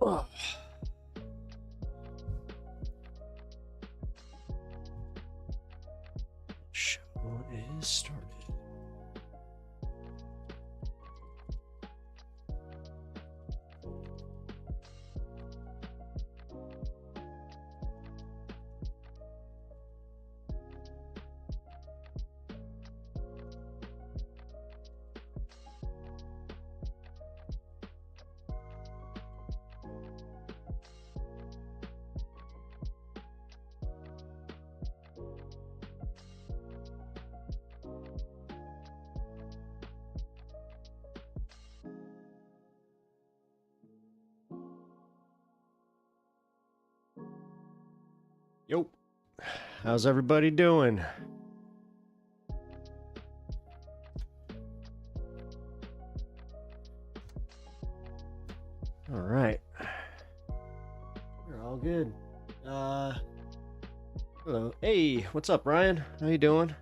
Oh. Show is started. Yo, how's everybody doing? All right, we're all good. Hello. Hey, what's up, Ryan? How you doing?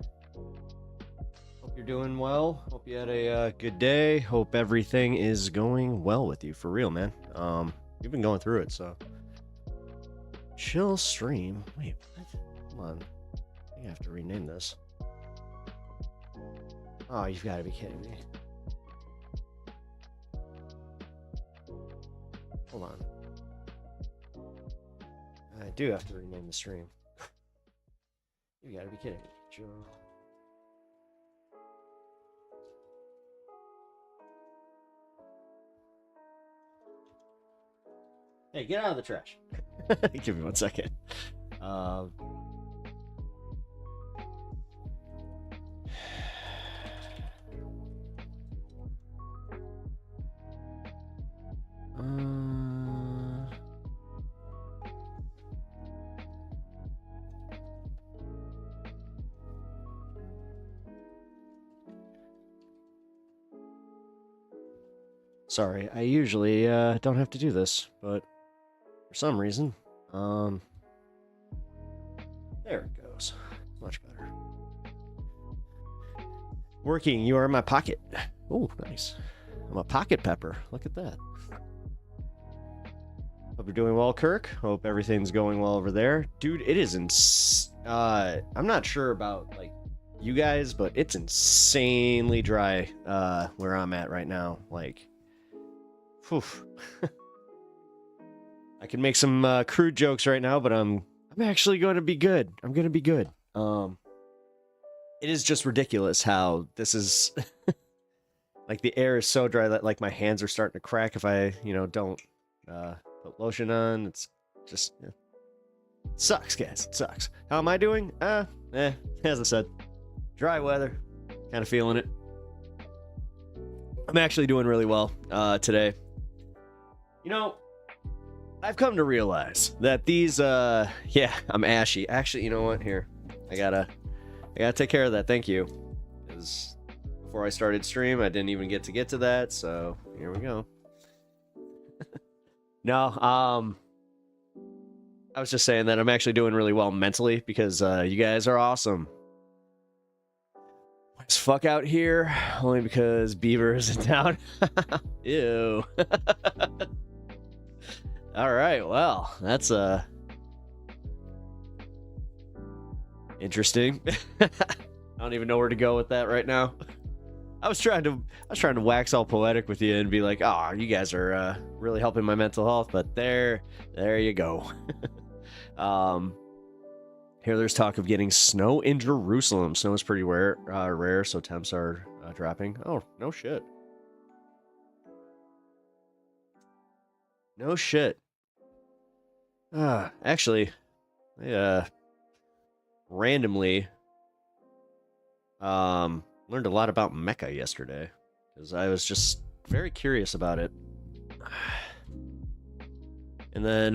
Hope you're doing well. Hope you had a good day. Hope everything is going well with you, for real, man. You've been going through it, so. Chill stream. Wait, what? Come on. I think I have to rename this. Oh, you've got to be kidding me. Hold on. I do have to rename the stream. You got to be kidding me, Joe. Hey, get out of the trash. Give me 1 second. Sorry, I usually don't have to do this, but for some reason, there it goes. Much better. Working, you are in my pocket. Oh, nice. I'm a pocket pepper. Look at that. Hope you're doing well, Kirk. Hope everything's going well over there. Dude, it is I'm not sure about, like, you guys, but it's insanely dry where I'm at right now. Like, whew. I can make some crude jokes right now, but I'm actually going to be good. I'm going to be good. It is just ridiculous how this is like the air is so dry that like my hands are starting to crack if I, don't put lotion on. It's just it sucks, guys. It sucks. How am I doing? As I said, dry weather. Kind of feeling it. I'm actually doing really well today. I've come to realize that these, yeah, I'm ashy. Actually, you know what? Here, I gotta take care of that. Thank you. Because before I started stream, I didn't even get to that. So here we go. No, I was just saying that I'm actually doing really well mentally because you guys are awesome. It's fuck out here only because Beaver is in town. Ew. All right, well, that's interesting. I don't even know where to go with that right now. I was trying to wax all poetic with you and be like, "Oh, you guys are really helping my mental health," but there you go. Here there's talk of getting snow in Jerusalem. Snow is pretty rare, so temps are dropping. Oh, no shit. No shit. Actually, I randomly learned a lot about Mecca yesterday because I was just very curious about it. And then,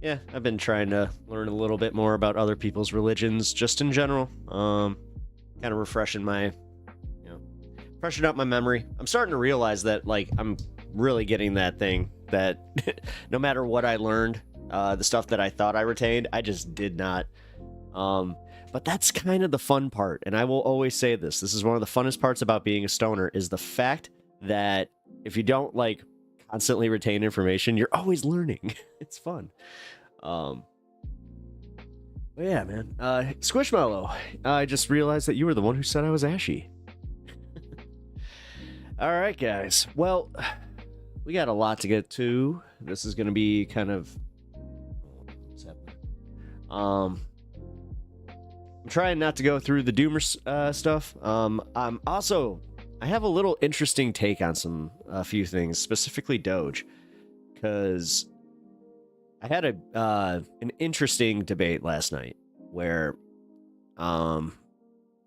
yeah, I've been trying to learn a little bit more about other people's religions just in general. Kind of refreshing up my memory. I'm starting to realize that, like, I'm really getting that thing that no matter what I learned, the stuff that I thought I retained, I just did not. But that's kind of the fun part, and I will always say this. This is one of the funnest parts about being a stoner, is the fact that if you don't, like, constantly retain information. You're always learning. It's fun. But yeah, man. Squishmallow, I just realized that you were the one who said I was ashy. All right, guys. Well, we got a lot to get to. This is going to be kind of... What's happening? I'm trying not to go through the Doomer stuff. I have a little interesting take on a few things, specifically Doge, because I had an interesting debate last night where my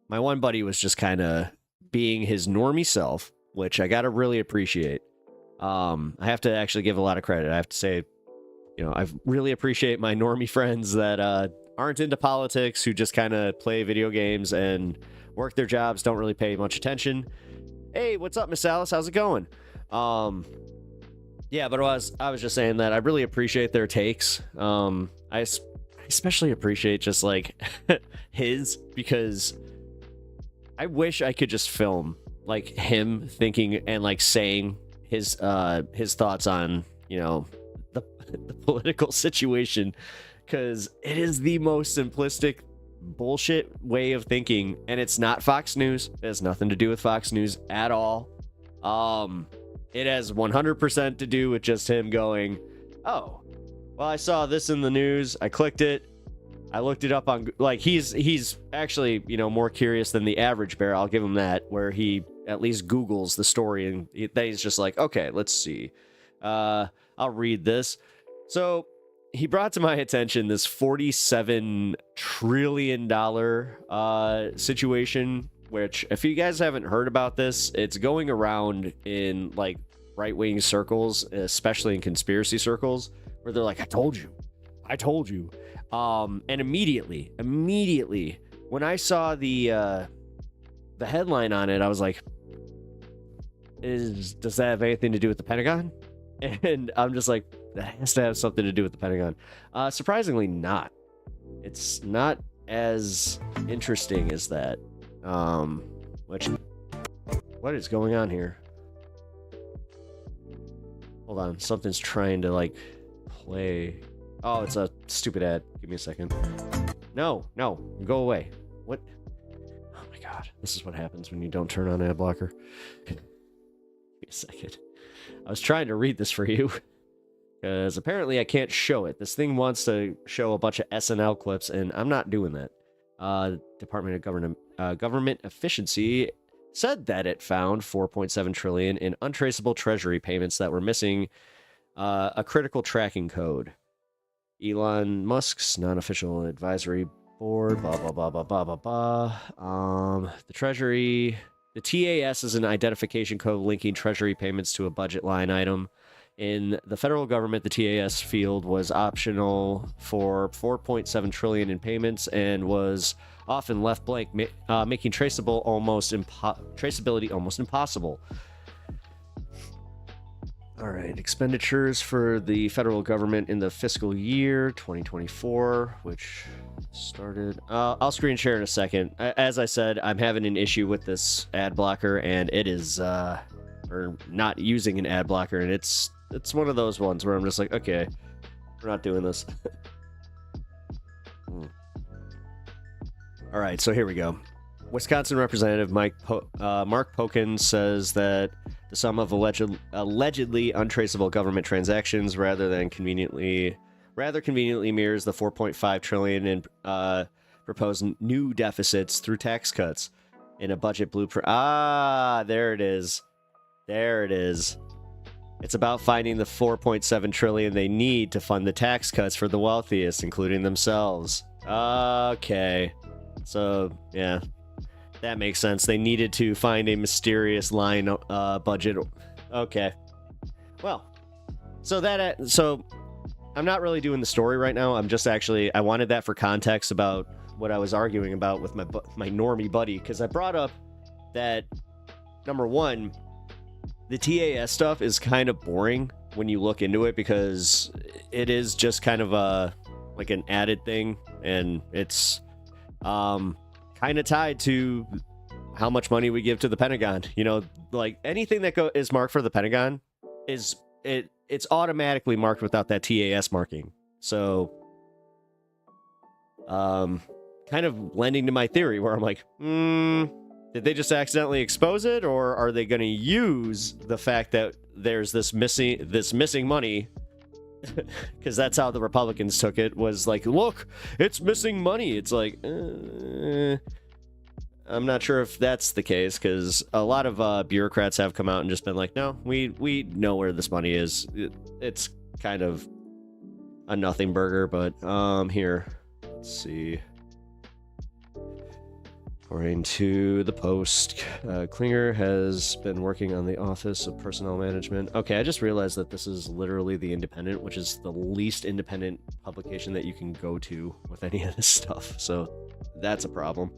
one buddy was just kind of being his normie self, which I gotta really appreciate. I have to actually give a lot of credit. I have to say, I really appreciate my normie friends that aren't into politics, who just kind of play video games and work their jobs, don't really pay much attention. Hey, what's up, Miss Alice? How's it going? Yeah, but I was just saying that I really appreciate their takes. I especially appreciate just like his, because I wish I could just film like him thinking and like saying his thoughts on, the political situation, because it is the most simplistic bullshit way of thinking, and it's not Fox News. It has nothing to do with Fox News at all. It has 100% to do with just him going, oh, well, I saw this in the news, I clicked it, I looked it up on, like, he's actually, more curious than the average bear, I'll give him that, where he at least Googles the story, and then he's just like, okay, let's see, I'll read this. So he brought to my attention this $47 trillion situation, which, if you guys haven't heard about this, it's going around in like right-wing circles, especially in conspiracy circles, where they're like, I told you. And immediately when I saw the headline on it, I was like, does that have anything to do with the Pentagon? And I'm just like, that has to have something to do with the Pentagon. Surprisingly not. It's not as interesting as that. What is going on here? Hold on, something's trying to like play. Oh, it's a stupid ad. Give me a second. No, go away. What? Oh my god, this is what happens when you don't turn on ad blocker. Give me a second. I was trying to read this for you, because apparently I can't show it. This thing wants to show a bunch of SNL clips, and I'm not doing that. Department of Government Efficiency said that it found $4.7 trillion in untraceable treasury payments that were missing a critical tracking code. Elon Musk's non-official advisory board, blah, blah, blah, blah, blah, blah, blah. The Treasury... The TAS is an identification code linking treasury payments to a budget line item. In the federal government, the TAS field was optional for $4.7 trillion in payments and was often left blank, making traceability almost impossible. All right, expenditures for the federal government in the fiscal year 2024, which started... I'll screen share in a second. As I said, I'm having an issue with this ad blocker, and it is... or not using an ad blocker, and it's one of those ones where I'm just like, okay, we're not doing this. All right, so here we go. Wisconsin Representative Mark Pokin says that the sum of allegedly untraceable government transactions rather conveniently mirrors the $4.5 trillion in proposed new deficits through tax cuts in a budget blueprint. There it is. It's about finding the $4.7 trillion they need to fund the tax cuts for the wealthiest, including themselves. Okay. So, yeah. That makes sense. They needed to find a mysterious line budget. Okay. Well, so I'm not really doing the story right now. I'm just actually, I wanted that for context about what I was arguing about with my normie buddy, because I brought up that, number one, the TAS stuff is kind of boring when you look into it, because it is just kind of like an added thing, and it's kind of tied to how much money we give to the Pentagon. Like anything that is marked for the Pentagon is it's automatically marked without that TAS marking. So, kind of lending to my theory where I'm like, did they just accidentally expose it, or are they going to use the fact that there's this missing money? Because that's how the Republicans took it, was like, look, it's missing money. It's like, I'm not sure if that's the case, because a lot of bureaucrats have come out and just been like, no, we know where this money is. It's kind of a nothing burger, but here, let's see. According to the Post, Klinger has been working on the Office of Personnel Management. Okay, I just realized that this is literally The Independent, which is the least independent publication that you can go to with any of this stuff. So that's a problem.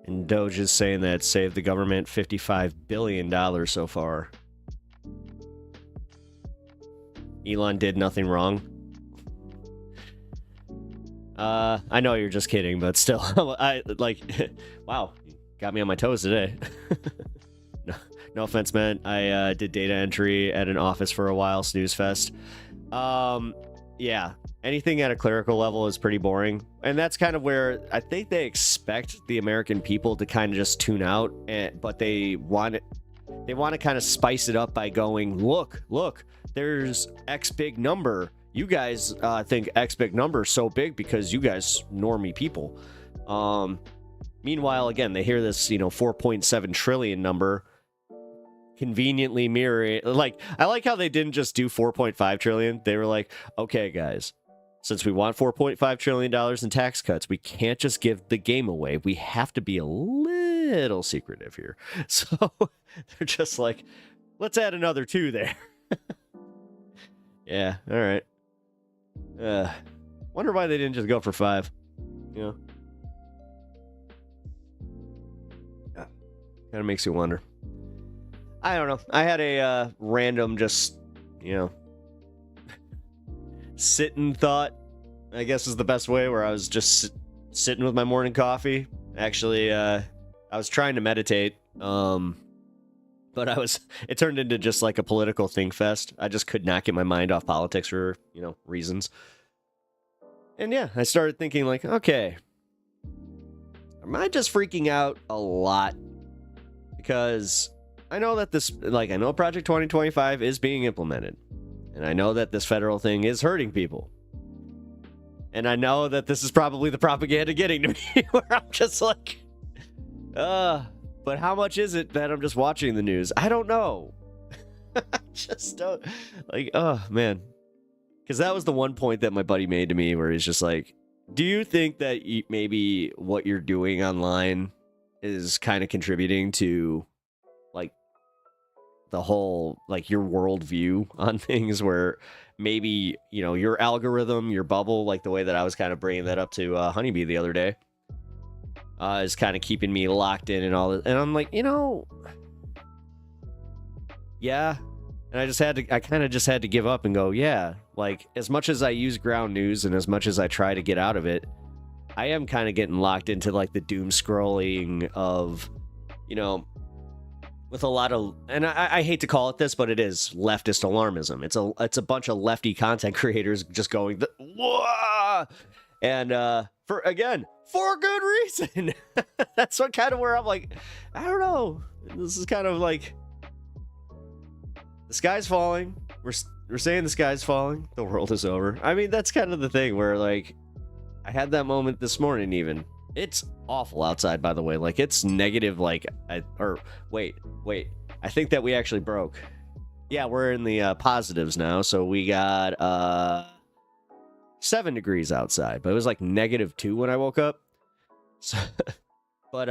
And DOGE is saying that it saved the government $55 billion so far. Elon did nothing wrong. I know you're just kidding, but still, I like, wow, you got me on my toes today. No offense, man. I did data entry at an office for a while, snooze fest. Yeah, anything at a clerical level is pretty boring. And that's kind of where I think they expect the American people to kind of just tune out, but they want to kind of spice it up by going, look, there's X big number. You guys think X big number is so big because you guys normie people. Meanwhile, again, they hear this, 4.7 trillion number conveniently mirroring, like, I like how they didn't just do 4.5 trillion. They were like, okay, guys, since we want $4.5 trillion in tax cuts, we can't just give the game away. We have to be a little secretive here. So they're just like, let's add another 2 there. Yeah, all right. Wonder why they didn't just go for 5. Yeah, kind of makes you wonder. I don't know. I had a random just, sitting thought, I guess is the best way, where I was just sitting with my morning coffee. Actually, I was trying to meditate, but it turned into just like a political think fest. I just could not get my mind off politics for, reasons. And yeah, I started thinking like, okay, am I just freaking out a lot? Because I know that I know Project 2025 is being implemented. And I know that this federal thing is hurting people. And I know that this is probably the propaganda getting to me, where I'm just like, but how much is it that I'm just watching the news? I don't know. I just don't, like, oh, man. Because that was the one point that my buddy made to me, where he's just like, do you think that maybe what you're doing online is kind of contributing to, like, the whole, like, your worldview on things, where maybe, your algorithm, your bubble, like the way that I was kind of bringing that up to Honeybee the other day, is kind of keeping me locked in and all that. And I'm like, yeah. And I kind of just had to give up and go, yeah, like, as much as I use ground news and as much as I try to get out of it, I am kind of getting locked into, like, the doom scrolling of, with a lot of, and I hate to call it this, but it is leftist alarmism. It's a bunch of lefty content creators just going, whoa! And for good reason. That's what kind of where I'm like, I don't know. This is kind of like, the sky's falling. We're saying the sky's falling. The world is over. I mean, that's kind of the thing where, like, I had that moment this morning even. It's awful outside, by the way. Like, it's negative, like, wait. I think that we actually broke. Yeah, we're in the positives now. So we got 7 degrees outside, but it was like -2 when I woke up. So, but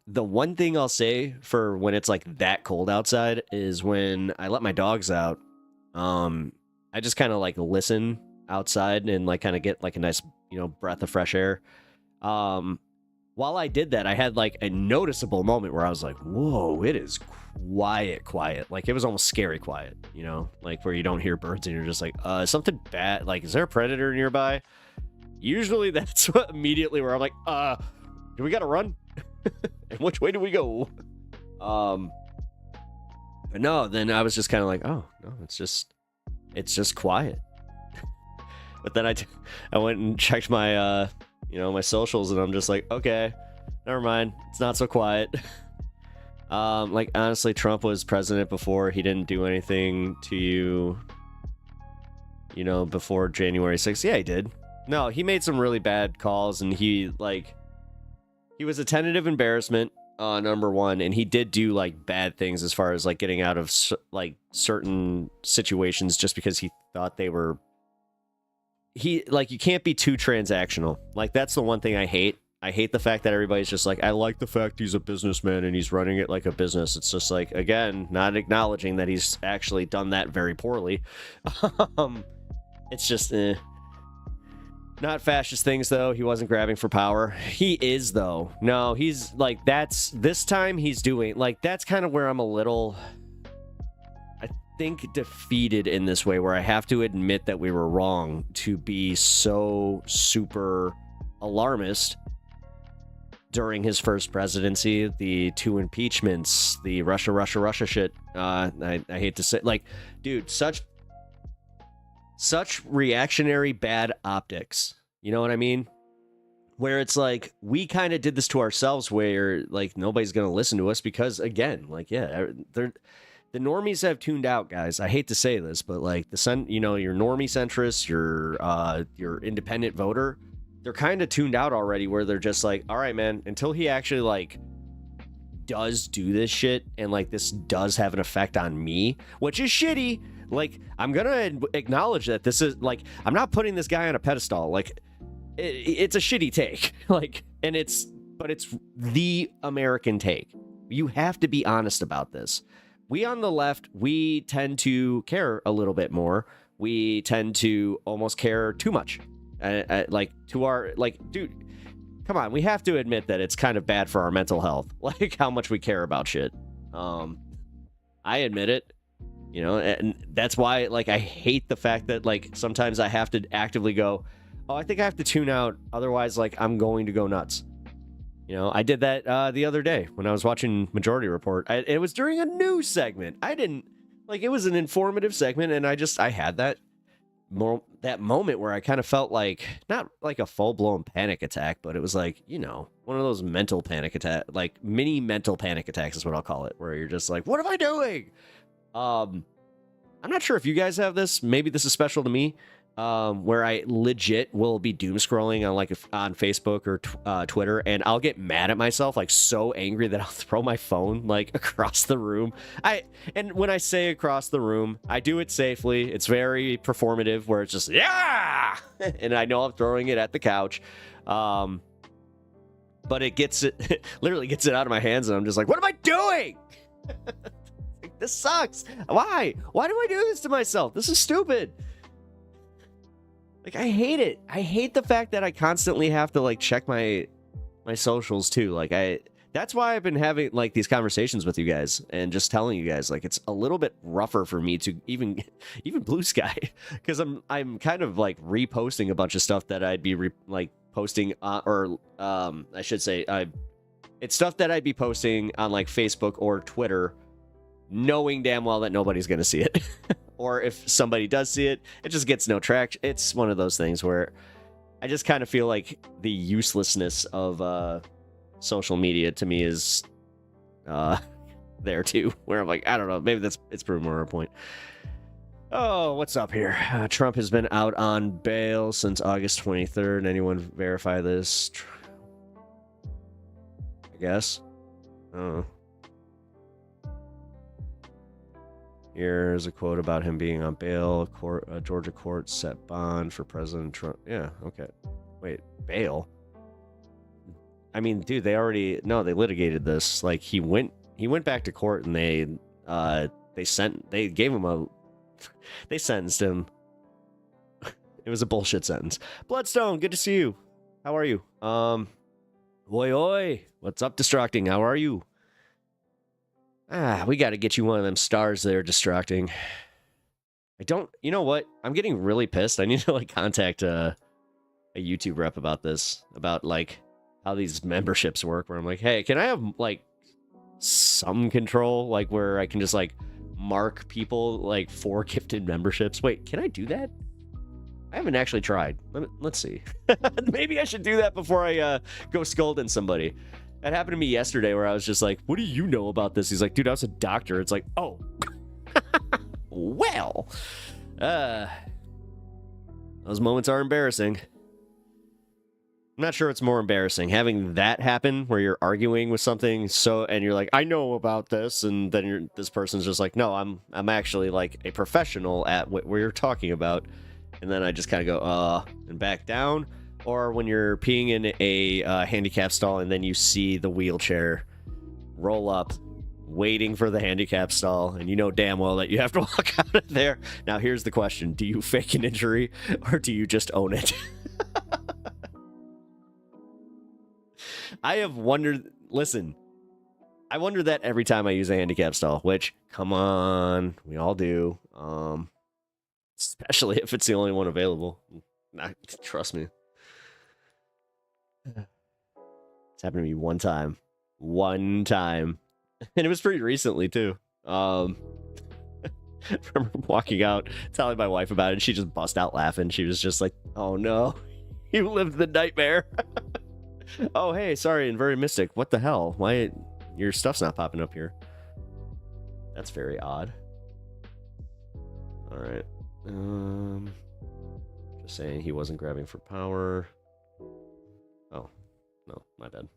the one thing I'll say for when it's like that cold outside is when I let my dogs out. I just kind of like listen outside and like kind of get like a nice, breath of fresh air. while I did that, I had like a noticeable moment where I was like, whoa, it is quiet. Like it was almost scary quiet, you know, like where you don't hear birds and you're just like, something bad. Like, is there a predator nearby? Usually that's what immediately where I'm like, do we gotta run? And which way do we go? But no, then I was just kind of like, oh no, it's just quiet. But then I went and checked my my socials, and I'm just like, okay, never mind, it's not so quiet. Like honestly, Trump was president before. He didn't do anything to you, before January 6th. Yeah, he did. No, he made some really bad calls, and he was a tentative embarrassment, number one, and he did do like bad things as far as like getting out of like certain situations just because he thought they were. You can't be too transactional. Like that's the one thing I hate. I hate the fact that everybody's just like, I like the fact he's a businessman and he's running it like a business. It's just like, again, not acknowledging that he's actually done that very poorly. It's just not fascist things though. He wasn't grabbing for power. He is though. No, he's like, this time he's doing like, that's kind of where I'm a little, I think, defeated in this way, where I have to admit that we were wrong to be so super alarmist during his first presidency. The 2 impeachments, the Russia shit. I hate to say, like, dude, such reactionary bad optics. You know what I mean? Where it's like, we kind of did this to ourselves, where like nobody's going to listen to us because, again, like, yeah, the normies have tuned out, guys. I hate to say this, but like your normie centrists, your independent voter, they're kind of tuned out already, where they're just like, all right, man, until he actually like does do this shit and like this does have an effect on me, which is shitty. Like, I'm gonna acknowledge that this is like, I'm not putting this guy on a pedestal. Like, it's a shitty take. Like, but it's the American take. You have to be honest about this. We on the left, we tend to care a little bit more. We tend to almost care too much. Dude, come on. We have to admit that it's kind of bad for our mental health. Like how much we care about shit. I admit it, and that's why, like, I hate the fact that, like, sometimes I have to actively go, oh, I think I have to tune out. Otherwise, like, I'm going to go nuts. I did that the other day when I was watching Majority Report. It was during a news segment. I didn't, like, it was an informative segment, and I had that moment where I kind of felt like, not like a full-blown panic attack, but it was like, one of those mental panic attack, like mini mental panic attacks is what I'll call it, where you're just like, what am I doing? I'm not sure if you guys have this. Maybe this is special to me. Where I legit will be doom scrolling on Facebook or Twitter, and I'll get mad at myself, like so angry that I'll throw my phone like across the room. And when I say across the room, I do it safely. It's very performative, where it's just, yeah, and I know I'm throwing it at the couch. But it literally gets it out of my hands, and I'm just like, what am I doing? This sucks. Why do I do this to myself? This is stupid. Like, I hate it. I hate the fact that I constantly have to, like, check my socials, too. Like, that's why I've been having, like, these conversations with you guys and just telling you guys, like, it's a little bit rougher for me to even Blue Sky, because I'm kind of, like, reposting a bunch of stuff that I'd be, posting, I should say, it's stuff that I'd be posting on, like, Facebook or Twitter, knowing damn well that nobody's going to see it. Or if somebody does see it, it just gets no traction. It's one of those things where I just kind of feel like the uselessness of social media to me is there too, where I'm like, I don't know, maybe it's proven more a point. Oh, what's up here? Trump has been out on bail since August 23rd. Anyone verify this? I guess. Oh. Here's a quote about him being on bail. Georgia court set bond for President Trump. Yeah, okay. Wait, bail? I mean, dude, they litigated this. Like, he went back to court, and they sentenced him. It was a bullshit sentence. Bloodstone, good to see you. How are you? Oi, oi. What's up, Distracting? How are you? We got to get you one of them stars there, Distracting. You know what? I'm getting really pissed. I need to, like, contact a YouTube rep about this. About, like, how these memberships work. Where I'm like, hey, can I have, like, some control? Like, where I can just, like, mark people, like, for gifted memberships. Wait, can I do that? I haven't actually tried. Let's see. Maybe I should do that before I go scolding somebody. That happened to me yesterday where I was just like, what do you know about this? He's like, dude, I was a doctor. It's like, oh. Well. Those moments are embarrassing. I'm not sure it's more embarrassing. Having that happen where you're arguing with something and you're like, I know about this. And then this person's just like, no, I'm actually like a professional at what you're talking about. And then I just kind of go, and back down. Or when you're peeing in a handicap stall and then you see the wheelchair roll up, waiting for the handicap stall, and you know damn well that you have to walk out of there. Now, here's the question. Do you fake an injury or do you just own it? I have wondered, listen, I wonder that every time I use a handicap stall, which, come on, we all do. Especially if it's the only one available. Trust me. It's happened to me one time. One time. And it was pretty recently, too. I remember walking out, telling my wife about it, and she just bust out laughing. She was just like, oh no, you lived the nightmare. Oh, hey, sorry, and very mystic. What the hell? Why your stuff's not popping up here? That's very odd. All right. Just saying he wasn't grabbing for power. Oh, no, my bad.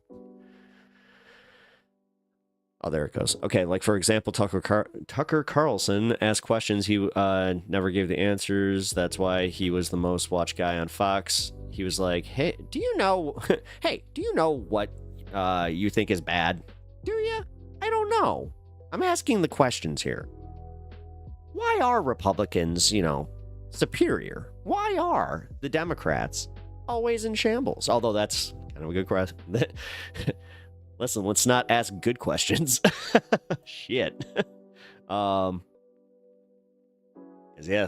Oh, there it goes. Okay, like for example, Tucker Carlson asked questions. He never gave the answers. That's why he was the most watched guy on Fox. He was like, hey, do you know what you think is bad? Do you? I don't know. I'm asking the questions here. Why are Republicans, superior? Why are the Democrats always in shambles? Although that's kind of a good question. Listen, let's not ask good questions. Shit. Yeah,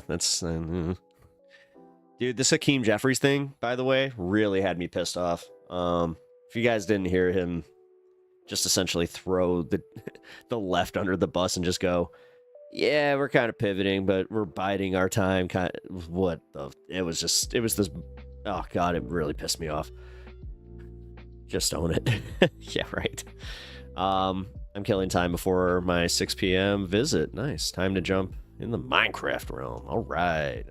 that's... Dude, this Hakeem Jeffries thing, by the way, really had me pissed off. If you guys didn't hear him just essentially throw the left under the bus and just go, yeah, we're kind of pivoting, but we're biding our time. It was this... Oh, God, it really pissed me off. Just own it. Yeah, right. I'm killing time before my 6 p.m. visit. Nice. Time to jump in the Minecraft realm. All right.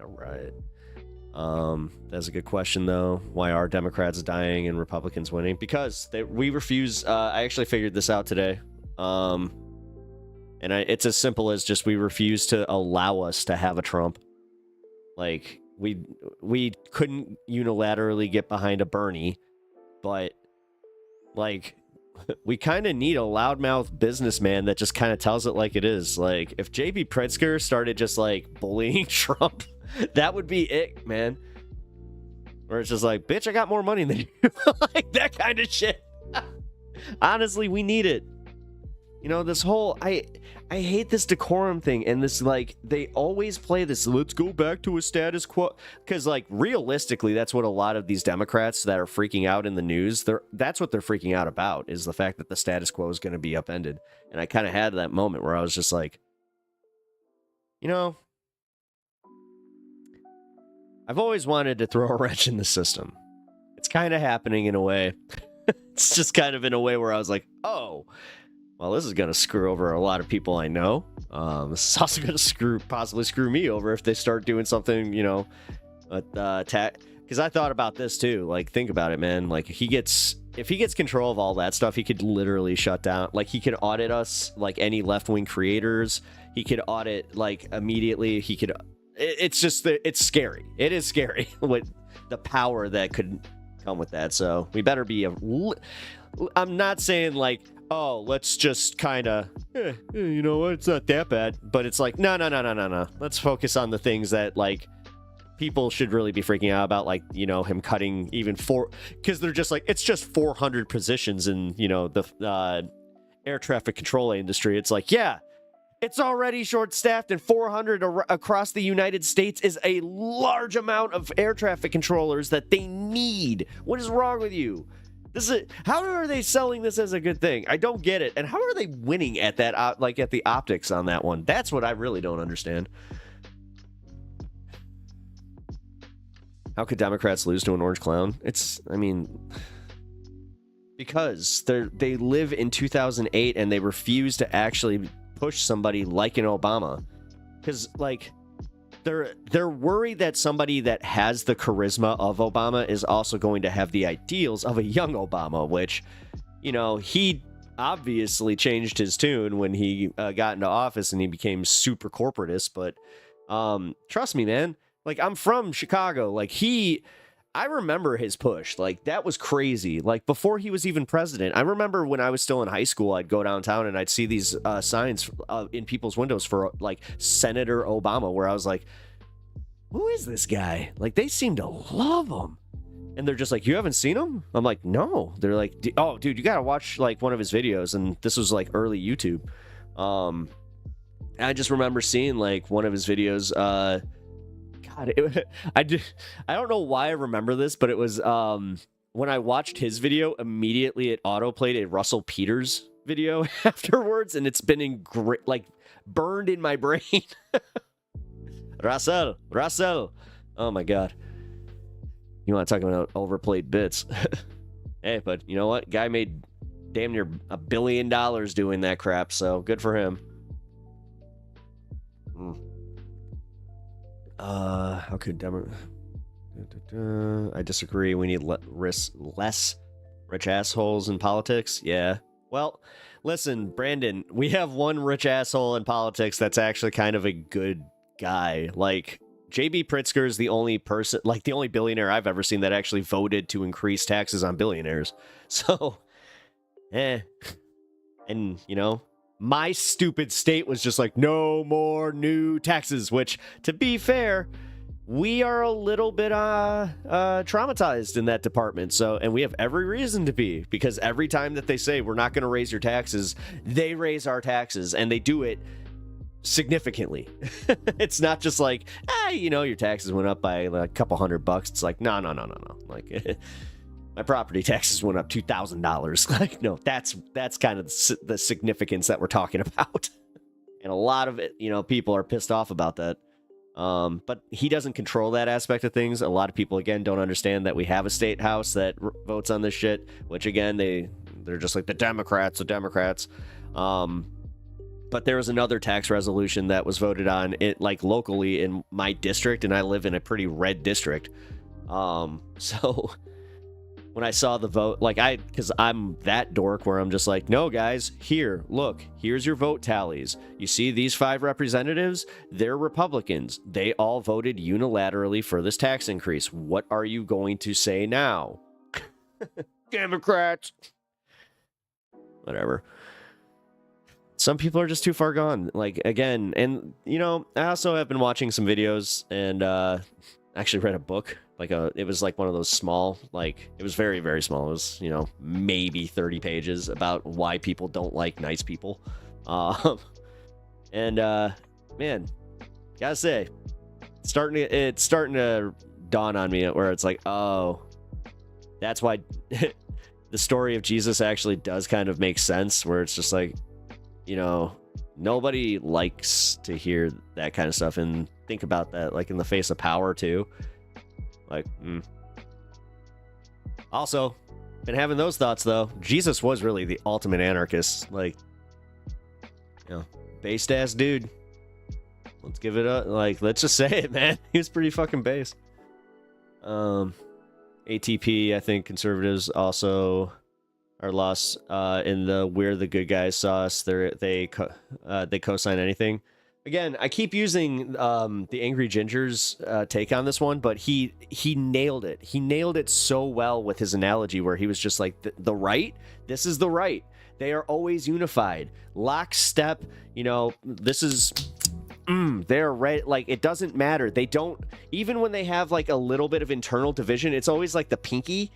That's a good question, though. Why are Democrats dying and Republicans winning? Because we refuse... I actually figured this out today. And it's as simple as just we refuse to allow us to have a Trump. Like, we couldn't unilaterally get behind a Bernie, but... Like, we kind of need a loudmouth businessman that just kind of tells it like it is. Like, if J.B. Pritzker started just, like, bullying Trump, that would be it, man. Where it's just like, bitch, I got more money than you. Like, that kind of shit. Honestly, we need it. This whole... I hate this decorum thing, and this, like, they always play this, let's go back to a status quo, because, like, realistically, that's what a lot of these Democrats that are freaking out in the news, that's what they're freaking out about, is the fact that the status quo is going to be upended. And I kind of had that moment where I was just like, I've always wanted to throw a wrench in the system. It's kind of happening in a way. It's just kind of in a way where I was like, oh, well, this is going to screw over a lot of people I know. This is also going to possibly screw me over if they start doing something, because I thought about this too. Like, think about it, man. Like, if he gets control of all that stuff, he could literally shut down. Like, he could audit us, like any left-wing creators. He could audit, like, immediately. He could. It's just, it's scary. It is scary with the power that could come with that. So we better be I'm not saying like, oh, let's just kind of, you know what, it's not that bad. But it's like, no. Let's focus on the things that, like, people should really be freaking out about, like, you know, him cutting even because they're just like, it's just 400 positions in, you know, the air traffic control industry. It's like, yeah, it's already short-staffed, and 400 across the United States is a large amount of air traffic controllers that they need. What is wrong with you? How are they selling this as a good thing? I don't get it. And how are they winning at that, like at the optics on that one? That's what I really don't understand. How could Democrats lose to an orange clown? I mean, because they live in 2008 and they refuse to actually push somebody like an Obama. Because, like, they're worried that somebody that has the charisma of Obama is also going to have the ideals of a young Obama, which, you know, he obviously changed his tune when he got into office and he became super corporatist. But trust me, man, like, I'm from Chicago. Like, I remember his push. Like, that was crazy. Like, before he was even president. I remember when I was still in high school, I'd go downtown and I'd see these signs in people's windows for, like, Senator Obama, where I was like, who is this guy? Like, they seem to love him. And they're just like, you haven't seen him? I'm like, no. They're like, oh, dude, you got to watch, like, one of his videos. And this was, like, early YouTube. I just remember seeing, like, one of his videos, God, I don't know why I remember this, but it was when I watched his video, immediately it autoplayed a Russell Peters video afterwards, and it's been burned in my brain. Russell. Oh my God. You want to talk about overplayed bits? Hey, but you know what? Guy made damn near $1 billion doing that crap, so good for him. How could I disagree. We need less rich assholes in politics. Yeah. Well, listen, Brandon, we have one rich asshole in politics that's actually kind of a good guy. Like, JB Pritzker is the only person, like the only billionaire I've ever seen that actually voted to increase taxes on billionaires. So, and you know, my stupid state was just like, no more new taxes, which, to be fair, we are a little bit traumatized in that department. So, and we have every reason to be, because every time that they say we're not going to raise your taxes, they raise our taxes, and they do it significantly. It's not just like, you know, your taxes went up by like a couple $100. It's like, no. Like, my property taxes went up $2,000. Like, no, that's kind of the significance that we're talking about. And a lot of it, you know, people are pissed off about that. But he doesn't control that aspect of things. A lot of people, again, don't understand that we have a state house that votes on this shit, which, again, they're just like the Democrats. But there was another tax resolution that was voted on it, like, locally in my district, and I live in a pretty red district. So when I saw the vote, like, because I'm that dork where I'm just like, no, guys, here's your vote tallies. You see these 5 representatives? They're Republicans. They all voted unilaterally for this tax increase. What are you going to say now? Democrats. Whatever. Some people are just too far gone. Like, again, and, you know, I also have been watching some videos and actually read a book. Like, it was like one of those small, like, it was very, very small. It was, you know, maybe 30 pages about why people don't like nice people. And man, gotta say, it's starting to dawn on me where it's like, oh, that's why the story of Jesus actually does kind of make sense, where it's just like, you know, nobody likes to hear that kind of stuff. And think about that, like, in the face of power too. Like, Also, been having those thoughts though. Jesus was really the ultimate anarchist. Like, you know, based ass dude. Let's give it up. Like, let's just say it, man. He was pretty fucking base. ATP, I think conservatives also are lost in the "we're the good guys" sauce. They co-sign anything. Again, I keep using the Angry Ginger's take on this one, but he nailed it. He nailed it so well with his analogy, where he was just like, the right, this is the right. They are always unified, lockstep. You know, this is they're right. Like, it doesn't matter. They don't, even when they have like a little bit of internal division, it's always like the pinky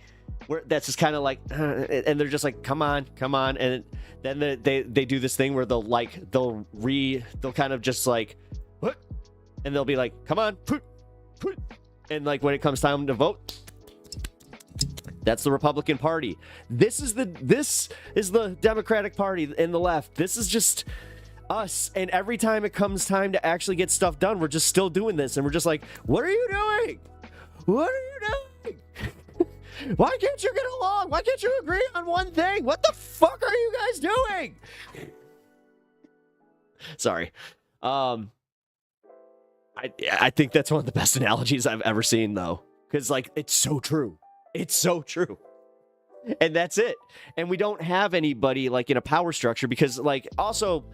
where that's just kind of like, and they're just like, come on. And then they do this thing where they'll kind of just like, what? And they'll be like, come on. And like, when it comes time to vote, that's the Republican Party. This is the Democratic Party and the left. This is just us. And every time it comes time to actually get stuff done, we're just still doing this. And we're just like, what are you doing? What are you doing? Why can't you get along? Why can't you agree on one thing? What the fuck are you guys doing? Sorry. I think that's one of the best analogies I've ever seen, though. Because, like, it's so true. It's so true. And that's it. And we don't have anybody like in a power structure because, like, also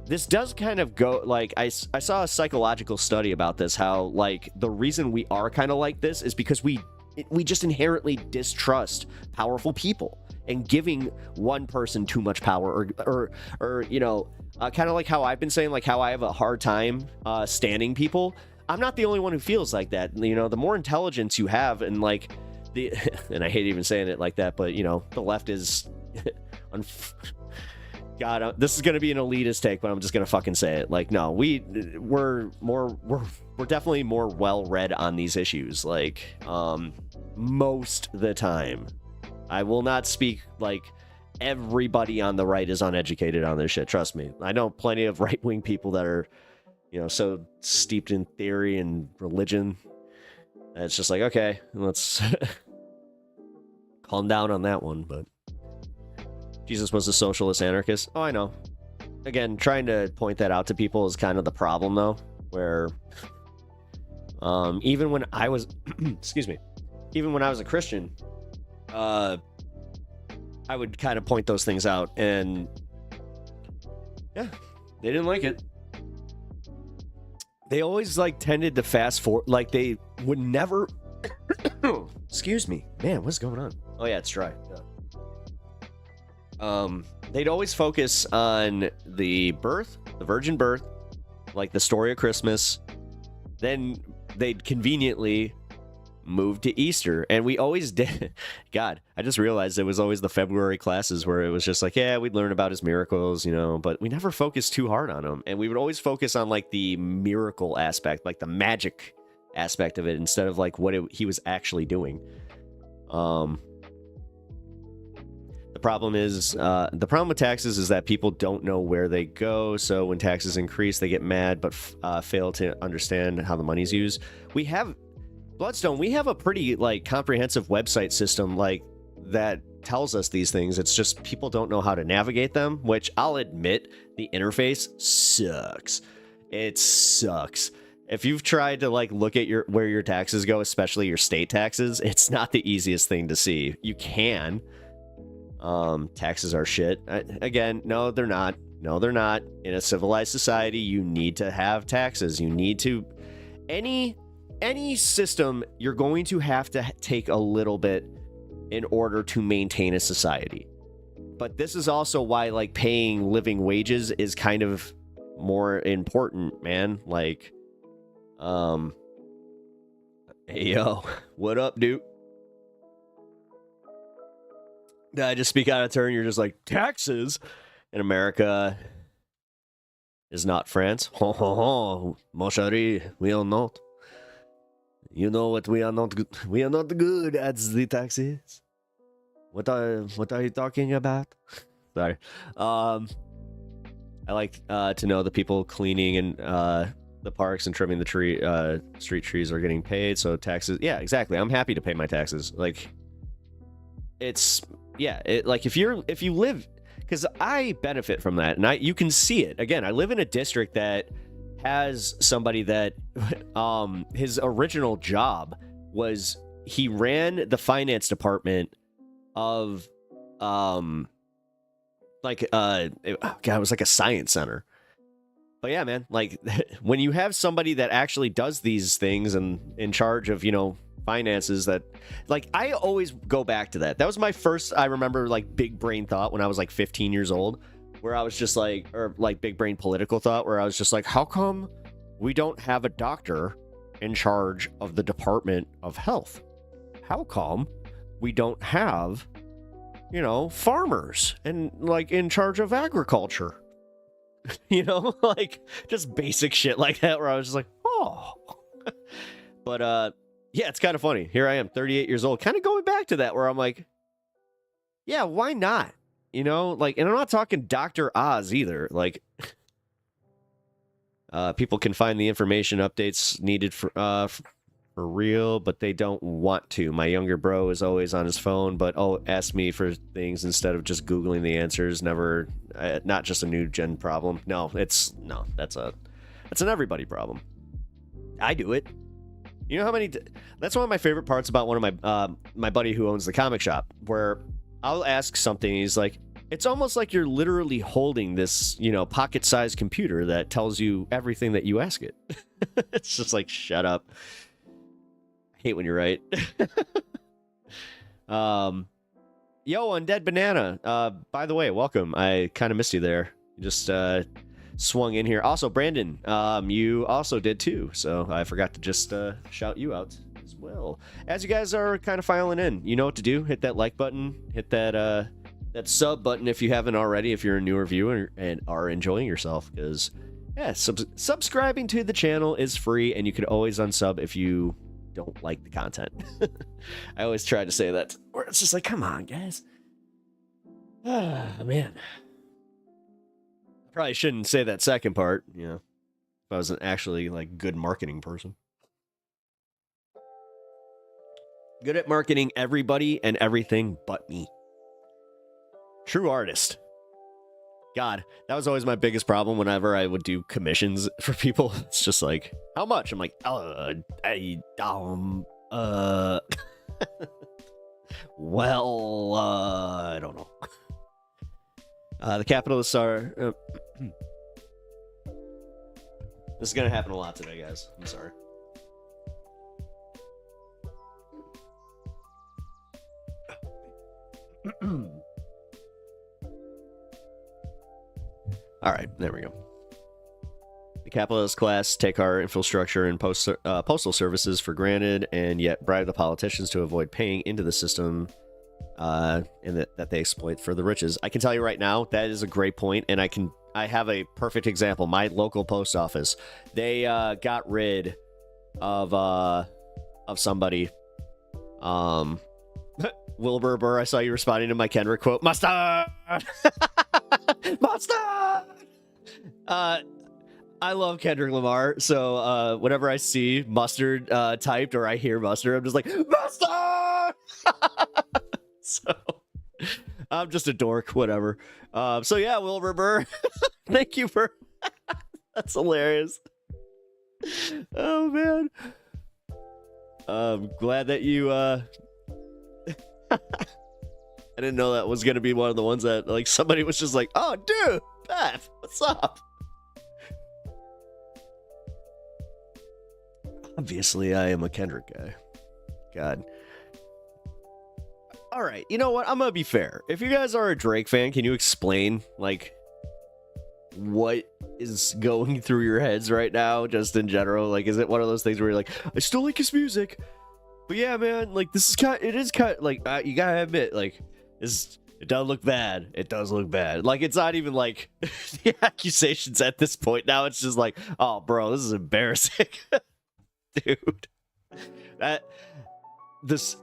this does kind of go like I saw a psychological study about this, how like the reason we are kind of like this is because we just inherently distrust powerful people, and giving one person too much power or you know, kind of like how I've been saying, like how I have a hard time standing people. I'm not the only one who feels like that. You know, the more intelligence you have, and like and I hate even saying it like that, but you know, the left is God, this is gonna be an elitist take, but I'm just gonna fucking say it. Like, no, we're definitely more well read on these issues. Like, most of the time, I will not speak like everybody on the right is uneducated on this shit. Trust me, I know plenty of right wing people that are, you know, so steeped in theory and religion. And it's just like, okay, let's calm down on that one. But Jesus was a socialist anarchist. Oh, I know. Again, trying to point that out to people is kind of the problem, though, where even when I was, excuse me, even when I was a Christian, I would kind of point those things out, and yeah, they didn't like it. They always like tended to fast forward, like they would never. Excuse me, man, what's going on? Oh yeah, it's dry. Yeah. They'd always focus on the birth, the virgin birth, like the story of Christmas. Then they'd conveniently move to Easter, and we always did. God, I just realized it was always the February classes where it was just like, yeah, we'd learn about his miracles, you know, but we never focused too hard on him, and we would always focus on like the miracle aspect, like the magic aspect of it, instead of like what he was actually doing. The problem with taxes is that people don't know where they go. So when taxes increase, they get mad, but fail to understand how the money's used. We have Bloodstone. We have a pretty like comprehensive website system like that tells us these things. It's just people don't know how to navigate them, which I'll admit the interface sucks. It sucks. If you've tried to like look at where your taxes go, especially your state taxes, it's not the easiest thing to see. You can. Taxes are shit. Again, no, they're not. No, they're not. In a civilized society, you need to have taxes. You need to... Any system, you're going to have to take a little bit in order to maintain a society. But this is also why, like, paying living wages is kind of more important, man. Like, hey, yo, what up, dude? Did I just speak out of turn? You're just like, taxes in America is not France. Ho, ho, ho. Mon chéri, we are not. You know what? We are not good. We are not good at the taxes. What are you talking about? Sorry. I like to know the people cleaning and the parks and trimming the street trees are getting paid. So taxes. Yeah, exactly. I'm happy to pay my taxes. Like, it's like if you live, because I benefit from that, and you can see it. Again, I live in a district that has somebody that his original job was he ran the finance department of it was like a science center. But yeah, man, like when you have somebody that actually does these things and in charge of, you know, finances, that like I always go back to that was my first, I remember, like big brain thought when I was like 15 years old, where I was just like, or like big brain political thought, where I was just like, how come we don't have a doctor in charge of the Department of Health? How come we don't have, you know, farmers and like in charge of agriculture? You know, like just basic shit like that where I was just like, oh. But yeah, it's kind of funny. Here I am, 38 years old, kind of going back to that where I'm like, yeah, why not? You know, like, and I'm not talking Dr. Oz either. Like, people can find the information updates needed for real, but they don't want to. My younger bro is always on his phone, but ask me for things instead of just Googling the answers. Never, not just a new gen problem. No, that's an everybody problem. I do it. You know how many? That's one of my favorite parts about one of my buddy who owns the comic shop, where I'll ask something. He's like, it's almost like you're literally holding this, you know, pocket-sized computer that tells you everything that you ask it. It's just like, shut up. I hate when you're right. Yo, Undead Banana. By the way, welcome. I kind of missed you there. You just swung in here. Also, Brandon, you also did too. So I forgot to just shout you out as well. As you guys are kind of filing in, you know what to do. Hit that like button. Hit that that sub button if you haven't already, if you're a newer viewer and are enjoying yourself. Because, yeah, subscribing to the channel is free, and you can always unsub if you don't like the content. I always try to say that, or it's just like, come on, guys. Ah, man. Probably shouldn't say that second part, you know, if I was an actually, like, good marketing person. Good at marketing everybody and everything but me. True artist. God, that was always my biggest problem whenever I would do commissions for people. It's just like, how much? I'm like, well, I don't know. The capitalists are... This is going to happen a lot today, guys. I'm sorry. All right, there we go. The capitalist class take our infrastructure and postal services for granted, and yet bribe the politicians to avoid paying into the system, and that they exploit for the riches. I can tell you right now, that is a great point, and I have a perfect example. My local post office, they got rid of somebody. Wilbur Burr, I saw you responding to my Kendrick quote. Mustard! Mustard! I love Kendrick Lamar, so whenever I see mustard typed or I hear mustard, I'm just like, mustard! So, I'm just a dork, whatever. So yeah, Wilbur Burr, thank you for... That's hilarious. Oh, man. I'm glad that you... I didn't know that was gonna be one of the ones that like somebody was just like, oh dude, Beth, what's up? Obviously I am a Kendrick guy. God. All right, you know what, I'm gonna be fair. If you guys are a Drake fan, can you explain like what is going through your heads right now, just in general? Like, is it one of those things where you're like, I still like his music, but yeah, man, like, this is it is kind of, like, you gotta admit, like, it does look bad. It does look bad. Like, it's not even, like, the accusations at this point. Now it's just like, oh, bro, this is embarrassing. Dude.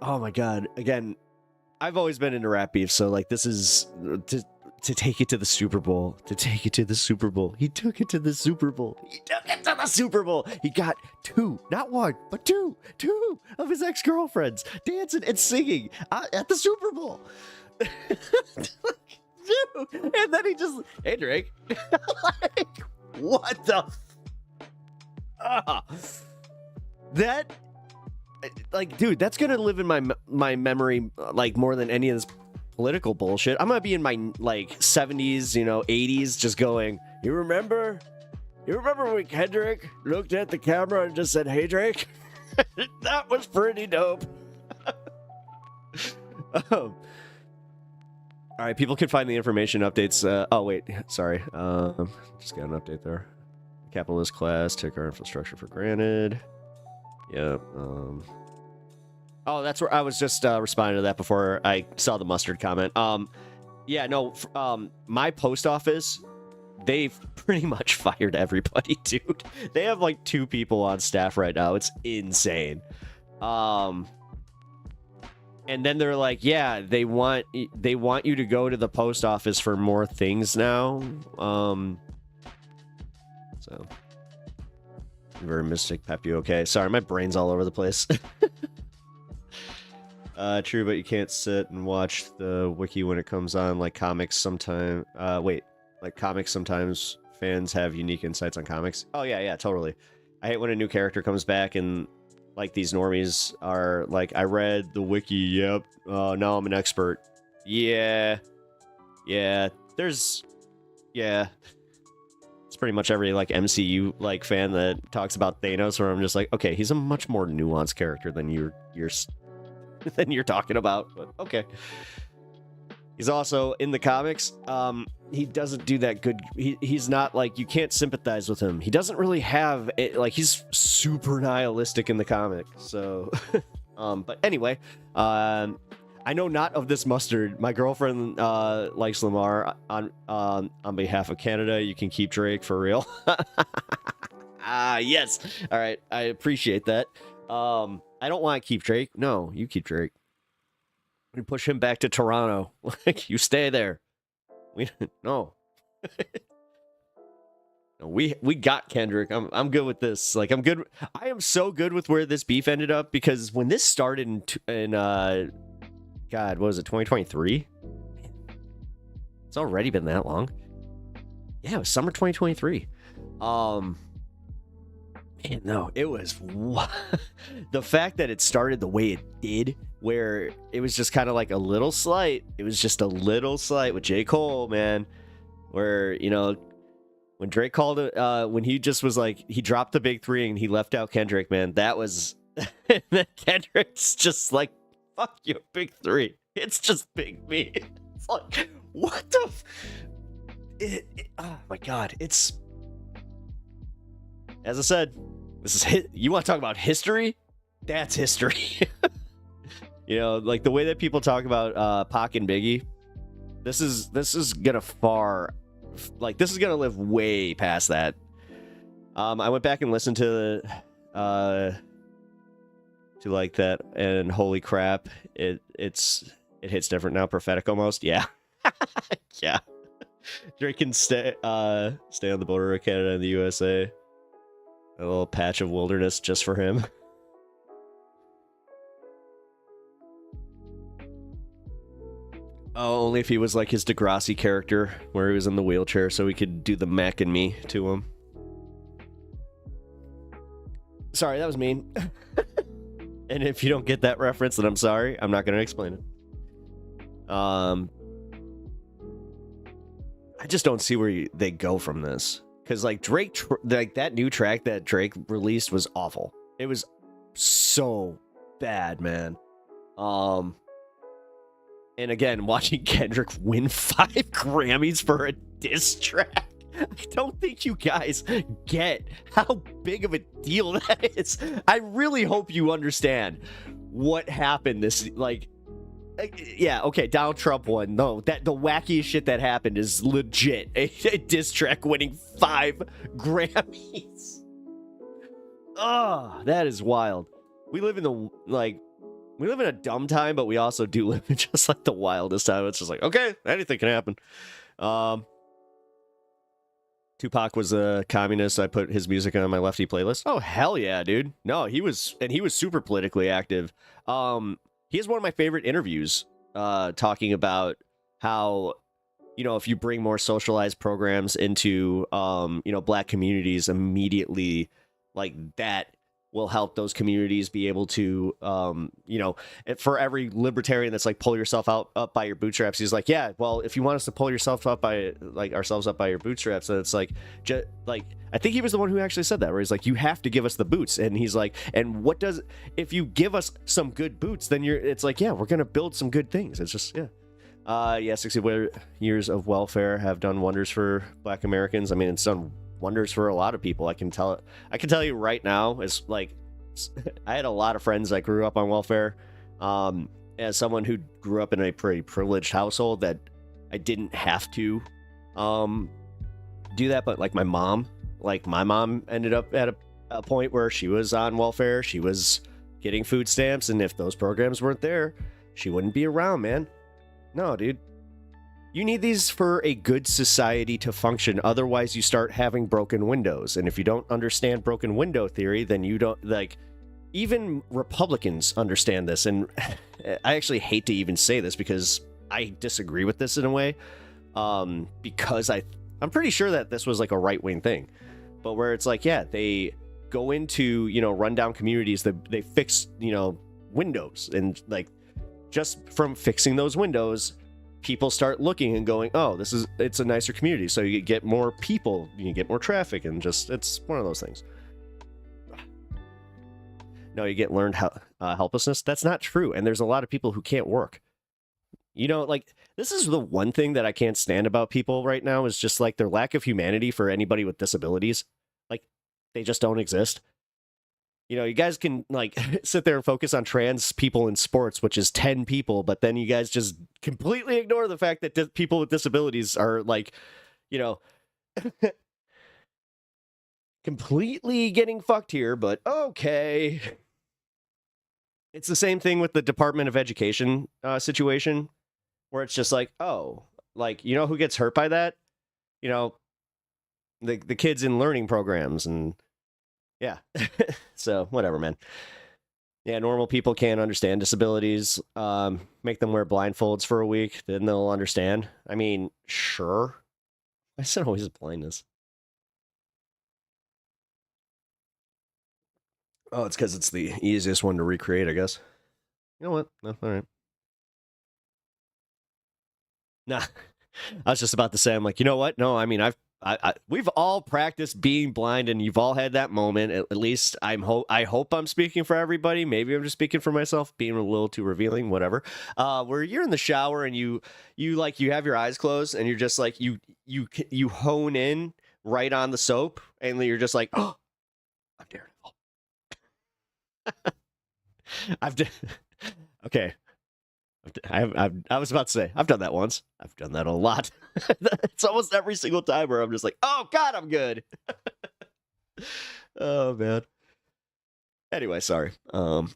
Oh, my God. Again, I've always been into rap beef, so, like, this is, to take it to the Super Bowl. To take it to the Super Bowl. He took it to the Super Bowl. He took it to the Super Bowl. He got two, not one, but two of his ex-girlfriends dancing and singing at the Super Bowl. Dude. And then he just, hey, Drake. Like, what the? That, like, dude, that's gonna live in my memory, like, more than any of this political bullshit. I'm gonna be in my like 70s, you know, 80s, just going, you remember when Kendrick looked at the camera and just said, hey, Drake? That was pretty dope. All right, people can find the information updates. Oh wait, sorry, just got an update there. capitalist class take our infrastructure for granted. Yep. Oh, that's where I was just responding to that before I saw the mustard comment. Yeah, no, my post office, they've pretty much fired everybody, dude. They have like 2 people on staff right now. It's insane. And then they're like, yeah, they want you to go to the post office for more things now. So very Mystic Pep, you okay? Sorry, my brain's all over the place. True, but you can't sit and watch the wiki when it comes on like comics sometime. Like comics sometimes fans have unique insights on comics. Oh yeah, totally. I hate when a new character comes back and like these normies are like, I read the wiki, yep, now I'm an expert. Yeah. It's pretty much every like MCU like fan that talks about Thanos, where I'm just like, okay, he's a much more nuanced character than you're talking about, but okay. He's also in the comics. He doesn't do that good. He's not like, you can't sympathize with him. He doesn't really have it, like, he's super nihilistic in the comic. So, but anyway, I know not of this mustard. My girlfriend likes Lamar. On behalf of Canada, you can keep Drake for real. Yes. All right, I appreciate that. I don't want to keep Drake. No, you keep Drake. We push him back to Toronto. Like, you stay there. No. No, we got Kendrick. I'm good with this. Like, I'm good. I am so good with where this beef ended up, because when this started in God, what was it, 2023? It's already been that long. Yeah, it was summer 2023. Man, no, it was the fact that it started the way it did, where it was just kind of like a little slight. It was just a little slight with J. Cole, man, where, you know, when Drake called it, when he just was like, he dropped the big 3 and he left out Kendrick, man, that was, and then Kendrick's just like, fuck you, big 3. It's just big me. It's like, what the, oh my God, it's, as I said, this is you want to talk about history? That's history. You know, like the way that people talk about Pac and Biggie. This is gonna this is gonna live way past that. I went back and listened to like that, and holy crap, it hits different now, prophetic almost. Yeah. Yeah. Drake can stay on the border of Canada and the USA. A little patch of wilderness just for him. Oh, only if he was like his Degrassi character, where he was in the wheelchair, so we could do the Mac and me to him. Sorry, that was mean. And if you don't get that reference, then I'm sorry. I'm not going to explain it. I just don't see where they go from this. Because, like, Drake, like, that new track that Drake released was awful. It was so bad, man. And again, watching Kendrick win 5 Grammys for a diss track, I don't think you guys get how big of a deal that is. I really hope you understand what happened this, like, yeah, okay, Donald Trump won. No, the wackiest shit that happened is legit. A diss track winning 5 Grammys. Oh, that is wild. We live in a dumb time, but we also do live in just like the wildest time. It's just like, okay, anything can happen. Tupac was a communist. I put his music on my lefty playlist. Oh, hell yeah, dude. No, he was super politically active. He has one of my favorite interviews talking about how, you know, if you bring more socialized programs into, you know, black communities immediately, like that will help those communities be able to, you know, for every libertarian that's like, pull yourself up by your bootstraps. He's like, yeah, well, if you want us to pull yourself up by ourselves up by your bootstraps, then it's like, I think he was the one who actually said that, where he's like, you have to give us the boots. And he's like, and if you give us some good boots, then it's like, yeah, we're going to build some good things. It's just, yeah. 60 years of welfare have done wonders for black Americans. I mean, it's done wonders for a lot of people. I can tell you right now, it's like, I had a lot of friends that grew up on welfare. As someone who grew up in a pretty privileged household, that I didn't have to do that, but like my mom ended up at a point where she was on welfare. She was getting food stamps, and if those programs weren't there, she wouldn't be around, man. No, dude. You need these for a good society to function. Otherwise, you start having broken windows. And if you don't understand broken window theory, then you don't, like, even Republicans understand this. And I actually hate to even say this because I disagree with this in a way. Because I'm pretty sure that this was like a right-wing thing. But where it's like, yeah, they go into, rundown communities, they fix, windows. And like, just from fixing those windows, people start looking and going, oh, it's a nicer community. So you get more people, you get more traffic, and just, it's one of those things. No, you get learned helplessness. That's not true. And there's a lot of people who can't work. Like, this is the one thing that I can't stand about people right now, is just like their lack of humanity for anybody with disabilities. Like, they just don't exist. You guys can like sit there and focus on trans people in sports, which is 10 people, but then you guys just completely ignore the fact that people with disabilities are like, completely getting fucked here, but okay. It's the same thing with the Department of Education situation, where it's just like, oh, like, who gets hurt by that? The kids in learning programs, and yeah. So whatever, man. Yeah, normal people can't understand disabilities. Make them wear blindfolds for a week, then they'll understand. I mean, sure. I said always blindness. Oh, it's because it's the easiest one to recreate, I guess. You know what? No, all right. Nah, I was just about to say, I'm like, you know what? No, I mean, we've all practiced being blind, and you've all had that moment. At least I hope I'm speaking for everybody. Maybe I'm just speaking for myself, being a little too revealing, whatever. Where you're in the shower and you have your eyes closed, and you're just like, you hone in right on the soap, and you're just like, oh, I'm Daredevil. Okay. I was about to say, I've done that once. I've done that a lot. It's almost every single time where I'm just like, oh, God, I'm good. Oh, man. Anyway, sorry. Oh,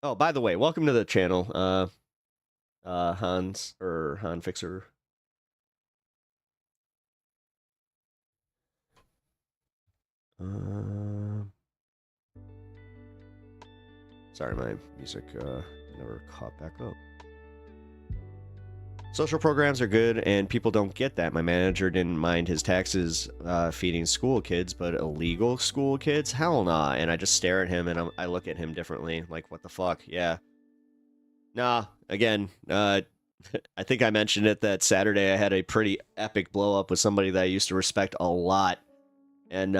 by the way, welcome to the channel, Hans, or Han Fixer. Sorry, my music never caught back up. Social programs are good, and people don't get that. My manager didn't mind his taxes feeding school kids, but illegal school kids? Hell nah. And I just stare at him, and I look at him differently. Like, what the fuck? Yeah. Nah, again, I think I mentioned it that Saturday I had a pretty epic blow-up with somebody that I used to respect a lot. And,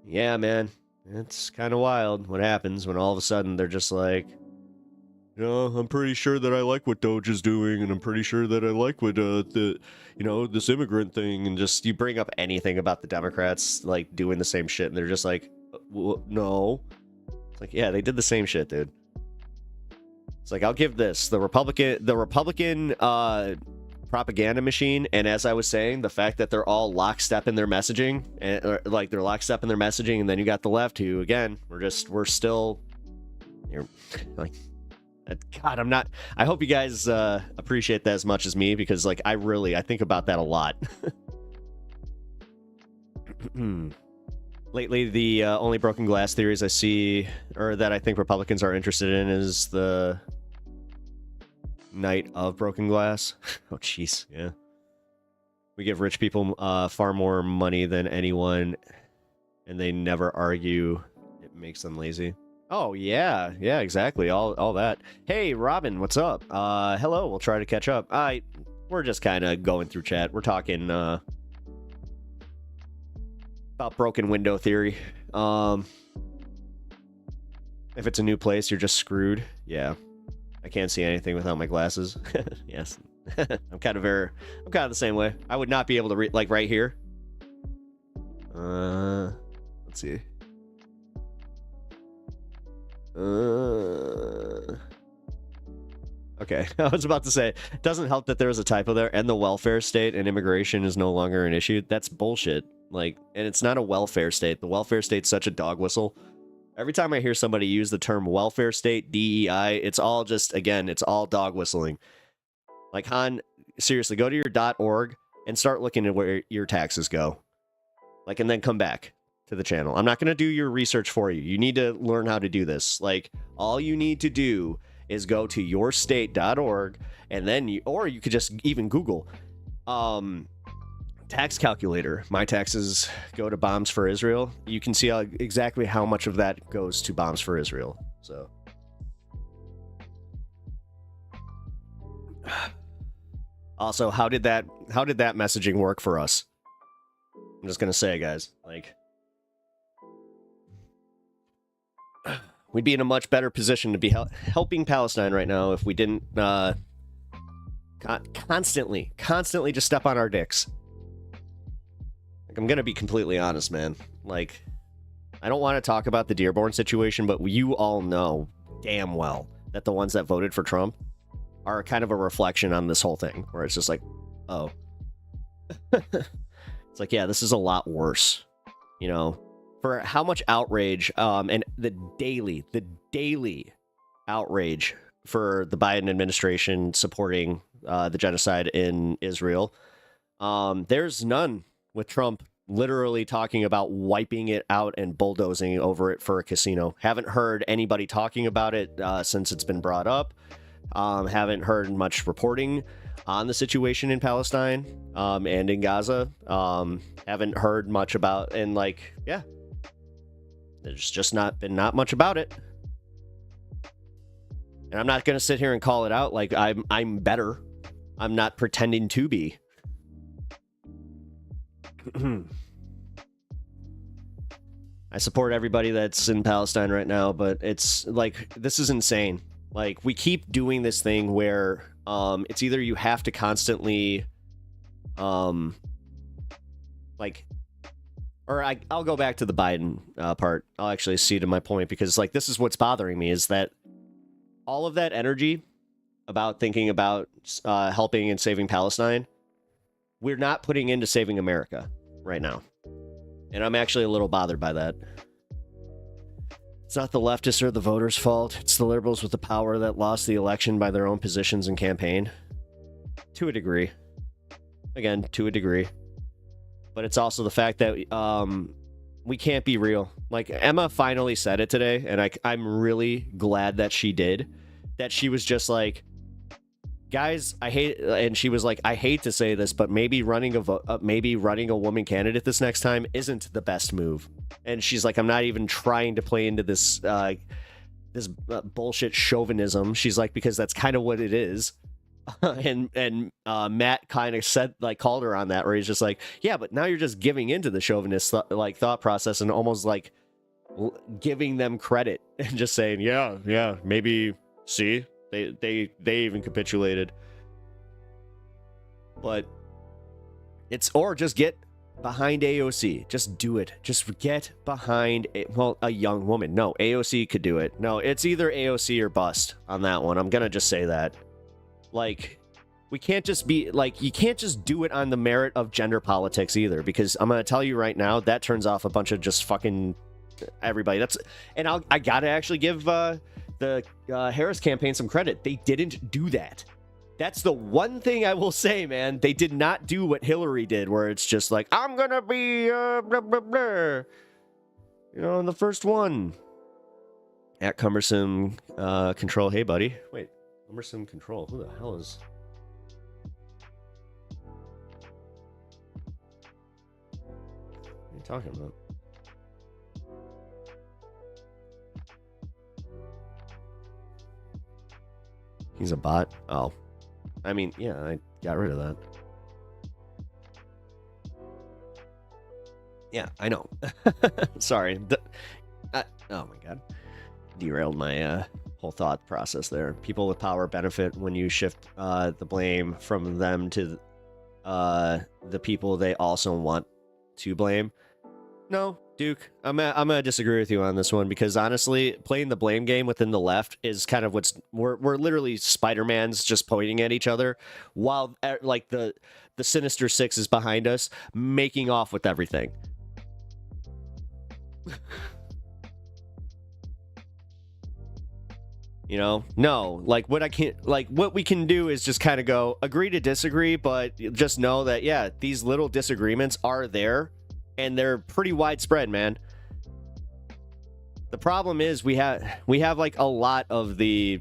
yeah, man. It's kind of wild what happens when all of a sudden they're just like, I'm pretty sure that I like what DOGE is doing, and I'm pretty sure that I like what this immigrant thing, and just you bring up anything about the Democrats like doing the same shit, and they're just like, no. It's like, yeah, they did the same shit, dude. It's like, I'll give this the Republican propaganda machine, and as I was saying, the fact that they're all lockstep in their messaging, and and then you got the left, who again, we're still, you're like, God, I hope you guys appreciate that as much as me, because like I think about that a lot. Lately, the only broken glass theories I see, or that I think Republicans are interested in, is the night of broken glass. Oh, jeez, yeah. We give rich people far more money than anyone, and they never argue. It makes them lazy. Oh, yeah, exactly, all that. Hey, Robin, what's up? Hello, we'll try to catch up. We're just kind of going through chat. We're talking about broken window theory. If it's a new place, you're just screwed. Yeah. I can't see anything without my glasses. Yes. I'm kind of the same way. I would not be able to read, like, right here. Let's see. Okay, I was about to say, it doesn't help that there was a typo there, and the welfare state and immigration is no longer an issue. That's bullshit. Like, and it's not a welfare state. The welfare state's such a dog whistle. Every time I hear somebody use the term welfare state, DEI, it's all just, again, it's all dog whistling. Like, Han, seriously, go to your .org and start looking at where your taxes go. Like, and then come back to the channel. I'm not going to do your research for you. You need to learn how to do this. Like, all you need to do is go to yourstate.org, and then or you could just even Google tax calculator. My taxes go to Bombs for Israel. You can see exactly how much of that goes to Bombs for Israel. So also, how did that messaging work for us? I'm just gonna say, guys, like, we'd be in a much better position to be helping Palestine right now if we didn't constantly just step on our dicks. Like, I'm gonna be completely honest, man. Like, I don't want to talk about the Dearborn situation, but you all know damn well that the ones that voted for Trump are kind of a reflection on this whole thing, where it's just like, oh. It's like, yeah, this is a lot worse, you know, for how much outrage and the daily outrage for the Biden administration supporting the genocide in Israel. There's none with Trump literally talking about wiping it out and bulldozing over it for a casino. Haven't heard anybody talking about it since it's been brought up. Haven't heard much reporting on the situation in Palestine and in Gaza. Haven't heard much about, and like, yeah, there's just not much about it. And I'm not gonna sit here and call it out like I'm better. I'm not pretending to be. I support everybody that's in Palestine right now, but it's like, this is insane. Like, we keep doing this thing where it's either you have to constantly like, or I'll go back to the Biden part. I'll actually see to my point, because like, this is what's bothering me, is that all of that energy about thinking about helping and saving Palestine, we're not putting into saving America right now. And I'm actually a little bothered by that. It's not the leftists or the voters' fault. It's the liberals with the power that lost the election by their own positions and campaign. To a degree. Again, to a degree. But it's also the fact that we can't be real. Like, Emma finally said it today, and I'm really glad that she did. That she was just like, guys, I hate, and she was like, I hate to say this, but maybe running a woman candidate this next time isn't the best move. And she's like, I'm not even trying to play into this bullshit chauvinism. She's like, because that's kind of what it is. and Matt kind of said, like, called her on that, where he's just like, yeah, but now you're just giving into the chauvinist thought process and almost like giving them credit and just saying, yeah, maybe, see, they even capitulated. But it's, or just get behind AOC. Just do it. Just get behind a young woman. No, AOC could do it. No, it's either AOC or bust on that one. I'm gonna just say that. Like, we can't just be like, you can't just do it on the merit of gender politics either, because I'm gonna tell you right now, that turns off a bunch of just fucking everybody. That's, and I gotta actually give the Harris campaign some credit. They didn't do that. That's the one thing I will say, man. They did not do what Hillary did, where it's just like, I'm gonna be blah, blah, blah. You know, the first one. At Cumbersome Control. Hey, buddy. Wait, Cumbersome Control. Who the hell is... What are you talking about? He's a bot? Oh. I mean, yeah, I got rid of that. Yeah, I know. Sorry. Oh my god. Derailed my whole thought process there. People with power benefit when you shift the blame from them to the people they also want to blame. No, Duke, I'm gonna disagree with you on this one, because honestly, playing the blame game within the left is kind of what's we're literally Spider-Mans just pointing at each other, while like the Sinister Six is behind us making off with everything. You know, no, like what we can do is just kind of go agree to disagree, but just know that, yeah, these little disagreements are there and they're pretty widespread, man. The problem is we have like a lot of the,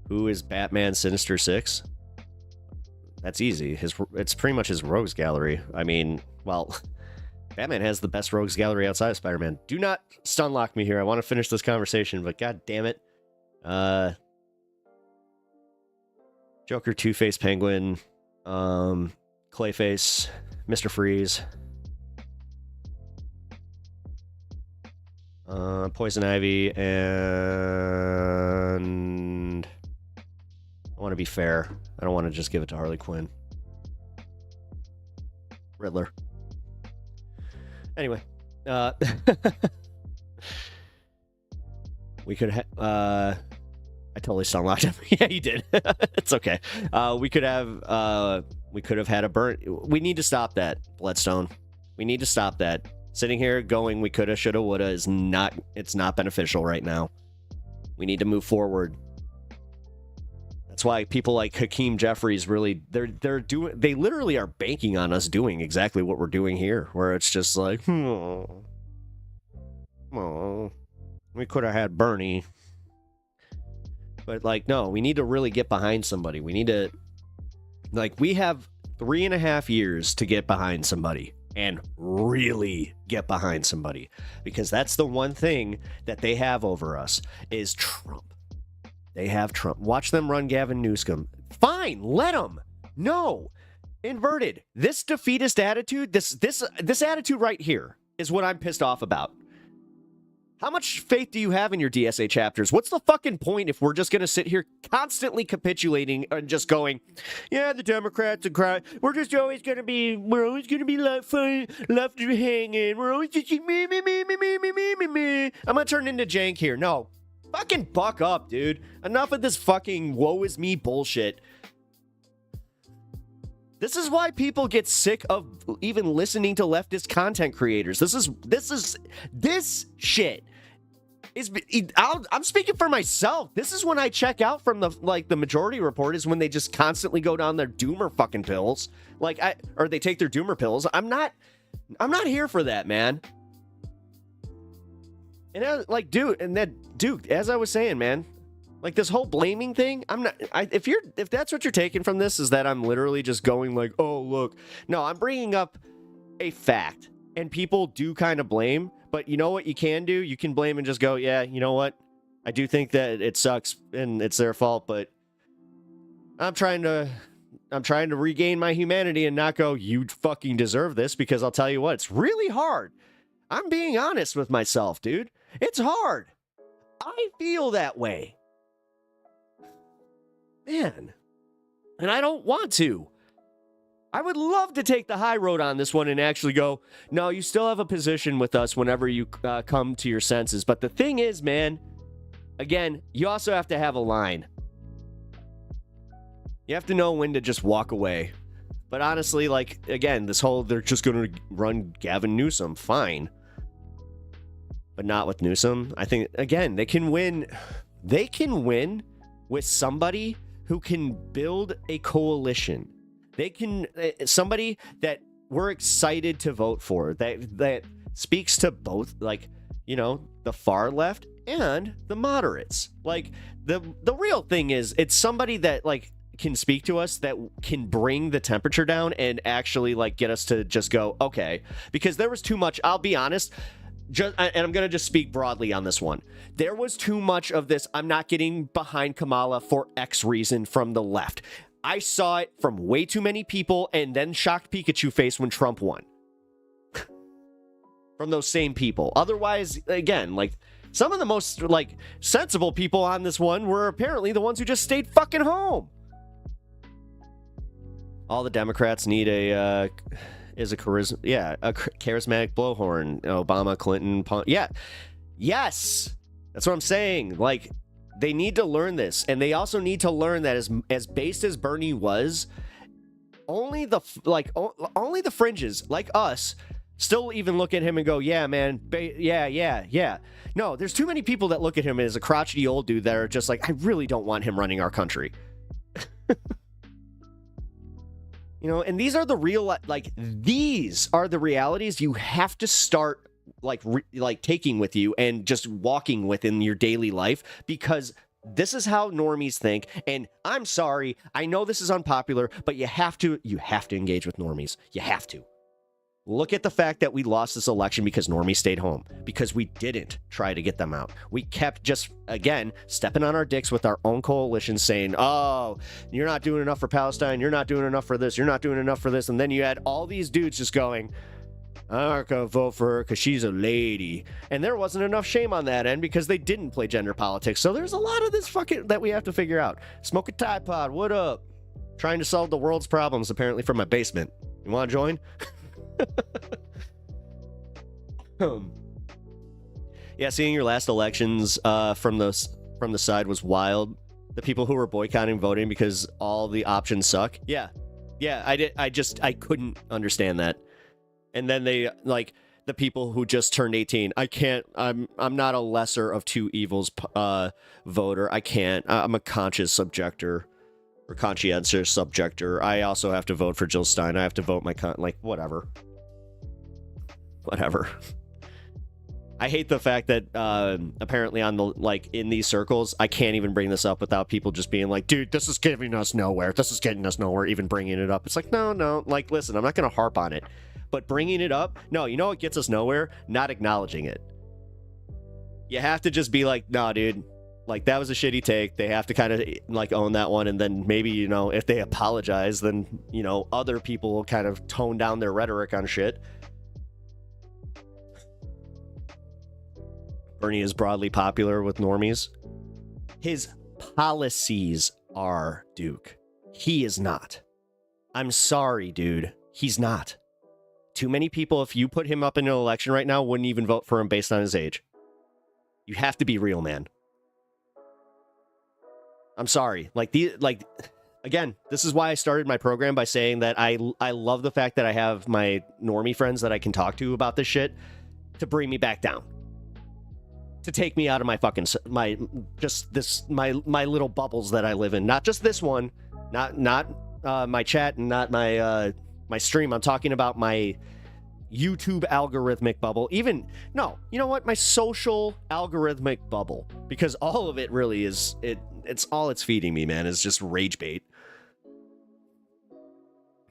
who is Batman Sinister Six? That's easy. It's pretty much his rogues gallery. I mean, well, Batman has the best rogues gallery outside of Spider-Man. Do not stun lock me here. I want to finish this conversation, but god damn it. Joker, Two-Face, Penguin, Clayface, Mr. Freeze, Poison Ivy, and I want to be fair. I don't want to just give it to Harley Quinn. Riddler. Anyway, we could I totally stun locked him. Yeah, you did. It's okay. We could have had a burn. We need to stop that, Bloodstone. We need to stop that. Sitting here going we coulda, shoulda, woulda is not, it's not beneficial right now. We need to move forward. That's why people like Hakeem Jeffries really, they literally are banking on us doing exactly what we're doing here, where it's just like, we could have had Bernie. But like, no, we need to really get behind somebody. We need to, like, we have 3.5 years to get behind somebody and really get behind somebody, because that's the one thing that they have over us is Trump. They have Trump. Watch them run Gavin Newsom. Fine, let them. No, inverted. This defeatist attitude, this attitude right here is what I'm pissed off about. How much faith do you have in your DSA chapters? What's the fucking point if we're just going to sit here constantly capitulating and just going, yeah, the Democrats and crowd, we're always going to be left hanging. We're always just me. I'm going to turn into Jank here. No, fucking buck up, dude. Enough of this fucking woe is me bullshit. This is why people get sick of even listening to leftist content creators. This shit I'm speaking for myself. This is when I check out from the Majority Report, is when they just constantly go down their doomer fucking pills. Or they take their doomer pills. I'm not here for that, man. And dude, as I was saying, man, like this whole blaming thing, if that's what you're taking from this, is that I'm literally just going like, oh, look. No, I'm bringing up a fact, and people do kind of blame, but you know what you can do? You can blame and just go, yeah, you know what? I do think that it sucks and it's their fault, but I'm trying to regain my humanity and not go, you fucking deserve this, because I'll tell you what, it's really hard. I'm being honest with myself, dude. It's hard. I feel that way. Man, and I don't want to. I would love to take the high road on this one and actually go, no, you still have a position with us whenever you come to your senses. But the thing is, man, again, you also have to have a line. You have to know when to just walk away. But honestly, like, again, this whole, they're just going to run Gavin Newsom, fine. But not with Newsom. I think, again, they can win. They can win with somebody who can build a coalition. They can, somebody that we're excited to vote for, that speaks to both, like, you know, the far left and the moderates. Like, the real thing is, it's somebody that, like, can speak to us, that can bring the temperature down and actually, like, get us to just go, okay. Because there was too much, I'll be honest, and I'm going to just speak broadly on this one. There was too much of this, I'm not getting behind Kamala for X reason from the left. I saw it from way too many people, and then shocked Pikachu face when Trump won. From those same people. Otherwise, again, like, Some of the most, like, sensible people on this one were apparently the ones who just stayed fucking home. All the Democrats need a charismatic blowhorn. Obama, Clinton, yeah. Yes. That's what I'm saying. Like, they need to learn this. And they also need to learn that as based as Bernie was, only the fringes, like us, still even look at him and go, yeah, man, yeah. No, there's too many people that look at him as a crotchety old dude that are just like, I really don't want him running our country. You know, and these are the real, like, these are the realities you have to start, like taking with you and just walking with in your daily life, because this is how normies think. And I'm sorry, I know this is unpopular, but you have to engage with normies. You have to. Look at the fact that we lost this election because normies stayed home, because we didn't try to get them out. We kept just, again, stepping on our dicks with our own coalition, saying, oh, you're not doing enough for Palestine. You're not doing enough for this. You're not doing enough for this. And then you had all these dudes just going, I'm not going to vote for her because she's a lady. And there wasn't enough shame on that end because they didn't play gender politics. So there's a lot of this fucking that we have to figure out. Smoke a Tide Pod. What up? Trying to solve the world's problems, apparently, from my basement. You want to join? Yeah, seeing your last elections from the side was wild. The people who were boycotting voting because all the options suck. Yeah, I couldn't understand that. And then they, like, the people who just turned 18. I'm not a lesser of two evils voter. I can't. I'm a conscious subjector. Or conscientious subjector. I also have to vote for Jill Stein. I have to vote my whatever. I hate the fact that apparently on the, like, in these circles, I can't even bring this up without people just being like, dude, this is getting us nowhere. This is getting us nowhere, even bringing it up. It's like, no, like, listen, I'm not going to harp on it. But bringing it up, no, you know what gets us nowhere? Not acknowledging it. You have to just be like, nah, dude, like, that was a shitty take. They have to kind of, like, own that one. And then maybe, you know, if they apologize, then, you know, other people will kind of tone down their rhetoric on shit. Bernie is broadly popular with normies. His policies are, Duke. He is not. I'm sorry, dude. He's not. Too many people, if you put him up in an election right now, wouldn't even vote for him based on his age. You have to be real, man. I'm sorry. Again, this is why I started my program by saying that I love the fact that I have my normie friends that I can talk to about this shit to bring me back down. To take me out of my fucking, my little bubbles that I live in. Not just this one, not my chat and not my stream. I'm talking about my YouTube algorithmic bubble. Even, no, you know what? My social algorithmic bubble. Because all of it really is, it's all it's feeding me, man, is just rage bait.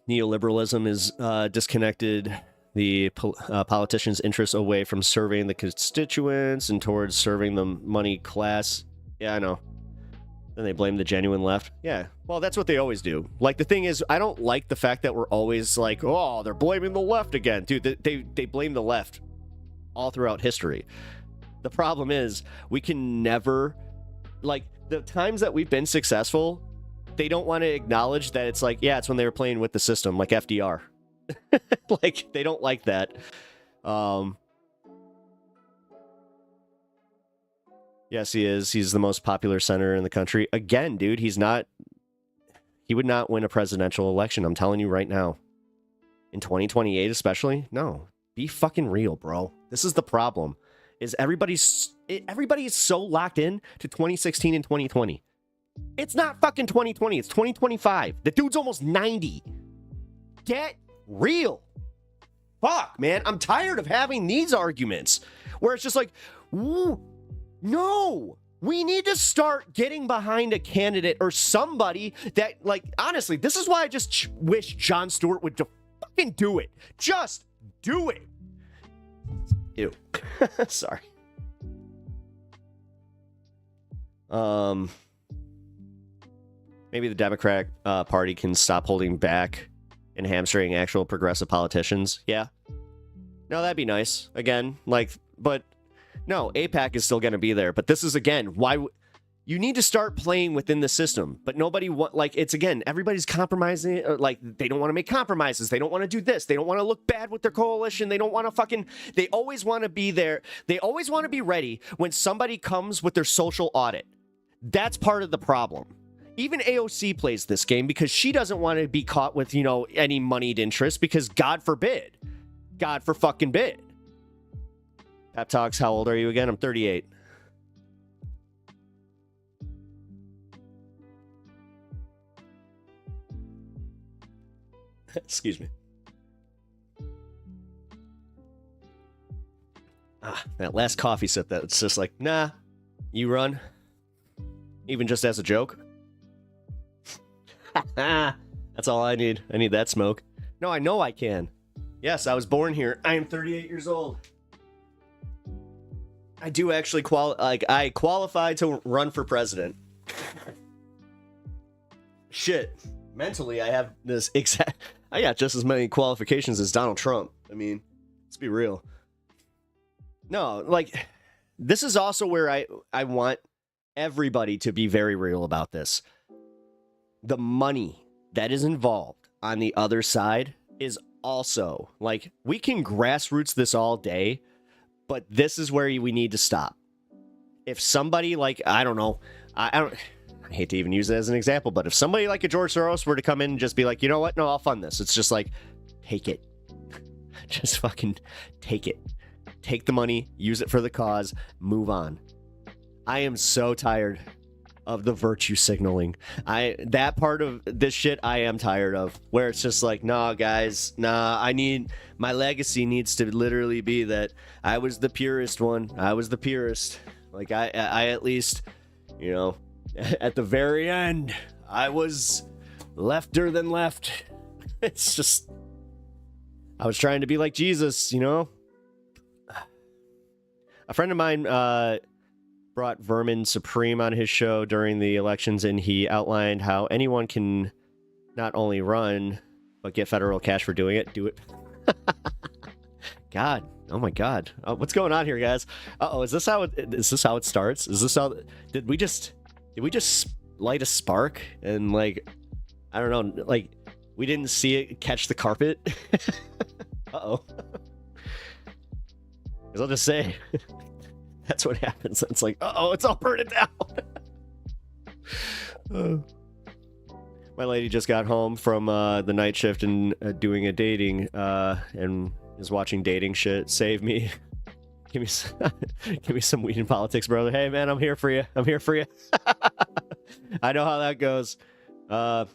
Neoliberalism is disconnected the politicians' interests away from serving the constituents and towards serving the money class. Yeah, I know. Then they blame the genuine left. Yeah, well, that's what they always do. Like, the thing is, I don't like the fact that we're always like, oh, they're blaming the left again. Dude, they blame the left all throughout history. The problem is, we can never, like, the times that we've been successful, they don't want to acknowledge that it's like, yeah, it's when they were playing with the system, like FDR. Like, they don't like that. Yes, he is. He's the most popular senator in the country. Again, dude, he would not win a presidential election. I'm telling you right now. In 2028 especially? No. Be fucking real, bro. This is the problem. Is everybody is so locked in to 2016 and 2020. It's not fucking 2020. It's 2025. The dude's almost 90. Get real. Fuck, man. I'm tired of having these arguments where it's just like, ooh, no, we need to start getting behind a candidate or somebody that, like, honestly, this is why I just wish Jon Stewart would fucking do it. Just do it. Ew. Sorry. Maybe the Democratic Party can stop holding back and hamstring actual progressive politicians. Yeah. No, that'd be nice. Again, like, but No, APAC is still going to be there, but this is, again, why you need to start playing within the system. But nobody like, it's, again, everybody's compromising. Like, they don't want to make compromises. They don't want to do this. They don't want to look bad with their coalition. They don't want to fucking, they always want to be there. They always want to be ready when somebody comes with their social audit. That's part of the problem. Even AOC plays this game because she doesn't want to be caught with, you know, any moneyed interest, because God forbid. God for fucking bid. Pep Talks, how old are you again? I'm 38. Excuse me. That last coffee sip, that's just like, nah, you run. Even just as a joke. That's all I need. I need that smoke. No, I know I can. Yes, I was born here. I am 38 years old. I do actually I qualify to run for president. Shit. Mentally, I have this exact... I got just as many qualifications as Donald Trump. I mean, let's be real. No, like, this is also where I want everybody to be very real about this. The money that is involved on the other side is also, like, we can grassroots this all day, but this is where we need to stop. If somebody, like, I don't know, I hate to even use it as an example, but if somebody like a George Soros were to come in and just be like, you know what? No, I'll fund this. It's just like, take it. Just fucking take it. Take the money, use it for the cause, move on. I am so tired of the virtue signaling. That part of this shit I am tired of, where it's just like, nah, guys, nah, my legacy needs to literally be that I was the purest one. I was the purest. Like, I at least, you know, at the very end, I was lefter than left. It's just, I was trying to be like Jesus, you know? A friend of mine brought Vermin Supreme on his show during the elections, and he outlined how anyone can not only run, but get federal cash for doing it. Do it. God. Oh my God. What's going on here, guys? Uh-oh, is this how it starts? Is this how... Did we just light a spark and, like, I don't know, like, we didn't see it catch the carpet? Uh-oh. Because I'll just say, that's what happens. It's like, uh-oh, it's all burning down. My lady just got home from the night shift and doing a dating and is watching dating shit. Save me. Give me some weed in politics, brother. Hey, man, I'm here for you. I'm here for you. I know how that goes. My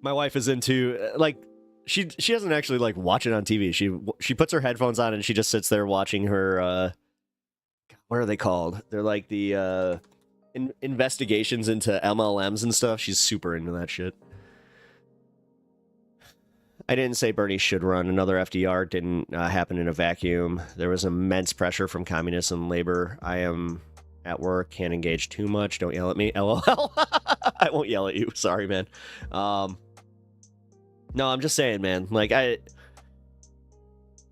wife is into, like, she doesn't actually, like, watch it on TV. She puts her headphones on and she just sits there watching her, what are they called? They're like the investigations into MLMs and stuff. She's super into that shit. I didn't say Bernie should run. Another FDR didn't happen in a vacuum. There was immense pressure from communists and labor. I am at work, can't engage too much. Don't yell at me. LOL. I won't yell at you. Sorry, man. No, I'm just saying, man. Like, I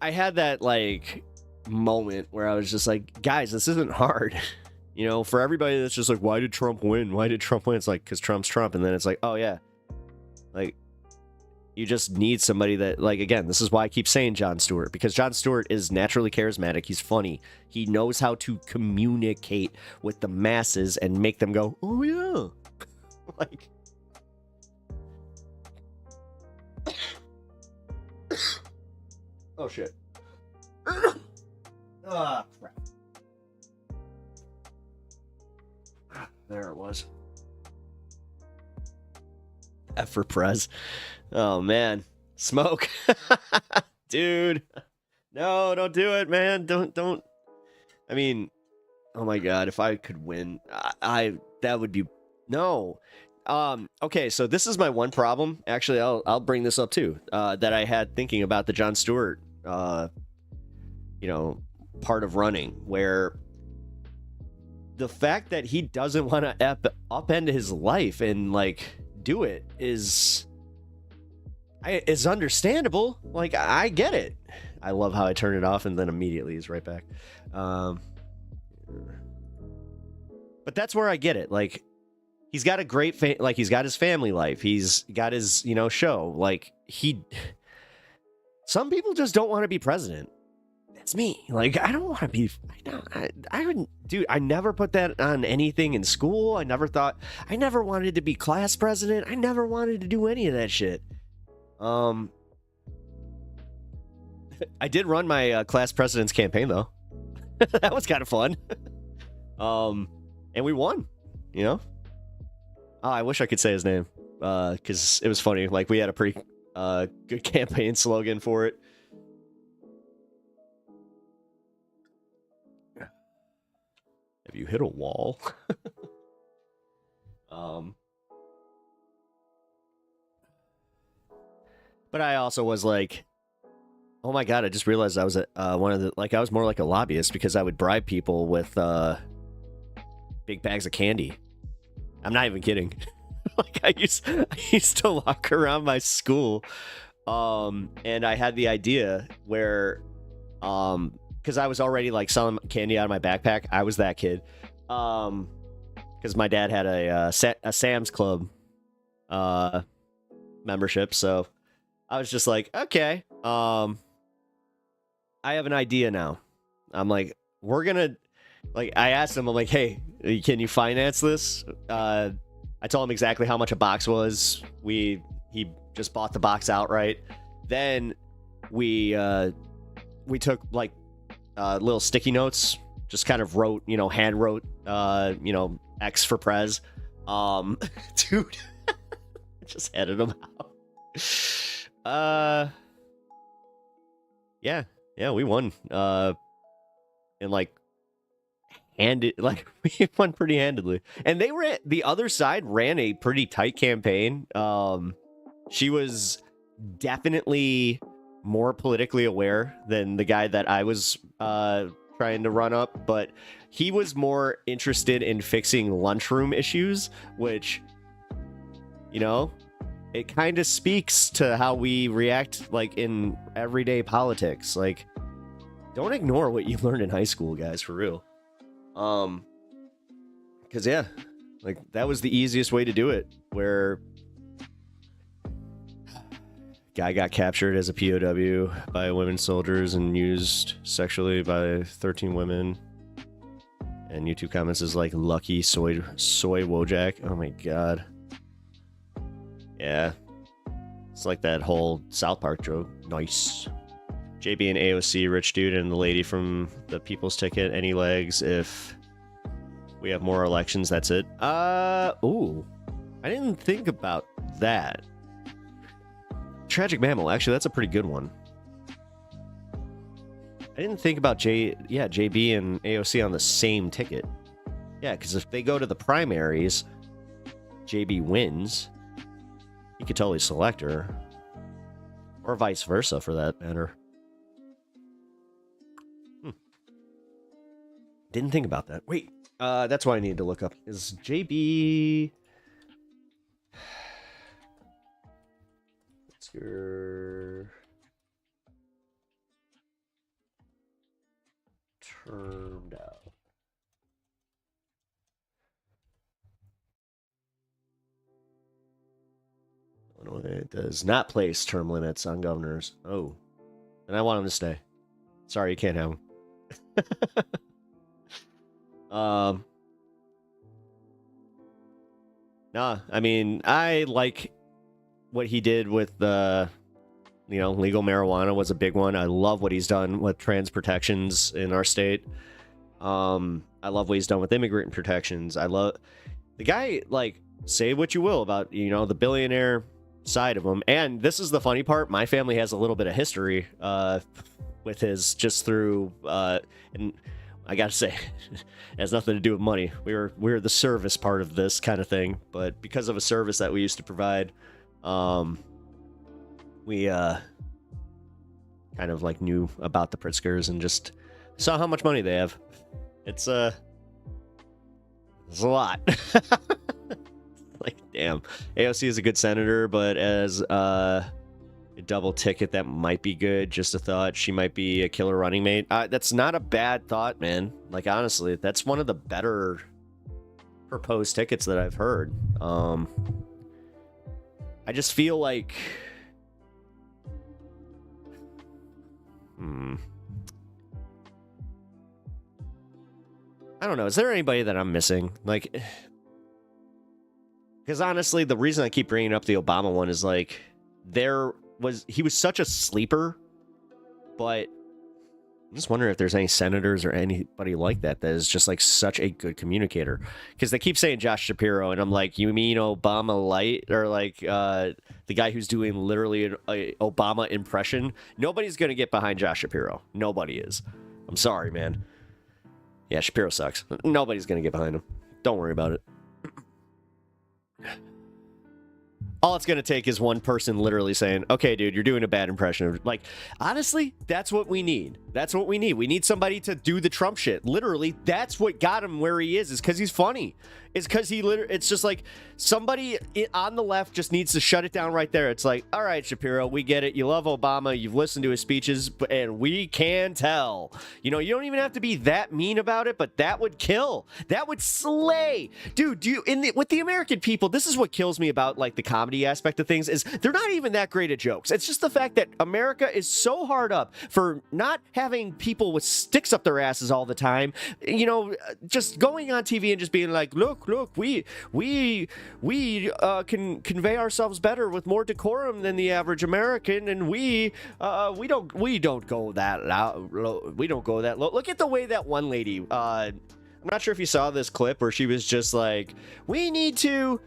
had that, like, moment where I was just like, guys, this isn't hard. You know, for everybody that's just like, why did Trump win? Why did Trump win? It's like, because Trump's Trump. And then it's like, oh, yeah. Like, you just need somebody that, like, again, this is why I keep saying Jon Stewart, because Jon Stewart is naturally charismatic. He's funny. He knows how to communicate with the masses and make them go, oh, yeah. Like, oh, shit. Ah, crap. There it was. F for Prez. Oh, man. Smoke. Dude. No, don't do it, man. Don't. I mean, oh my God, if I could win, that would be, no. Okay, so this is my one problem. Actually, I'll bring this up too, that I had thinking about the Jon Stewart, you know, part of running, where the fact that he doesn't want to upend his life and, like, do it is understandable. Like, I get it. I love how I turn it off and then immediately he's right back. But that's where I get it. Like, he's got a great like he's got his family life. He's got his, you know, show. Like, some people just don't want to be president. That's me. Like, I don't want to be. I wouldn't, dude. I never put that on anything in school. I never wanted to be class president. I never wanted to do any of that shit. I did run my class president's campaign though. That was kind of fun. And we won. You know. Oh, I wish I could say his name. Because it was funny. Like, we had a pretty good campaign slogan for it. Have you hit a wall? But I also was like, oh my god, I just realized I was one of the, like, I was more like a lobbyist because I would bribe people with big bags of candy. I'm not even kidding. Like, I used to walk around my school, and I had the idea where, because I was already like selling candy out of my backpack. I was that kid, because my dad had a Sam's Club membership, so I was just like, okay, I have an idea now. I'm like, we're gonna, like, I asked him, I'm like, hey, can you finance this? I told him exactly how much a box was. He just bought the box outright. Then we took like little sticky notes, just kind of wrote, you know, hand wrote, you know, X for Prez. Dude, just handed them out. Yeah, we won. And like, we won pretty handedly. And the other side ran a pretty tight campaign. She was definitely more politically aware than the guy that I was trying to run up, but he was more interested in fixing lunchroom issues, which, you know, it kind of speaks to how we react, like, in everyday politics. Like, don't ignore what you learned in high school, guys, for real. Because, yeah, like, that was the easiest way to do it, where guy got captured as a POW by women soldiers and used sexually by 13 women. And YouTube comments is like, lucky soy Wojak. Oh my god. Yeah. It's like that whole South Park joke. Nice. JB and AOC, rich dude, and the lady from the People's Ticket. Any legs if we have more elections? That's it. Ooh. I didn't think about that. Tragic Mammal. Actually, that's a pretty good one. I didn't think about JB and AOC on the same ticket. Yeah, because if they go to the primaries, JB wins. He could totally select her. Or vice versa, for that matter. Didn't think about that. Wait, that's what I need to look up. Is JB... What's your... termed out? Illinois does not place term limits on governors. Oh. And I want him to stay. Sorry, you can't have him. Nah, I mean, I like what he did with the, you know, legal marijuana was a big one. I love what he's done with trans protections in our state. I love what he's done with immigrant protections. I love the guy, like, say what you will about, you know, the billionaire side of him. And this is the funny part. My family has a little bit of history with his, just through, and I gotta say, it has nothing to do with money. We're the service part of this kind of thing, but because of a service that we used to provide, we kind of like knew about the Pritzkers and just saw how much money they have. It's a lot. Like, damn. AOC is a good senator, but as a double ticket that might be good. Just a thought. She might be a killer running mate. That's not a bad thought, man. Like, honestly, that's one of the better proposed tickets that I've heard. I just feel like... I don't know. Is there anybody that I'm missing? Like... Because honestly, the reason I keep bringing up the Obama one is like, he was such a sleeper, but I'm just wondering if there's any senators or anybody like that is just like such a good communicator. Because they keep saying Josh Shapiro, and I'm like, you mean Obama light, or like the guy who's doing literally an Obama impression? Nobody's gonna get behind Josh Shapiro. Nobody is. I'm sorry, man. Yeah, Shapiro sucks. Nobody's gonna get behind him. Don't worry about it. All it's going to take is one person literally saying, okay, dude, you're doing a bad impression. Like, honestly, that's what we need. That's what we need. We need somebody to do the Trump shit. Literally, that's what got him where he is because he's funny. It's because it's just like somebody on the left just needs to shut it down right there. It's like, all right, Shapiro, we get it. You love Obama. You've listened to his speeches, and we can tell. You don't even have to be that mean about it, but that would kill. That would slay. Dude, with the American people, this is what kills me about like the comedy aspect of things is they're not even that great at jokes. It's just the fact that America is so hard up for not having people with sticks up their asses all the time. Just going on TV and just being like, look, we can convey ourselves better with more decorum than the average American, and we don't go that loud. We don't go that low. Look at the way that one lady. I'm not sure if you saw this clip where she was just like, we need to.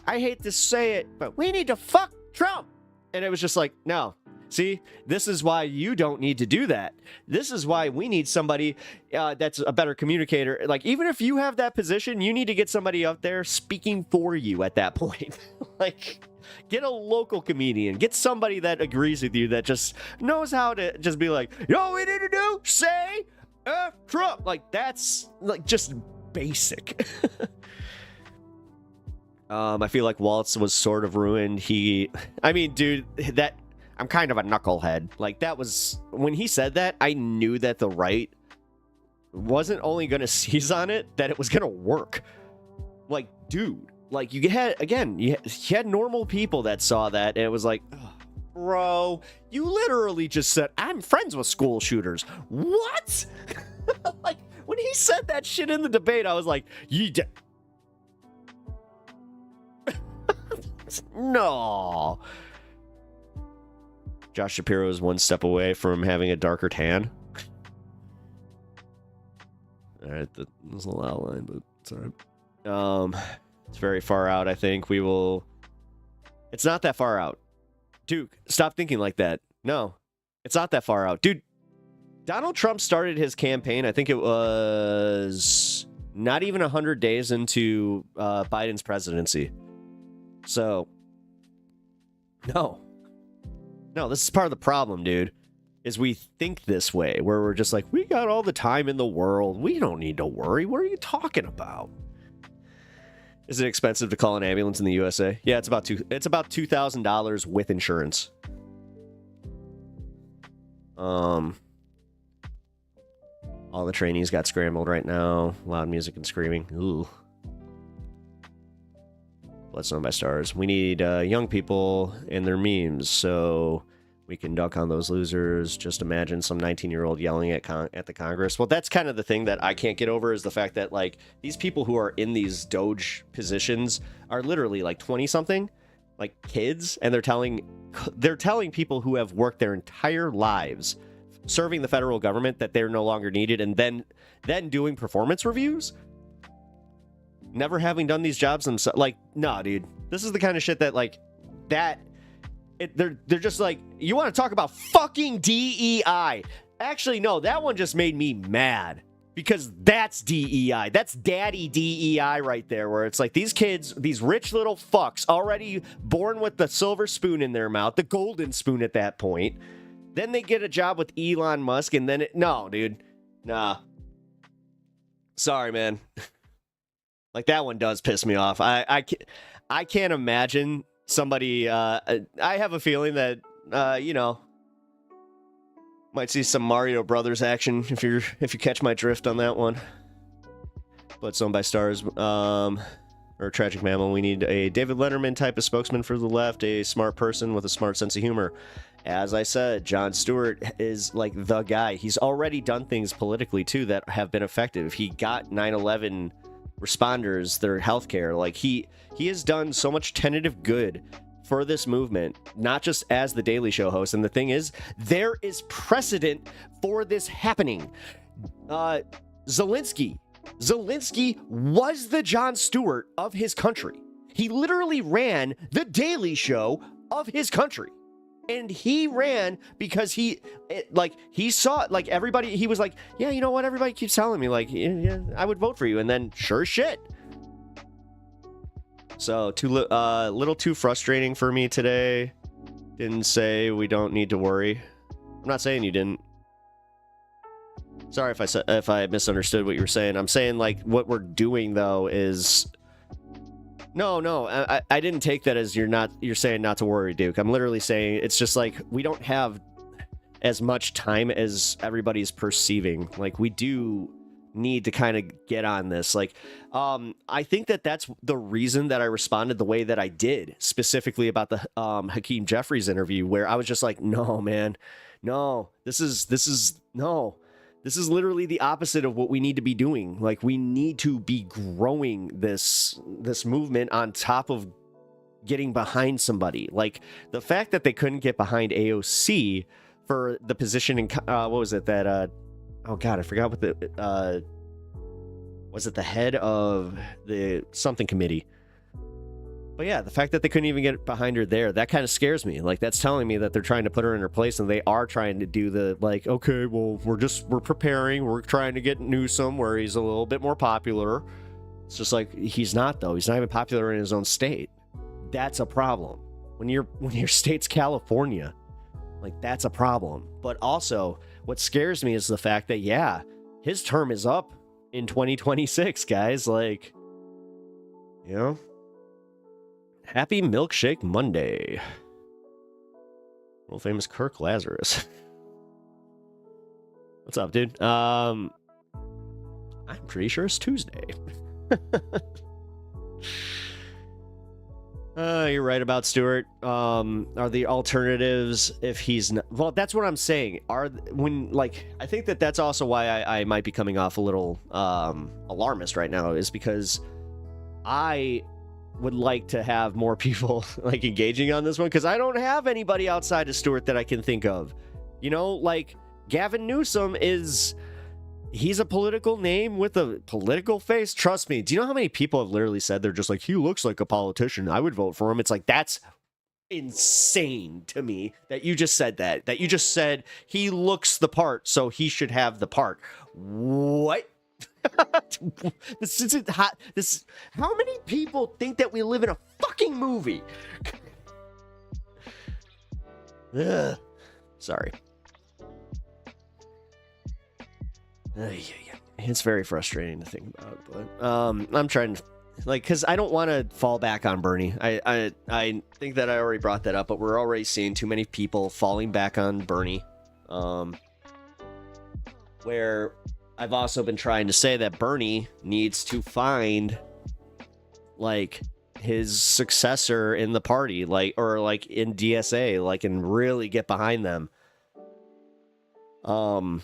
I hate to say it, but we need to fuck Trump, and it was just like, no. See, this is why you don't need to do that. This is why we need somebody that's a better communicator. Like, even if you have that position, you need to get somebody out there speaking for you at that point. Like, get a local comedian. Get somebody that agrees with you, that just knows how to just be like, yo, we need to do, say, Trump. Like, that's, like, just basic. I feel like Waltz was sort of ruined. Dude, I'm kind of a knucklehead. Like, that was... When he said that, I knew that the right wasn't only going to seize on it, that it was going to work. Like, dude. Like, you had normal people that saw that, and it was like, oh, bro, you literally just said, I'm friends with school shooters. What? Like, when he said that shit in the debate, I was like, no. Josh Shapiro is one step away from having a darker tan. All right, that was a little outline, but it's all right. It's very far out. I think we will. It's not that far out, Duke. Stop thinking like that. No, it's not that far out, dude. Donald Trump started his campaign. I think it was not even 100 days into Biden's presidency. So, no, this is part of the problem, dude, is we think this way, where we're just like, we got all the time in the world. We don't need to worry. What are you talking about? Is it expensive to call an ambulance in the USA? Yeah, it's about $2,000 with insurance. All the trainees got scrambled right now. Loud music and screaming. Ooh. Let's Know by Stars. We need young people and their memes so we can duck on those losers. Just imagine some 19-year-old yelling at the Congress. Well, that's kind of the thing that I can't get over, is the fact that, like, these people who are in these DOGE positions are literally like 20-something, like kids, and they're telling people who have worked their entire lives serving the federal government that they're no longer needed, and then doing performance reviews. Never having done these jobs themselves. Like, nah, dude. This is the kind of shit that, like, they're just like, you want to talk about fucking DEI? Actually, no, that one just made me mad. Because that's DEI. That's daddy DEI right there, where it's like these kids, these rich little fucks, already born with the silver spoon in their mouth, the golden spoon at that point. Then they get a job with Elon Musk, and then no, dude. Nah. Sorry, man. Like, that one does piss me off. I can't imagine somebody, I have a feeling that, you know, might see some Mario Brothers action if you catch my drift on that one. But owned by Stars, or Tragic Mammal. We need a David Letterman type of spokesman for the left, a smart person with a smart sense of humor. As I said, Jon Stewart is like the guy. He's already done things politically too that have been effective. He got 9/11 responders their health care. Like he has done so much tentative good for this movement, not just as the Daily Show host. And the thing is, there is precedent for this happening. Zelensky was the Jon Stewart of his country. He literally ran the Daily Show of his country. And he ran because he saw, like, everybody, he was like, yeah, you know what, everybody keeps telling me, like, yeah, I would vote for you. And then, sure as shit. So, little too frustrating for me today. Didn't say we don't need to worry. I'm not saying you didn't. Sorry if I misunderstood what you were saying. I'm saying, like, what we're doing, though, is... No, I didn't take that as you're saying not to worry, Duke. I'm literally saying it's just like we don't have as much time as everybody's perceiving. Like, we do need to kind of get on this. Like, I think that's the reason that I responded the way that I did, specifically about the Hakeem Jeffries interview, where I was just like, no, man, no, this is literally the opposite of what we need to be doing. Like, we need to be growing this movement on top of getting behind somebody. Like, the fact that they couldn't get behind AOC for the position in, what was it that, oh God, I forgot what the, was it the head of the something committee? But yeah, the fact that they couldn't even get behind her there, that kind of scares me. Like, that's telling me that they're trying to put her in her place, and they are trying to do the, like, okay, well, we're preparing. We're trying to get Newsom where he's a little bit more popular. It's just like, he's not, though. He's not even popular in his own state. That's a problem. When your state's California, like, that's a problem. But also, what scares me is the fact that, yeah, his term is up in 2026, guys. Like, you know? Happy Milkshake Monday. World famous Kirk Lazarus. What's up, dude? I'm pretty sure it's Tuesday. You're right about Stewart. Are the alternatives if he's not... Well, that's what I'm saying. I think that's also why I might be coming off a little alarmist right now, is because I would like to have more people like engaging on this one, because I don't have anybody outside of Stewart that I can think of. You know, like Gavin Newsom he's a political name with a political face. Trust me. Do you know how many people have literally said they're just like, he looks like a politician, I would vote for him? It's like, that's insane to me that you just said that you just said he looks the part, so he should have the part. What? This isn't hot. How many people think that we live in a fucking movie? Ugh. Sorry. It's very frustrating to think about, but I'm trying to, like, because I don't want to fall back on Bernie. I think that I already brought that up, but we're already seeing too many people falling back on Bernie. Where I've also been trying to say that Bernie needs to find, like, his successor in the party, like, or like in DSA, like, and really get behind them. Because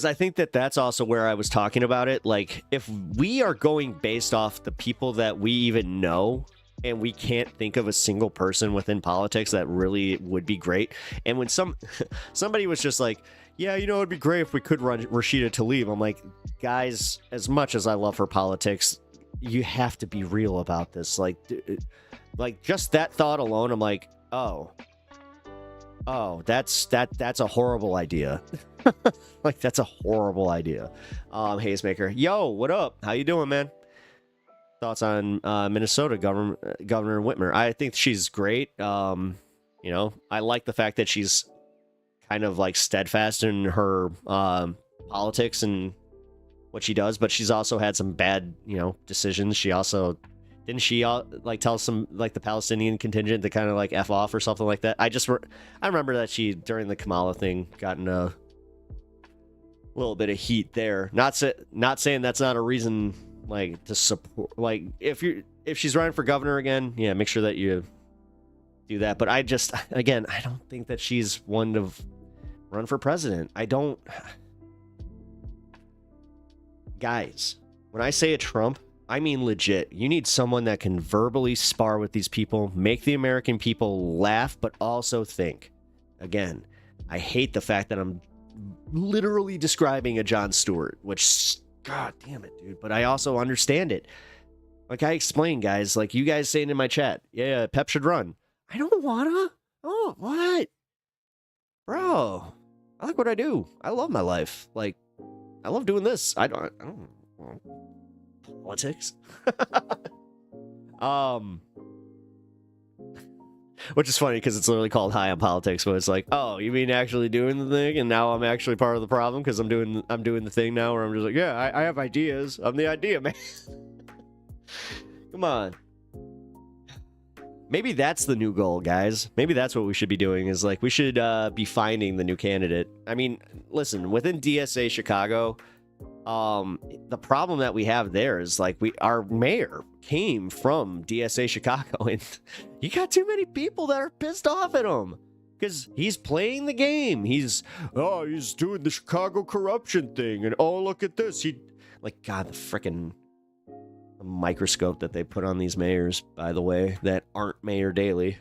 I think that's also where I was talking about it. Like, if we are going based off the people that we even know, and we can't think of a single person within politics that really would be great. And when somebody was just like, yeah, you know, it'd be great if we could run Rashida Tlaib. I'm like, guys, as much as I love her politics, you have to be real about this. Like just that thought alone, I'm like, oh, that's a horrible idea. Like, that's a horrible idea. Hazemaker, yo, what up? How you doing, man? Thoughts on Minnesota Governor Whitmer? I think she's great. You know, I like the fact that she's kind of like steadfast in her politics and what she does, but she's also had some bad, you know, decisions. She also didn't she like tell some like the Palestinian contingent to kind of like F off or something like that? I remember that she during the Kamala thing gotten a little bit of heat there. Not saying that's not a reason like to support, like if she's running for governor again, yeah, make sure that you do that. But I don't think that she's one to run for president. Guys, when I say a Trump, I mean legit. You need someone that can verbally spar with these people, make the American people laugh, but also think. Again, I hate the fact that I'm literally describing a Jon Stewart, which, god damn it, dude. But I also understand it. Like I explained, guys, like you guys saying in my chat, yeah, Pep should run. I don't wanna. Oh, what? Bro, I like what I do. I love my life. Like, I love doing this. I don't politics. Which is funny because it's literally called High on Politics, but it's like, oh, you mean actually doing the thing, and now I'm actually part of the problem because I'm doing the thing now where I'm just like, yeah, I have ideas. I'm the idea man. Come on. Maybe that's the new goal, guys. Maybe that's what we should be doing, is like we should be finding the new candidate. I mean, listen, within DSA Chicago, the problem that we have there is like our mayor came from DSA Chicago, and you got too many people that are pissed off at him because he's playing the game. He's doing the Chicago corruption thing, and oh, look at this. God, the frickin' microscope that they put on these mayors, by the way, that aren't Mayor Daley.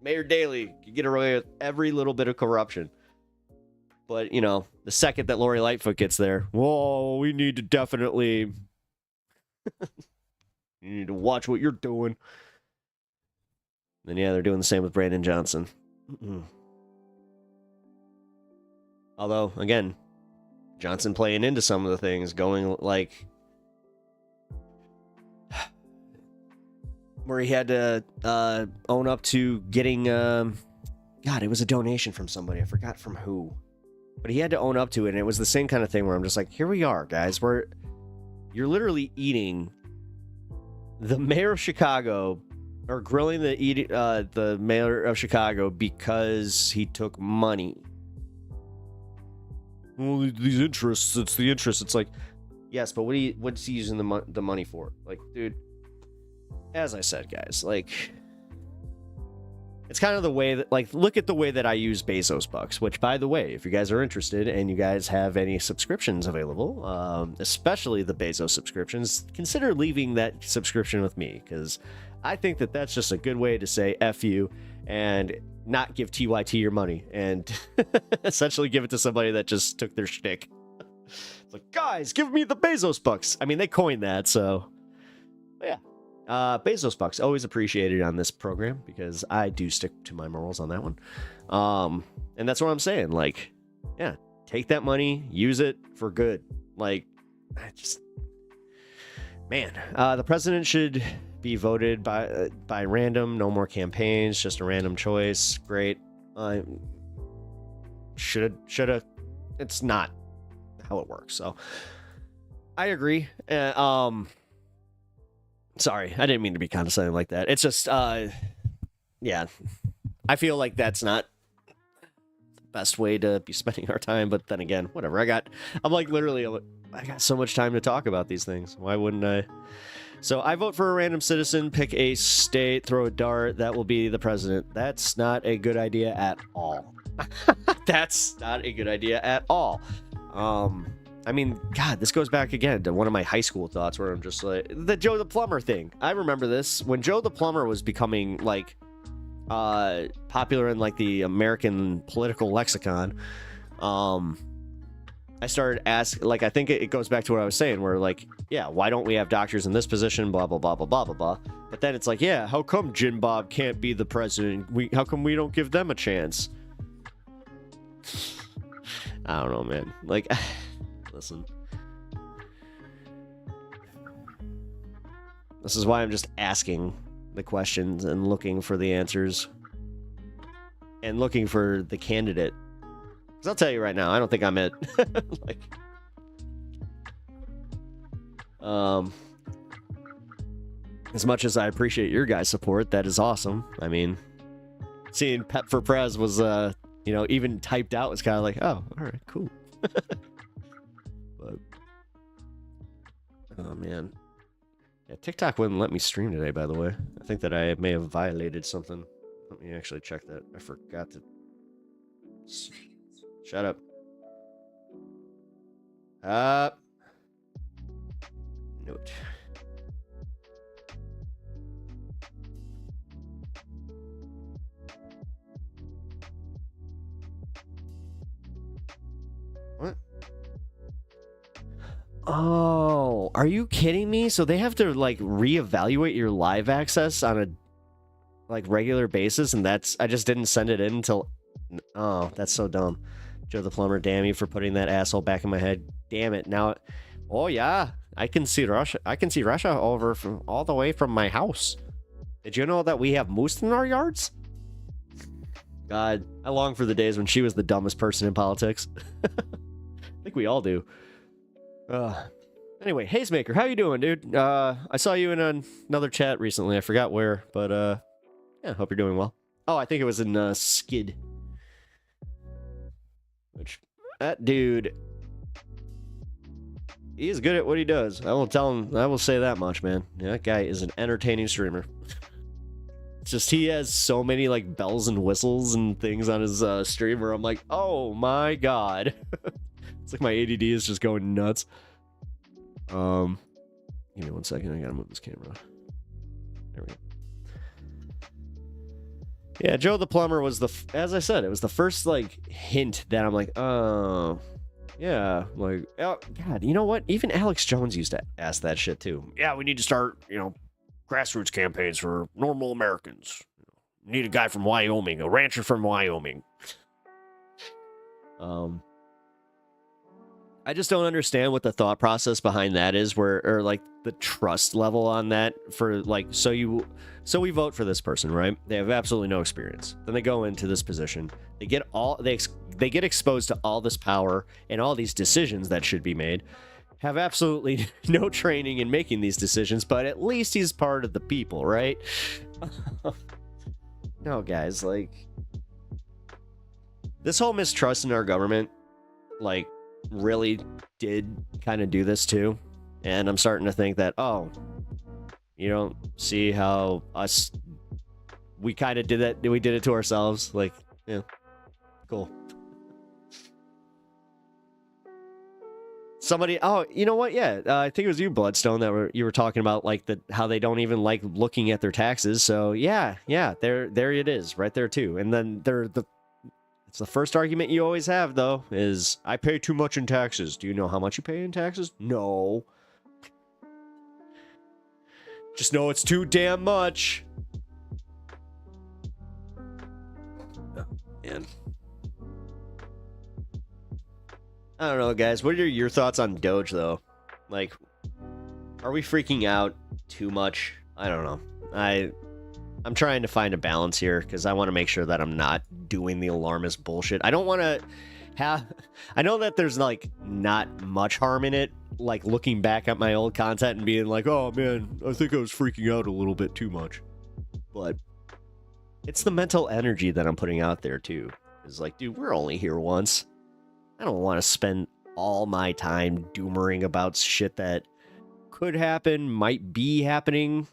Mayor Daley can get away with every little bit of corruption. But, you know, the second that Lori Lightfoot gets there, whoa, we need to definitely... you need to watch what you're doing. Then, yeah, they're doing the same with Brandon Johnson. Although, again, Johnson playing into some of the things, going like... where he had to own up to getting... God, it was a donation from somebody. I forgot from who. But he had to own up to it, and it was the same kind of thing where I'm just like, here we are, guys. You're literally eating the mayor of Chicago, or grilling the mayor of Chicago because he took money. Well, these interests, it's the interest. It's like, yes, but what's he using the money for? Like, dude, as I said, guys, like... It's kind of the way that, like, look at the way that I use Bezos Bucks, which, by the way, if you guys are interested and you guys have any subscriptions available, especially the Bezos subscriptions, consider leaving that subscription with me, because I think that that's just a good way to say F you and not give TYT your money and essentially give it to somebody that just took their shtick. It's like, guys, give me the Bezos Bucks. I mean, they coined that, so yeah. Bezos Bucks, always appreciated on this program because I do stick to my morals on that one. And that's what I'm saying. Like, yeah, take that money, use it for good. Like, the president should be voted by random, no more campaigns, just a random choice. Great. Shoulda. It's not how it works. So I agree. Sorry, I didn't mean to be condescending like that. It's just, yeah, I feel like that's not the best way to be spending our time. But then again, whatever. I got so much time to talk about these things. Why wouldn't I? So I vote for a random citizen, pick a state, throw a dart. That will be the president. That's not a good idea at all. That's not a good idea at all. I mean, God, this goes back again to one of my high school thoughts where I'm just like, the Joe the Plumber thing. I remember this when Joe the Plumber was becoming like popular in like the American political lexicon. I started asking, like, I think it goes back to what I was saying where like, yeah, why don't we have doctors in this position, blah, blah, blah, blah, blah, blah, blah. But then it's like, yeah, how come Jim Bob can't be the president? How come we don't give them a chance? I don't know, man. Like... Listen, this is why I'm just asking the questions and looking for the answers and looking for the candidate. Because I'll tell you right now, I don't think I'm it. Like, as much as I appreciate your guys' support, that is awesome. I mean, seeing Pep for Prez was, you know, even typed out was kind of like, oh, all right, cool. But, oh, man. Yeah, TikTok wouldn't let me stream today, by the way. I think that I may have violated something. Let me actually check that. I forgot to... Shut up. Note. What? Oh, are you kidding me? So they have to like reevaluate your live access on a like regular basis, and that's I just didn't send it in until. Oh, that's so dumb. Joe the Plumber, damn you for putting that asshole back in my head. Damn it. Now, oh yeah, I can see Russia. I can see Russia over from all the way from my house. Did you know that we have moose in our yards? God, I long for the days when she was the dumbest person in politics. I think we all do. Anyway, Hazemaker, how you doing, dude? I saw you in another chat recently. I forgot where, but yeah, hope you're doing well. Oh, I think it was in Skid. Which, that dude, he is good at what he does. I will tell him, I will say that much, man. Yeah, that guy is an entertaining streamer. It's just he has so many like bells and whistles and things on his stream where I'm like, oh my god. It's like my ADD is just going nuts. Give me 1 second. I gotta move this camera. There we go. Yeah, Joe the Plumber was as I said, it was the first like hint that I'm like, oh, yeah, like, oh god, you know what? Even Alex Jones used to ask that shit too. Yeah, we need to start, you know, grassroots campaigns for normal Americans. We need a guy from Wyoming, a rancher from Wyoming. I just don't understand what the thought process behind that is, or like the trust level on that for like, so we vote for this person, right? They have absolutely no experience. Then they go into this position. They get they get exposed to all this power and all these decisions that should be made. Have absolutely no training in making these decisions, but at least he's part of the people, right? No, guys, like this whole mistrust in our government, like, really did kind of do this too. And I'm starting to think that, oh, you don't see how we kind of did that, we did it to ourselves. Like, yeah, cool. Somebody, oh, you know what? Yeah, I think it was you, Bloodstone, that you were talking about like how they don't even like looking at their taxes. So yeah, there it is, right there too. And then it's the first argument you always have, though, is I pay too much in taxes. Do you know how much you pay in taxes? No. Just know it's too damn much. Oh, man. I don't know, guys. What are your thoughts on Doge, though? Like, are we freaking out too much? I don't know. I'm trying to find a balance here because I want to make sure that I'm not doing the alarmist bullshit. I don't want to have... I know that there's, like, not much harm in it, like, looking back at my old content and being like, oh, man, I think I was freaking out a little bit too much. But it's the mental energy that I'm putting out there, too. It's like, dude, we're only here once. I don't want to spend all my time doomering about shit that could happen, might be happening,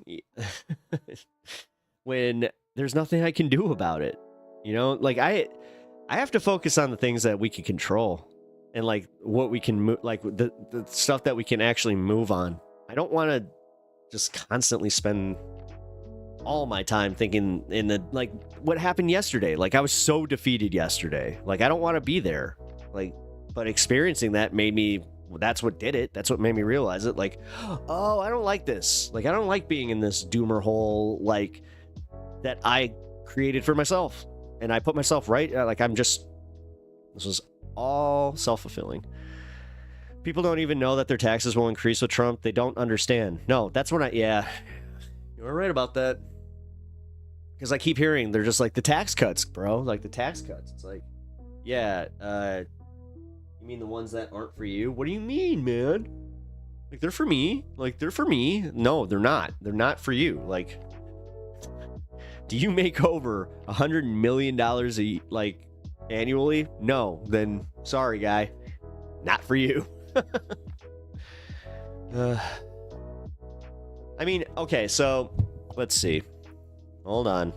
when there's nothing I can do about it. You know, like I have to focus on the things that we can control and like what we can move, like the stuff that we can actually move on. I don't want to just constantly spend all my time thinking in the, like, what happened yesterday. Like, I was so defeated yesterday. Like, I don't want to be there. Like, but experiencing that made me, that's what did it. That's what made me realize it. Like, oh, I don't like this. Like, I don't like being in this doomer hole, like, that I created for myself. And I put myself right, like, this was all self-fulfilling. People don't even know that their taxes will increase with Trump. They don't understand. No, that's when yeah, you were right about that. Because I keep hearing, they're just like, the tax cuts, bro. Like, the tax cuts. It's like, yeah, you mean the ones that aren't for you? What do you mean, man? Like, they're for me. Like, they're for me. No, they're not. They're not for you. Like, do you make over $100 million annually? No, then sorry, guy. Not for you. I mean, okay, so let's see. Hold on.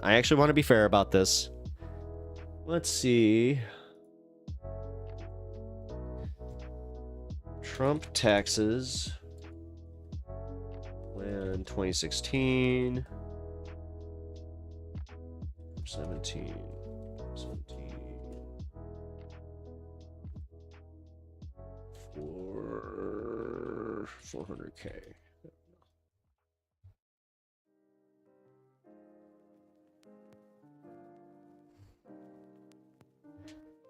I actually want to be fair about this. Let's see. Trump taxes. Plan 2016. 17. 400K.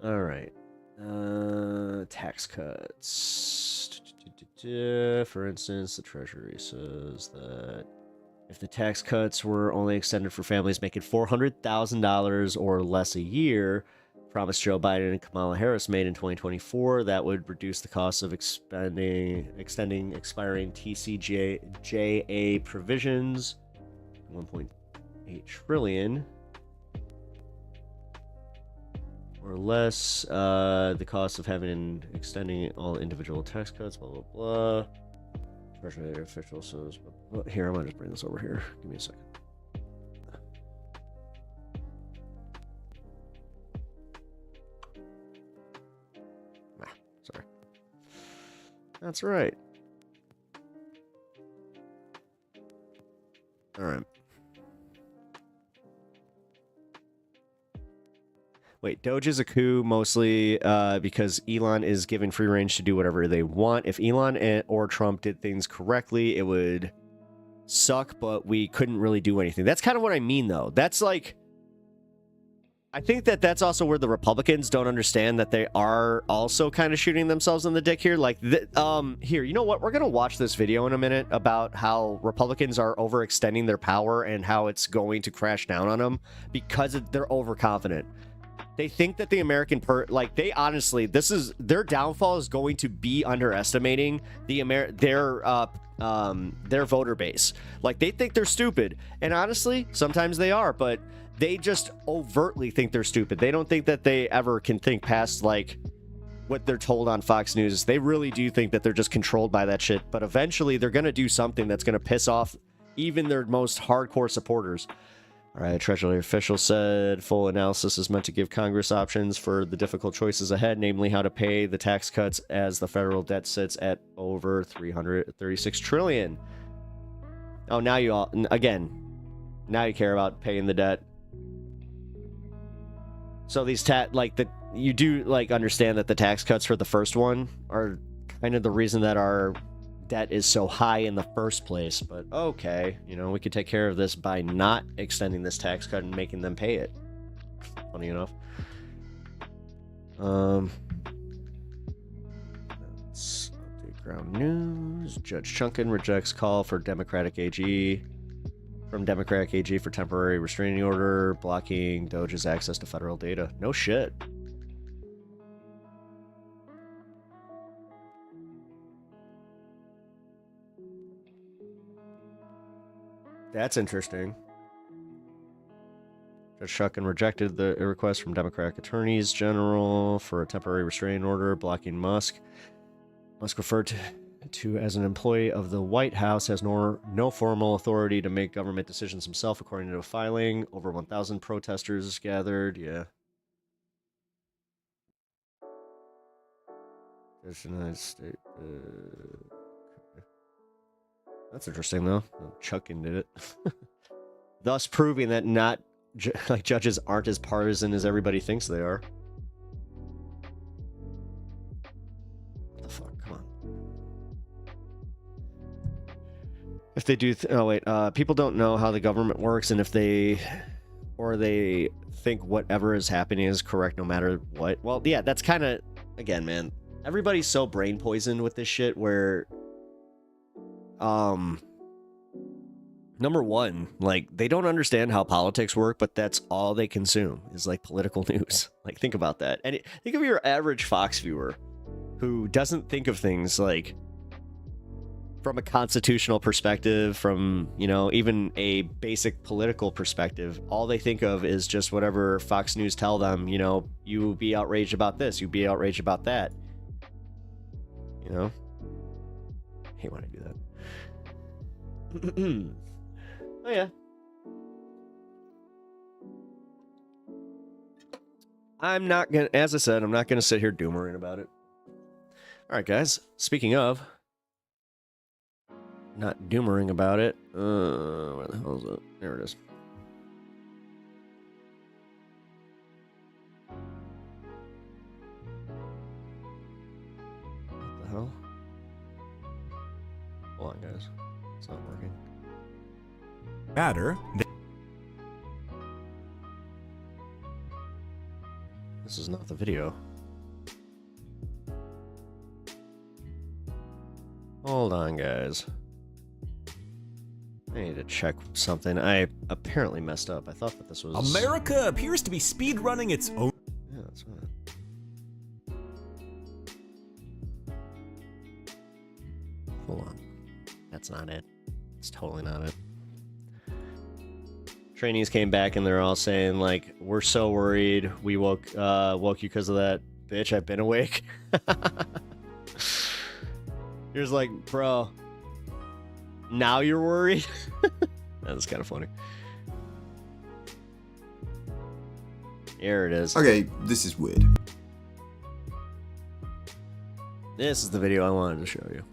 All right. Tax cuts. For instance, the Treasury says that if the tax cuts were only extended for families making $400,000 or less a year, promise Joe Biden and Kamala Harris made in 2024, that would reduce the cost of extending expiring TCJA provisions, 1.8 trillion. Or less, the cost of having extending all individual tax cuts, blah, blah, blah. Treasury official says, here, I'm going to just bring this over here. Give me a second. Sorry. That's right. All right. Wait, DOGE is a coup mostly because Elon is given free range to do whatever they want. If Elon or Trump did things correctly, it would suck, but we couldn't really do anything. That's kind of what I mean, though. That's like... I think that that's also where the Republicans don't understand that they are also kind of shooting themselves in the dick here. Like, here, you know what? We're going to watch this video in a minute about how Republicans are overextending their power and how it's going to crash down on them because they're overconfident. They think that the American they honestly, this is their downfall is going to be underestimating their voter base. Like, they think they're stupid, and honestly, sometimes they are, but they just overtly think they're stupid. They don't think that they ever can think past like what they're told on Fox News. They really do think that they're just controlled by that shit. But eventually, they're gonna do something that's gonna piss off even their most hardcore supporters. All right, Treasury official said full analysis is meant to give Congress options for the difficult choices ahead, namely how to pay the tax cuts as the federal debt sits at over $336 trillion. Oh, now you all, again, now you care about paying the debt. So these you do like understand that the tax cuts for the first one are kind of the reason that our debt is so high in the first place, but okay, you know, we could take care of this by not extending this tax cut and making them pay it. Funny enough. Let's update ground news. Judge Chunkin rejects call for Democratic AG for temporary restraining order blocking DOGE's access to federal data. No shit. That's interesting. Judge Chunkin rejected the request from Democratic attorneys general for a temporary restraining order blocking Musk. Musk referred to as an employee of the White House has no formal authority to make government decisions himself, according to a filing. Over 1,000 protesters gathered. Yeah. United States. That's interesting, though. Chunkin did it. Thus proving that not judges aren't as partisan as everybody thinks they are. What the fuck? Come on. If they do... oh, wait. People don't know how the government works, and if they... or they think whatever is happening is correct no matter what. Well, yeah, that's kind of... again, man. Everybody's so brain poisoned with this shit where... number one, like, they don't understand how politics work, but that's all they consume is like political news. Like, think about that. And think of your average Fox viewer who doesn't think of things like from a constitutional perspective, from, you know, even a basic political perspective, all they think of is just whatever Fox News tell them, you know, you be outraged about this, you be outraged about that. You know? I hate when I do that. Oh, yeah. I'm not gonna, as I said, I'm not gonna sit here doomering about it. Alright, guys. Speaking of not doomering about it. Where the hell is it? There it is. What the hell? Hold on, guys. It's not working. Matter. This is not the video. Hold on, guys. I need to check something. I apparently messed up. I thought that this was... America appears to be speedrunning its own... Yeah, that's right. Hold on. That's not it. It's totally not it. Trainees came back and they're all saying, like, we're so worried. We woke you because of that. Bitch, I've been awake. You're just like, bro, now you're worried? That's kind of funny. Here it is. Okay, this is weird. This is the video I wanted to show you.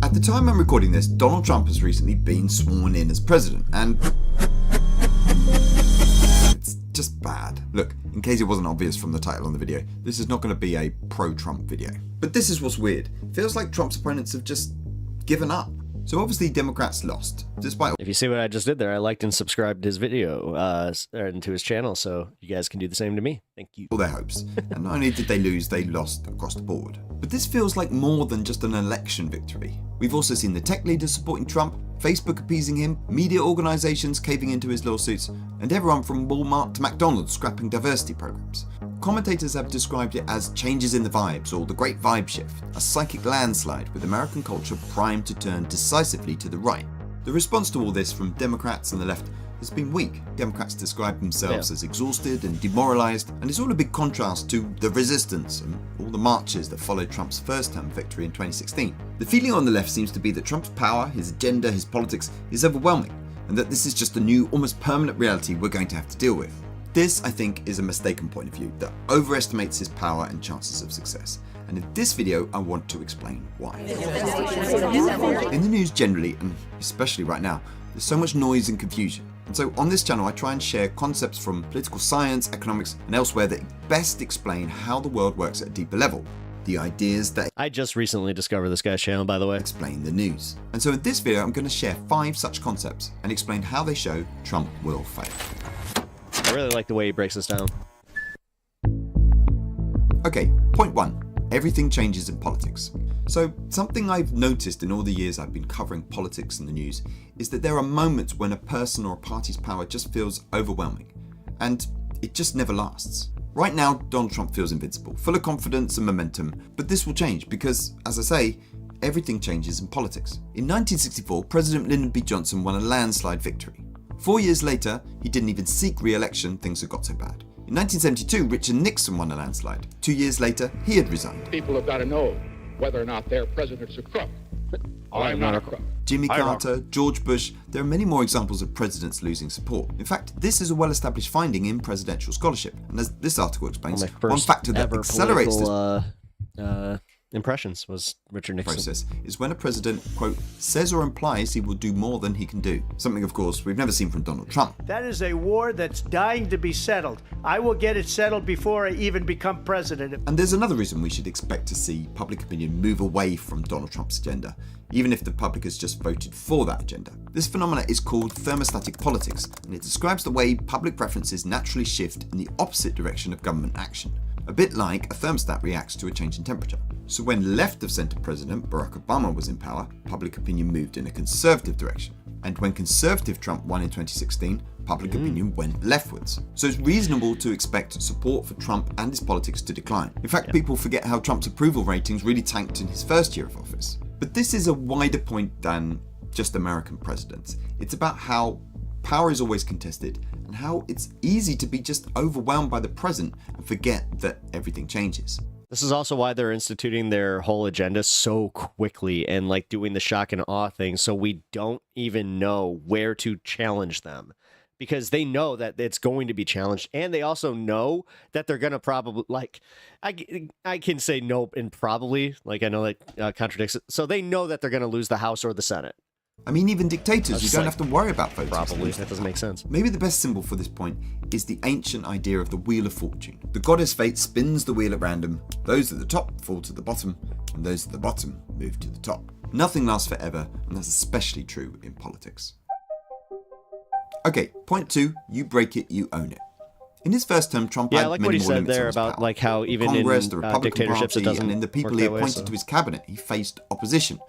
At the time I'm recording this, Donald Trump has recently been sworn in as president, and it's just bad. Look, in case it wasn't obvious from the title on the video, this is not going to be a pro-Trump video. But this is what's weird. It feels like Trump's opponents have just given up. So obviously Democrats lost, despite... If you see what I just did there, I liked and subscribed to his video and to his channel, so you guys can do the same to me. Thank you. all their hopes. And not only did they lose, they lost across the board. But this feels like more than just an election victory. We've also seen the tech leaders supporting Trump, Facebook appeasing him, media organizations caving into his lawsuits, and everyone from Walmart to McDonald's scrapping diversity programs. Commentators have described it as changes in the vibes, or the Great Vibe Shift, a psychic landslide with American culture primed to turn decisively to the right. The response to all this from Democrats and the left has been weak. Democrats describe themselves as exhausted and demoralized, and it's all a big contrast to the resistance and all the marches that followed Trump's first-term victory in 2016. The feeling on the left seems to be that Trump's power, his agenda, his politics is overwhelming, and that this is just a new, almost permanent reality we're going to have to deal with. This, I think, is a mistaken point of view that overestimates his power and chances of success. And in this video, I want to explain why. In the news generally, and especially right now, there's so much noise and confusion. And so on this channel, I try and share concepts from political science, economics, and elsewhere that best explain how the world works at a deeper level. The ideas that I just recently discovered this guy's channel, by the way. Explain the news. And so in this video, I'm going to share 5 such concepts and explain how they show Trump will fail. I really like the way he breaks this down. Okay, point 1. Everything changes in politics. So something I've noticed in all the years I've been covering politics in the news is that there are moments when a person or a party's power just feels overwhelming, and it just never lasts. Right now, Donald Trump feels invincible, full of confidence and momentum, but this will change because, as I say, everything changes in politics. In 1964, President Lyndon B. Johnson won a landslide victory. 4 years later, he didn't even seek re-election, things had got so bad. In 1972, Richard Nixon won a landslide. 2 years later, he had resigned. People have got to know whether or not their president's a crook. I'm not a crook. Jimmy Carter, George Bush, there are many more examples of presidents losing support. In fact, this is a well-established finding in presidential scholarship. And as this article explains, one factor that accelerates this impressions was Richard Nixon. Process is when a president, quote, says or implies he will do more than he can do. Something, of course, we've never seen from Donald Trump. That is a war that's dying to be settled. I will get it settled before I even become president. And there's another reason we should expect to see public opinion move away from Donald Trump's agenda, even if the public has just voted for that agenda. This phenomena is called thermostatic politics, and it describes the way public preferences naturally shift in the opposite direction of government action. A bit like a thermostat reacts to a change in temperature. So when left-of-centre President Barack Obama was in power, public opinion moved in a conservative direction. And when conservative Trump won in 2016, public opinion went leftwards. So it's reasonable to expect support for Trump and his politics to decline. In fact, people forget how Trump's approval ratings really tanked in his first year of office. But this is a wider point than just American presidents. It's about how power is always contested and how it's easy to be just overwhelmed by the present and forget that everything changes. This is also why they're instituting their whole agenda so quickly and like doing the shock and awe thing, so we don't even know where to challenge them, because they know that it's going to be challenged, and they also know that they're going to probably, like, I can say no and probably, like, I know that contradicts it, so they know that they're going to lose the House or the Senate. I mean, even dictators, you don't have to worry about voting. Probably, that doesn't make sense. Maybe the best symbol for this point is the ancient idea of the Wheel of Fortune. The goddess fate spins the wheel at random. Those at the top fall to the bottom, and those at the bottom move to the top. Nothing lasts forever, and that's especially true in politics. Okay, point 2, you break it, you own it. In his first term, Trump had like many what he more said limits there on his about power. like how even Congress, in the Republican dictatorships Party, it doesn't and in the people work he that way, appointed so. to his cabinet, he faced opposition,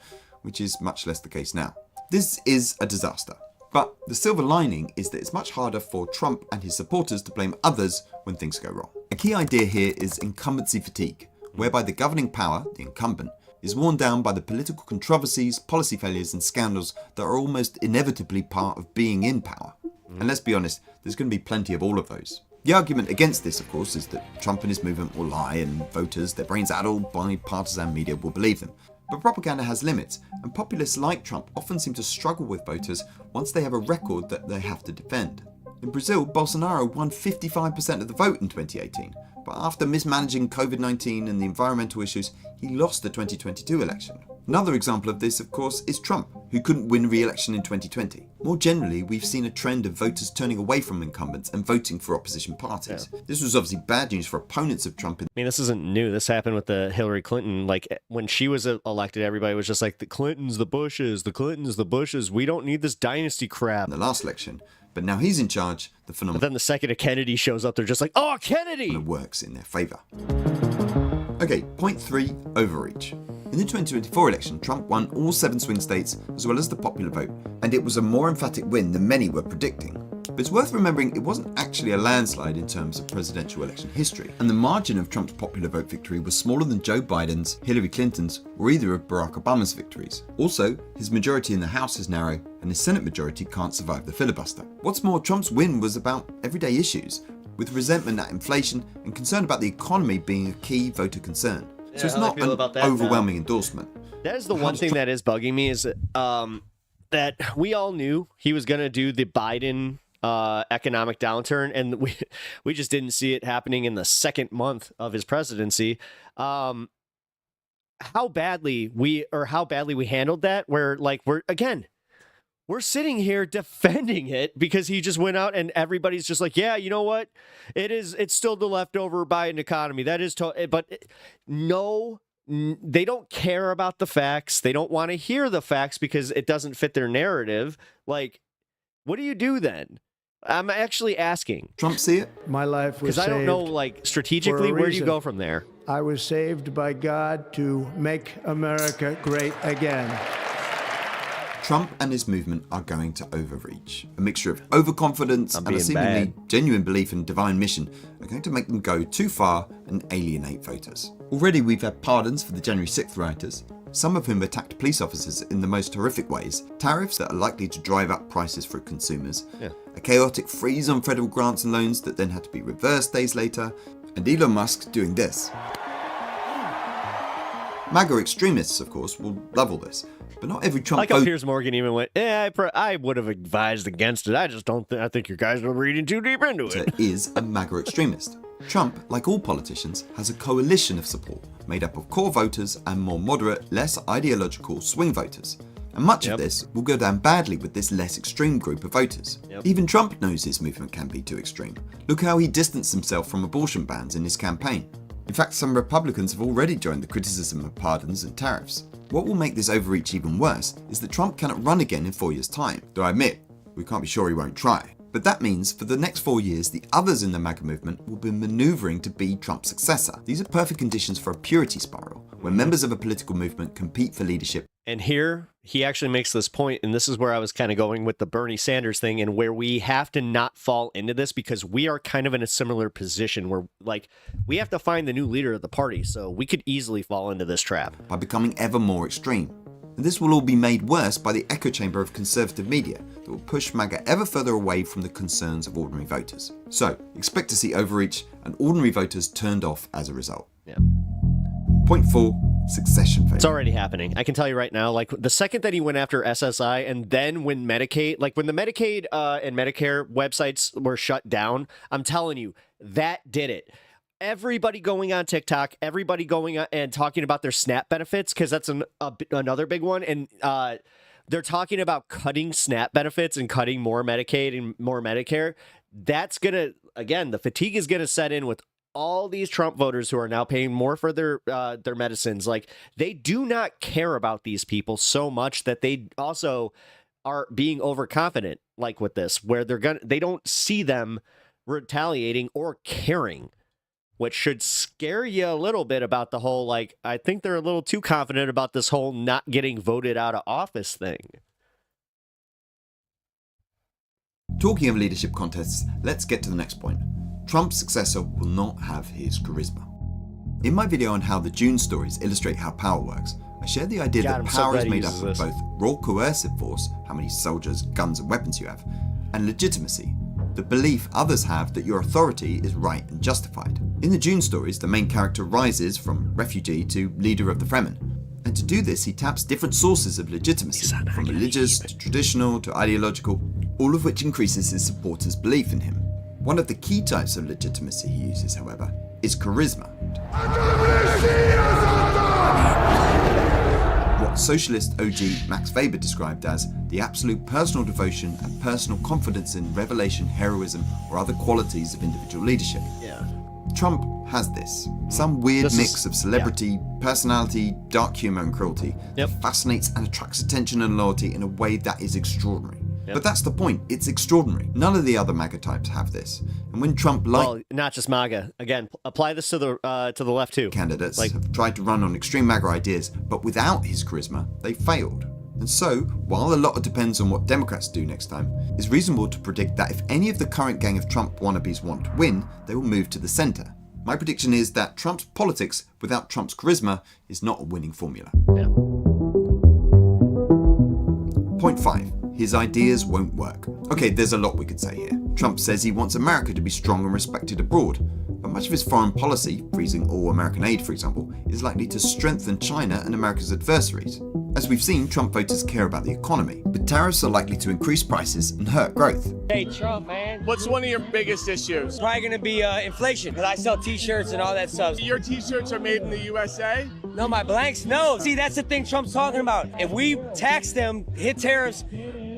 which is much less the case now. This is a disaster. But the silver lining is that it's much harder for Trump and his supporters to blame others when things go wrong. A key idea here is incumbency fatigue, whereby the governing power, the incumbent, is worn down by the political controversies, policy failures, and scandals that are almost inevitably part of being in power. And let's be honest, there's going to be plenty of all of those. The argument against this, of course, is that Trump and his movement will lie, and voters, their brains addled by partisan media, will believe them. But propaganda has limits, and populists like Trump often seem to struggle with voters once they have a record that they have to defend. In Brazil, Bolsonaro won 55% of the vote in 2018, but after mismanaging COVID-19 and the environmental issues, he lost the 2022 election. Another example of this, of course, is Trump, who couldn't win re-election in 2020. More generally, we've seen a trend of voters turning away from incumbents and voting for opposition parties. Yeah. This was obviously bad news for opponents of Trump. I mean, this isn't new. This happened with the Hillary Clinton. Like, when she was elected, everybody was just like, the Clintons, the Bushes, the Clintons, the Bushes. We don't need this dynasty crap. In the last election. But now he's in charge, the phenomenon. But then the second a Kennedy shows up, they're just like, oh, Kennedy! And it works in their favour. Okay, point 3, overreach. In the 2024 election, Trump won all 7 swing states as well as the popular vote, and it was a more emphatic win than many were predicting. But it's worth remembering it wasn't actually a landslide in terms of presidential election history, and the margin of Trump's popular vote victory was smaller than Joe Biden's, Hillary Clinton's, or either of Barack Obama's victories. Also, his majority in the House is narrow, and his Senate majority can't survive the filibuster. What's more, Trump's win was about everyday issues, with resentment at inflation and concern about the economy being a key voter concern. So it's not an overwhelming endorsement. That is the one thing that is bugging me is that we all knew he was going to do the Biden economic downturn, and we just didn't see it happening in the second month of his presidency. How badly we handled that, where like we're sitting here defending it because he just went out and everybody's just like, yeah, you know what? It's still the leftover Biden economy. That is, but no, they don't care about the facts. They don't want to hear the facts because it doesn't fit their narrative. Like, what do you do then? I'm actually asking. Trump see it? My life was saved. Because I don't know, like, strategically, where do you go from there? I was saved by God to make America great again. Trump and his movement are going to overreach. A mixture of overconfidence and a seemingly genuine belief in divine mission are going to make them go too far and alienate voters. Already we've had pardons for the January 6th rioters, some of whom attacked police officers in the most horrific ways, tariffs that are likely to drive up prices for consumers, a chaotic freeze on federal grants and loans that then had to be reversed days later, and Elon Musk doing this. MAGA extremists, of course, will love all this, but not every Trump voter... Like how Piers Morgan even went, I would have advised against it. I just don't I think you guys are reading too deep into it. ...is a MAGA extremist. Trump, like all politicians, has a coalition of support made up of core voters and more moderate, less ideological swing voters. And much of this will go down badly with this less extreme group of voters. Even Trump knows his movement can be too extreme. Look how he distanced himself from abortion bans in his campaign. In fact, some Republicans have already joined the criticism of pardons and tariffs. What will make this overreach even worse is that Trump cannot run again in 4 years' time, though I admit, we can't be sure he won't try. But that means for the next 4 years, the others in the MAGA movement will be maneuvering to be Trump's successor. These are perfect conditions for a purity spiral, where members of a political movement compete for leadership. And here he actually makes this point, and this is where I was kind of going with the Bernie Sanders thing, and where we have to not fall into this, because we are kind of in a similar position where, like, we have to find the new leader of the party, so we could easily fall into this trap. By becoming ever more extreme. And this will all be made worse by the echo chamber of conservative media that will push MAGA ever further away from the concerns of ordinary voters. So, expect to see overreach and ordinary voters turned off as a result. Yeah. Point 4. Succession failure. It's already happening. I can tell you right now, like, the second that he went after SSI, and then when Medicaid, like when the Medicaid and Medicare websites were shut down, I'm telling you, that did it. Everybody going on TikTok, everybody going on and talking about their SNAP benefits, because that's another big one. And they're talking about cutting SNAP benefits and cutting more Medicaid and more Medicare. That's going to, again, the fatigue is going to set in with all these Trump voters who are now paying more for their medicines. Like, they do not care about these people so much that they also are being overconfident, like with this, where they don't see them retaliating or caring, which should scare you a little bit about the whole, like, I think they're a little too confident about this whole not getting voted out of office thing. Talking of leadership contests, let's get to the next point. Trump's successor will not have his charisma. In my video on how the June stories illustrate how power works, I share the idea that power is made up of both raw coercive force, how many soldiers, guns and weapons you have, and legitimacy, the belief others have that your authority is right and justified. In the June stories, the main character rises from refugee to leader of the Fremen. And to do this, he taps different sources of legitimacy, from religious to traditional to ideological, all of which increases his supporters' belief in him. One of the key types of legitimacy he uses, however, is charisma. What socialist OG Max Weber described as the absolute personal devotion and personal confidence in revelation, heroism, or other qualities of individual leadership. Yeah. Trump has this. Some weird mix of celebrity, personality, dark humor and cruelty that fascinates and attracts attention and loyalty in a way that is extraordinary. But that's the point, it's extraordinary. None of the other MAGA types have this. And when Trump, well, not just MAGA, again, apply this to the left too. Candidates have tried to run on extreme MAGA ideas, but without his charisma, they failed. And so, while a lot depends on what Democrats do next time, it's reasonable to predict that if any of the current gang of Trump wannabes want to win, they will move to the center. My prediction is that Trump's politics without Trump's charisma is not a winning formula. Yeah. Point 5. His ideas won't work. Okay, there's a lot we could say here. Trump says he wants America to be strong and respected abroad, but much of his foreign policy, freezing all American aid for example, is likely to strengthen China and America's adversaries. As we've seen, Trump voters care about the economy, but tariffs are likely to increase prices and hurt growth. Hey Trump, man. What's one of your biggest issues? Probably gonna be inflation, because I sell t-shirts and all that stuff. Your t-shirts are made in the USA? No, my blanks, no. See, that's the thing Trump's talking about. If we tax them, hit tariffs,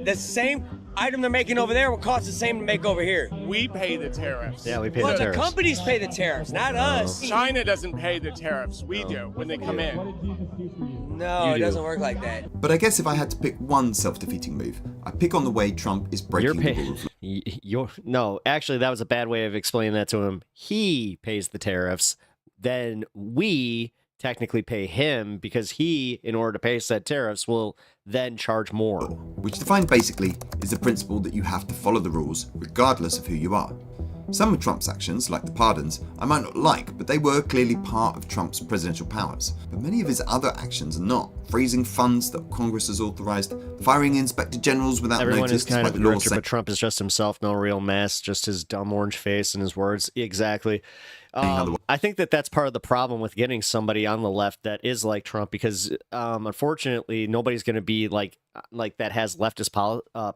the same item they're making over there will cost the same to make over here. We pay the tariffs. Yeah, we pay Well, the the tariffs. companies pay the tariffs, not us. China doesn't pay the tariffs. We do when they come in. No, it doesn't work like that. But I guess if I had to pick one self-defeating move, I'd pick on the way Trump is breaking the rule of law. No, actually, that was a bad way of explaining that to him. He pays the tariffs, then we technically pay him, because he, in order to pay said tariffs, will then charge more. Which defined basically is the principle that you have to follow the rules regardless of who you are. Some of Trump's actions, like the pardons, I might not like, but they were clearly part of Trump's presidential powers. But many of his other actions are not. Freezing funds that Congress has authorized, firing inspector generals without Everyone notice, is kind of despite the law Richard, saying but Trump is just himself, no real mess, just his dumb orange face and his words. Exactly. I think that that's part of the problem with getting somebody on the left that is like Trump, because unfortunately nobody's going to be like that has leftist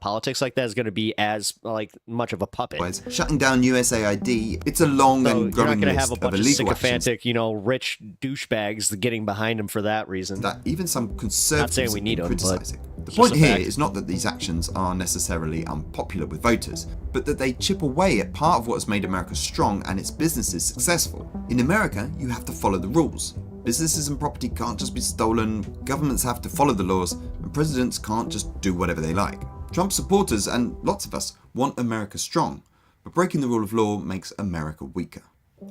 politics like that is going to be as like much of a puppet. shutting down USAID, it's a long and growing you're not going to list have a bunch of of illegal sycophantic, rich douchebags getting behind him for that reason. that even some conservatives we need are them, but criticizing. The it's point just a here fact. is not that these actions are necessarily unpopular with voters, but that they chip away at part of what has made America strong and its businesses successful. In America, you have to follow the rules. Businesses and property can't just be stolen, governments have to follow the laws, and presidents can't just do whatever they like. Trump supporters, and lots of us, want America strong, but breaking the rule of law makes America weaker.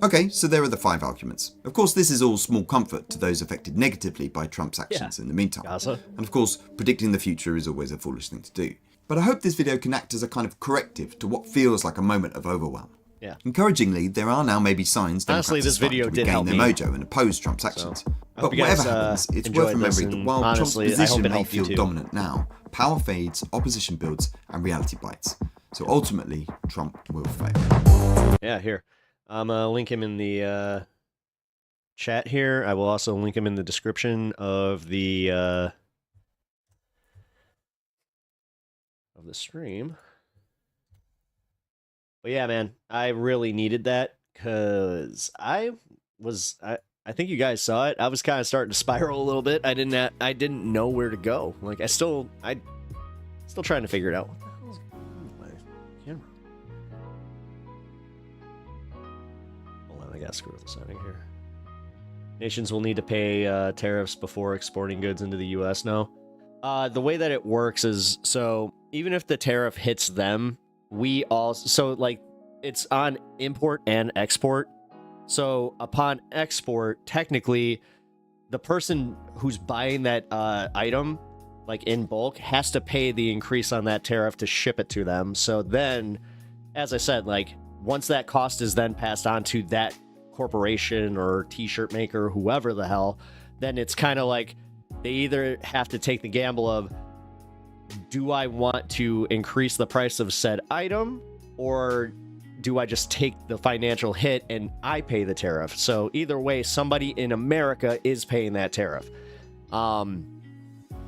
Okay, so there are the 5 arguments. Of course, this is all small comfort to those affected negatively by Trump's actions in the meantime. Gaza. And of course, predicting the future is always a foolish thing to do. But I hope this video can act as a kind of corrective to what feels like a moment of overwhelm. Yeah. Encouragingly, there are now maybe signs Honestly, Democrats this are starting video to did regain help their me. mojo and oppose Trump's actions. I But hope you whatever guys, happens, it's enjoyed worth remembering this, that and while honestly, Trump's I hope position it may helped you feel too. dominant now, power fades, opposition builds, and reality bites. So ultimately, Trump will fail. Yeah, here. I'm gonna link him in the chat here. I will also link him in the description of the stream. But yeah, man, I really needed that because I think you guys saw it. I was kind of starting to spiral a little bit. I didn't know where to go. Like I still trying to figure it out. What the hell is going on with my camera? Hold on, I gotta screw with the setting here. Nations will need to pay tariffs before exporting goods into the U.S. now. The way that it works is, so even if the tariff hits them, we also, so like it's on import and export. So upon export, technically, the person who's buying that item, like in bulk, has to pay the increase on that tariff to ship it to them. So then, as I said, like once that cost is then passed on to that corporation or t-shirt maker, whoever the hell, then it's kind of like they either have to take the gamble of, do I want to increase the price of said item, or do I just take the financial hit and I pay the tariff? So either way, somebody in America is paying that tariff. I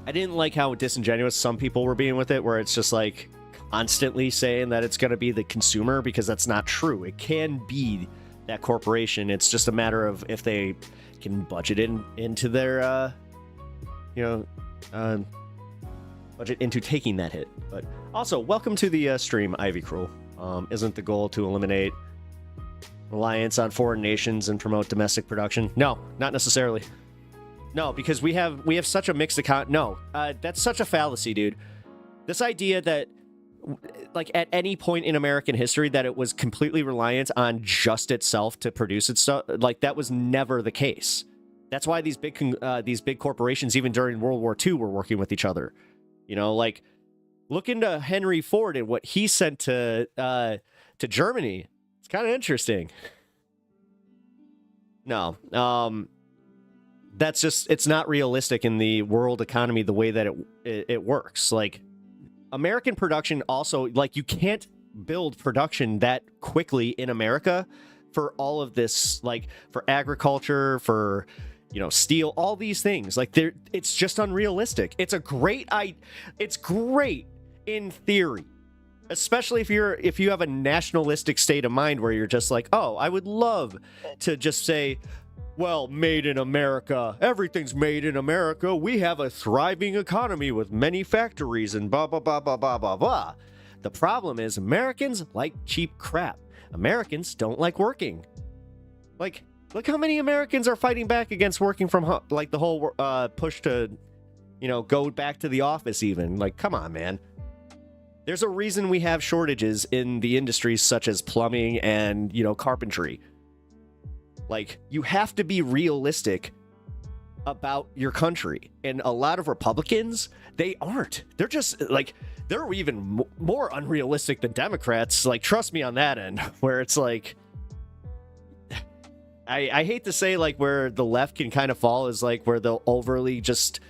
didn't like how disingenuous some people were being with it, where it's just like constantly saying that it's going to be the consumer, because that's not true. It can be that corporation. It's just a matter of if they can budget into their budget into taking that hit. But also, welcome to the stream, Ivy Cruel. Isn't the goal to eliminate reliance on foreign nations and promote domestic production? No, not necessarily. No, because we have such a mixed account. No, that's such a fallacy, dude. This idea that, like, at any point in American history that it was completely reliant on just itself to produce its stuff, like, that was never the case. That's why these big corporations, even during World War II, were working with each other. You know, like, look into Henry Ford and what he sent to Germany. It's kind of interesting. No, that's just, it's not realistic in the world economy the way that it works. Like, American production also, like, you can't build production that quickly in America for all of this, like, for agriculture, for, you know, steel, all these things. Like, it's just unrealistic. It's great in theory, especially if you have a nationalistic state of mind where you're just like, oh, I would love to just say, well, made in America, everything's made in America, we have a thriving economy with many factories and blah blah blah blah blah blah blah. The problem is Americans like cheap crap. Americans don't like working. Like, look how many Americans are fighting back against working from home, like the whole push to, you know, go back to the office even. Like, come on, man. There's a reason we have shortages in the industries such as plumbing and, you know, carpentry. Like, you have to be realistic about your country. And a lot of Republicans, they aren't. They're just, like, they're even more unrealistic than Democrats. Like, trust me on that end, where it's like, I hate to say, like, where the left can kind of fall is, like, where they'll overly just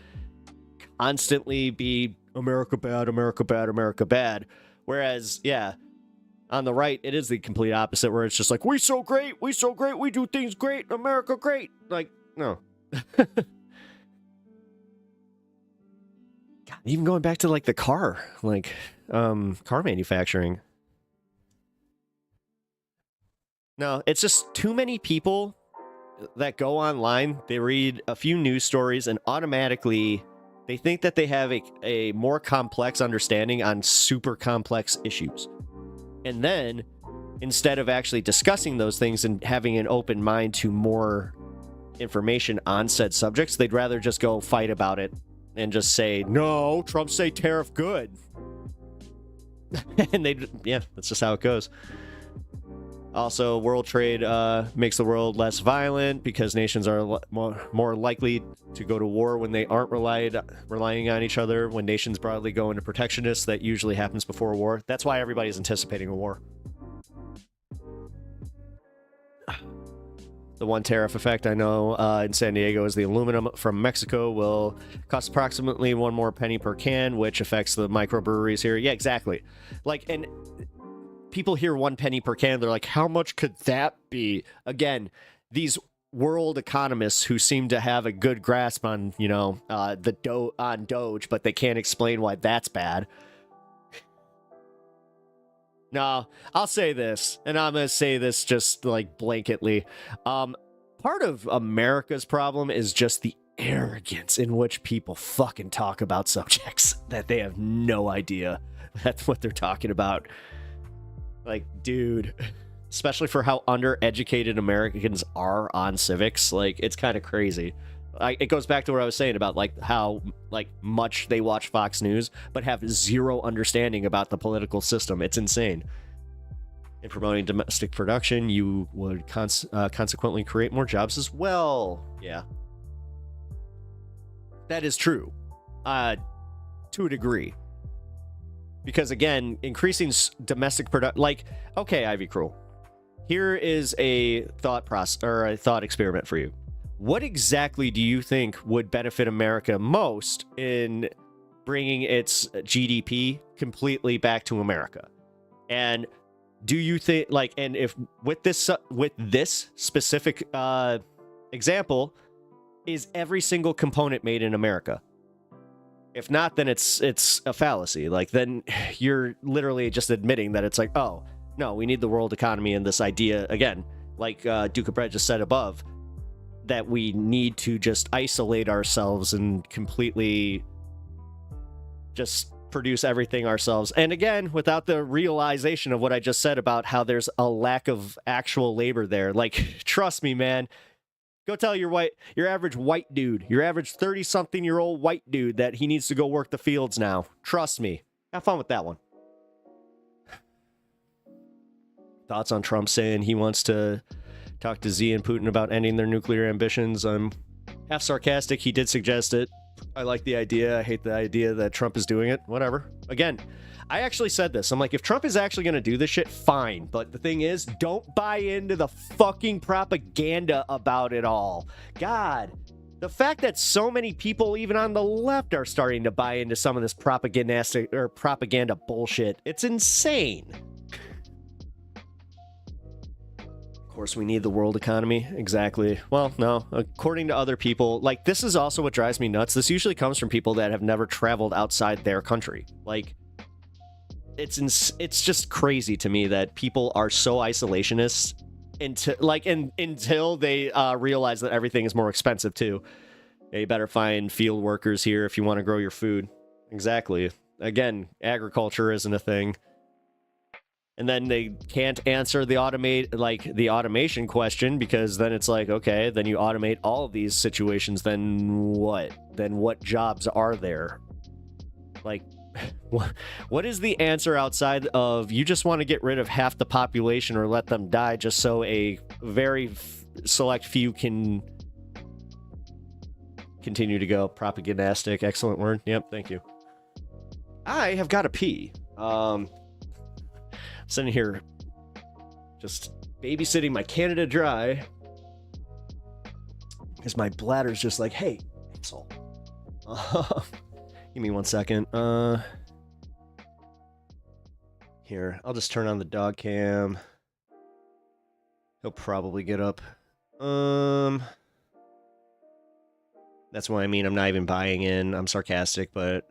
constantly be America bad, America bad, America bad. Whereas, yeah, on the right, it is the complete opposite, where it's just like, we so great, we do things great, America great. Like, no. God, even going back to, like, the car, like, car manufacturing. No, it's just too many people that go online, they read a few news stories, and automatically they think that they have a more complex understanding on super complex issues. And then, instead of actually discussing those things and having an open mind to more information on said subjects, they'd rather just go fight about it and just say, no, Trump say tariff good. And yeah, that's just how it goes. Also, world trade makes the world less violent because nations are more likely to go to war when they aren't relying on each other. When nations broadly go into protectionists, that usually happens before a war. That's why everybody's anticipating a war. The one tariff effect I know in San Diego is the aluminum from Mexico will cost approximately 1 more penny per can, which affects the microbreweries here. Yeah, exactly. Like, and people hear 1 penny per can, they're like, how much could that be? Again, these world economists who seem to have a good grasp on, you know, on DOGE, but they can't explain why that's bad. No, I'll say this, and I'm going to say this just, like, blanketly. Part of America's problem is just the arrogance in which people fucking talk about subjects that they have no idea that's what they're talking about. Like, dude, especially for how undereducated Americans are on civics, like, it's kind of crazy. It goes back to what I was saying about, like, how, like, much they watch Fox News, but have zero understanding about the political system. It's insane. In promoting domestic production, you would consequently create more jobs as well. Yeah. That is true. To a degree. Because, again, increasing domestic production... Like, okay, Ivy Cruel. Here is a thought process, or a thought experiment for you. What exactly do you think would benefit America most in bringing its GDP completely back to America? And do you think, like, and if with this specific example, is every single component made in America? If not, then it's a fallacy. Like, then you're literally just admitting that it's like, oh, no, we need the world economy and this idea, again, like Duke of Bread just said above, that we need to just isolate ourselves and completely just produce everything ourselves. And again, without the realization of what I just said about how there's a lack of actual labor there. Like, trust me, man. Go tell your average white dude, your average 30-something-year-old white dude that he needs to go work the fields now. Trust me. Have fun with that one. Thoughts on Trump saying he wants to talk to Xi and Putin about ending their nuclear ambitions? I'm half sarcastic. He did suggest it. I like the idea. I hate the idea that Trump is doing it. Whatever. Again, I actually said this. I'm like, if Trump is actually going to do this shit, fine. But the thing is, don't buy into the fucking propaganda about it all. God, the fact that so many people, even on the left, are starting to buy into some of this propaganda bullshit, it's insane. Of course, we need the world economy. Exactly. Well, no. According to other people, like, this is also what drives me nuts. This usually comes from people that have never traveled outside their country. Like, it's just crazy to me that people are so isolationist until they realize that everything is more expensive too. Yeah, you better find field workers here if you want to grow your food. Exactly. Again, agriculture isn't a thing. And then they can't answer the automation question, because then it's like, okay, then you automate all of these situations, then what? Then what jobs are there? Like, what is the answer outside of you just want to get rid of half the population or let them die just so a very select few can continue to go? Propagandistic. Excellent word. Yep, thank you. I have got to pee. Sitting here just babysitting my Canada Dry because my bladder's just like, hey, asshole. Give me 1 second. Here, I'll just turn on the dog cam. He'll probably get up. That's what I mean. I'm not even buying in. I'm sarcastic, but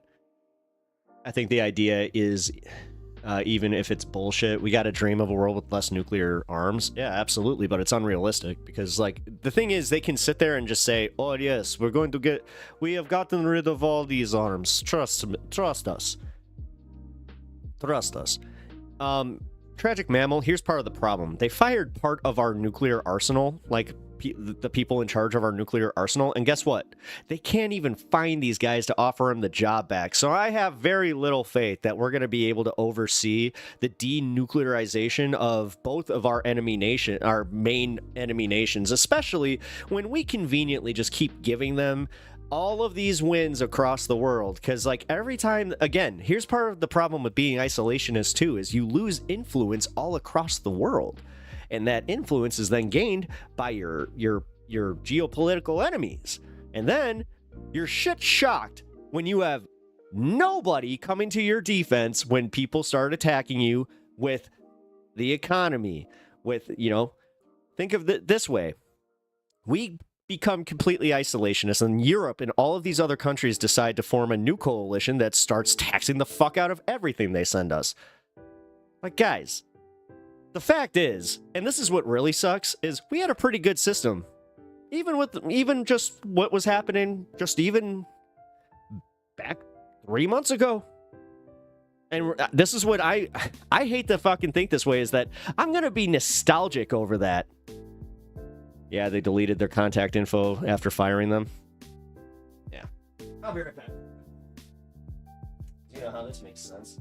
I think the idea is, even if it's bullshit, we got to dream of a world with less nuclear arms. Yeah, absolutely, but it's unrealistic because, like, the thing is, they can sit there and just say, "Oh yes, we have gotten rid of all these arms. Trust us. Trust us." Tragic Mammal. Here's part of the problem. They fired part of our nuclear arsenal, like the people in charge of our nuclear arsenal. And guess what? They can't even find these guys to offer them the job back. So I have very little faith that we're going to be able to oversee the denuclearization of both of our main enemy nations, especially when we conveniently just keep giving them all of these wins across the world. Because like every time, again, here's part of the problem with being isolationist too, is you lose influence all across the world. And that influence is then gained by your geopolitical enemies. And then you're shit shocked when you have nobody coming to your defense when people start attacking you with the economy, with, you know, think of it this way. We become completely isolationist, and Europe and all of these other countries decide to form a new coalition that starts taxing the fuck out of everything they send us. Like, guys, the fact is, and this is what really sucks, is we had a pretty good system. Even just what was happening just even back 3 months ago. And this is what I hate to fucking think this way, is that I'm going to be nostalgic over that. Yeah, they deleted their contact info after firing them. Yeah. I'll be right back. Do you know how this makes sense?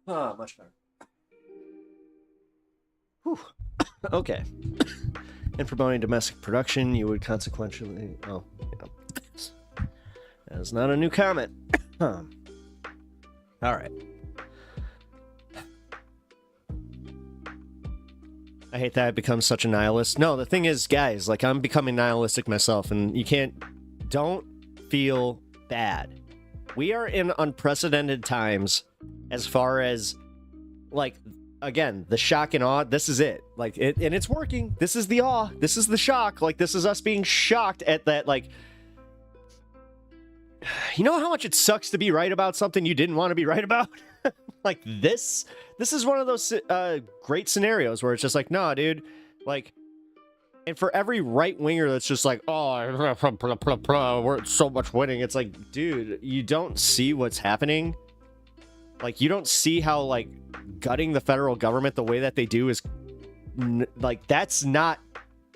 Much better. Whew. Okay. In promoting domestic production, you would consequentially... Oh, yeah. That is not a new comment. All right. I hate that I become such a nihilist. No, the thing is, guys, like, I'm becoming nihilistic myself, and you can't... Don't feel bad. We are in unprecedented times as far as, like, again, the shock and awe. This is it. Like, and it's working. This is the awe. This is the shock. Like, this is us being shocked at that, like... You know how much it sucks to be right about something you didn't want to be right about? Like, this is one of those great scenarios where it's just like, nah, dude, like... And for every right-winger that's just like, oh, we're so much winning, it's like, dude, you don't see what's happening. Like, you don't see how, like, gutting the federal government the way that they do is, like, that's not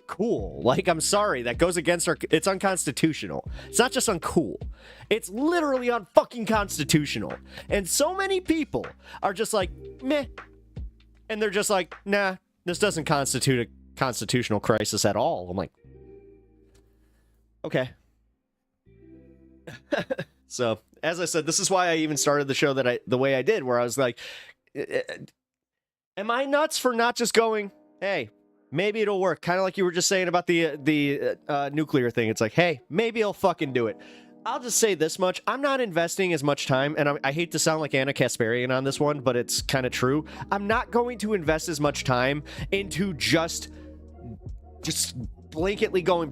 cool. Like, I'm sorry, that goes against our... It's unconstitutional. It's not just uncool. It's literally unfucking constitutional. And so many people are just like, meh. And they're just like, nah, this doesn't constitute a constitutional crisis at all. I'm like, okay. So, as I said, this is why I even started the show the way I did, where I was like, am I nuts for not just going, hey, maybe it'll work? Kind of like you were just saying about the nuclear thing. It's like, hey, maybe I'll fucking do it. I'll just say this much. I'm not investing as much time, and I hate to sound like Anna Kasparian on this one, but it's kind of true. I'm not going to invest as much time into just blanketly going,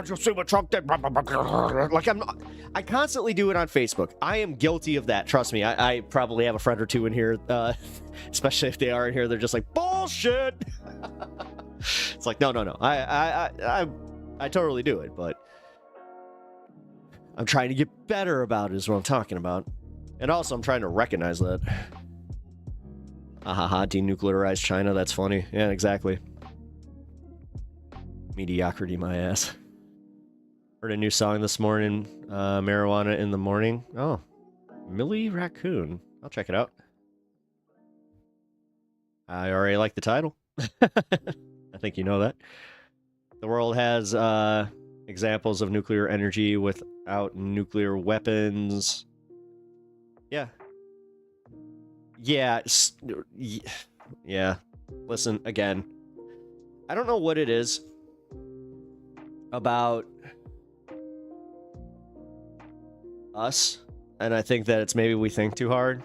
just see what Trump did. Like, I constantly do it on Facebook. I am guilty of that. Trust me. I probably have a friend or two in here, especially if they are in here. They're just like, bullshit. It's like, no. I totally do it, but I'm trying to get better about it is what I'm talking about. And also, I'm trying to recognize that. Denuclearize China. That's funny. Yeah, exactly. Mediocrity, my ass. Heard a new song this morning, Marijuana in the Morning. Oh, Millie Raccoon. I'll check it out. I already like the title. I think you know that. The world has examples of nuclear energy without nuclear weapons. Yeah. Yeah. Listen, again, I don't know what it is about us, and I think that it's maybe we think too hard.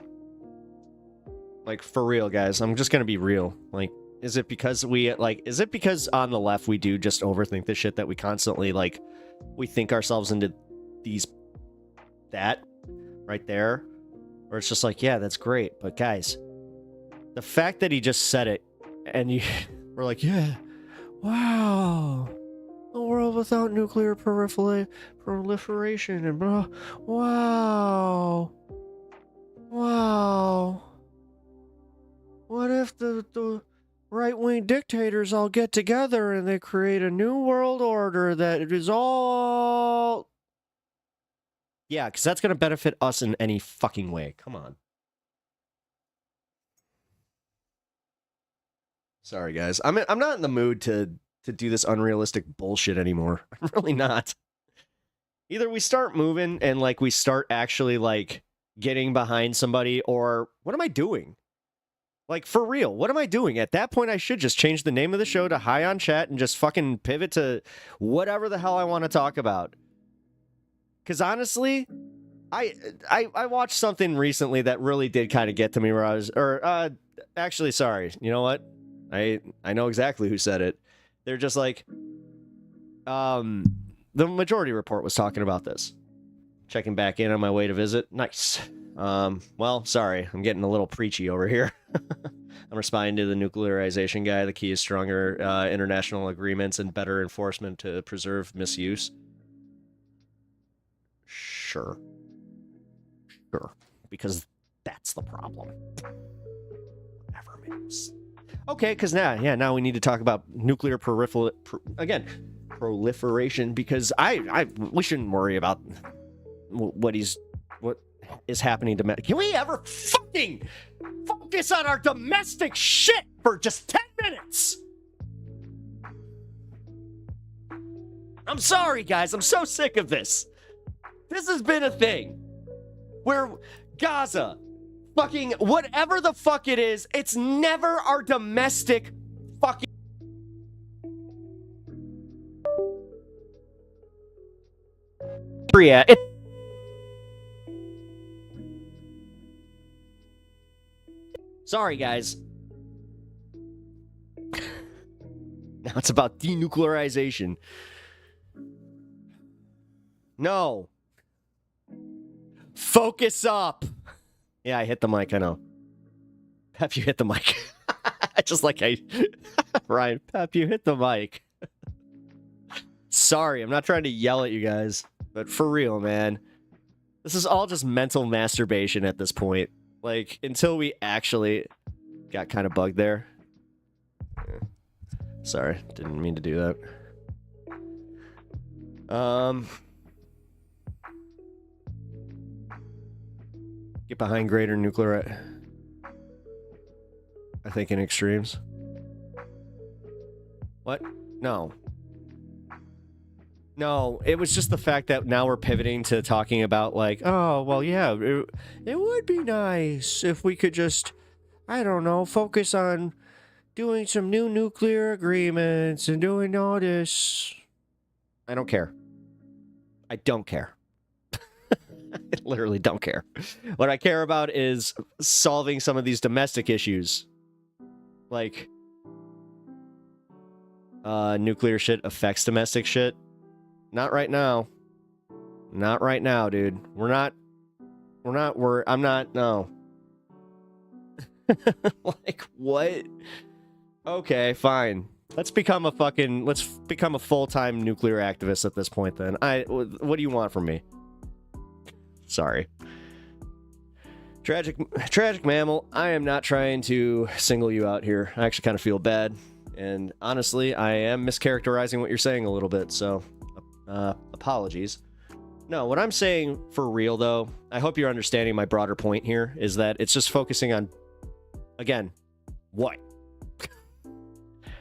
Like, for real, guys, I'm just gonna be real. Like, is it because on the left we do just overthink this shit, that we constantly, like, we think ourselves into that right there? Or it's just like, yeah, that's great, but guys, the fact that he just said it, and we're like, yeah, wow, a world without nuclear proliferation, and blah, wow. What if the right-wing dictators all get together and they create a new world order that is all... Yeah, because that's going to benefit us in any fucking way. Come on. Sorry, guys. I'm not in the mood to do this unrealistic bullshit anymore. I'm really not. Either we start moving and, like, we start actually, like, getting behind somebody, or what am I doing? Like, for real, what am I doing? At that point, I should just change the name of the show to High on Chat and just fucking pivot to whatever the hell I want to talk about. Because honestly, I watched something recently that really did kind of get to me, where I was, actually, sorry, you know what? I know exactly who said it. They're just like, the Majority Report was talking about this. Checking back in on my way to visit. Nice. Well, sorry, I'm getting a little preachy over here. I'm responding to the nuclearization guy. The key is stronger international agreements and better enforcement to preserve misuse. Sure. Because that's the problem. Whatever, man. Okay, because now we need to talk about nuclear proliferation, because we shouldn't worry about what is happening to men. Can we ever fucking focus on our domestic shit for just 10 minutes? I'm sorry, guys. I'm so sick of this. This has been a thing where Gaza, fucking whatever the fuck it is, it's never our domestic fucking... Yeah, sorry, guys. Now it's about denuclearization. No. Focus up. Yeah, I hit the mic, I know. Pep, you hit the mic. Ryan, Pep, you hit the mic. Sorry, I'm not trying to yell at you guys, but for real, man. This is all just mental masturbation at this point. Like, until we actually got kind of bugged there. Sorry, didn't mean to do that. Get behind greater nuclear... I think in extremes. What? No. No, it was just the fact that now we're pivoting to talking about like, oh, well, yeah, it would be nice if we could just, I don't know, focus on doing some new nuclear agreements and doing all this. I don't care. I don't care. I literally don't care. What I care about is solving some of these domestic issues. Like, nuclear shit affects domestic shit. Not right now. Not right now, dude. I'm not, no. Like, what? Okay, fine. Let's become a full-time nuclear activist at this point, then. What do you want from me? Sorry. Tragic mammal, I am not trying to single you out here. I actually kind of feel bad. And honestly, I am mischaracterizing what you're saying a little bit, so apologies. No, what I'm saying for real, though, I hope you're understanding my broader point here, is that it's just focusing on, again, what?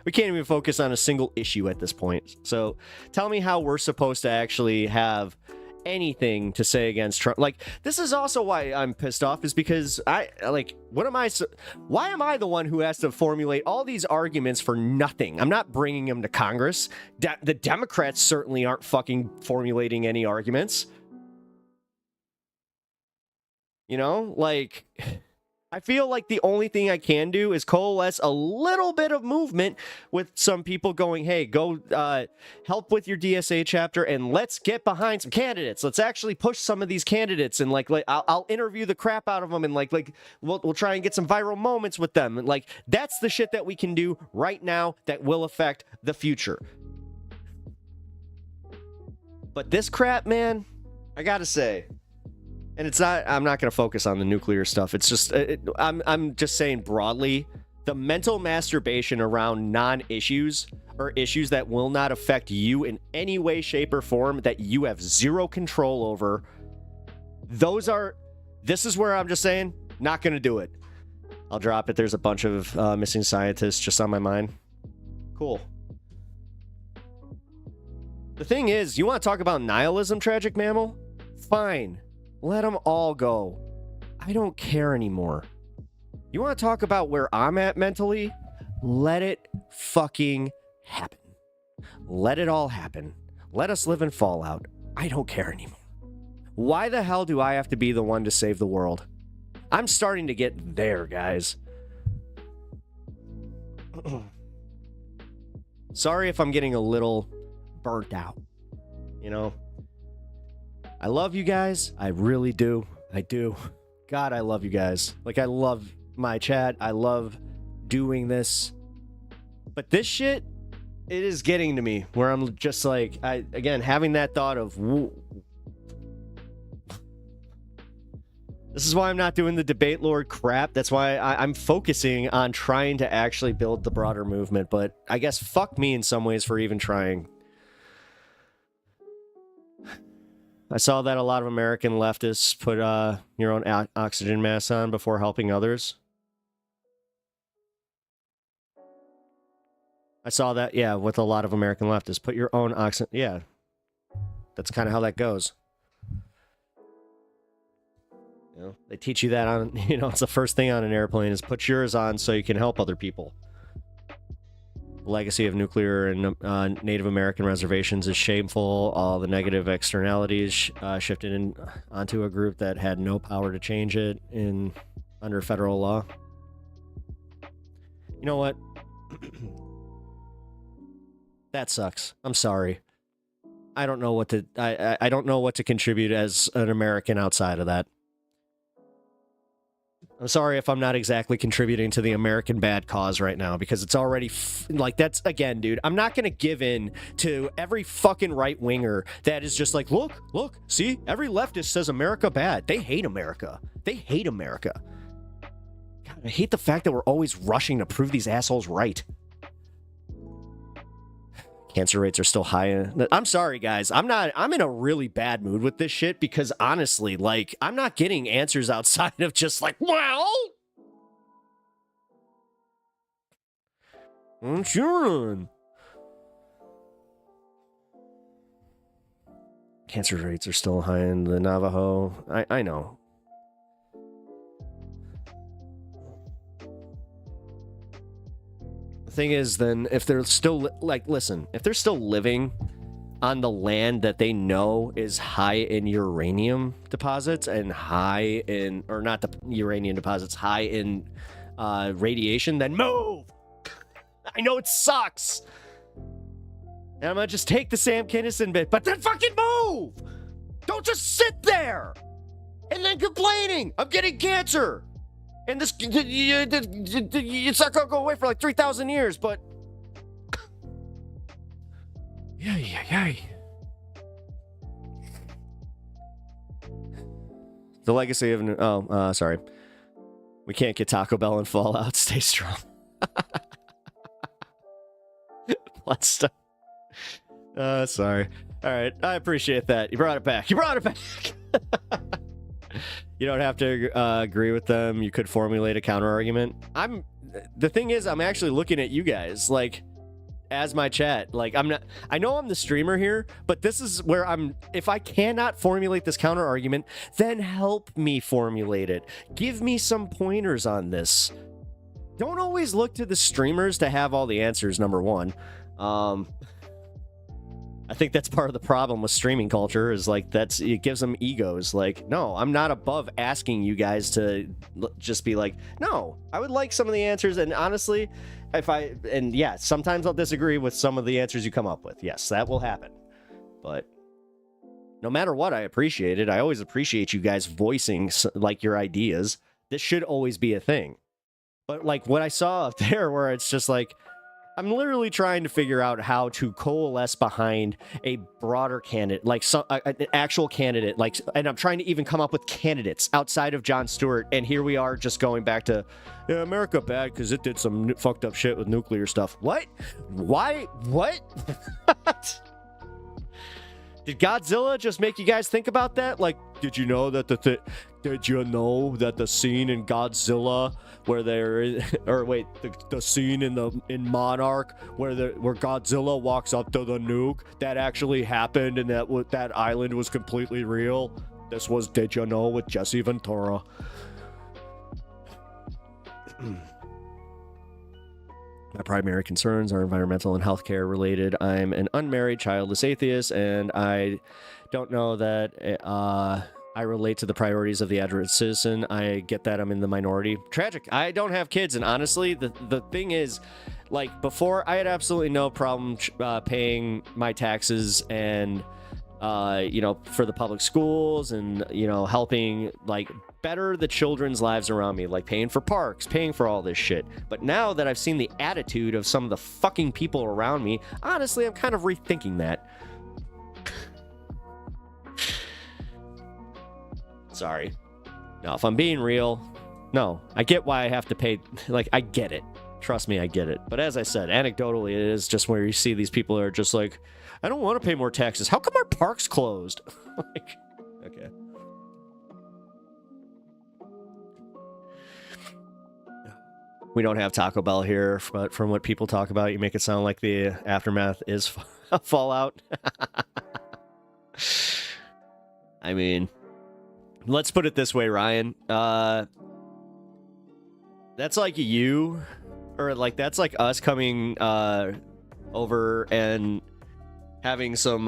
We can't even focus on a single issue at this point. So tell me how we're supposed to actually have anything to say against Trump. Like, this is also why I'm pissed off, is because why am I the one who has to formulate all these arguments for nothing? I'm not bringing them to Congress. The Democrats certainly aren't fucking formulating any arguments. You know, like, I feel like the only thing I can do is coalesce a little bit of movement with some people going, hey, go help with your DSA chapter and let's get behind some candidates. Let's actually push some of these candidates and like I'll interview the crap out of them and like we'll try and get some viral moments with them. And like, that's the shit that we can do right now that will affect the future. But this crap, man, I gotta say, and it's not, I'm not going to focus on the nuclear stuff. It's just, I'm just saying broadly, the mental masturbation around non-issues or issues that will not affect you in any way, shape, or form that you have zero control over. This is where I'm just saying, not going to do it. I'll drop it. There's a bunch of missing scientists just on my mind. Cool. The thing is, you want to talk about nihilism, tragic mammal? Fine. Let them all go. I don't care anymore. You want to talk about where I'm at mentally? Let it fucking happen. Let it all happen. Let us live in fallout. I don't care anymore. Why the hell do I have to be the one to save the world? I'm starting to get there, guys. Sorry if I'm getting a little burnt out. You know? I love you guys. I really do. I do. God, I love you guys. Like, I love my chat. I love doing this. But this shit, it is getting to me where I'm just like, again, having that thought of, this is why I'm not doing the debate lord crap. That's why I'm focusing on trying to actually build the broader movement. But I guess fuck me in some ways for even trying. I saw that a lot of American leftists put your own oxygen mask on before helping others. I saw that, yeah, with a lot of American leftists. Put your own oxygen... Yeah. That's kind of how that goes. You know, they teach you that on... You know, it's the first thing on an airplane is put yours on so you can help other people. Legacy of nuclear and Native American reservations is shameful. All the negative externalities shifted onto a group that had no power to change it under federal law. You know what? That sucks. I'm sorry. I don't know what to I don't know what to contribute as an American outside of that. I'm sorry if I'm not exactly contributing to the American bad cause right now, because it's already, like, that's, again, dude, I'm not going to give in to every fucking right-winger that is just like, look, see, every leftist says America bad. They hate America. They hate America. God, I hate the fact that we're always rushing to prove these assholes right. Cancer rates are still high. I'm sorry, guys. I'm in a really bad mood with this shit because honestly, like, I'm not getting answers outside of just like, well, sure. cancer rates are still high in the Navajo. I know. The thing is, then, if they're still, like, listen, if they're still living on the land that they know is high in uranium deposits and high in, or not the uranium deposits, high in radiation, then move! I know it sucks! And I'm gonna just take the Sam Kinison bit, but then fucking move! Don't just sit there! And then complaining! I'm getting cancer! And this, it's not gonna go away for like 3,000 years, but... Yay. The legacy of... sorry. We can't get Taco Bell and Fallout. Stay strong. Let's stop. Sorry. All right. I appreciate that. You brought it back. You don't have to agree with them. You could formulate a counter argument. The thing is, I'm actually looking at you guys, like, as my chat. Like, I know I'm the streamer here, but this is where if I cannot formulate this counter argument, then help me formulate it. Give me some pointers on this. Don't always look to the streamers to have all the answers, number one. I think that's part of the problem with streaming culture, is like, it gives them egos. Like, no, I'm not above asking you guys to just be like, no, I would like some of the answers. And honestly, sometimes I'll disagree with some of the answers you come up with. Yes, that will happen. But no matter what, I appreciate it. I always appreciate you guys voicing like your ideas. This should always be a thing. But like what I saw up there, where it's just like, I'm literally trying to figure out how to coalesce behind a broader candidate, like an actual candidate, like, and I'm trying to even come up with candidates outside of Jon Stewart. And here we are just going back to, yeah, America bad because it did some fucked up shit with nuclear stuff. What? Why? What? Did Godzilla just make you guys think about that? Like, did you know that the scene in Godzilla where the scene in Monarch where Godzilla walks up to the nuke, that actually happened, and that island was completely real? This was Did You Know with Jesse Ventura. My primary concerns are environmental and healthcare related. I'm an unmarried, childless atheist, and I don't know that I relate to the priorities of the average citizen. I get that I'm in the minority. Tragic. I don't have kids, and honestly, the thing is, like, before, I had absolutely no problem paying my taxes and, for the public schools and, helping, like, better the children's lives around me, like paying for parks, paying for all this shit. But now that I've seen the attitude of some of the fucking people around me, honestly, I'm kind of rethinking that. Sorry. No, if I'm being real, no. I get why I have to pay, like, I get it. Trust me, I get it. But as I said, anecdotally, it is just where you see these people are just like, I don't want to pay more taxes. How come our park's closed? Like, okay. We don't have Taco Bell here, but from what people talk about, you make it sound like the aftermath is Fallout. I mean, let's put it this way, Ryan. That's like you, or like that's like us coming over and having some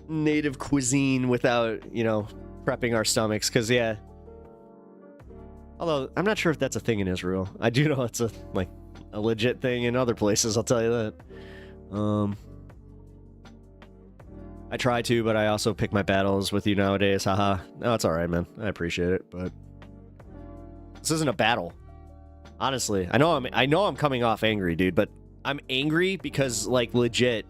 native cuisine without, prepping our stomachs, because, yeah. Although, I'm not sure if that's a thing in Israel. I do know it's a legit thing in other places, I'll tell you that. I try to, but I also pick my battles with you nowadays, haha. No, it's alright, man. I appreciate it, but... This isn't a battle. Honestly. I know I'm coming off angry, dude, but I'm angry because, like, legit,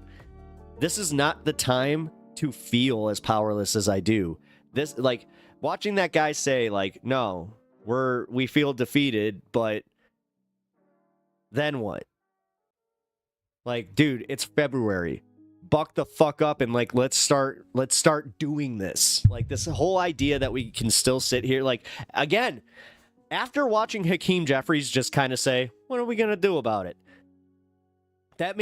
this is not the time to feel as powerless as I do. This, like, watching that guy say, like, no... We feel defeated, but then what? Like, dude, it's February. Buck the fuck up and, like, let's start doing this. Like, this whole idea that we can still sit here, like, again, after watching Hakeem Jeffries just kind of say, what are we gonna do about it? That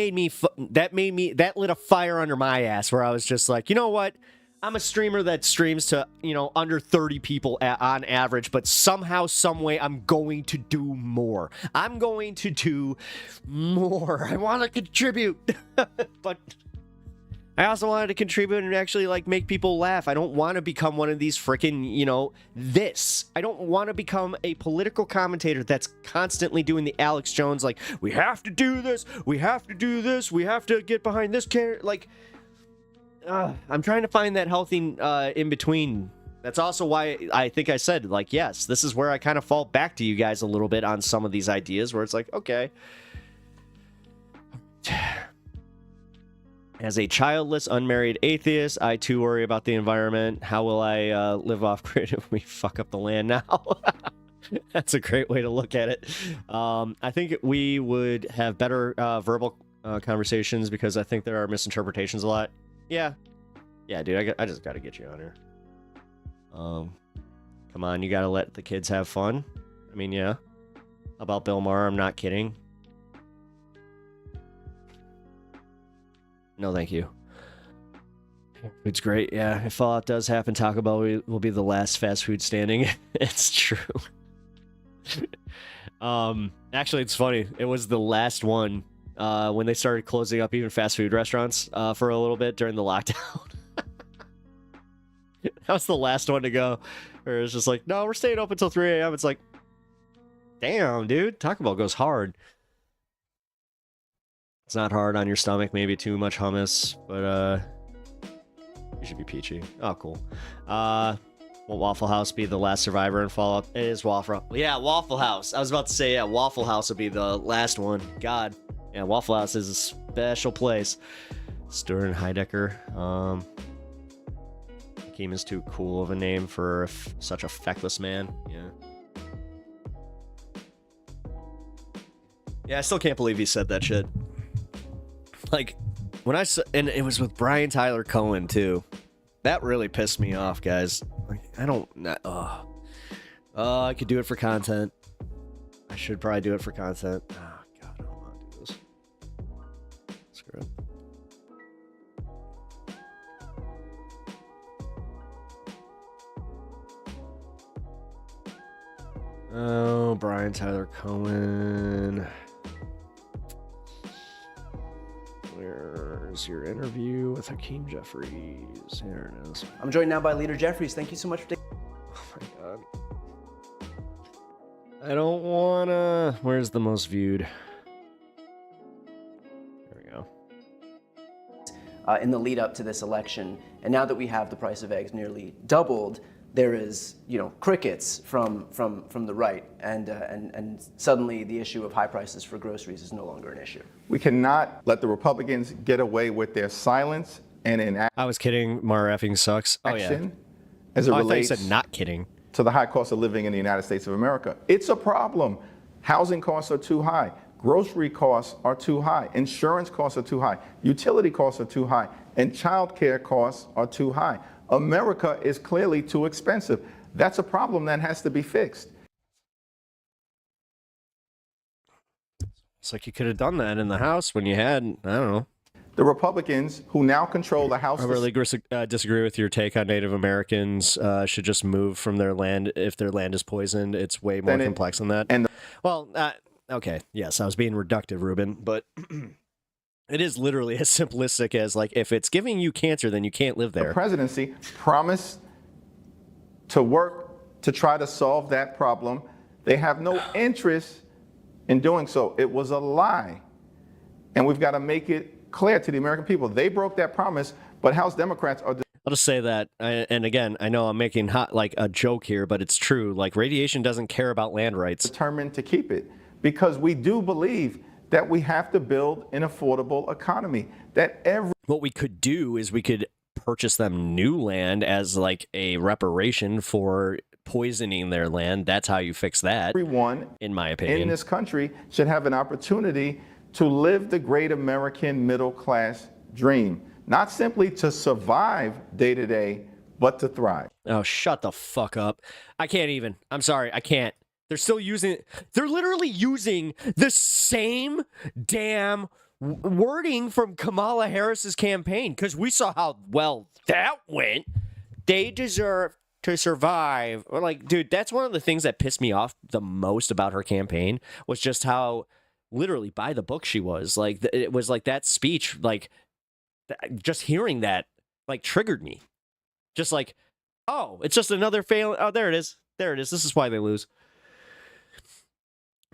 lit a fire under my ass, where I was just like, you know what? I'm a streamer that streams to, you know, under 30 people on average, but somehow, some way, I'm going to do more. I'm going to do more. I want to contribute, but I also wanted to contribute and actually, like, make people laugh. I don't want to become one of these freaking, you know, I don't want to become a political commentator that's constantly doing the Alex Jones, like, we have to do this, we have to do this, we have to get behind this character, like... I'm trying to find that healthy in between. That's also why I think I said, like, yes, this is where I kind of fall back to you guys a little bit on some of these ideas where it's like, okay. As a childless, unmarried atheist, I too worry about the environment. How will I live off grid if we fuck up the land now? That's a great way to look at it. I think we would have better verbal conversations because I think there are misinterpretations a lot. Yeah, dude, I just gotta get you on here. Come on, you gotta let the kids have fun. I mean, yeah. About Bill Maher, I'm not kidding. No, thank you. Food's great, yeah. If Fallout does happen, Taco Bell will be the last fast food standing. It's true. Actually, it's funny. It was the last one. When they started closing up even fast food restaurants for a little bit during the lockdown. That was the last one to go. Or it was just like, no, we're staying open until 3 a.m. It's like, damn, dude. Taco Bell goes hard. It's not hard on your stomach. Maybe too much hummus. But, you should be peachy. Oh, cool. Will Waffle House be the last survivor in Fallout? It is Waffle. Yeah, Waffle House. I was about to say, yeah, Waffle House would be the last one. God. Yeah, Waffle House is a special place. Stewart and Heidecker. Hakeem is too cool of a name for such a feckless man. Yeah. Yeah, I still can't believe he said that shit. Like, when I saw... And it was with Brian Tyler Cohen, too. That really pissed me off, guys. Like, I don't... I could do it for content. I should probably do it for content. Oh, Brian Tyler Cohen. Where's your interview with Hakeem Jeffries? Here it is. I'm joined now by Leader Jeffries. Thank you so much for taking... Oh my god. I don't wanna... Where's the most viewed? There we go. In the lead up to this election, and now that we have the price of eggs nearly doubled, there is, you know, crickets from the right, and suddenly the issue of high prices for groceries is no longer an issue. We cannot let the Republicans get away with their silence and inaction. I was kidding. Mar effing sucks. Oh yeah. As it I thought relates you said not kidding. to the high cost of living in the United States of America. It's a problem. Housing costs are too high. Grocery costs are too high. Insurance costs are too high. Utility costs are too high. And child care costs are too high. America is clearly too expensive. That's a problem that has to be fixed. It's like you could have done that in the House when you had, I don't know. The Republicans who now control the House... I really disagree with your take on Native Americans should just move from their land if their land is poisoned. It's way more complex than that. Well, okay, yes, I was being reductive, Ruben, but... It is literally as simplistic as, like, if it's giving you cancer, then you can't live there. The presidency promised to work to try to solve that problem. They have no interest in doing so. It was a lie. And we've got to make it clear to the American people. They broke that promise, but House Democrats are... I'll just say that, and again, I know I'm making like a joke here, but it's true. Like, radiation doesn't care about land rights. Determined to keep it, because we do believe that we have to build an affordable economy. What we could do is we could purchase them new land as like a reparation for poisoning their land. That's how you fix that. Everyone, in my opinion, in this country should have an opportunity to live the great American middle class dream, not simply to survive day to day, but to thrive. Oh, shut the fuck up. I can't even. I'm sorry. I can't. They're still using, they're literally using the same damn wording from Kamala Harris's campaign, because we saw how well that went. They deserve to survive. Or like, dude, that's one of the things that pissed me off the most about her campaign, was just how literally by the book she was. Like, it was like that speech, like, just hearing that, like, triggered me. Just like, oh, it's just another fail. Oh, there it is. There it is. This is why they lose.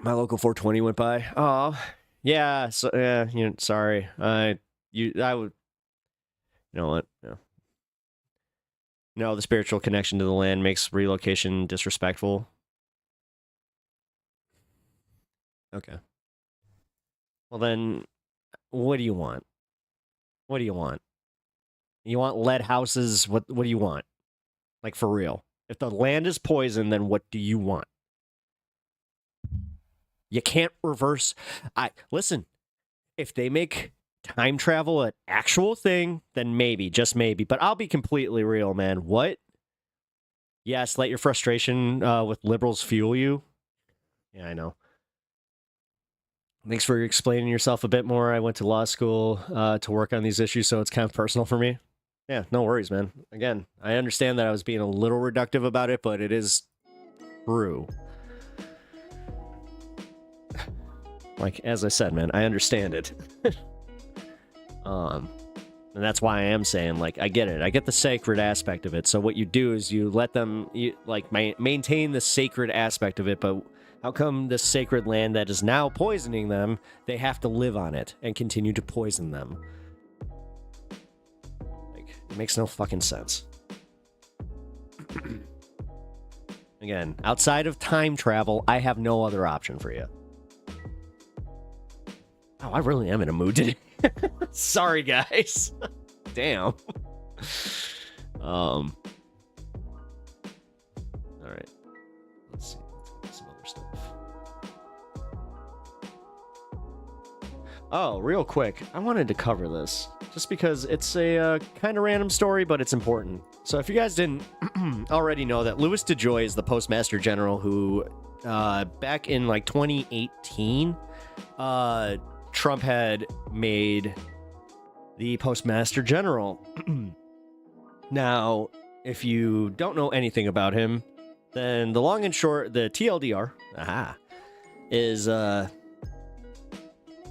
My local 420 went by. Oh, yeah. So, yeah, you know, sorry. I would, you know what? Yeah. No, the spiritual connection to the land makes relocation disrespectful. Okay. Well, then, what do you want? What do you want? You want lead houses? What do you want? Like, for real. If the land is poisoned, then what do you want? You can't reverse. Listen, if they make time travel an actual thing, then maybe, just maybe. But I'll be completely real, man. What? Yes, let your frustration with liberals fuel you. Yeah, I know. Thanks for explaining yourself a bit more. I went to law school to work on these issues, so it's kind of personal for me. Yeah, no worries, man. Again, I understand that I was being a little reductive about it, but it is true. Like, as I said, man, I understand it. And that's why I am saying, like, I get it. I get the sacred aspect of it. So what you do is you let them, maintain the sacred aspect of it, but how come this sacred land that is now poisoning them, they have to live on it and continue to poison them? Like, it makes no fucking sense. Again, outside of time travel, I have no other option for you. Oh, I really am in a mood today. Sorry, guys. Damn. All right. Let's see. Let's get some other stuff. Oh, real quick. I wanted to cover this just because it's a kind of random story, but it's important. So if you guys didn't already know that Louis DeJoy is the Postmaster General who, back in like 2018, Trump had made the Postmaster General. Now, if you don't know anything about him, then the long and short, the TLDR, is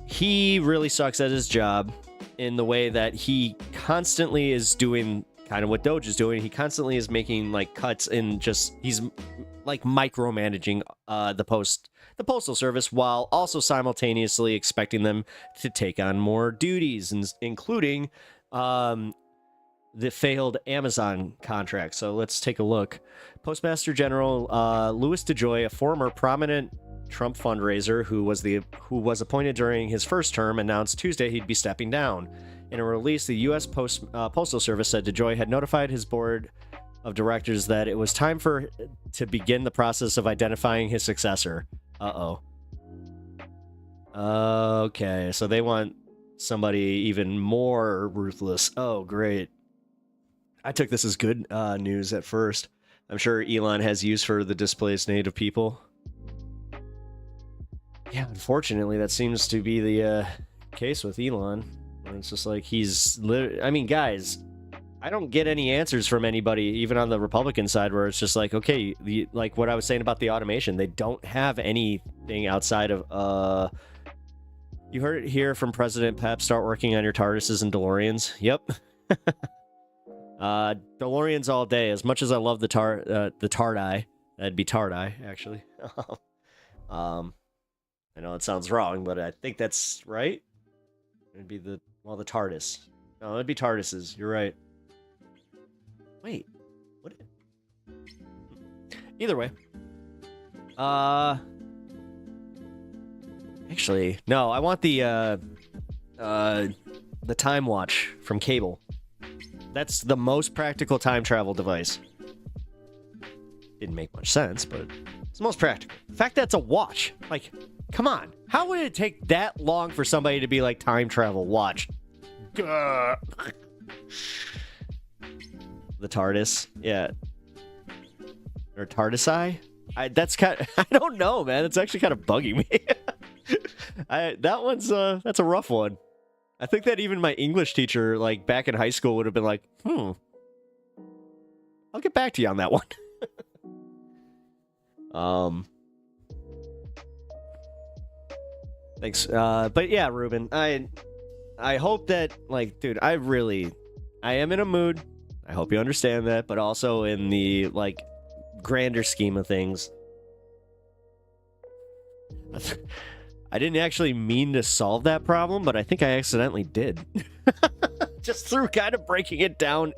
he really sucks at his job in the way that he constantly is doing kind of what DOGE is doing. He constantly is making like cuts in just, he's like micromanaging the Postal Service while also simultaneously expecting them to take on more duties, including the failed Amazon contract. So let's take a look. Postmaster General Louis DeJoy, a former prominent Trump fundraiser who was appointed during his first term, announced Tuesday he'd be stepping down. In a release, the U.S. Postal Service said DeJoy had notified his board of directors that it was time to begin the process of identifying his successor. Okay, so they want somebody even more ruthless. Oh, great. I took this as good news at first. I'm sure Elon has use for the displaced native people. Yeah, unfortunately, that seems to be the case with Elon. It's just like I mean, guys, I don't get any answers from anybody, even on the Republican side, where it's just like, okay, like what I was saying about the automation, they don't have anything outside of, you heard it here from President Pep, start working on your TARDISes and DeLoreans. Yep. DeLoreans all day. As much as I love the TARDI, that'd be TARDI, actually. I know it sounds wrong, but I think that's right. It'd be the TARDIS. No, it'd be TARDISes. You're right. Wait, what? Either way. Actually, no, I want the Time Watch from Cable. That's the most practical time travel device. Didn't make much sense, but it's the most practical. The fact that it's a watch, like, come on. How would it take that long for somebody to be like, time travel watch? Gah. The TARDIS, yeah. Or TARDISi? I don't know, man. It's actually kind of bugging me. That's a rough one. I think that even my English teacher, like back in high school, would have been like, I'll get back to you on that one. Thanks. But yeah, Ruben, I hope that, like, dude, I am in a mood. I hope you understand that, but also in the, like, grander scheme of things. I didn't actually mean to solve that problem, but I think I accidentally did. Just through kind of breaking it down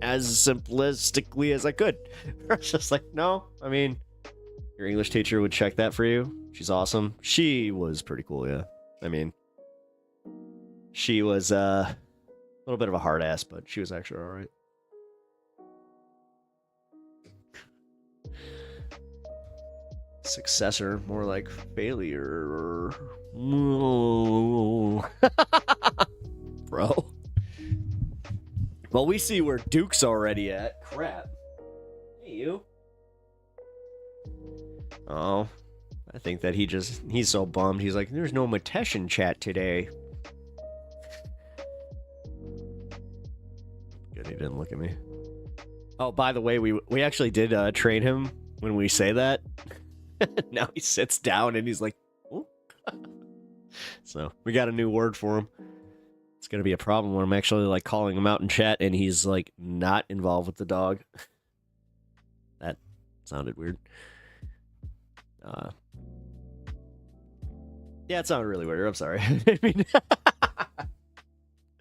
as simplistically as I could. I was just like, no, I mean, your English teacher would check that for you. She's awesome. She was pretty cool, yeah. I mean, she was a little bit of a hard ass, but she was actually all right. Successor, more like failure. Bro. Well, we see where Duke's already at. Crap. Hey, you. Oh, I think that he's so bummed. He's like, there's no Matesh in chat today. Good, he didn't look at me. Oh, by the way, we actually did train him when we say that. Now he sits down and he's like, oh. So we got a new word for him. It's gonna be a problem when I'm actually like calling him out in chat and he's like not involved with the dog. That sounded weird. Yeah, it sounded really weird. I'm sorry. I mean,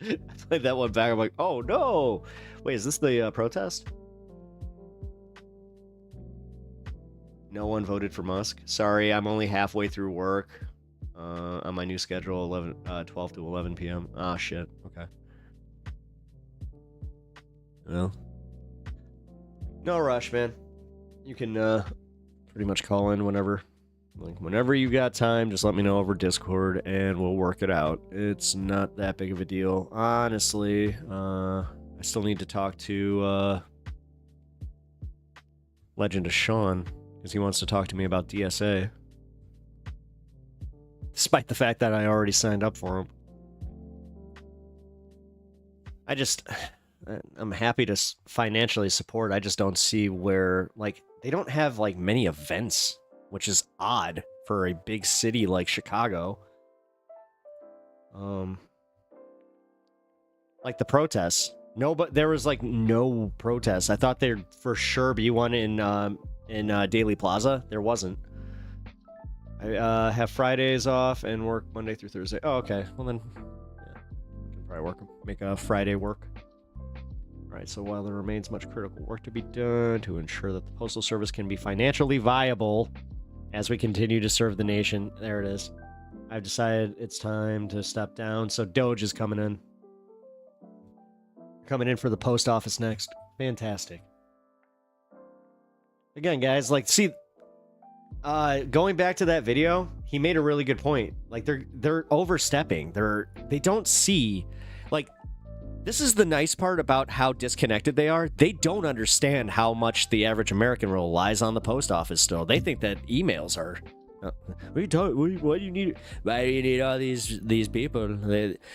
I played that one back. I'm like, oh no! Wait, is this the protest? No one voted for Musk. Sorry, I'm only halfway through work on my new schedule, 12 to 11 p.m. Ah, shit. Okay. Well, no rush, man. You can pretty much call in whenever. Like, whenever you got time, just let me know over Discord, and we'll work it out. It's not that big of a deal. Honestly, I still need to talk to Legend of Sean, because he wants to talk to me about DSA. Despite the fact that I already signed up for him. I'm happy to financially support. I just don't see where, like, they don't have, like, many events, which is odd for a big city like Chicago. Like the protests. No, but there was, like, no protests. I thought there'd for sure be one in Daily Plaza. There wasn't. I have Fridays off and work Monday through Thursday. Oh, okay. Well then, yeah, we can probably make a Friday work. Alright, so while there remains much critical work to be done to ensure that the Postal Service can be financially viable as we continue to serve the nation, there it is. I've decided it's time to step down, so DOGE is coming in. Coming in for the post office next. Fantastic. Again, guys, like, see, going back to that video, he made a really good point. Like, they're overstepping. They don't see, like, this is the nice part about how disconnected they are. They don't understand how much the average American relies on the post office still. They think that emails are... What do you need? Why do you need all these people?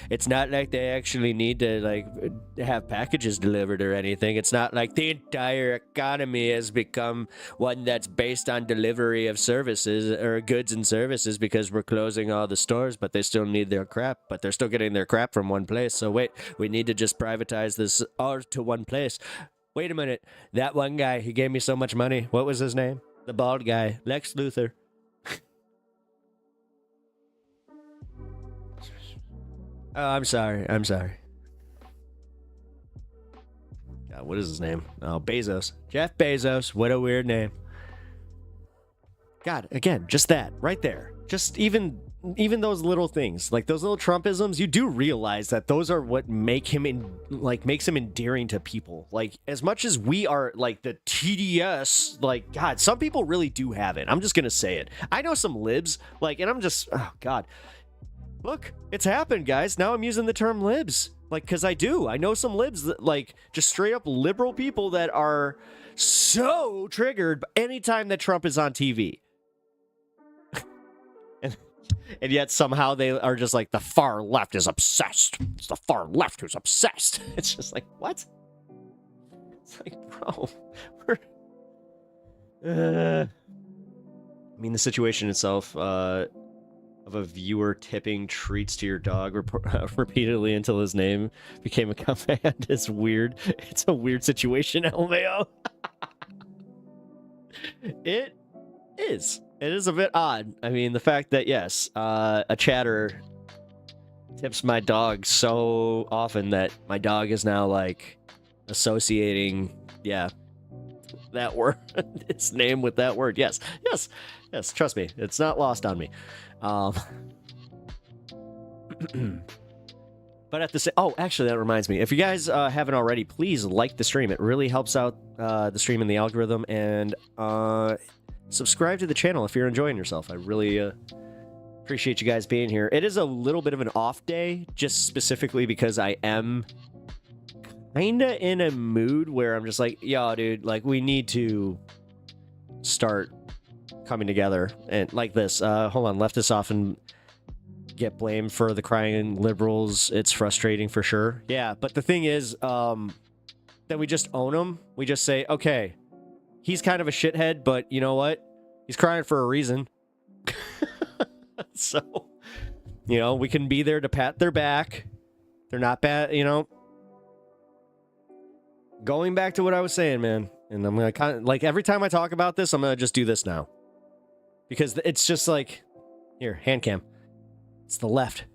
It's not like they actually need to, like, have packages delivered or anything. It's not like the entire economy has become one that's based on delivery of services or goods and services because we're closing all the stores, but they still need their crap. But they're still getting their crap from one place. So wait, we need to just privatize this all to one place. Wait a minute. That one guy, he gave me so much money. What was his name? The bald guy, Lex Luthor. Oh, I'm sorry. God, what is his name? Oh, Bezos. Jeff Bezos. What a weird name. God, again, just that right there. Just even those little things, like those little Trumpisms, you do realize that those are what makes him endearing to people. Like, as much as we are like the TDS, like, God, some people really do have it. I'm just gonna say it. I know some libs, like, and I'm just, oh God. Look, it's happened, guys. Now I'm using the term libs. Like, because I know some libs that, like, just straight up liberal people that are so triggered anytime that Trump is on TV. And yet somehow they are just like, the far left is obsessed. It's the far left who's obsessed. It's just like, what? It's like, bro, I mean, the situation itself of a viewer tipping treats to your dog repeatedly until his name became a command is weird. It's a weird situation, LMAO. It is. It is a bit odd. I mean, the fact that, yes, a chatter tips my dog so often that my dog is now, like, associating, yeah, that word, its name with that word. Yes, yes, yes, trust me. It's not lost on me. But at the same... Oh, actually, that reminds me. If you guys haven't already, please like the stream. It really helps out the stream and the algorithm. And subscribe to the channel if you're enjoying yourself. I really appreciate you guys being here. It is a little bit of an off day, just specifically because I am kind of in a mood where I'm just like, yo, dude, like, we need to start coming together. And like this. Hold on. Leftists often get blamed for the crying liberals. It's frustrating for sure. Yeah, but the thing is, that we just own him. We just say, okay, he's kind of a shithead, but you know what? He's crying for a reason. So, you know, we can be there to pat their back. They're not bad, you know. Going back to what I was saying, man, and I'm gonna kind of, like, every time I talk about this, I'm gonna just do this now. Because it's just like, here, hand cam. It's the left.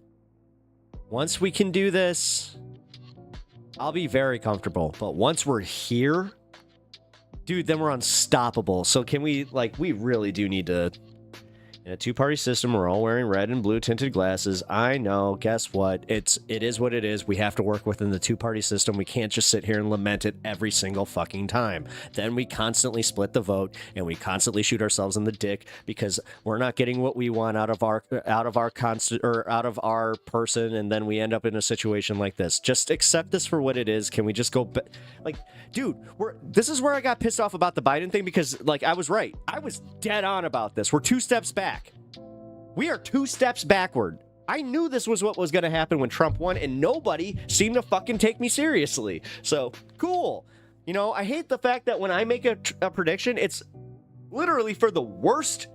Once we can do this, I'll be very comfortable. But once we're here, dude, then we're unstoppable. So can we, like, we really do need to... In a two-party system, we're all wearing red and blue tinted glasses. I know, guess what? It is what it is. We have to work within the two-party system. We can't just sit here and lament it every single fucking time. Then we constantly split the vote, and we constantly shoot ourselves in the dick because we're not getting what we want out of our person, and then we end up in a situation like this. Just accept this for what it is. Can we just go like, dude, this is where I got pissed off about the Biden thing because, like, I was right. I was dead on about this. We're 2 steps back. We are 2 steps backward. I knew this was what was going to happen when Trump won, and nobody seemed to fucking take me seriously. So, cool. You know, I hate the fact that when I make a prediction, it's literally for the worst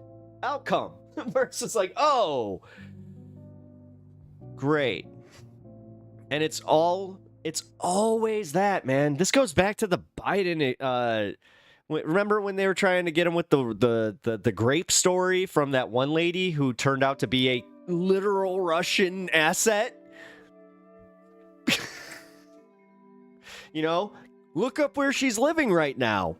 outcome. Versus like, oh, great. And it's always that, man. This goes back to the Biden, remember when they were trying to get him with the grape story from that one lady who turned out to be a literal Russian asset? You know, look up where she's living right now.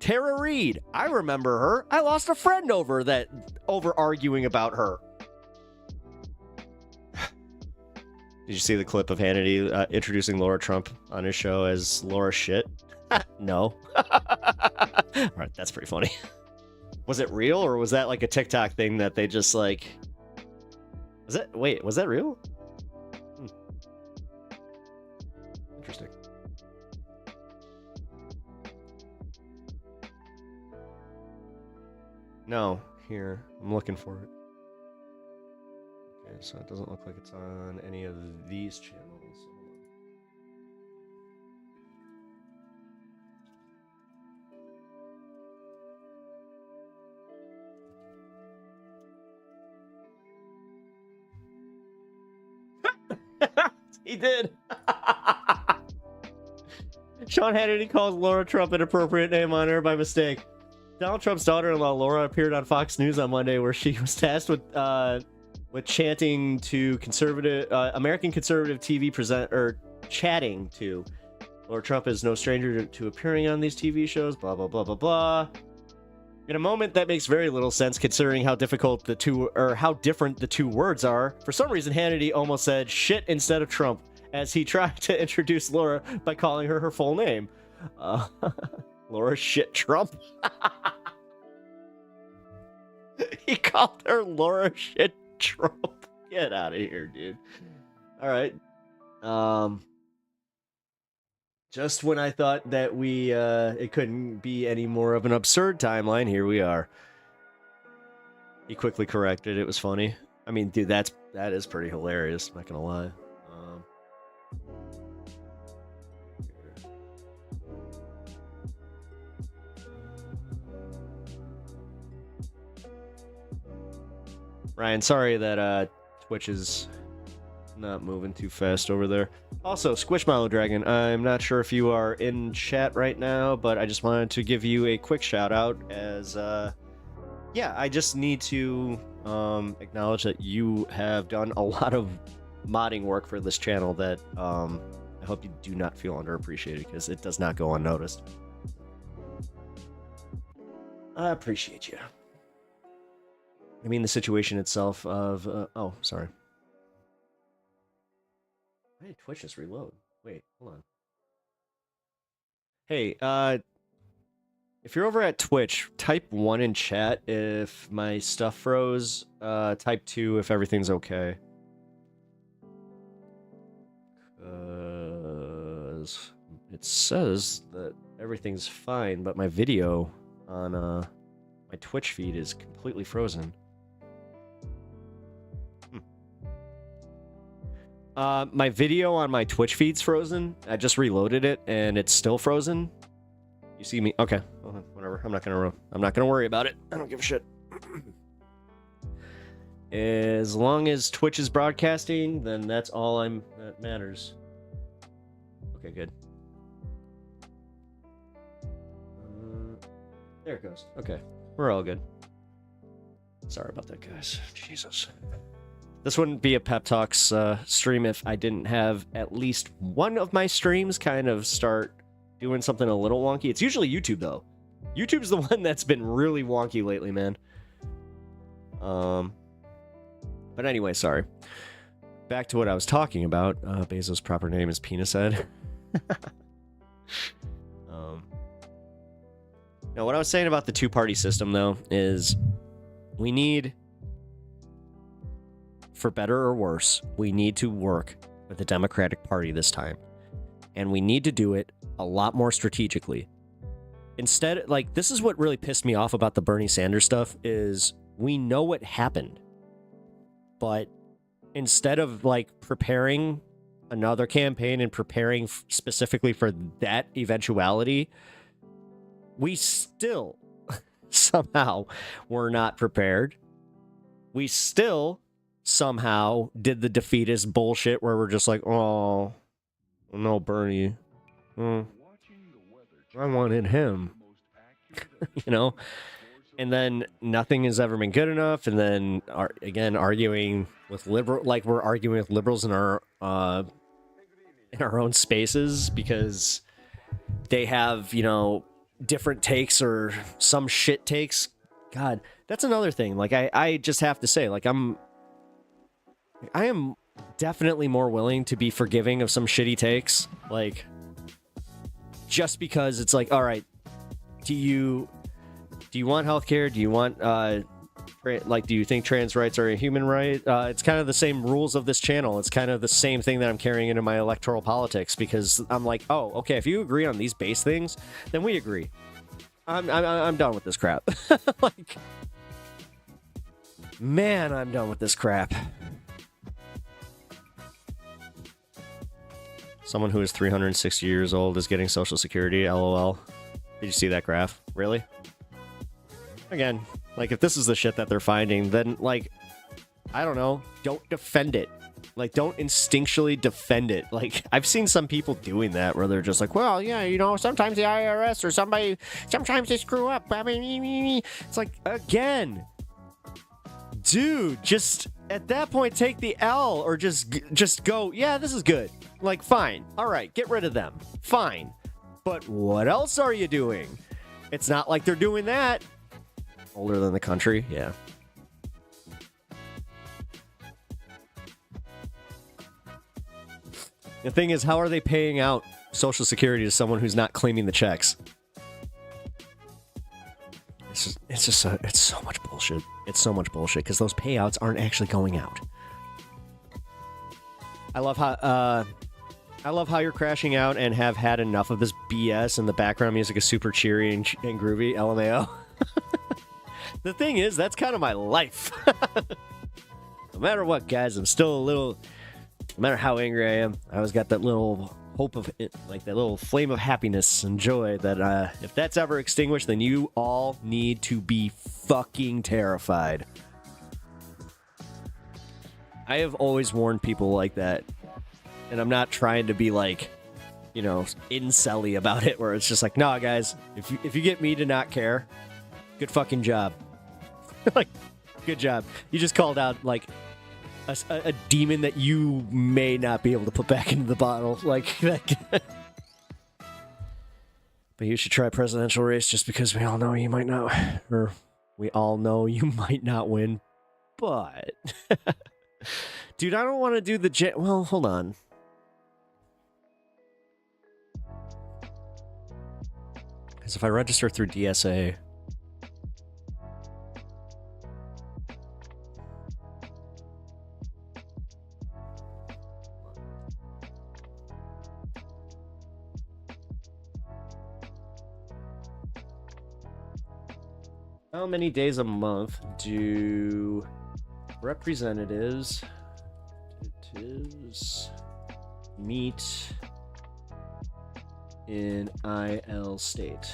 Tara Reid. I remember her. I lost a friend over arguing about her. Did you see the clip of Hannity introducing Laura Trump on his show as Laura Shit? No. All right, that's pretty funny. Was it real, or was that like a TikTok thing that they just like... Wait, was that real? Interesting. No, here. I'm looking for it. Okay, so it doesn't look like it's on any of these channels. He did. Sean Hannity calls Laura Trump an appropriate name on her by mistake. Donald Trump's daughter-in-law Laura appeared on Fox News on Monday, where she was tasked with chanting to American conservative TV chatting to Laura Trump is no stranger to appearing on these TV shows. Blah blah blah blah blah. In a moment that makes very little sense considering how different the two words are. For some reason, Hannity almost said shit instead of Trump as he tried to introduce Laura by calling her full name. Laura Shit Trump. He called her Laura Shit Trump. Get out of here, dude. All right. Just when I thought that it couldn't be any more of an absurd timeline, here we are. He quickly corrected. It was funny. I mean, dude, that is pretty hilarious. I'm not gonna lie. Ryan, sorry that Twitch is not moving too fast over there. Also, Squishmallow Dragon, I'm not sure if you are in chat right now, but I just wanted to give you a quick shout out as yeah, I just need to acknowledge that you have done a lot of modding work for this channel that I hope you do not feel underappreciated, because it does not go unnoticed. I appreciate you. I mean, the situation itself of... oh, sorry. Why did Twitch just reload? Wait, hold on. Hey, if you're over at Twitch, type 1 in chat if my stuff froze. Type 2 if everything's okay. 'Cause it says that everything's fine, but my video on my Twitch feed is completely frozen. My video on my Twitch feed's frozen. I just reloaded it and it's still frozen. You see me? Okay, well, whatever. I'm not gonna worry about it. I don't give a shit. As long as Twitch is broadcasting, then that's all that matters. Okay, good. There it goes. Okay, we're all good. Sorry about that, guys. Jesus. This wouldn't be a Pep Talks stream if I didn't have at least one of my streams kind of start doing something a little wonky. It's usually YouTube, though. YouTube's the one that's been really wonky lately, man. But anyway, sorry. Back to what I was talking about. Bezos' proper name is Penis Head. Now, what I was saying about the two-party system, though, is we need... for better or worse, we need to work with the Democratic Party this time. And we need to do it a lot more strategically. Instead, like, this is what really pissed me off about the Bernie Sanders stuff, is we know what happened. But instead of, like, preparing another campaign and preparing specifically for that eventuality, we still somehow were not prepared. We still... somehow did the defeatist bullshit where we're just like, oh, no, Bernie. I wanted him. You know? And then nothing has ever been good enough. And then, again, arguing with we're arguing with liberals in our own spaces because they have, you know, different takes or some shit takes. God, that's another thing. Like, I just have to say, like, I am definitely more willing to be forgiving of some shitty takes, like, just because it's like, all right, do you want healthcare? Do you want, do you think trans rights are a human right? It's kind of the same rules of this channel. It's kind of the same thing that I'm carrying into my electoral politics, because I'm like, oh, okay, if you agree on these base things, then we agree. I'm done with this crap. Like, man, I'm done with this crap. Someone who is 360 years old is getting Social Security, LOL. Did you see that graph? Really? Again, like, if this is the shit that they're finding, then, like, I don't know, don't defend it. Like, don't instinctually defend it. Like, I've seen some people doing that where they're just like, well, yeah, you know, sometimes the IRS or sometimes they screw up. It's like, again, dude, just at that point, take the L or just go, yeah, this is good. Like, fine. All right, get rid of them. Fine. But what else are you doing? It's not like they're doing that. Older than the country? Yeah. The thing is, how are they paying out Social Security to someone who's not claiming the checks? It's so much bullshit. It's so much bullshit because those payouts aren't actually going out. I love how you're crashing out and have had enough of this BS, and the background music is super cheery and groovy. LMAO. the thing is, that's kind of my life. No matter what, guys, I'm still a little, no matter how angry I am, I always got that little hope of it, like that little flame of happiness and joy that if that's ever extinguished, then you all need to be fucking terrified. I have always warned people like that, and I'm not trying to be like, you know, incelly about it, where it's just like, nah, guys, if you get me to not care, good fucking job. Like, good job. You just called out, like, a demon that you may not be able to put back into the bottle. Like, but you should try presidential race just because we all know you might not, or we all know you might not win. But, dude, I don't want to do the well, hold on. Because if I register through DSA, how many days a month do representatives meet in IL state?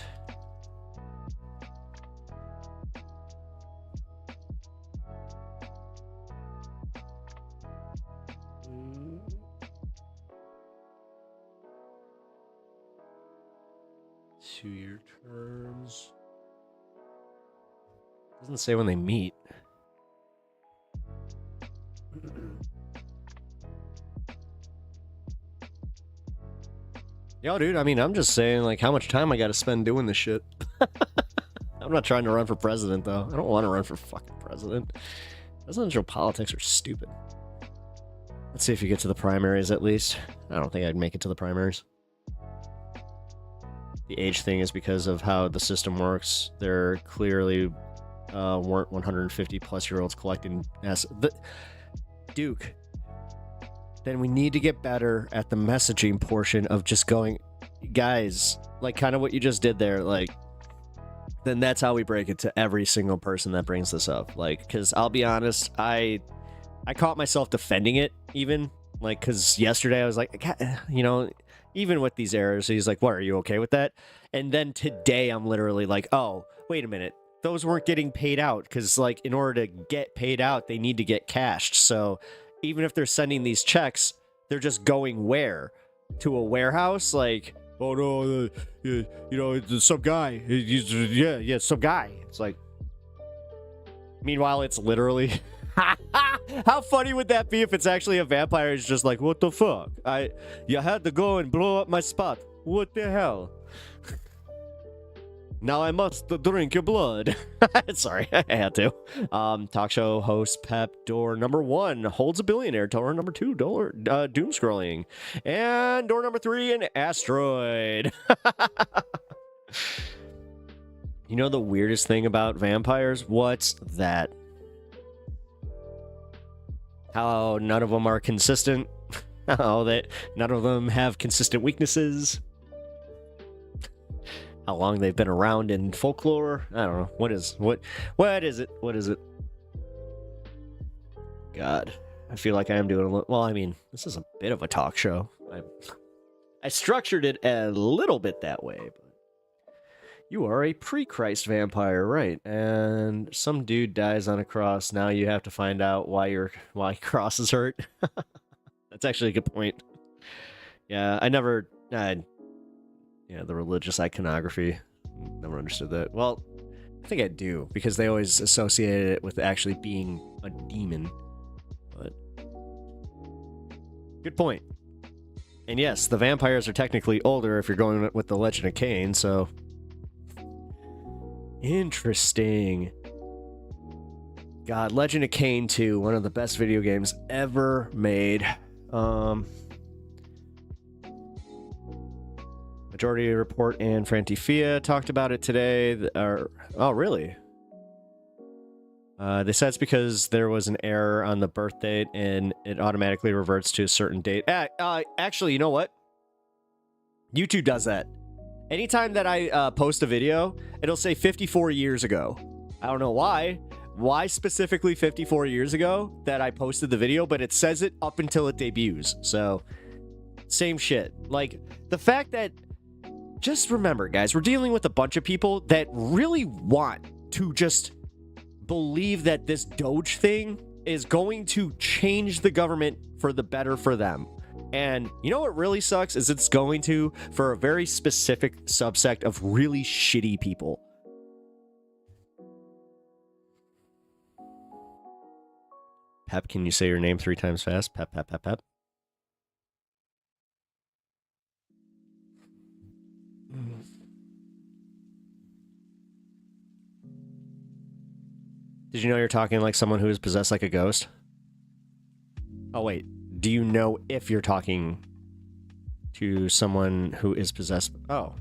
Two-year terms. Doesn't say when they meet. Yo, dude, I mean, I'm just saying, like, how much time I gotta spend doing this shit. I'm not trying to run for president, though. I don't want to run for fucking president. Presidential politics are stupid. Let's see if you get to the primaries, at least. I don't think I'd make it to the primaries. The age thing is because of how the system works. There clearly weren't 150-plus-year-olds collecting Duke. Then we need to get better at the messaging portion of just going, guys, like kind of what you just did there, like, then that's how we break it to every single person that brings this up. Like, because I'll be honest, I caught myself defending it even, like, because yesterday I was like, you know, even with these errors, he's like, what, are you okay with that? And then today I'm literally like, oh, wait a minute. Those weren't getting paid out because, like, in order to get paid out, they need to get cashed. So even if they're sending these checks, they're just going where? To a warehouse? Like, oh, no, you know, it's some guy. Yeah, some guy. It's like, meanwhile, it's literally... How funny would that be if it's actually a vampire who's just like, what the fuck? You had to go and blow up my spot. What the hell? Now I must drink your blood. Sorry, I had to. Talk show host Pep, door number 1 holds a billionaire. Door number 2, doom scrolling. And door number 3, an asteroid. You know the weirdest thing about vampires? What's that? How none of them are consistent. How that none of them have consistent weaknesses. How long they've been around in folklore. I don't know. What is it? God. I feel like I am doing a little... Well, I mean, this is a bit of a talk show. I structured it a little bit that way. But you are a pre-Christ vampire, right? And some dude dies on a cross. Now you have to find out why crosses hurt. That's actually a good point. Yeah, I never... Yeah, the religious iconography. Never understood that. Well, I think I do, because they always associated it with actually being a demon. But good point. And yes, the vampires are technically older if you're going with the Legend of Cain, so... Interesting. God, Legend of Cain 2, one of the best video games ever made. Majority Report and Frantifia talked about it today. Oh, really? They said it's because there was an error on the birth date and it automatically reverts to a certain date. Actually, you know what? YouTube does that. Anytime that I post a video, it'll say 54 years ago. I don't know why. Why specifically 54 years ago that I posted the video, but it says it up until it debuts. So, same shit. Like, the fact that, just remember, guys, we're dealing with a bunch of people that really want to just believe that this DOGE thing is going to change the government for the better for them. And you know what really sucks is it's going to for a very specific subsect of really shitty people. Pep, can you say your name 3 times fast? Pep, pep, pep, pep. Did you know you're talking like someone who is possessed like a ghost? Oh, wait. Do you know if you're talking to someone who is possessed? Oh.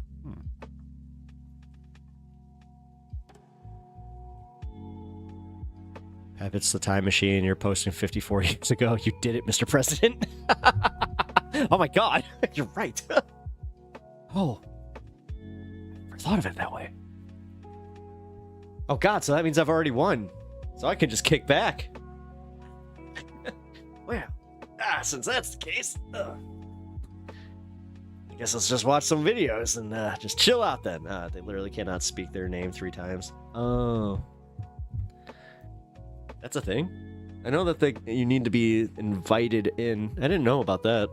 Pep, it's the time machine. You're posting 54 years ago. You did it, Mr. President. Oh my God. You're right. Oh. I never thought of it that way. Oh God, so that means I've already won. So I can just kick back. Well, since that's the case, I guess let's just watch some videos and just chill out then. They literally cannot speak their name 3 times. Oh. That's a thing? I know that you need to be invited in. I didn't know about that.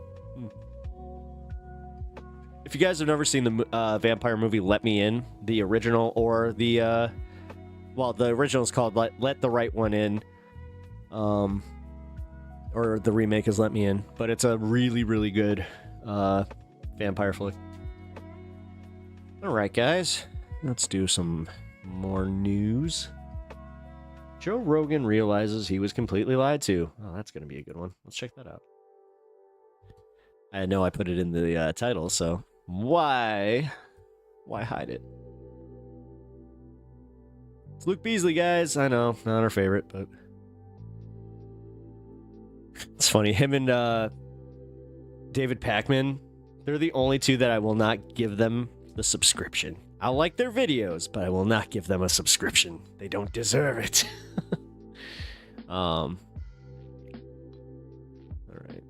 If you guys have never seen the vampire movie Let Me In, the original or the... well, the original is called Let the Right One In. Or the remake is Let Me In. But it's a really, really good vampire flick. Alright, guys. Let's do some more news. Joe Rogan realizes he was completely lied to. Oh, that's going to be a good one. Let's check that out. I know I put it in the title, so why hide it? It's Luke Beasley, guys. I know, not our favorite, but it's funny. Him and David Pakman, they're the only two that I will not give them the subscription. I'll like their videos, but I will not give them a subscription. They don't deserve it. All right.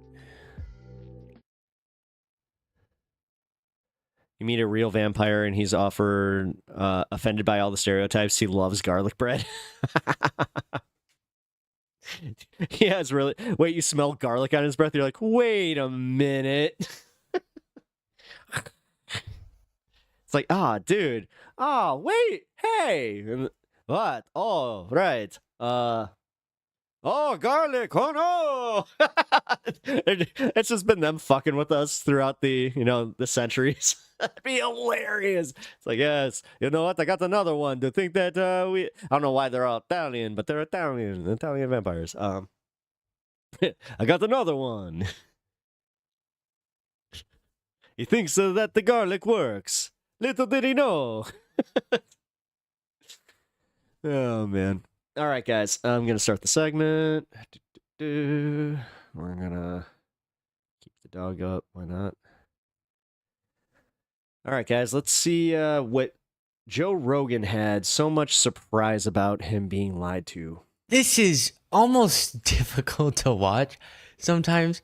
You meet a real vampire and he's offended by all the stereotypes. He loves garlic bread. Yeah, it's really... Wait, you smell garlic on his breath? You're like, wait a minute. It's like, dude. Wait, hey. What? Oh, right. Oh, garlic. Oh, no. It's just been them fucking with us throughout the centuries. That'd be hilarious. It's like, yes, you know what? I got another one to think that I don't know why they're all Italian, but they're Italian vampires. I got another one. He thinks that the garlic works. Little did he know. Oh, man. All right, guys. I'm going to start the segment. We're going to keep the dog up. Why not? All right, guys. Let's see what Joe Rogan had so much surprise about him being lied to. This is almost difficult to watch sometimes.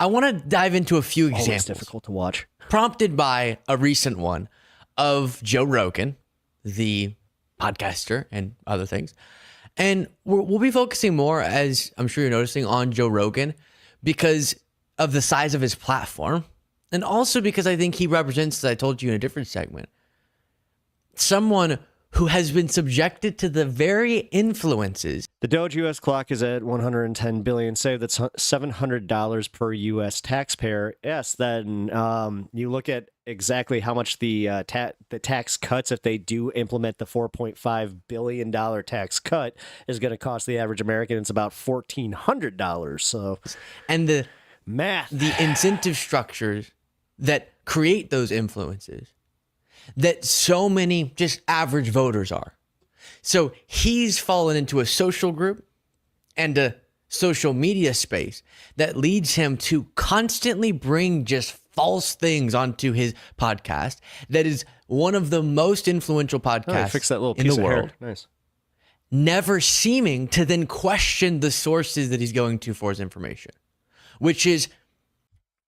I want to dive into a few examples. Always difficult to watch. Prompted by a recent one of Joe Rogan, the podcaster and other things. And we'll be focusing more, as I'm sure you're noticing, on Joe Rogan because of the size of his platform. And also because I think he represents, as I told you in a different segment, someone who has been subjected to the very influences. The DOGE U.S. clock is at $110 billion. Say that's $700 per U.S. taxpayer. Yes, then you look at exactly how much the tax cuts, if they do implement the $4.5 billion tax cut, is going to cost the average American. It's about $1,400. So, and the math, the incentive structures that create those influences that so many just average voters are. So he's fallen into a social group and a social media space that leads him to constantly bring just false things onto his podcast that is one of the most influential podcasts fix that little in piece the of hair. world. Nice. never seeming to then question the sources that he's going to for his information, which is,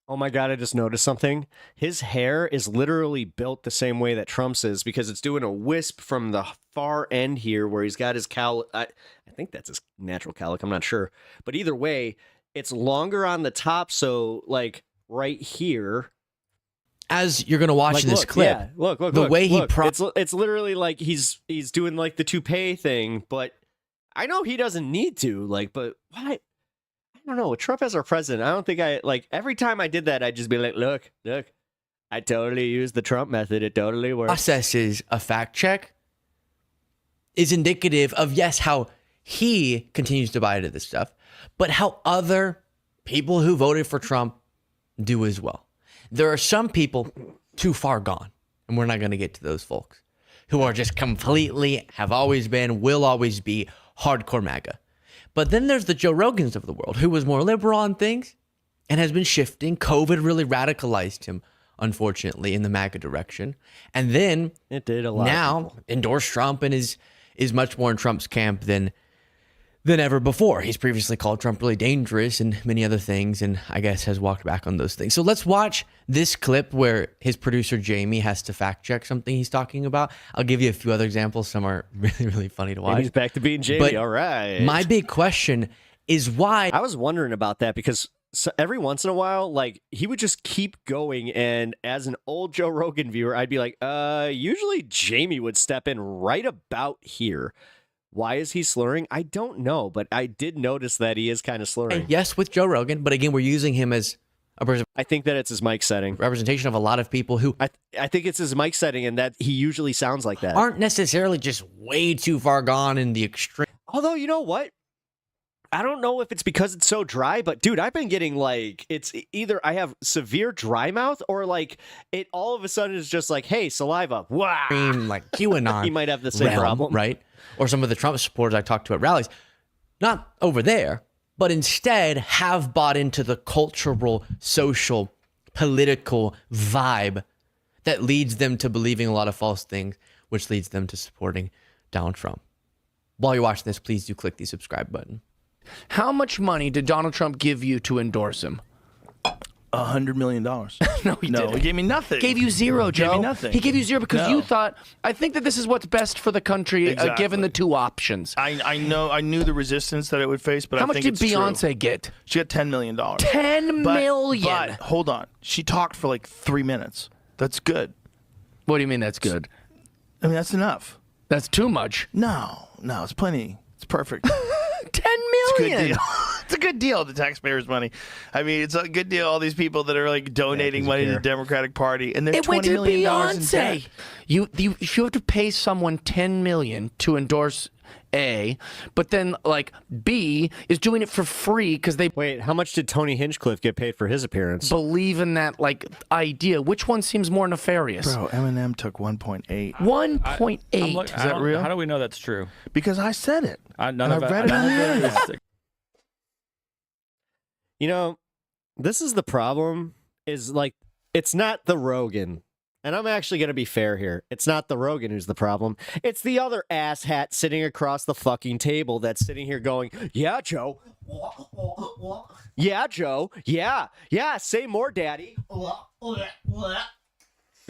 oh my God, I just noticed something. His hair is literally built the same way that Trump's is, because it's doing a wisp from the far end here where he's got his cowl. I think that's his natural cowlick. I'm not sure. But either way, it's longer on the top. So like right here. as you're going to watch Like, this look, clip, yeah, look, the way he it's literally like he's doing like the toupee thing, but I know he doesn't need to, like, but why? I don't know. With Trump as our president, I don't think every time I did that, I'd just be like, look, I totally used the Trump method. It totally works. processes a fact check is indicative of, yes, how he continues to buy into this stuff, but how other people who voted for Trump do as well. There are some people too far gone, and we're not going to get to those folks, who are just completely, have always been, will always be hardcore MAGA. But then there's the Joe Rogans of the world, who was more liberal on things and has been shifting. COVID really radicalized him, unfortunately, in the MAGA direction. And then it did a lot. Now endorsed Trump and is much more in Trump's camp than ever before. He's previously called Trump really dangerous and many other things, and I guess has walked back on those things. So let's watch this clip where his producer Jamie has to fact check something he's talking about. I'll give you a few other examples. Some are really, really funny to watch. He's back to being Jamie. But all right. my big question is why. I was wondering about that because every once in a while, like, he would just keep going, and as an old Joe Rogan viewer, I'd be like, usually Jamie would step in right about here. Why is he slurring? I don't know, but I did notice that he is kind of slurring. Yes, with Joe Rogan, but again, we're using him as a I think that it's his mic setting. Representation of a lot of people who I think it's his mic setting, and that he usually sounds like that. Aren't necessarily just way too far gone in the extreme. Although, you know what? I don't know if it's because it's so dry, but dude, I've been getting like, it's either I have severe dry mouth or like it all of a sudden is just like, hey, saliva. Wow. Like QAnon. He might have the same problem. Right? Or some of the Trump supporters I talked to at rallies, not over there, but instead have bought into the cultural, social, political vibe that leads them to believing a lot of false things, which leads them to supporting Donald Trump. While you're watching this, please do click the subscribe button. How much money did Donald Trump give you to endorse him? $100 million. No, he didn't. He gave me nothing. Gave you zero, Joe. Gave me nothing. He gave you zero because No. you thought, I think that this is what's best for the country, Exactly. given the two options. I know. I knew the resistance that it would face, but How I much think did it's true. Beyonce get? She got $10 million. $10 million. But hold on. She talked for like 3 minutes. That's good. What do you mean that's good? I mean, that's enough. That's too much. No, it's plenty. It's perfect. $10 It's a good million. deal. It's a good deal, the taxpayers' money. I mean, it's a good deal. All these people that are like donating money to the Democratic Party, and they're It went $20 to million in Beyonce. debt. If you have to pay someone $10 million to endorse A, but then like B is doing it for free because they Wait, how much did Tony Hinchcliffe get paid for his appearance? believe in that like idea. Which one seems more nefarious? Bro, Eminem took 1.8. 1.8. Is that real? How do we know that's true? Because I said it. None And of I it. read it on the none of it internet. is- You know, this is the problem, is like, it's not the Rogan. And I'm actually going to be fair here. It's not the Rogan who's the problem. It's the other asshat sitting across the fucking table that's sitting here going, yeah, Joe. Yeah, Joe. Yeah. Yeah. Say more, daddy.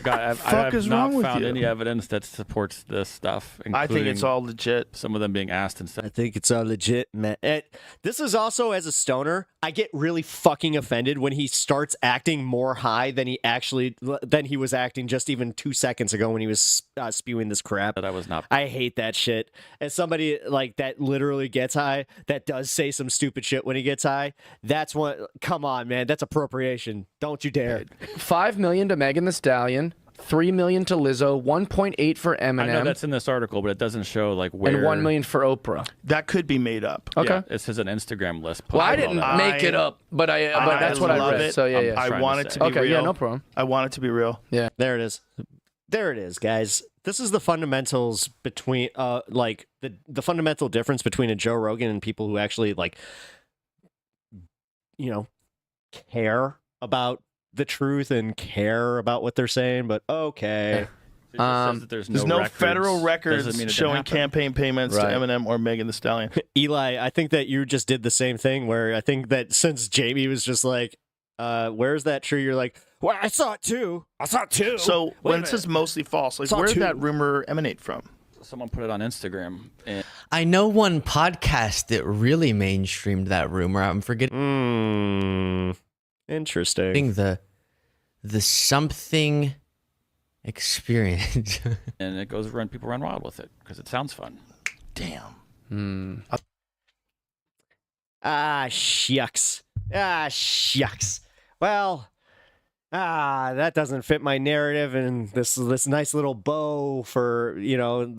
I Fuck have is not wrong with found you? any evidence that supports this stuff. I think it's including all legit. some of them being asked and stuff. I think it's all legit, man. This is also, as a stoner, I get really fucking offended when he starts acting more high than he was acting just even 2 seconds ago when he was spewing this crap. That I was not. I hate that shit. As somebody like that literally gets high, that does say some stupid shit when he gets high, that's what, come on, man. That's appropriation. Don't you dare. $5 million to Megan Thee Stallion, $3 million to Lizzo, 1.8 for I know Eminem, that's in this article, but it doesn't show like where. and $1 million for Oprah. That could be made up. Okay. Yeah, it says an Instagram list. Well, I post and didn't all that. make it up, but but that's what I love read. it. So yeah, I'm yeah. I trying want to it to say. be Okay, real. yeah, no problem. I want it to be real. Yeah. There it is. There it is, guys. This is the fundamentals between, like, the fundamental difference between a Joe Rogan and people who actually, like, you know, care about the truth and care about what they're saying. But okay. It just says that there's no records, federal doesn't records mean it showing didn't happen. campaign payments Right. to Eminem or Megan Thee Stallion. Eli, I think that you just did the same thing where I think that since Jamie was just like, where's that true? You're like, well, I saw it too. I saw it too. So Wait a when it minute. says mostly false, like Saw where did two. that rumor emanate from? Someone put it on Instagram. And I know one podcast that really mainstreamed that rumor. I'm forgetting Interesting. the something experience. and it goes run. People run wild with it because it sounds fun. Damn. Shucks. Shucks. Well, that doesn't fit my narrative and this nice little bow for,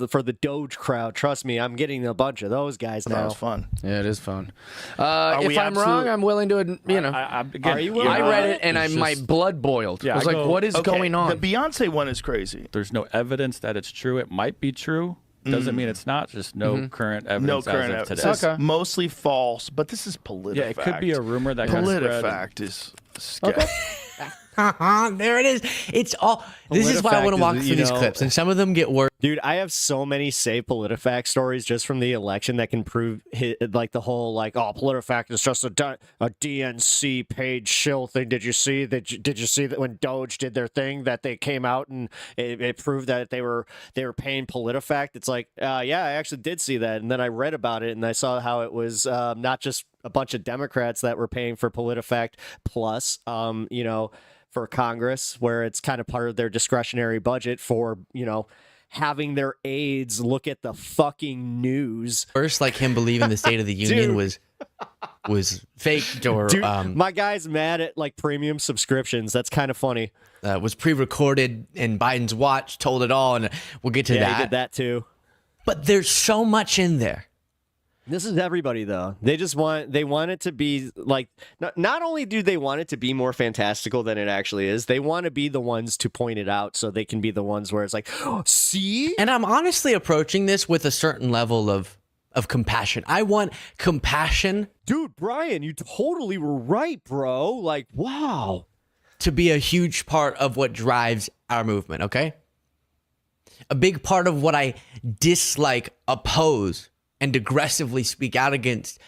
for the Doge crowd. Trust me, I'm getting a bunch of those guys That now. was fun. Yeah, it is fun. Are If we I'm wrong, absolute- I'm willing to, Are you willing I to read admit it and It's my just- blood boiled. Yeah, I was I like, go- what is going on? The Beyonce one is crazy. There's no evidence that it's true. It might be true. Doesn't mean it's not. Just no current evidence No current as of evidence. today. It says mostly false, but this is PolitiFact. Yeah, it could be a rumor that got spread. PolitiFact is sketch. There it is. It's all. This is why I want to PolitiFact walk is, through these clips, and some of them get worse. Dude, I have so many saved PolitiFact stories just from the election that can prove the whole PolitiFact is just a DNC page shill thing. Did you see that when Doge did their thing that they came out and it proved that they were paying PolitiFact? It's like, yeah, I actually did see that, and then I read about it and I saw how it was not just a bunch of Democrats that were paying for PolitiFact plus, for Congress, where it's kind of part of their discretionary budget for, having their aides look at the fucking news. First, like him believing the State of the Union was faked or Dude, my guy's mad at premium subscriptions. That's kind of funny. Was pre-recorded and Biden's watch told it all, and we'll get to Yeah, that. he did that too. But there's so much in there. This is everybody though. They want it to be not only do they want it to be more fantastical than it actually is, they want to be the ones to point it out so they can be the ones where it's like, oh, see? And I'm honestly approaching this with a certain level of compassion. I want compassion. Dude, Brian, you totally were right, bro. Like, wow. To be a huge part of what drives our movement, okay? A big part of what I dislike, oppose, and aggressively speak out against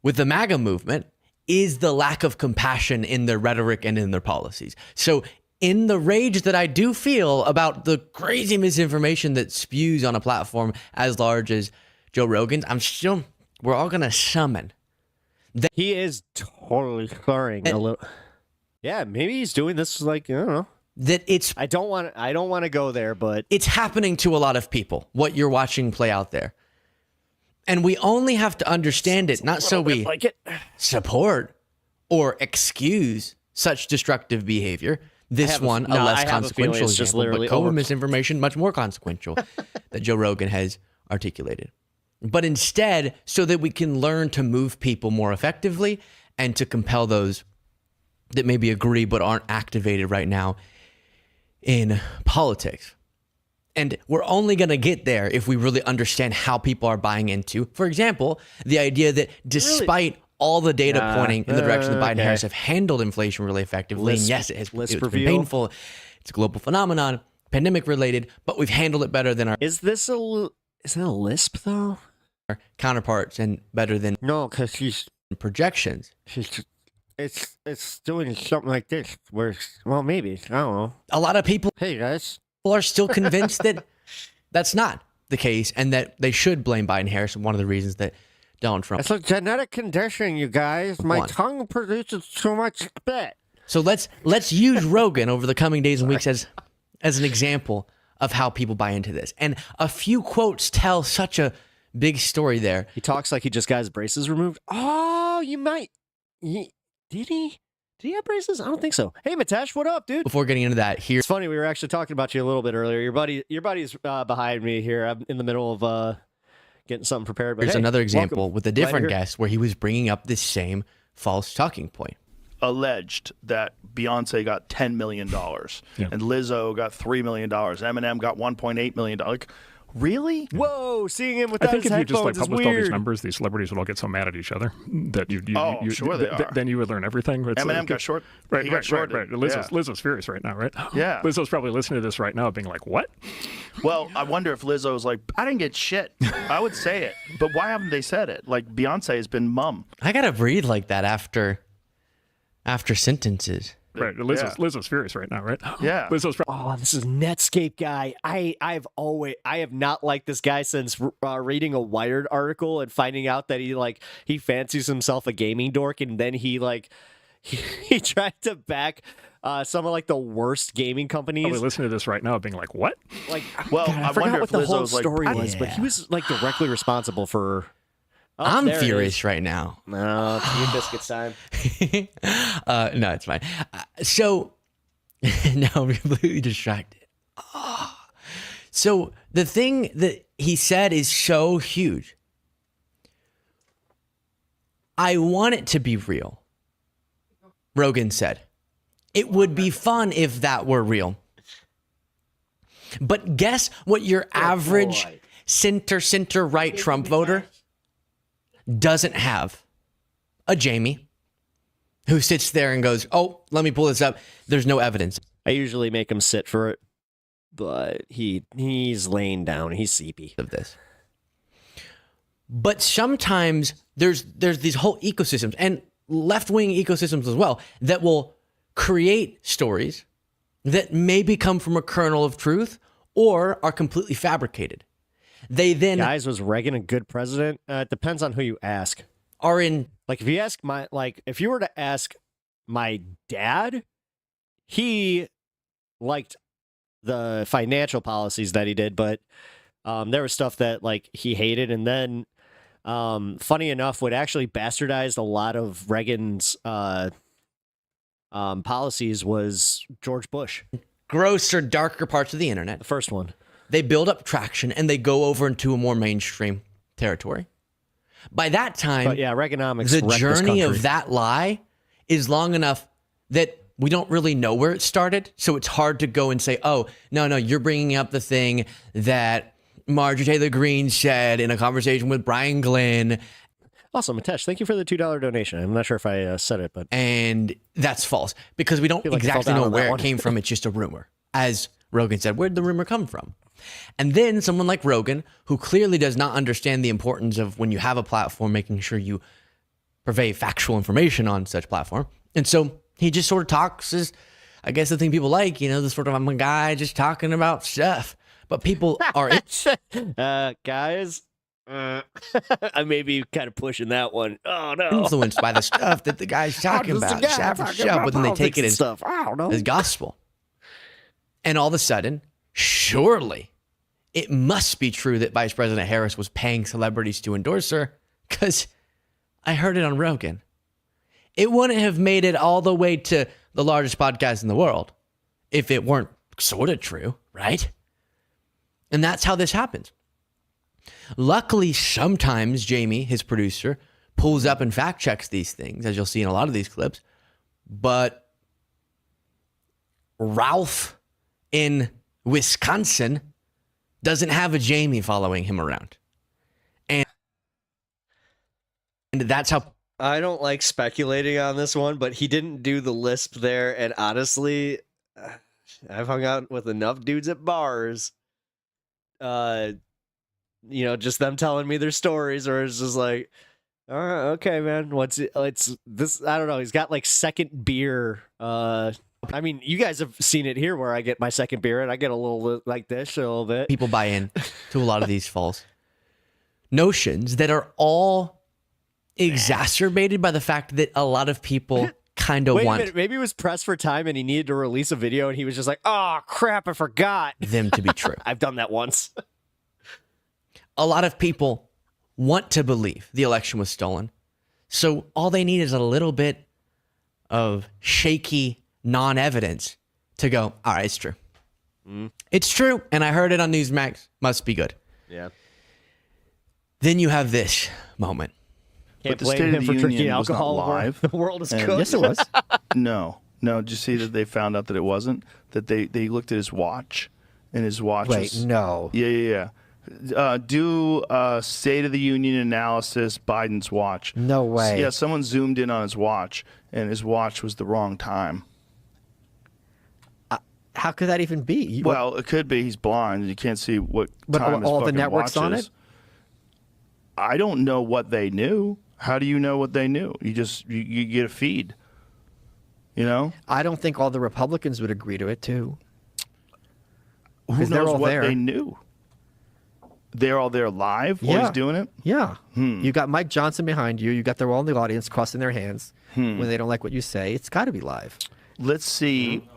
with the MAGA movement is the lack of compassion in their rhetoric and in their policies. So in the rage that I do feel about the crazy misinformation that spews on a platform as large as Joe Rogan's, we're all going to summon. He is totally slurring a little. Yeah, maybe he's doing this I don't know. That it's I don't want to go there, but it's happening to a lot of people, what you're watching play out there. And we only have to understand it, not so we support or excuse such destructive behavior. This one, a less consequential example, but COVID misinformation, much more consequential, that Joe Rogan has articulated. But instead, so that we can learn to move people more effectively and to compel those that maybe agree but aren't activated right now in politics. And we're only going to get there if we really understand how people are buying into, for example, the idea that despite all the data pointing in the direction that Biden and Harris have handled inflation really effectively, and yes, it's been painful, it's a global phenomenon, pandemic related, but we've handled it better than our Is that a lisp though? Counterparts and better than No, because she's projections. It's doing something like this where maybe I don't know. A lot of people Hey guys. are still convinced that that's not the case and that they should blame Biden Harris. And one of the reasons that Donald Trump. It's a genetic condition, you guys. My tongue produces too much spit. So let's use Rogan over the coming days and weeks as an example of how people buy into this. And a few quotes tell such a big story there. He talks like he just got his braces removed. Oh, you might. Did he? Did he have braces? I don't think so. Hey, Mitesh, what up, dude? Before getting into that, here. It's funny. We were actually talking about you a little bit earlier. Your buddy's behind me here. I'm in the middle of getting something prepared. But Here's hey, another example welcome. with a different guest where he was bringing up this same false talking point. Alleged that Beyonce got $10 million and Lizzo got $3 million. Eminem got $1.8 million. Like, Really? Whoa, seeing him I without think his if you just headphones is published all these weird. numbers, these celebrities would all get so mad at each other that Sure they are. then you would learn everything. It's Eminem got short. Right, he got right, shorted. right. Lizzo's furious right now, right? Yeah. Lizzo's probably listening to this right now, being like, "What?" Well, I wonder if Lizzo was like, I didn't get shit. I would say it, but why haven't they said it? Like Beyonce has been mum. I gotta breathe like that after sentences. Right, Lizzo's furious right now, right? Yeah. Lizzo's Oh, this is Netscape guy. I have not liked this guy since reading a Wired article and finding out that he fancies himself a gaming dork, and then he tried to back some of the worst gaming companies. probably listening to this right now, being like, "What?" Well, God, I I forgot wonder what if the whole Lizzo's like, story was, but he was directly responsible for. Oh, I'm there it furious is. right now. No, it's New Biscuits time. No, it's fine. So now I'm completely distracted. So the thing that he said is so huge. I want it to be real. Rogan said, it would be fun if that were real. But guess what your average center right Trump voter doesn't have? A Jamie who sits there and goes, oh, let me pull this up. There's no evidence. I usually make him sit for it, but he's laying down. He's sleepy of this. But sometimes there's these whole ecosystems and left-wing ecosystems as well that will create stories that maybe come from a kernel of truth or are completely fabricated. They then Guys, was Reagan a good president? It depends on who you ask. Are in if you ask if you were to ask my dad, he liked the financial policies that he did, but there was stuff that he hated, and then funny enough, what actually bastardized a lot of Reagan's policies was George Bush. Grosser, darker parts of the internet. The first one. They build up traction and they go over into a more mainstream territory. By that time, But yeah, Reaganomics the wrecked this journey country. of that lie is long enough that we don't really know where it started. So it's hard to go and say, oh, no, you're bringing up the thing that Marjorie Taylor Greene said in a conversation with Brian Glenn. Also, Mitesh, thank you for the $2 donation. I'm not sure if I said it, but And that's false because we don't feel like I fell exactly down know on that where it one. came from. It's just a rumor. As Rogan said, where'd the rumor come from? And then someone like Rogan, who clearly does not understand the importance of when you have a platform, making sure you purvey factual information on such platform. And so he just sort of talks as, I guess the thing people like, the sort of, I'm a guy just talking about stuff. But people are... guys, I may be kind of pushing that one. Oh, no. influenced by the stuff that the guy's talking about. But then they take it as gospel. And all of a sudden, surely it must be true that Vice President Harris was paying celebrities to endorse her, because I heard it on Rogan. It wouldn't have made it all the way to the largest podcast in the world if it weren't sort of true, right? And that's how this happens. Luckily, sometimes Jamie, his producer, pulls up and fact checks these things, as you'll see in a lot of these clips. But Ralph in Wisconsin doesn't have a Jamie following him around. And that's how... I don't like speculating on this one, but he didn't do the lisp there. And honestly, I've hung out with enough dudes at bars, just them telling me their stories, or it's just like, all right, okay, man, it's this, I don't know. He's got second beer. I mean, you guys have seen it here where I get my second beer and I get a little like this, a little bit. People buy in to a lot of these false notions that are all exacerbated by the fact that a lot of people kind of Wait a want minute, maybe it was pressed for time and he needed to release a video and he was just like, oh, crap, I forgot. them to be true. I've done that once. A lot of people want to believe the election was stolen. So all they need is a little bit of shaky non-evidence to go, all right, it's true. It's true. And I heard it on Newsmax. Must be good. Yeah. Then you have this moment. Can't But the blame State him of for the drinking Union was not alcohol. live. The world is And- cooked. Yes, it was. No. Did you see that they found out that it wasn't? That they looked at his watch, and his watch Wait, was... no. Yeah. Do a State of the Union analysis, Biden's watch. No way. Yeah, someone zoomed in on his watch, and his watch was the wrong time. How could that even be? Well, it could be he's blind. You can't see what But time his all the fucking networks watch on is. it? I don't know what they knew. How do you know what they knew? You just you get a feed. You know? I don't think all the Republicans would agree to it too. Who 'Cause they're knows all what there. they knew? They're all there live while he's doing it? Yeah. You got Mike Johnson behind you. You got them all in the audience crossing their hands when they don't like what you say. It's got to be live. Let's see.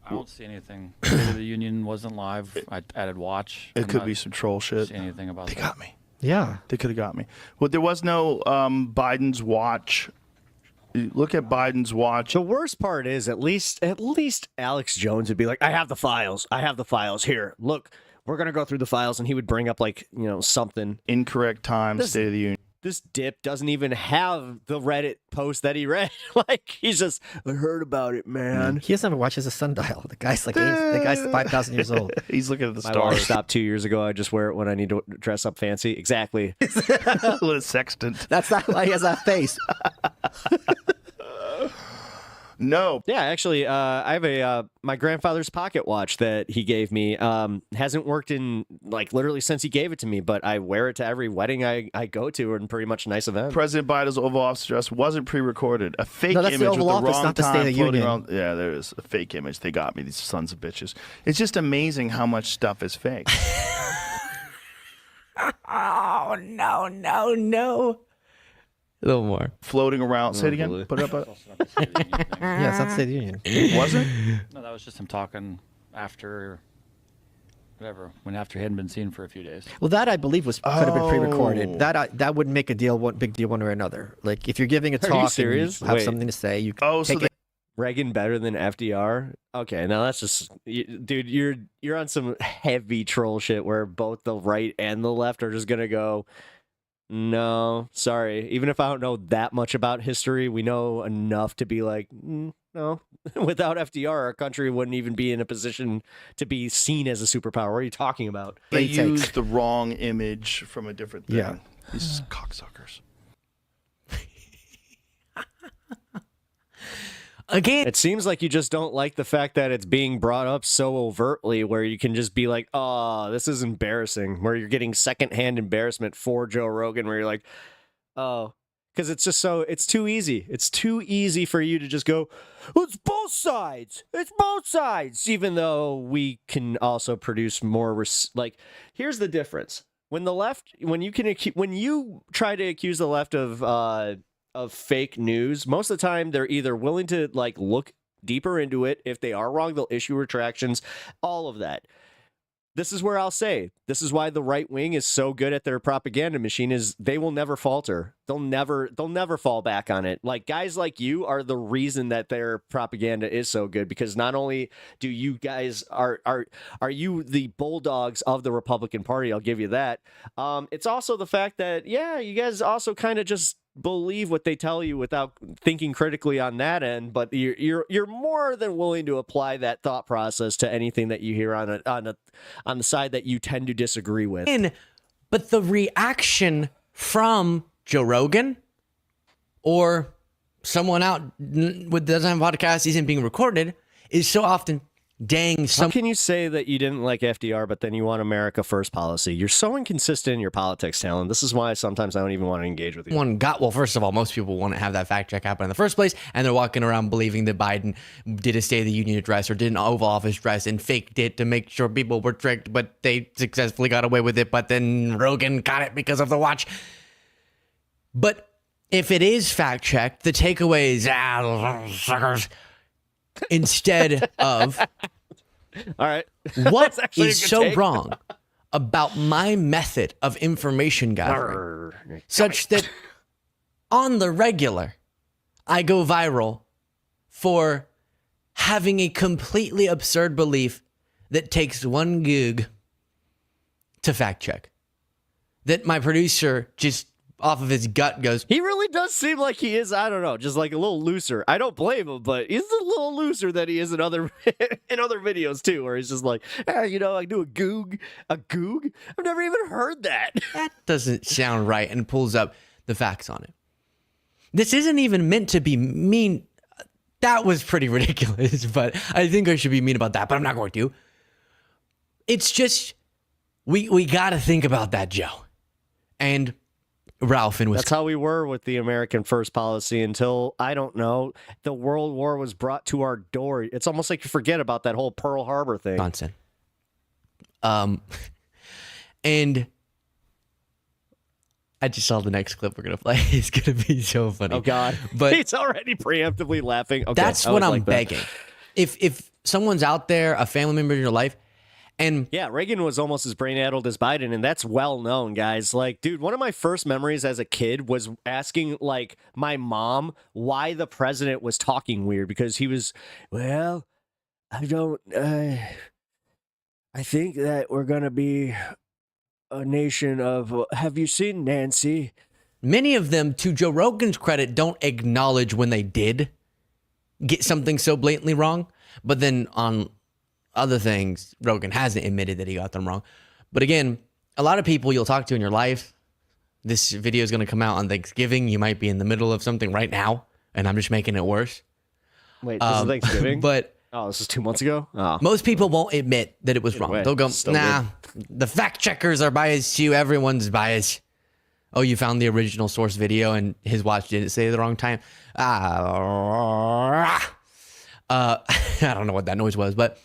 I don't see anything. State of the Union wasn't live. I added watch. It I'm could not be some troll shit. see anything about They that. got me. Yeah. They could have got me. Well, there was no Biden's watch. Look at Biden's watch. The worst part is at least Alex Jones would be like, I have the files. Here, look, we're going to go through the files. And he would bring up like, something. Incorrect time, State of the Union. This dip doesn't even have the Reddit post that he read. Like, he's just, I heard about it, man. He doesn't have a watch as a sundial. The guy's like, the guy's 5,000 years old. He's looking at the My stars. watch stopped 2 years ago. I just wear it when I need to dress up fancy. Exactly. With a sextant. That's not why he has that face. No. Yeah, actually, I have a my grandfather's pocket watch that he gave me. Hasn't worked in like literally since he gave it to me, but I wear it to every wedding I go to and pretty much nice event. President Biden's Oval Office address wasn't pre-recorded. A fake No, that's image the with Oval the Office, wrong not the State time of the floating Union. around. Yeah, there is a fake image. They got me, these sons of bitches. It's just amazing how much stuff is fake. Oh, no. A little more. Floating around. Say it again. really? Put it up. Yeah, it's not the State of the Union. Was it? No, that was just him talking after whatever, after he hadn't been seen for a few days. Well, that I believe could have been pre-recorded. Oh. That wouldn't make a big deal one way or another. Like if you're giving a Are you talk and serious? you have Wait. something to say, you Oh, so take they, it. Reagan better than FDR? Okay, now that's just, dude. You're on some heavy troll shit where both the right and the left are just gonna go. No, sorry. Even if I don't know that much about history, we know enough to be like, no. Without FDR, our country wouldn't even be in a position to be seen as a superpower. What are you talking about? they used the wrong image from a different thing. Yeah. These cocksuckers. Again, It seems like you just don't like the fact that it's being brought up so overtly where you can just be like, oh, this is embarrassing, where you're getting secondhand embarrassment for Joe Rogan, where you're like, oh, because it's just it's too easy. It's too easy for you to just go, it's both sides. It's both sides. Even though we can also produce more, here's the difference. When you try to accuse the left of fake news, most of the time they're either willing to like look deeper into it. If they are wrong, they'll issue retractions, all of that. This is where I'll say, this is why the right wing is so good at their propaganda machine, is they will never falter. They'll never fall back on it. Like guys like you are the reason that their propaganda is so good, because not only do you guys are you the bulldogs of the Republican Party, I'll give you that. It's also the fact that, yeah, you guys also kind of just believe what they tell you without thinking critically on that end, but you're more than willing to apply that thought process to anything that you hear on the side that you tend to disagree with. But the reaction from Joe Rogan or someone out with doesn't have a podcast isn't being recorded is so often, dang. How can you say that you didn't like FDR, but then you want America First policy? You're so inconsistent in your politics, Talon. This is why sometimes I don't even want to engage with you. Well, first of all, most people wouldn't have that fact check happen in the first place, and they're walking around believing that Biden did a State of the Union address or did an Oval Office address and faked it to make sure people were tricked, but they successfully got away with it, but then Rogan got it because of the watch. But if it is fact checked, the takeaway is, suckers, instead of... All right. What is so wrong about my method of information gathering such that on the regular, I go viral for having a completely absurd belief that takes one gig to fact check? That my producer just off of his gut goes, he really does seem like he is, I don't know, just like a little looser. I don't blame him, but he's a little looser than he is in other videos too, where he's just like, you know, I do a goog. A goog? I've never even heard that. that doesn't sound right, and pulls up the facts on it. This isn't even meant to be mean. That was pretty ridiculous, but I think I should be mean about that, but I'm not going to. It's just, we got to think about that, Joe. And Ralph in Wisconsin. That's how we were with the American First policy until, I don't know, the World War was brought to our door. It's almost like you forget about that whole Pearl Harbor thing. Wisconsin. And I just saw the next clip we're going to play. It's going to be so funny. Oh, God. But he's already preemptively laughing. Okay, that's what I'm begging. If someone's out there, a family member in your life, and yeah, Reagan was almost as brain-addled as Biden, and that's well known, guys. Like, dude, one of my first memories as a kid was asking, like, my mom why the president was talking weird, because he was, well, I think that we're going to be a nation of, have you seen Nancy? Many of them, to Joe Rogan's credit, don't acknowledge when they did get something so blatantly wrong, but then on other things, Rogan hasn't admitted that he got them wrong. But again, a lot of people you'll talk to in your life, this video is going to come out on Thanksgiving. You might be in the middle of something right now, and I'm just making it worse. Wait, this is Thanksgiving? But oh, this is 2 months ago? Oh. Most people won't admit that it was wrong. They'll go, nah, the fact checkers are biased too. Everyone's biased. Oh, you found the original source video and his watch didn't say the wrong time? I don't know what that noise was, but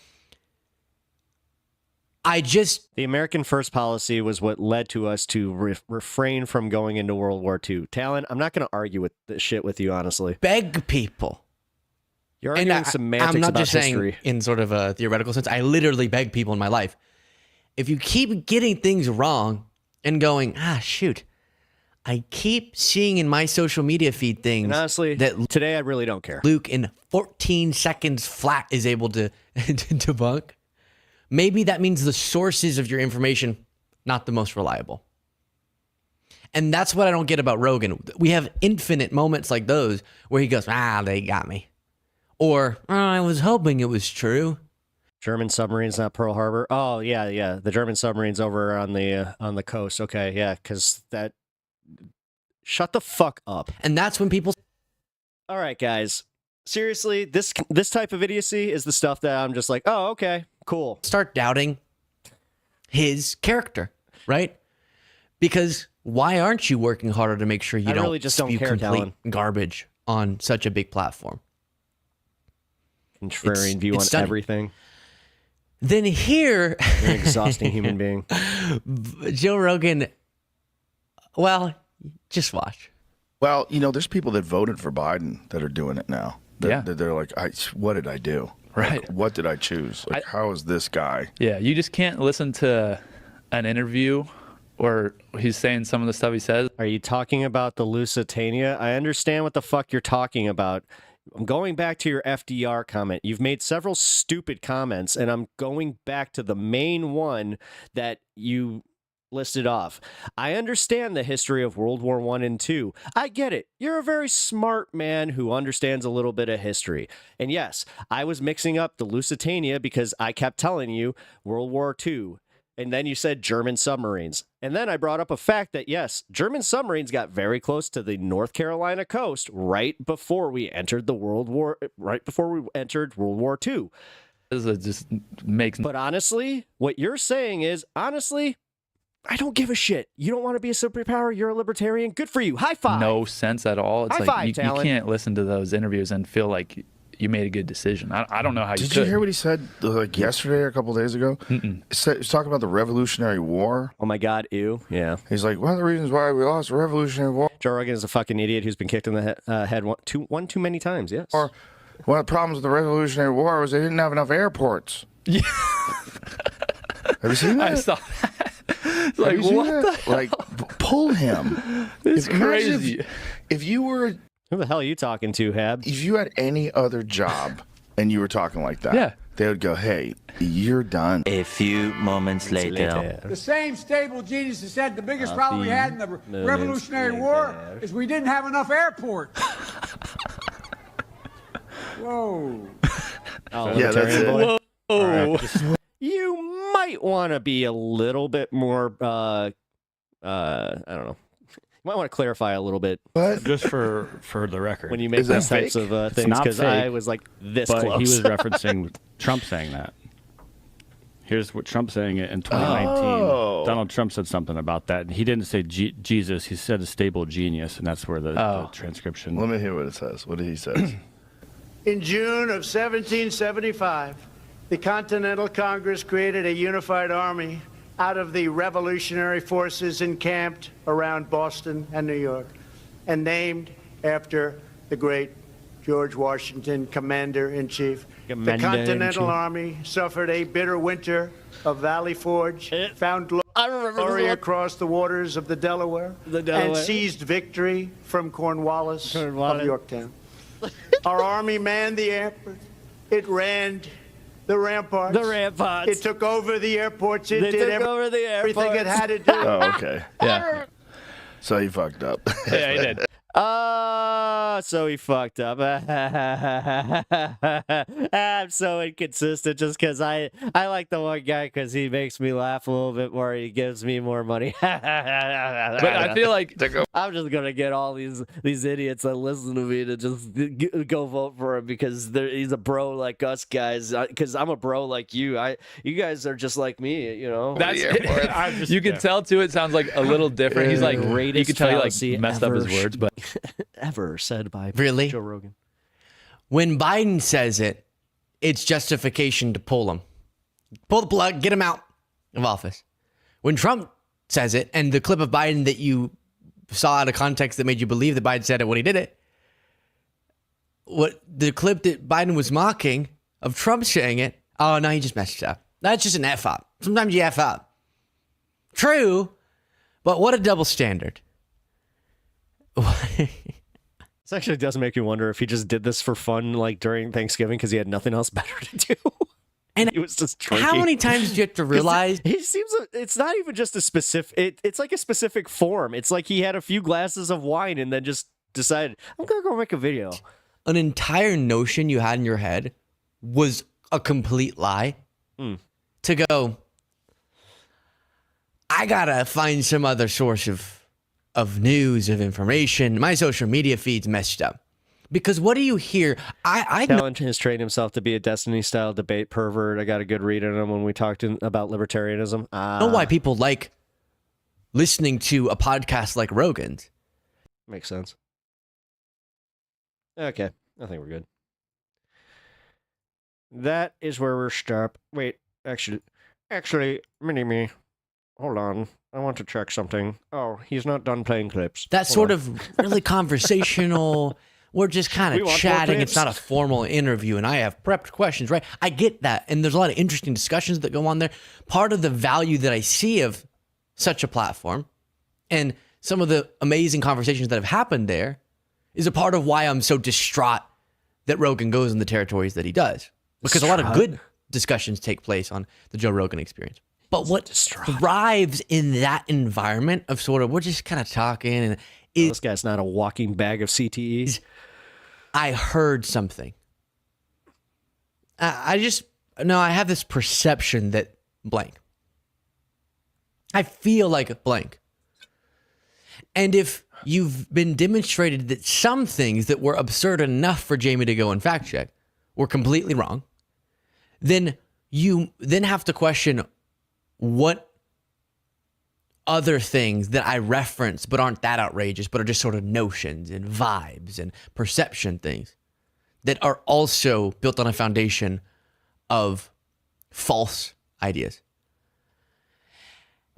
the American First policy was what led to us to refrain from going into World War II. Talon, I'm not going to argue with this shit with you, honestly. Beg people. You're arguing semantics I'm not about just history. saying in sort of a theoretical sense. I literally beg people in my life. If you keep getting things wrong and going, shoot, I keep seeing in my social media feed things. And honestly, that today I really don't care. Luke in 14 seconds flat is able to debunk. Maybe that means the sources of your information, not the most reliable. And that's what I don't get about Rogan. We have infinite moments like those where he goes, they got me. Or, I was hoping it was true. German submarines, not Pearl Harbor. Oh, yeah. The German submarines over on the coast. Okay, yeah, because that... Shut the fuck up. And that's when people... All right, guys. Seriously, this type of idiocy is the stuff that I'm just like, oh, okay, cool. Start doubting his character, right? Because why aren't you working harder to make sure you don't really just don't spew care, complete Talon. garbage on such a big platform? Contrarian view on stunning. everything. Then here... You're an exhausting human being. Joe Rogan, well, just watch. Well, there's people that voted for Biden that are doing it now. They're like, what did I do? Right. Like, what did I choose? Like, how is this guy? Yeah, you just can't listen to an interview where he's saying some of the stuff he says. Are you talking about the Lusitania? I understand what the fuck you're talking about. I'm going back to your FDR comment. You've made several stupid comments, and I'm going back to the main one that you listed off. I understand the history of World War I and II. I get it. You're a very smart man who understands a little bit of history. And yes, I was mixing up the Lusitania because I kept telling you World War II. And then you said German submarines. And then I brought up a fact that, yes, German submarines got very close to the North Carolina coast right before we entered World War II. It just makes... But honestly, what you're saying is, honestly, I don't give a shit. You don't want to be a superpower. You're a libertarian. Good for you. High five. No sense at all. It's High like five, you Talon. can't listen to those interviews and feel like you made a good decision. I don't know how you Did could. you hear what he said like yesterday or a couple days ago? He was talking about the Revolutionary War. Oh my God, ew. Yeah. He's like, one of the reasons why we lost the Revolutionary War. Joe Rogan is a fucking idiot who's been kicked in the head one too many times, yes. Or one of the problems with the Revolutionary War was they didn't have enough airports. Yeah. Have you seen that? I saw that. It's like, Have you seen what that? the Like, pull him. It's Imagine crazy. If you were... Who the hell are you talking to, Hab? If you had any other job and you were talking like that, Yeah. they would go, "Hey, you're done." A few moments later. The same stable genius that said the biggest problem we had in the Revolutionary War is we didn't have enough airports. Whoa. Yeah, that's it. Boy. Whoa. You might want to be a little bit more, I don't know. You might want to clarify a little bit. What? Just for the record. When you make these types of things, not because fake, I was like this but close. he was referencing Trump saying that. Here's what Trump saying it in 2019. Oh. Donald Trump said something about that, and he didn't say Jesus. He said a stable genius, and that's where the transcription. Let me hear what it says. What did he say? In June of 1775, the Continental Congress created a unified army out of the revolutionary forces encamped around Boston and New York, and named after the great George Washington, Commander-in-Chief. The Continental Army suffered a bitter winter of Valley Forge, found glory across the waters of the Delaware, and seized victory from Cornwallis of Yorktown. Our army manned the airport. It ran the ramparts. It took over the airports. It did everything it had to do. Oh, okay. Yeah. So he fucked up. Yeah, he did. So he fucked up. I'm so inconsistent just because I like the one guy because he makes me laugh a little bit more. He gives me more money. But I feel like I'm just gonna get all these idiots that listen to me to just go vote for him because he's a bro like us guys. Because I'm a bro like you. You guys are just like me. You know. That's you can tell too. It sounds like a little different. He's like you can tell he like messed up his words, but ever said by Really? Joe Rogan. When Biden says it, it's justification to pull him. Pull the plug, get him out of office. When Trump says it, and the clip of Biden that you saw out of context that made you believe that Biden said it when he did it, what the clip that Biden was mocking of Trump saying it, oh, no, he just messed up. That's just an F up. Sometimes you F up. True, but what a double standard. This actually does make you wonder if he just did this for fun, like during Thanksgiving, because he had nothing else better to do. And he was just drinking. How many times do you have to realize? He seems. It's not even just a specific. It's like a specific form. It's like he had a few glasses of wine and then just decided, I'm gonna go make a video. An entire notion you had in your head was a complete lie. To go, I gotta find some other source of news, of information. My social media feed's messed up. Because what do you hear? Talon has trained himself to be a Destiny-style debate pervert. I got a good read on him when we talked about libertarianism. I know why people like listening to a podcast like Rogan's. Makes sense. Okay, I think we're good. That is where we're stopped. Wait, actually, Mini-Me, hold on. I want to check something. Oh, he's not done playing clips. That's sort of really conversational. We're just kind of chatting. It's not a formal interview, and I have prepped questions, right? I get that, and there's a lot of interesting discussions that go on there. Part of the value that I see of such a platform and some of the amazing conversations that have happened there is a part of why I'm so distraught that Rogan goes in the territories that he does. Because a lot of good discussions take place on the Joe Rogan Experience. But what thrives in that environment of sort of, we're just kind of talking. And this guy's not a walking bag of CTEs. I heard something. I have this perception that blank. I feel like blank. And if you've been demonstrated that some things that were absurd enough for Jamie to go and fact check were completely wrong, then you then have to question what other things that I reference but aren't that outrageous, but are just sort of notions and vibes and perception things that are also built on a foundation of false ideas.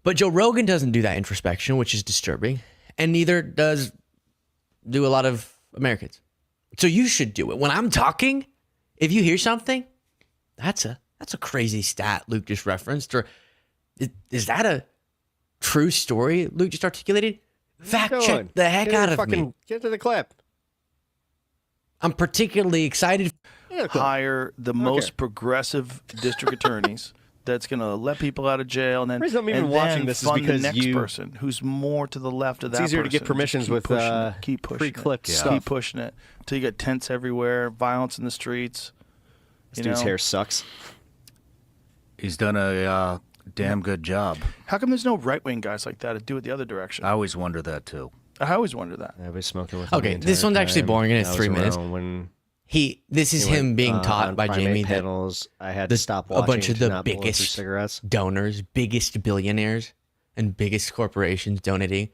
But Joe Rogan doesn't do that introspection, which is disturbing, and neither do a lot of Americans. So you should do it. When I'm talking, if you hear something, that's a crazy stat Luke just referenced, or is that a true story Luke just articulated? Fact check the heck out of me. Get to the clip. I'm particularly excited. Yeah, got a clip. hire the most progressive district attorneys that's going to let people out of jail, and then, The reason I'm even and watching then this is fund because the next you- person who's more to the left of that. It's easier to get person. permissions Just keep with pushing it, keep pushing pre-clipped it. stuff. Keep pushing it until you get tents everywhere, violence in the streets. This dude's hair sucks. He's done a damn good job. How come there's no right-wing guys like that to do it the other direction? I always wonder that too. I always wonder that. I was smoking with Okay, this one's actually boring and it's 3 minutes. When This is him being taught by Jamie that panels. I had to stop a watching bunch of to the not blow through biggest cigarettes. donors, biggest billionaires, and biggest corporations donating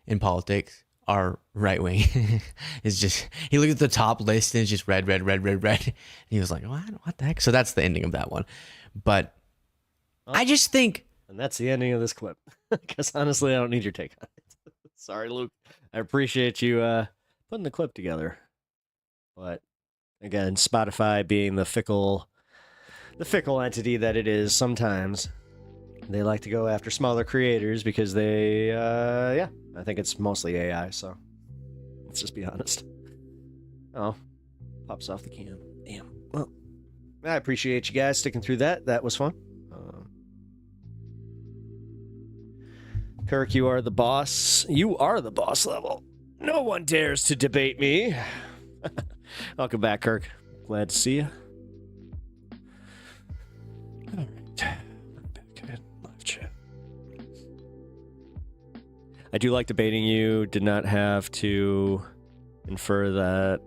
in politics are right wing. It's just he looked at the top list and it's just red, red, red, red, red. And he was like, what the heck? So that's the ending of that one. But I just think, and that's the ending of this clip. Because honestly, I don't need your take on it. Sorry, Luke. I appreciate you putting the clip together, but again, Spotify being the fickle entity that it is, sometimes they like to go after smaller creators because they, I think it's mostly AI. So let's just be honest. Oh, pops off the cam. Damn. Well, I appreciate you guys sticking through that. That was fun. Kirk, you are the boss. You are the boss level. No one dares to debate me. Welcome back, Kirk. Glad to see you. All right. Back in live chat. I do like debating you. Did not have to infer that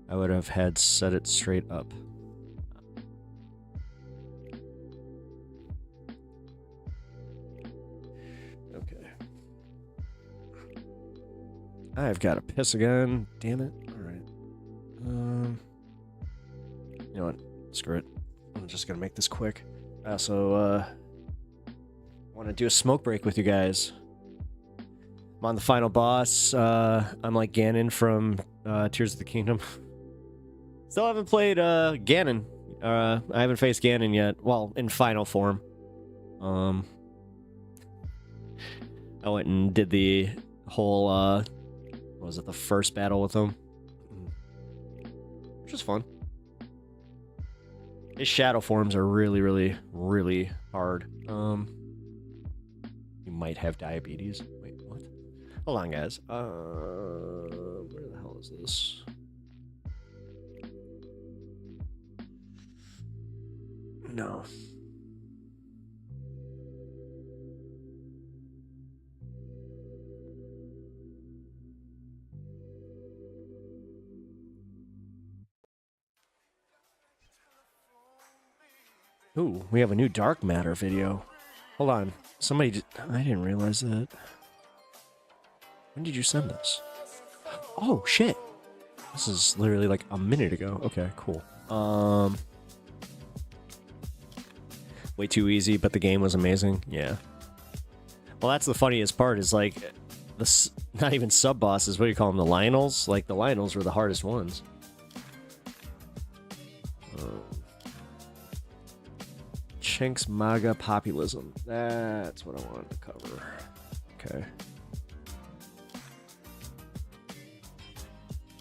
I would have had set it straight up. I've got to piss again. Damn it. All right. You know what? Screw it. I'm just going to make this quick. I also want to do a smoke break with you guys. I'm on the final boss. I'm like Ganon from Tears of the Kingdom. Still haven't played Ganon. I haven't faced Ganon yet. Well, in final form. I went and did the whole... was it the first battle with him? Which is fun. His shadow forms are really, really, really hard. You might have diabetes. Wait, what? Hold on, guys. Where the hell is this? No. Ooh, we have a new Dark Matter video. Hold on. I didn't realize that. When did you send this? Oh, shit. This is literally like a minute ago. Okay, cool. Way too easy, but the game was amazing. Yeah. Well, that's the funniest part is like, not even sub-bosses. What do you call them? The Lionels? Like, the Lionels were the hardest ones. Chinks MAGA populism. That's what I wanted to cover. Okay.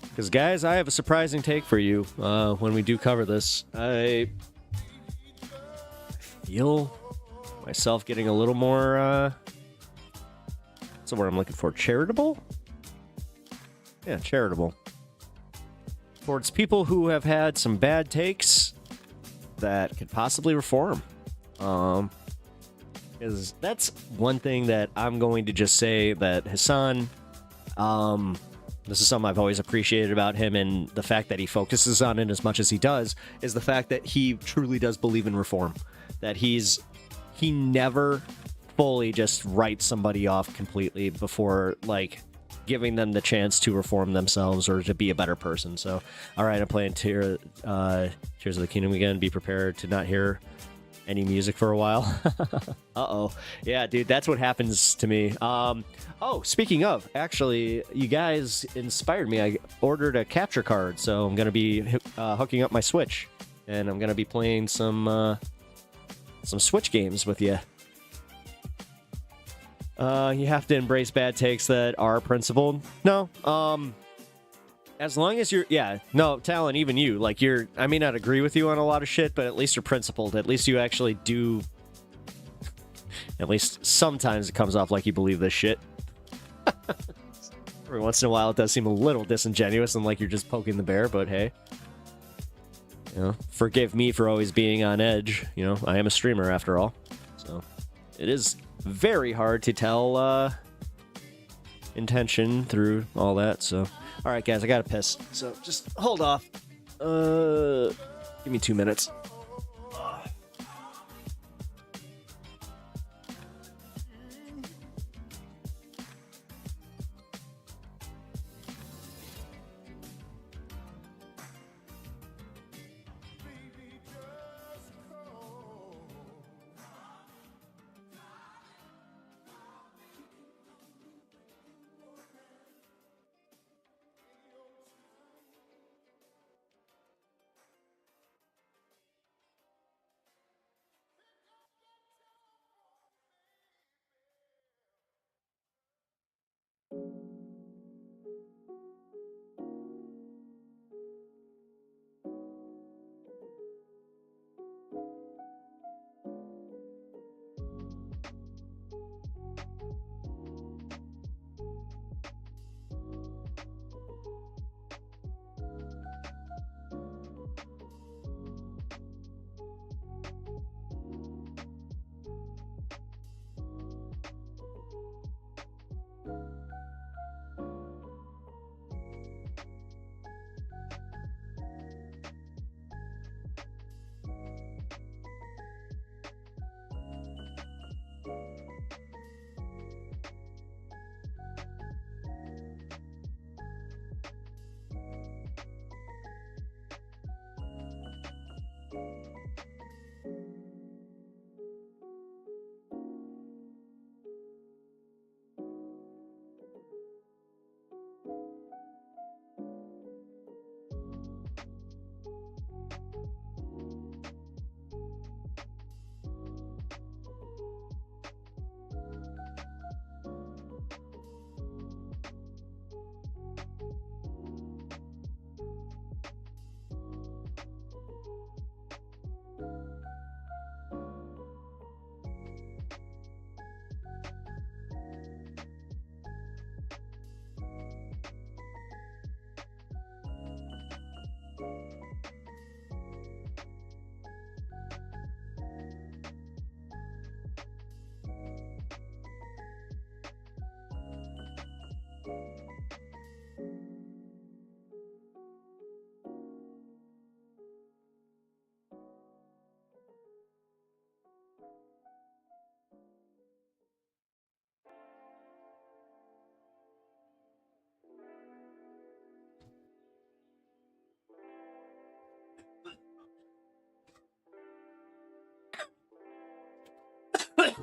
Because, guys, I have a surprising take for you when we do cover this. I feel myself getting a little more, what's the word I'm looking for? Charitable? Yeah, charitable. Towards people who have had some bad takes that could possibly reform. Because that's one thing that I'm going to just say that Hassan, this is something I've always appreciated about him, and the fact that he focuses on it as much as he does is the fact that he truly does believe in reform. That he never fully just writes somebody off completely before, like, giving them the chance to reform themselves or to be a better person. So, all right, I'm playing Tears of the Kingdom again. Be prepared to not hear any music for a while. Uh-oh. Yeah, dude, that's what happens to me. Oh, speaking of, actually, you guys inspired me. I ordered a capture card, so I'm going to be hooking up my Switch, and I'm going to be playing some Switch games with you. You have to embrace bad takes that are principled. No, As long as you're, yeah, no, Talon, even you, like I may not agree with you on a lot of shit, but at least you're principled. At least you actually do, at least sometimes it comes off like you believe this shit. Every once in a while it does seem a little disingenuous and like you're just poking the bear, but hey. You know, forgive me for always being on edge. You know, I am a streamer after all. So, it is very hard to tell, intention through all that, so. Alright, guys, I gotta piss. So, just hold off. Give me 2 minutes.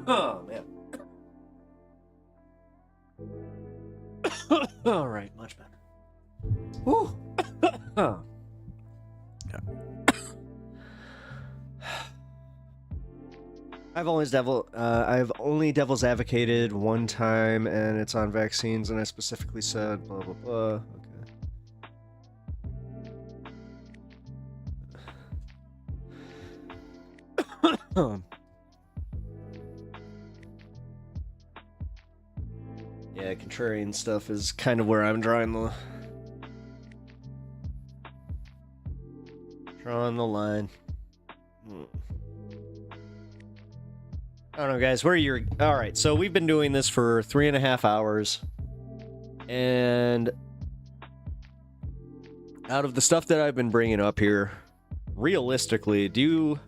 Oh, man. All right, much better. Whew. I've only devil's advocated one time, and it's on vaccines, and I specifically said blah blah blah. Okay. Yeah, contrarian stuff is kind of where I'm drawing the line. I don't know, guys. Where are you? All right, so we've been doing this for 3.5 hours, and out of the stuff that I've been bringing up here, realistically, do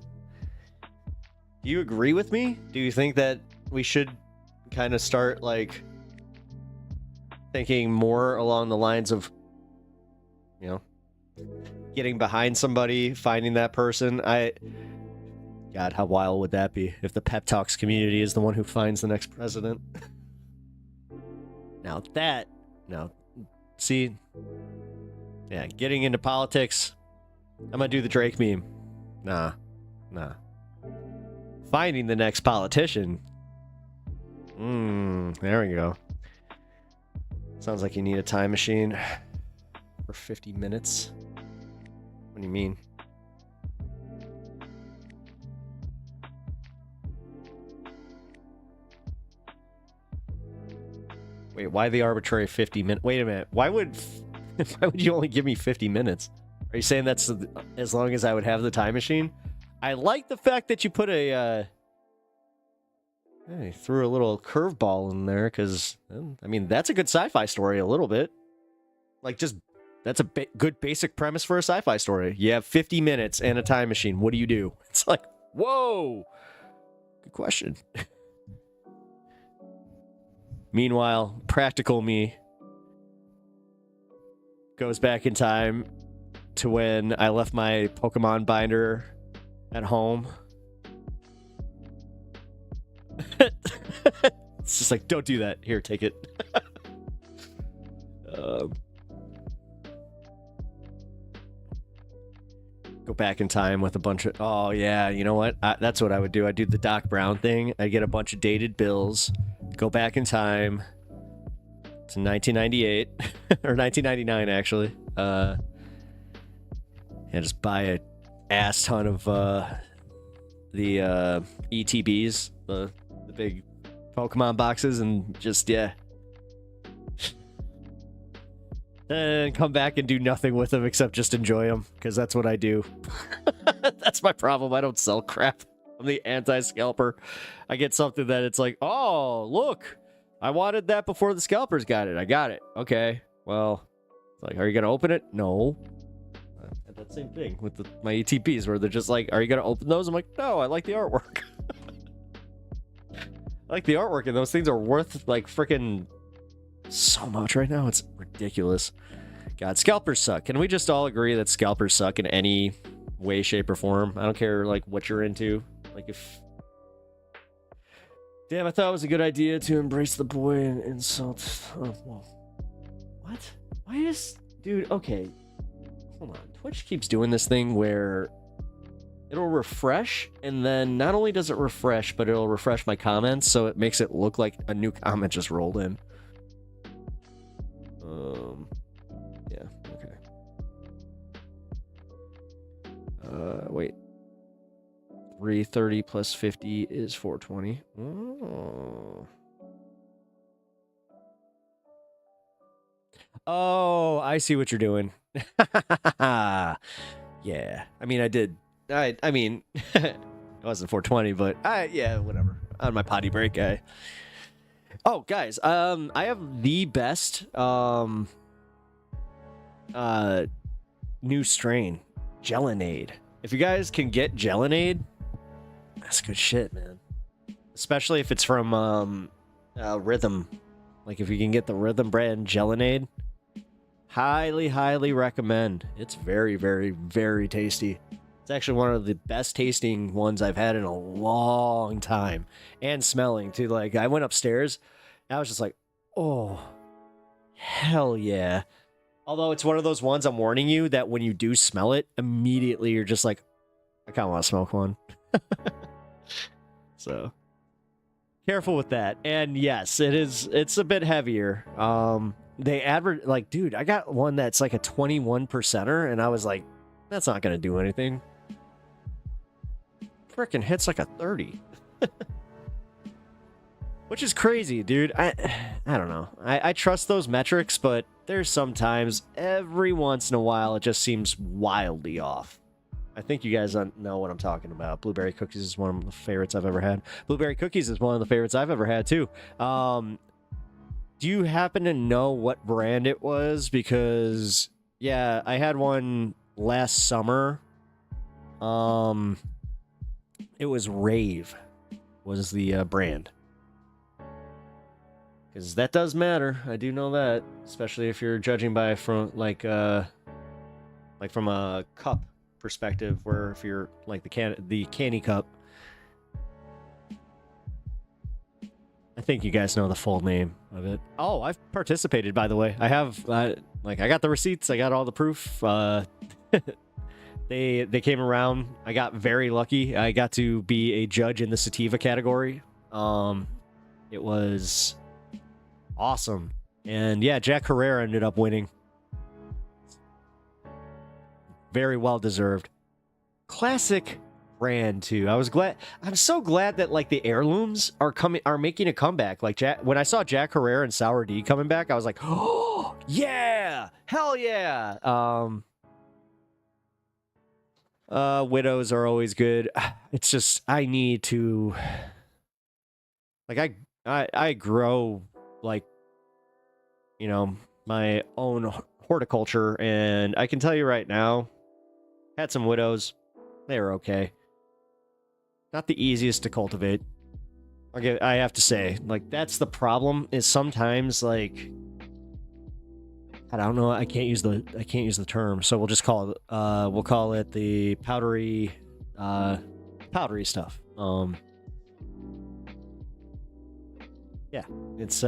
you agree with me? Do you think that we should kind of start like thinking more along the lines of, you know, getting behind somebody, finding that person? God, how wild would that be if the Pep Talks community is the one who finds the next president? See, yeah, getting into politics, I'm gonna do the Drake meme. Nah. Finding the next politician. There we go. Sounds like you need a time machine For 50 minutes? What do you mean? Wait, why the arbitrary 50 minutes? Wait a minute. Why would you only give me 50 minutes? Are you saying that's as long as I would have the time machine? I like the fact that you put a you threw a little curveball in there, because I mean, that's a good sci-fi story a little bit. Like, just that's a good basic premise for a sci-fi story. You have 50 minutes and a time machine. What do you do? It's like, whoa. Good question. Meanwhile, practical me goes back in time to when I left my Pokemon binder at home. It's just like, don't do that. Here, take it. Go back in time with a bunch of... Oh, yeah, you know what? That's what I would do. I'd do the Doc Brown thing. I'd get a bunch of dated bills, go back in time to 1998, or 1999, actually. And just buy a ass ton of the ETBs, the big Pokemon boxes, and just, yeah. And come back and do nothing with them except just enjoy them, because that's what I do. That's my problem. I don't sell crap. I'm the anti-scalper. I get something that it's like, oh, look, I wanted that before the scalpers got it. I got it. Okay, well, it's like, are you going to open it? No. I had that same thing with my ETPs, where they're just like, are you going to open those? I'm like, no, I like the artwork. I like the artwork, and those things are worth, like, freaking so much right now. It's ridiculous. God, scalpers suck. Can we just all agree that scalpers suck in any way, shape, or form? I don't care, like, what you're into. Like, if... Damn, I thought it was a good idea to embrace the boy and insult... Oh, well. What? Why is... Dude, okay. Hold on. Twitch keeps doing this thing where it'll refresh, and then not only does it refresh, but it'll refresh my comments, so it makes it look like a new comment just rolled in. Yeah, okay. Wait. 330 plus 50 is 420. Oh, I see what you're doing. Yeah. I mean, I did. I mean, it wasn't 420, but yeah, whatever. On my potty break, Oh, guys, I have the best new strain, Gelinade. If you guys can get Gelinade, that's good shit, man. Especially if it's from Rhythm. Like, if you can get the Rhythm brand Gelinade, highly, highly recommend. It's very, very, very tasty. It's actually one of the best tasting ones I've had in a long time. And smelling, too. Like, I went upstairs, and I was just like, oh, hell yeah. Although it's one of those ones, I'm warning you, that when you do smell it, immediately you're just like, I kind of want to smoke one. So, careful with that. And yes, it's a bit heavier. They like, dude, I got one that's like a 21%er, and I was like, that's not going to do anything. Frickin' hits like a 30. Which is crazy, dude. I don't know. I trust those metrics, but there's sometimes, every once in a while, it just seems wildly off. I think you guys know what I'm talking about. Blueberry cookies is one of the favorites I've ever had. Blueberry cookies is one of the favorites I've ever had, too. Do you happen to know what brand it was? Because, yeah, I had one last summer. It was Rave was the brand. Because that does matter. I do know that, especially if you're judging by from like from a cup perspective, where if you're like the candy cup. I think you guys know the full name of it. Oh, I've participated, by the way. I have I got the receipts. I got all the proof. They came around. I got very lucky. I got to be a judge in the sativa category. It was awesome. And yeah, Jack Herrera ended up winning. Very well deserved. Classic brand too. I'm so glad that like the heirlooms are making a comeback. Like when I saw Jack Herrera and Sour D coming back, I was like, oh yeah, hell yeah. Widows are always good. It's just I need to like I grow like, you know, my own horticulture, and I can tell you right now, had some widows. They were okay. Not the easiest to cultivate. I have to say, like, that's the problem, is sometimes like I don't know, I can't use the term, so we'll just call it the powdery stuff. Yeah, it's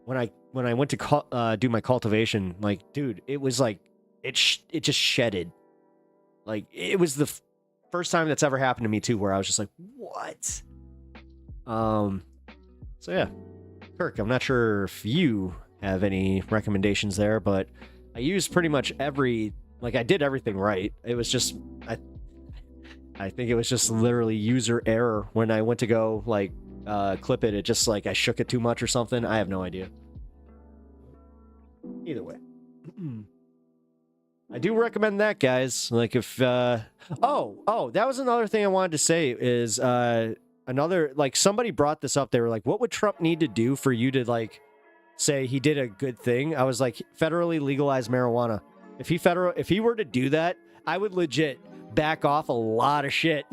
when I went to do my cultivation, like, dude, it was like it just shedded. Like, it was the first time that's ever happened to me too, where I was just like, what? So yeah, Kirk, I'm not sure if you have any recommendations there, but I used pretty much I did everything right. It was just I think it was just literally user error when I went to go like clip it. It just like I shook it too much or something. I have no idea. Either way. I do recommend that, guys. Like if that was another thing I wanted to say is another, like, somebody brought this up. They were like, what would Trump need to do for you to like say he did a good thing? I was like, federally legalize marijuana. If he were to do that, I would legit back off a lot of shit.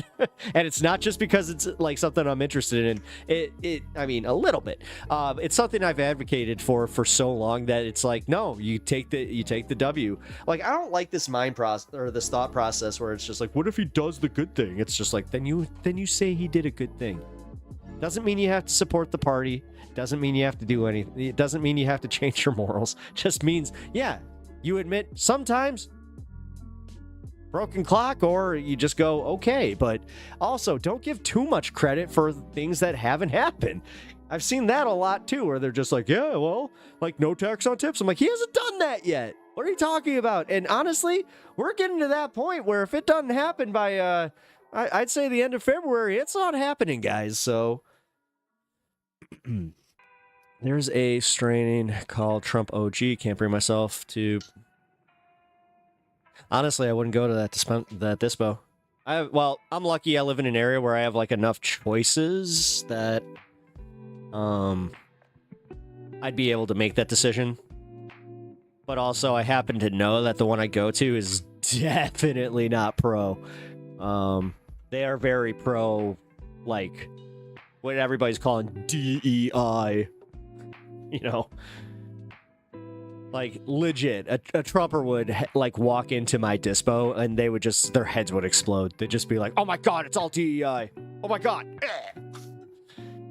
And it's not just because it's like something I'm interested in. I mean, a little bit. It's something I've advocated for so long that it's like, no, you take the W. Like, I don't like this mind process or this thought process where it's just like, what if he does the good thing? It's just like, then you say he did a good thing. Doesn't mean you have to support the party. Doesn't mean you have to do anything. It doesn't mean you have to change your morals. Just means, yeah, you admit sometimes broken clock, or you just go, okay. But also, don't give too much credit for things that haven't happened. I've seen that a lot too, where they're just like, yeah, well, like, no tax on tips. I'm like, he hasn't done that yet. What are you talking about? And honestly, we're getting to that point where if it doesn't happen by I'd say the end of February, it's not happening, guys. So there's a strain called Trump OG. Can't bring myself to. Honestly, I wouldn't go to that dispo. I'm lucky I live in an area where I have like enough choices that I'd be able to make that decision. But also, I happen to know that the one I go to is definitely not pro. They are very pro, like, what everybody's calling DEI. You know? Like, legit, a Trumper would, like, walk into my dispo, and they would just, their heads would explode. They'd just be like, oh my god, it's all DEI. Oh my god.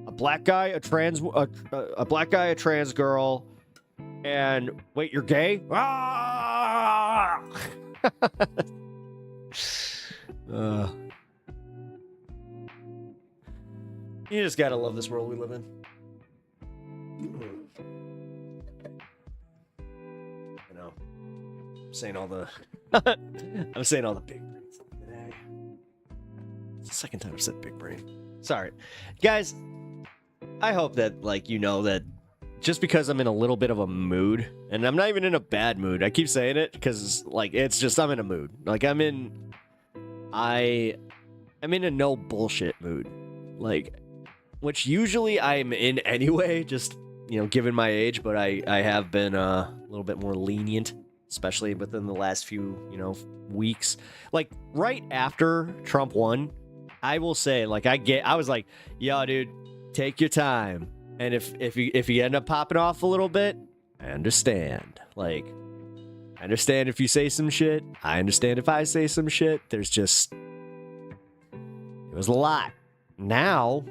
A black guy, a trans girl, and, wait, you're gay? Ah! You just gotta love this world we live in. I'm saying all the big brains today. It's the second time I've said big brain. Sorry. Guys, I hope that, like, you know that just because I'm in a little bit of a mood, and I'm not even in a bad mood. I keep saying it because, like, it's just I'm in a mood. Like, I'm in a no bullshit mood. Like, which usually I'm in anyway, just, you know, given my age, but I have been a little bit more lenient, especially within the last few, you know, weeks. Like, right after Trump won, I will say, like, I was like, yo, dude, take your time. And if you end up popping off a little bit, I understand. Like, I understand if you say some shit. I understand if I say some shit. There's just, it was a lot. Now,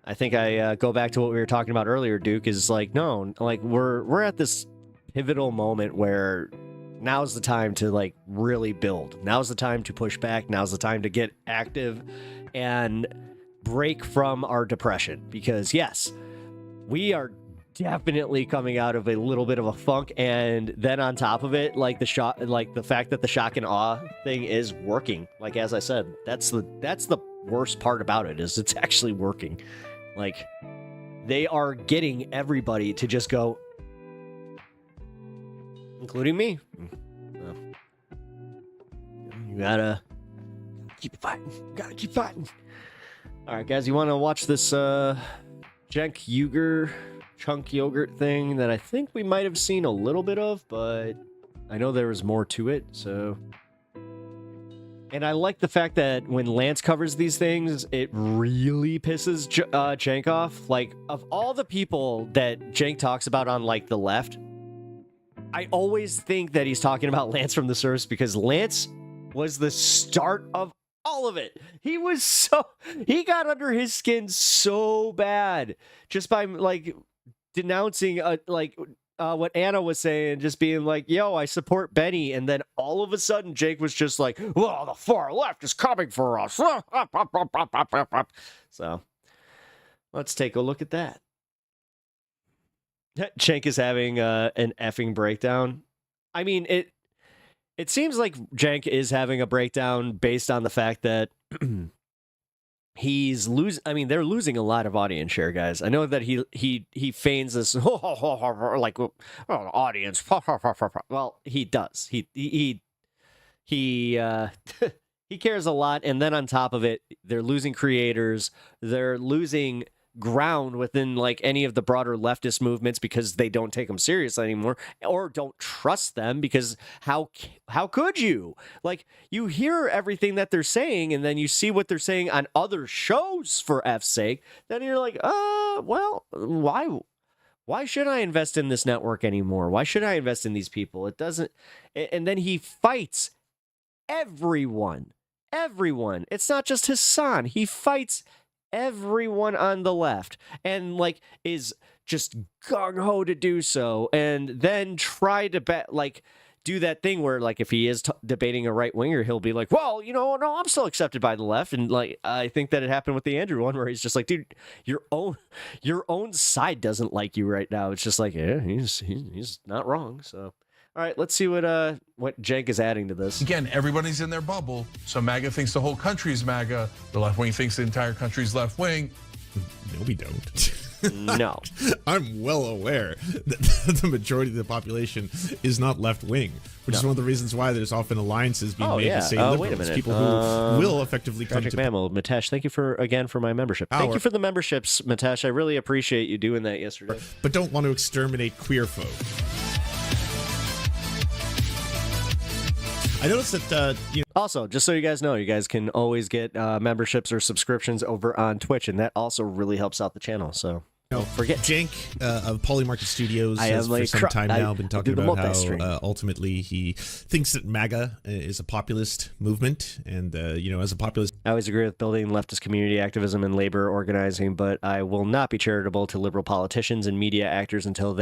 I think I go back to what we were talking about earlier, Duke, is like, no, like, we're at this pivotal moment where now's the time to, like, really build. Now's the time to push back. Now's the time to get active and break from our depression. Because yes, we are definitely coming out of a little bit of a funk, and then on top of it, like the fact that the shock and awe thing is working. Like as I said, that's the worst part about it, is it's actually working. Like they are getting everybody to just go, including me. You gotta keep fighting. Gotta keep fighting. All right, guys, you want to watch this Cenk Uygur chunk yogurt thing that I think we might have seen a little bit of, but I know there was more to it, so... And I like the fact that when Lance covers these things, it really pisses Cenk off. Like, of all the people that Cenk talks about on, like, the left, I always think that he's talking about Lance from the Source, because Lance was the start of all of it. He got under his skin so bad just by, like, denouncing what Anna was saying, just being like, yo, I support Benny, and then all of a sudden Jake was just like, well, the far left is coming for us. So let's take a look at that. Cenk is having an effing breakdown. I mean, it seems like Cenk is having a breakdown based on the fact that they're losing a lot of audience share, guys. I know that he feigns this like audience. Well, he does. He he cares a lot, and then on top of it, they're losing creators. They're losing ground within like any of the broader leftist movements because they don't take them seriously anymore, or don't trust them, because how could you? Like, you hear everything that they're saying, and then you see what they're saying on other shows, for F's sake, then you're like, well, why should I invest in this network anymore? Why should I invest in these people? It doesn't. And then he fights everyone. It's not just Hassan. He fights everyone on the left, and like is just gung-ho to do so, and then try to do that thing where, like, if he is debating a right-winger, he'll be like, well, no, I'm still accepted by the left. And like, I think that it happened with the Andrew one, where he's just like, dude, your own side doesn't like you right now. It's just like, yeah, he's not wrong. So all right, let's see what Cenk is adding to this. Again, everybody's in their bubble. So MAGA thinks the whole country's MAGA. The left wing thinks the entire country's left wing. No, we don't. No. I'm well aware that the majority of the population is not left wing, which is one of the reasons why there's often alliances being made to say liberals. Wait a minute. People who will effectively come Tragic to... Mammal, Mitesh, thank you for my membership. Thank you for the memberships, Mitesh. I really appreciate you doing that yesterday. But don't want to exterminate queer folk. I noticed that, Also, just so you guys know, you guys can always get memberships or subscriptions over on Twitch, and that also really helps out the channel, so don't forget. Cenk of Polymarket Studios has for some time now been talking about how ultimately he thinks that MAGA is a populist movement, and, as a populist... I always agree with building leftist community activism and labor organizing, but I will not be charitable to liberal politicians and media actors until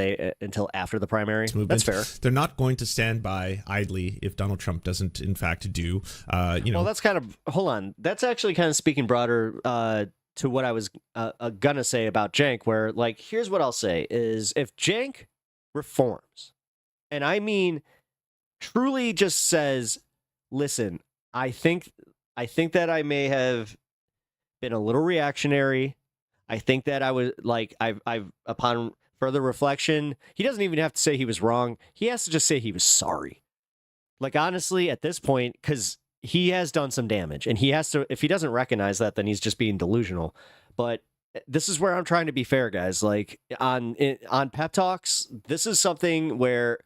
after the primary. That's fair. They're not going to stand by idly if Donald Trump doesn't, in fact, do, Well, that's kind of... Hold on. That's actually kind of speaking broader to what I was gonna say about Cenk, where, like, here's what I'll say, is if Cenk reforms, and I mean truly just says, listen, I think that I may have been a little reactionary. I think that I was, like, I've upon further reflection, he doesn't even have to say he was wrong. He has to just say he was sorry. Like, honestly, at this point, because he has done some damage, and he has to, if he doesn't recognize that, then he's just being delusional. But this is where I'm trying to be fair, guys. Like, on Pep Talks, this is something where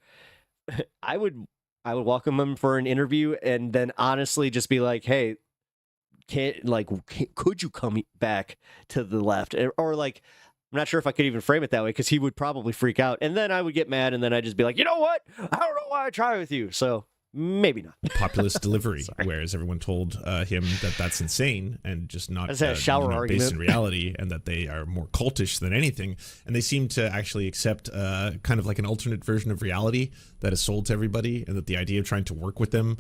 I would welcome him for an interview, and then honestly just be like, hey, could you come back to the left? Or like, I'm not sure if I could even frame it that way, because he would probably freak out, and then I would get mad, and then I'd just be like, you know what? I don't know why I try with you. So Maybe not. Populist delivery, whereas everyone told him that that's insane and just not, That's a shower argument. based in reality, and that they are more cultish than anything. And they seem to actually accept kind of like an alternate version of reality that is sold to everybody, and that the idea of trying to work with them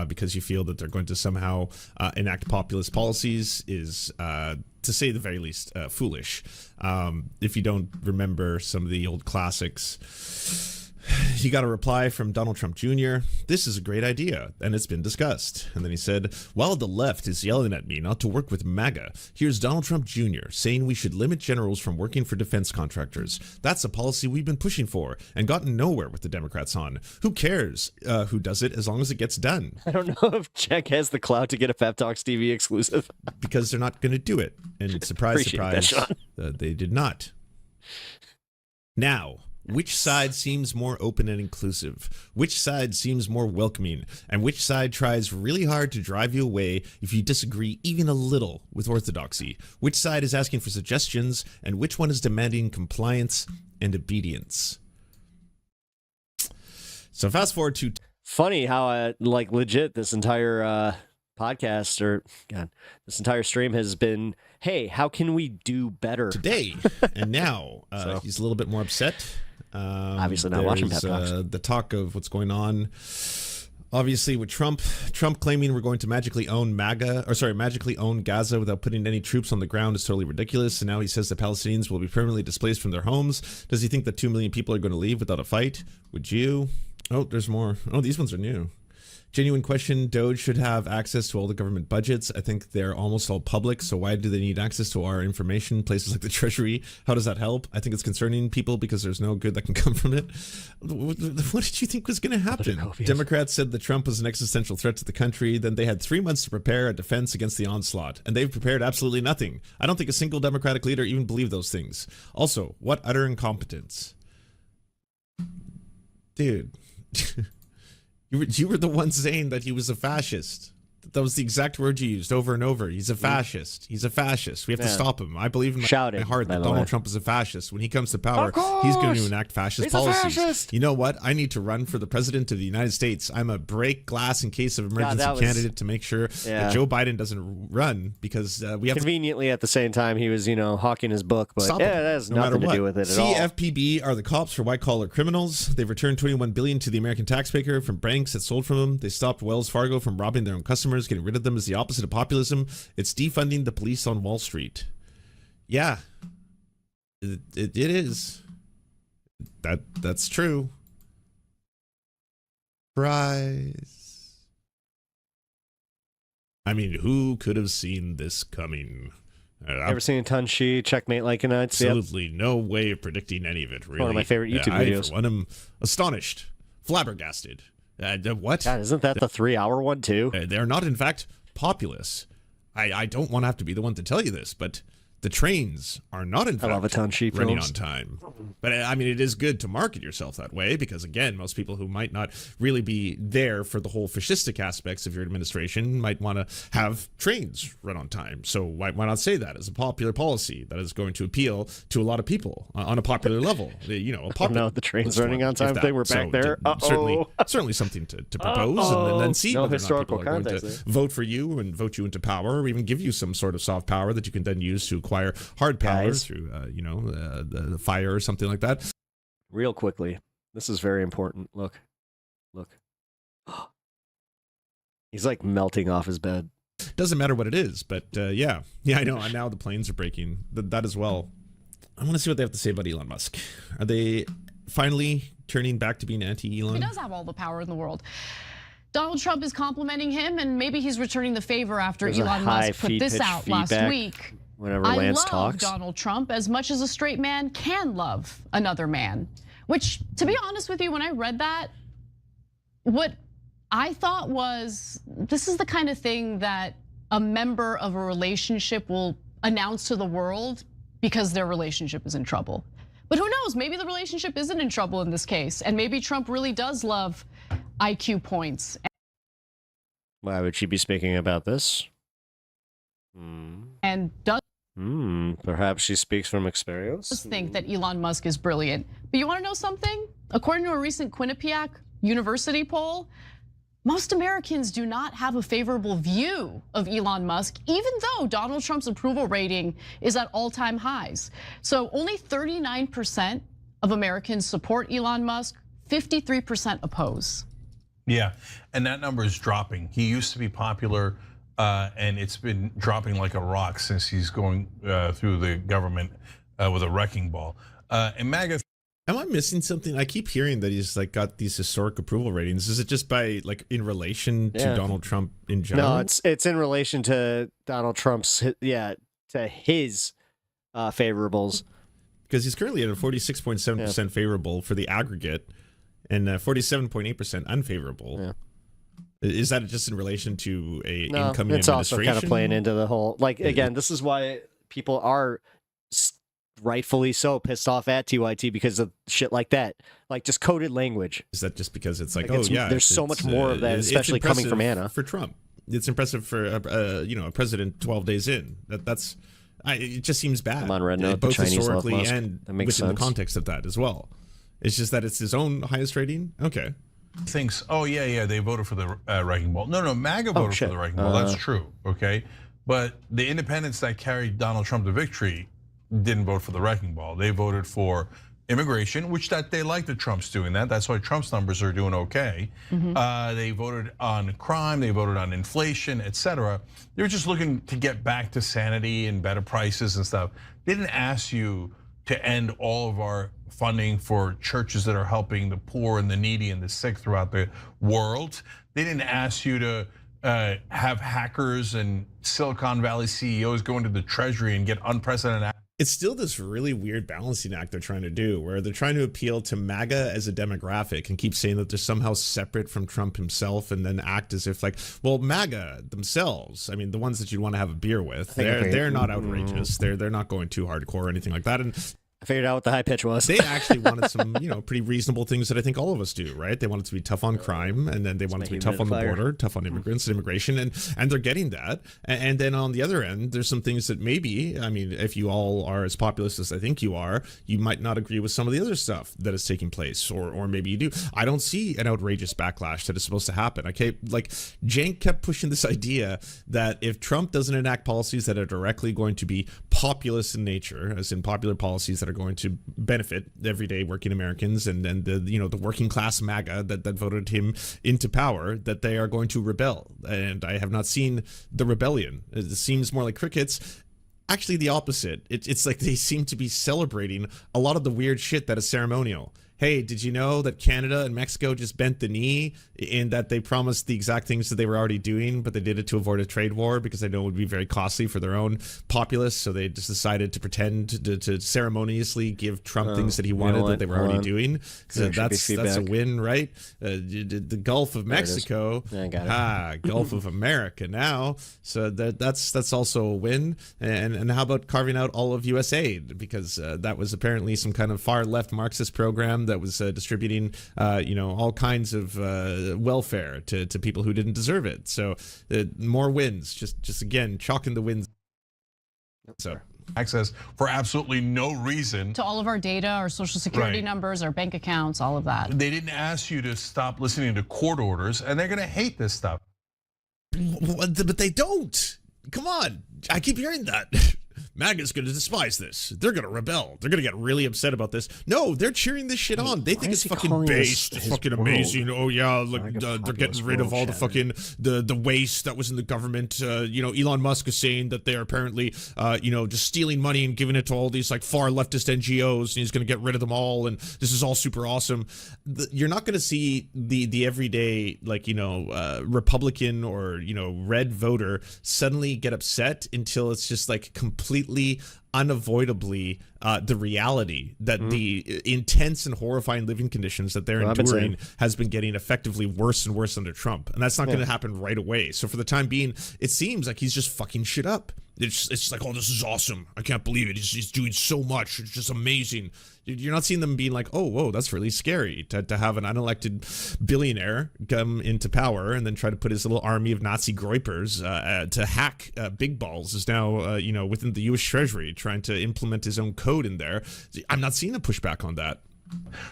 because you feel that they're going to somehow enact populist policies is, to say the very least, foolish. If you don't remember some of the old classics, he got a reply from Donald Trump Jr. "This is a great idea, and it's been discussed." And then he said, "While the left is yelling at me not to work with MAGA, here's Donald Trump Jr. saying we should limit generals from working for defense contractors. That's a policy we've been pushing for and gotten nowhere with the Democrats on. Who cares who does it as long as it gets done?" I don't know if Jack has the clout to get a Pep Talks TV exclusive. Because they're not going to do it. And surprise, Appreciate surprise, that, they did not. Now, which side seems more open and inclusive? Which side seems more welcoming? And which side tries really hard to drive you away if you disagree even a little with orthodoxy? Which side is asking for suggestions? And which one is demanding compliance and obedience? So fast forward to... Funny how, like, legit this entire podcast, or, God, this entire stream has been, hey, how can we do better? Today. And now he's a little bit more upset. Obviously not watching Pep Talks. The talk of what's going on, obviously, with Trump claiming we're going to magically own magically own Gaza without putting any troops on the ground is totally ridiculous. And now he says the Palestinians will be permanently displaced from their homes. Does he think that 2 million people are going to leave without a fight? Would you? Oh, there's more. Oh, these ones are new. Genuine question, DOGE should have access to all the government budgets. I think they're almost all public, so why do they need access to our information? Places like the Treasury, how does that help? I think it's concerning people because there's no good that can come from it. What did you think was going to happen? Democrats said that Trump was an existential threat to the country. Then they had 3 months to prepare a defense against the onslaught, and they've prepared absolutely nothing. I don't think a single Democratic leader even believed those things. Also, what utter incompetence. Dude. You were the one saying that he was a fascist. That was the exact word you used over and over. He's a fascist. He's a fascist. We have to stop him. I believe in my heart that Donald Trump is a fascist. When he comes to power, he's going to enact fascist policies. You know what? I need to run for the president of the United States. I'm a break glass in case of emergency candidate to make sure that Joe Biden doesn't run, because we have conveniently at the same time he was, hawking his book, but that has nothing to do with it at all. CFPB are the cops for white-collar criminals. They've returned $21 billion to the American taxpayer from banks that sold from them. They stopped Wells Fargo from robbing their own customers. Getting rid of them is the opposite of populism. It's defunding the police on Wall Street. Yeah, it is. That's true. Surprise. I mean, who could have seen this coming? Ever seen Tunshi checkmate like an absolutely no way of predicting any of it. Really, one of my favorite YouTube videos. I, for one, am astonished, flabbergasted. What? God, isn't that the 3-hour one too? They're not, in fact, populous. I don't want to have to be the one to tell you this, but the trains are not, in fact, running on time. But I mean, it is good to market yourself that way because, again, most people who might not really be there for the whole fascistic aspects of your administration might want to have trains run on time. So why not say that as a popular policy that is going to appeal to a lot of people on a popular level? A popular the trains running on time thing. We're back there. Certainly something to propose and then see whether or not people are going to vote for you and vote you into power, or even give you some sort of soft power that you can then use to acquire hard power through, the fire or something like that. Real quickly, this is very important. Look. He's like melting off his bed. Doesn't matter what it is, but yeah, I know. And now the planes are breaking. That as well. I want to see what they have to say about Elon Musk. Are they finally turning back to being anti-Elon? He does have all the power in the world. Donald Trump is complimenting him, and maybe he's returning the favor after Elon Musk put this out last week. Whenever Lance talks. Donald Trump as much as a straight man can love another man. Which, to be honest with you, when I read that, what I thought was, this is the kind of thing that a member of a relationship will announce to the world because their relationship is in trouble. But who knows, maybe the relationship isn't in trouble in this case, and maybe Trump really does love IQ points. Why would she be speaking about this? And does perhaps she speaks from experience? Think that Elon Musk is brilliant. But you want to know something? According to a recent Quinnipiac University poll, most Americans do not have a favorable view of Elon Musk, even though Donald Trump's approval rating is at all-time highs. So only 39% of Americans support Elon Musk, 53% oppose. Yeah, and that number is dropping. He used to be popular, and it's been dropping like a rock since he's going through the government with a wrecking ball. And MAGA. Am I missing something? I keep hearing that he's like got these historic approval ratings. Is it just by like in relation to Donald Trump in general? No, it's in relation to Donald Trump's to his favorables. Because he's currently at a 46.7% favorable for the aggregate and 47.8% unfavorable. Yeah. Is that just in relation to a incoming it's administration? Also kind of playing into the whole, like, again, this is why people are rightfully so pissed off at TYT because of shit like that, like just coded language. Is that just because it's like there's so much more of that, especially coming from Anna. For Trump, it's impressive for a president 12 days in. It just seems bad. I'm on red note, both the Chinese historically love Musk. and within the context of that as well. It's just that it's his own highest rating. Okay. Thinks, they voted for the wrecking ball. No, MAGA voted for the wrecking ball. That's true, okay? But the independents that carried Donald Trump to victory didn't vote for the wrecking ball. They voted for immigration, which that they like the Trumps doing that. That's why Trump's numbers are doing okay. They voted on crime, they voted on inflation, etc. They were just looking to get back to sanity and better prices and stuff. They didn't ask you to end all of our funding for churches that are helping the poor and the needy and the sick throughout the world. They didn't ask you to have hackers and Silicon Valley CEOs go into the Treasury and get unprecedented. It's still this really weird balancing act they're trying to do, where they're trying to appeal to MAGA as a demographic and keep saying that they're somehow separate from Trump himself, and then act as if like, well, MAGA themselves, I mean, the ones that you'd want to have a beer with, they're not outrageous. They're not going too hardcore or anything like that. And I figured out what the high pitch was. They actually wanted some, pretty reasonable things that I think all of us do, right? They wanted to be tough on crime, and then they wanted to be tough on the border, tough on immigrants and immigration, and they're getting that. And then on the other end, there's some things that maybe, I mean, if you all are as populist as I think you are, you might not agree with some of the other stuff that is taking place, or maybe you do. I don't see an outrageous backlash that is supposed to happen. Okay, like Cenk kept pushing this idea that if Trump doesn't enact policies that are directly going to be populist in nature, as in popular policies that are going to benefit everyday working Americans and the working class MAGA that voted him into power, that they are going to rebel. And I have not seen the rebellion. It seems more like crickets. Actually, the opposite. It's like they seem to be celebrating a lot of the weird shit that is ceremonial. Hey, did you know that Canada and Mexico just bent the knee in that they promised the exact things that they were already doing, but they did it to avoid a trade war because they know it would be very costly for their own populace. So they just decided to pretend to ceremoniously give Trump things that he wanted that they were already doing. So that's a win, right? The Gulf of Mexico, Gulf of America now. So that's also a win. And how about carving out all of USAID? Because that was apparently some kind of far left Marxist program that was distributing, all kinds of welfare to people who didn't deserve it. So more wins, just again, chalking the wins. So access for absolutely no reason to all of our data, our social security numbers, our bank accounts, all of that. They didn't ask you to stop listening to court orders, and they're going to hate this stuff. But they don't. Come on, I keep hearing that. MAGA's going to despise this. They're going to rebel. They're going to get really upset about this. No, they're cheering this shit on. They think it's fucking based. It's fucking amazing. Oh yeah, like they're getting rid of all the fucking the waste that was in the government. Elon Musk is saying that they're apparently just stealing money and giving it to all these like far leftist NGOs, and he's going to get rid of them all. And this is all super awesome. You're not going to see the everyday Republican or red voter suddenly get upset until it's just like completely unavoidably the reality that the intense and horrifying living conditions that they're enduring has been getting effectively worse and worse under Trump, and that's not going to happen right away. So for the time being, it seems like he's just fucking shit up. It's just like, oh, this is awesome. I can't believe it. He's doing so much. It's just amazing. You're not seeing them being like, oh, whoa, that's really scary to have an unelected billionaire come into power and then try to put his little army of Nazi groypers to hack big balls is now, within the U.S. Treasury, trying to implement his own code in there. I'm not seeing a pushback on that.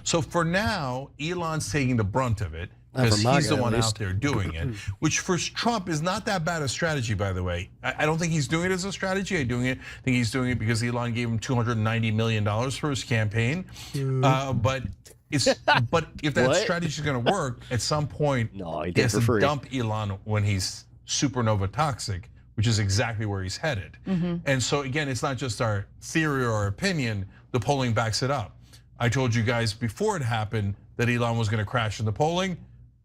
So for now, Elon's taking the brunt of it because MAGA, he's the at one least. out there doing it, which for Trump is not that bad a strategy, by the way. I don't think he's doing it as a strategy. I think he's doing it because Elon gave him $290 million for his campaign. But if that strategy is going to work, at some point, he has to dump Elon when he's supernova toxic, which is exactly where he's headed. And so again, it's not just our theory or our opinion. The polling backs it up. I told you guys before it happened that Elon was going to crash in the polling,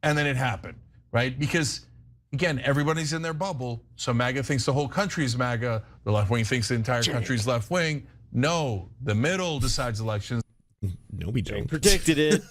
and then it happened, right? Because again, everybody's in their bubble. So MAGA thinks the whole country is MAGA. The left wing thinks the entire country is left wing. No, the middle decides elections. No, we don't. Predicted it.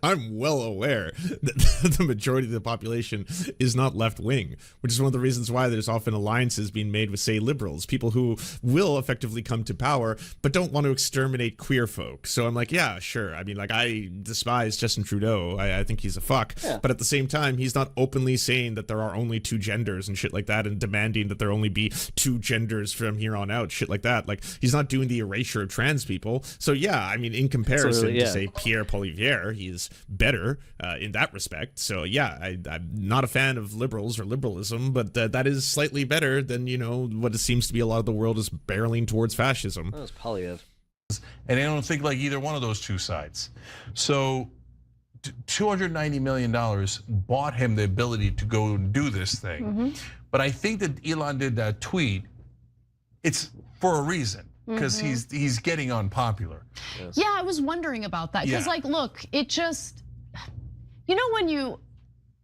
I'm well aware that the majority of the population is not left wing, which is one of the reasons why there's often alliances being made with, say, liberals, people who will effectively come to power, but don't want to exterminate queer folk. So I'm like, yeah, sure. I mean, like, I despise Justin Trudeau. I think he's a fuck. Yeah. But at the same time, he's not openly saying that there are only two genders and shit like that, and demanding that there only be two genders from here on out, shit like that. Like, he's not doing the erasure of trans people. So yeah, I mean, in comparison to, say, Pierre Poilievre, he's better in that respect. So yeah, I'm not a fan of liberals or liberalism, but that is slightly better than, you know, what it seems to be a lot of the world is barreling towards fascism. That was Poilievre. And I don't think like either one of those two sides. So $290 million bought him the ability to go and do this thing. But I think that Elon did that tweet, it's for a reason. Because he's getting unpopular. Yes. Yeah, I was wondering about that. Because like, look, it just, you know, when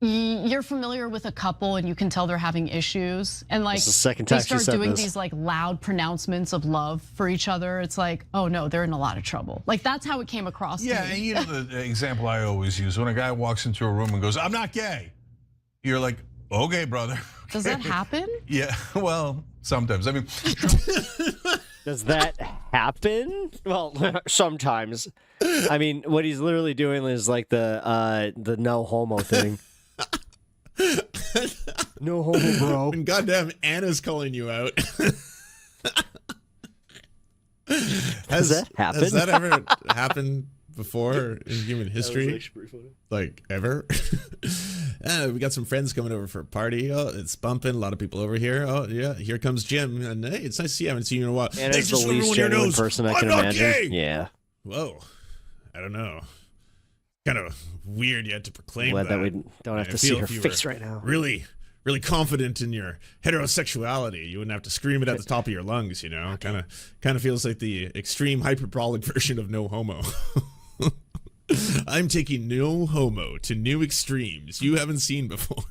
you're familiar with a couple and you can tell they're having issues, and like they start doing these like loud pronouncements of love for each other. It's like, oh no, they're in a lot of trouble. Like that's how it came across. Yeah, to me. and you know the example I always use, when a guy walks into a room and goes, "I'm not gay," you're like, "Okay, brother." Does that happen? Yeah, well, sometimes. I mean. Does that happen? Well, sometimes. I mean, what he's literally doing is like the no homo thing. No homo, bro. And goddamn, Anna's calling you out. Does that happen? Has that ever happened before in human history? Like ever? We got some friends coming over for a party. Oh, it's bumping. A lot of people over here. Oh yeah, here comes Jim. And hey, it's nice to see you. I haven't seen you in a while. And it's the least genuine person I can imagine. Gay. Yeah. Whoa. I don't know. Kind of weird you had to proclaim that we don't have to see her face right now. Really confident in your heterosexuality. You wouldn't have to scream it at the top of your lungs, you know? Kind of feels like the extreme hyperbolic version of no homo. I'm taking no homo to new extremes you haven't seen before.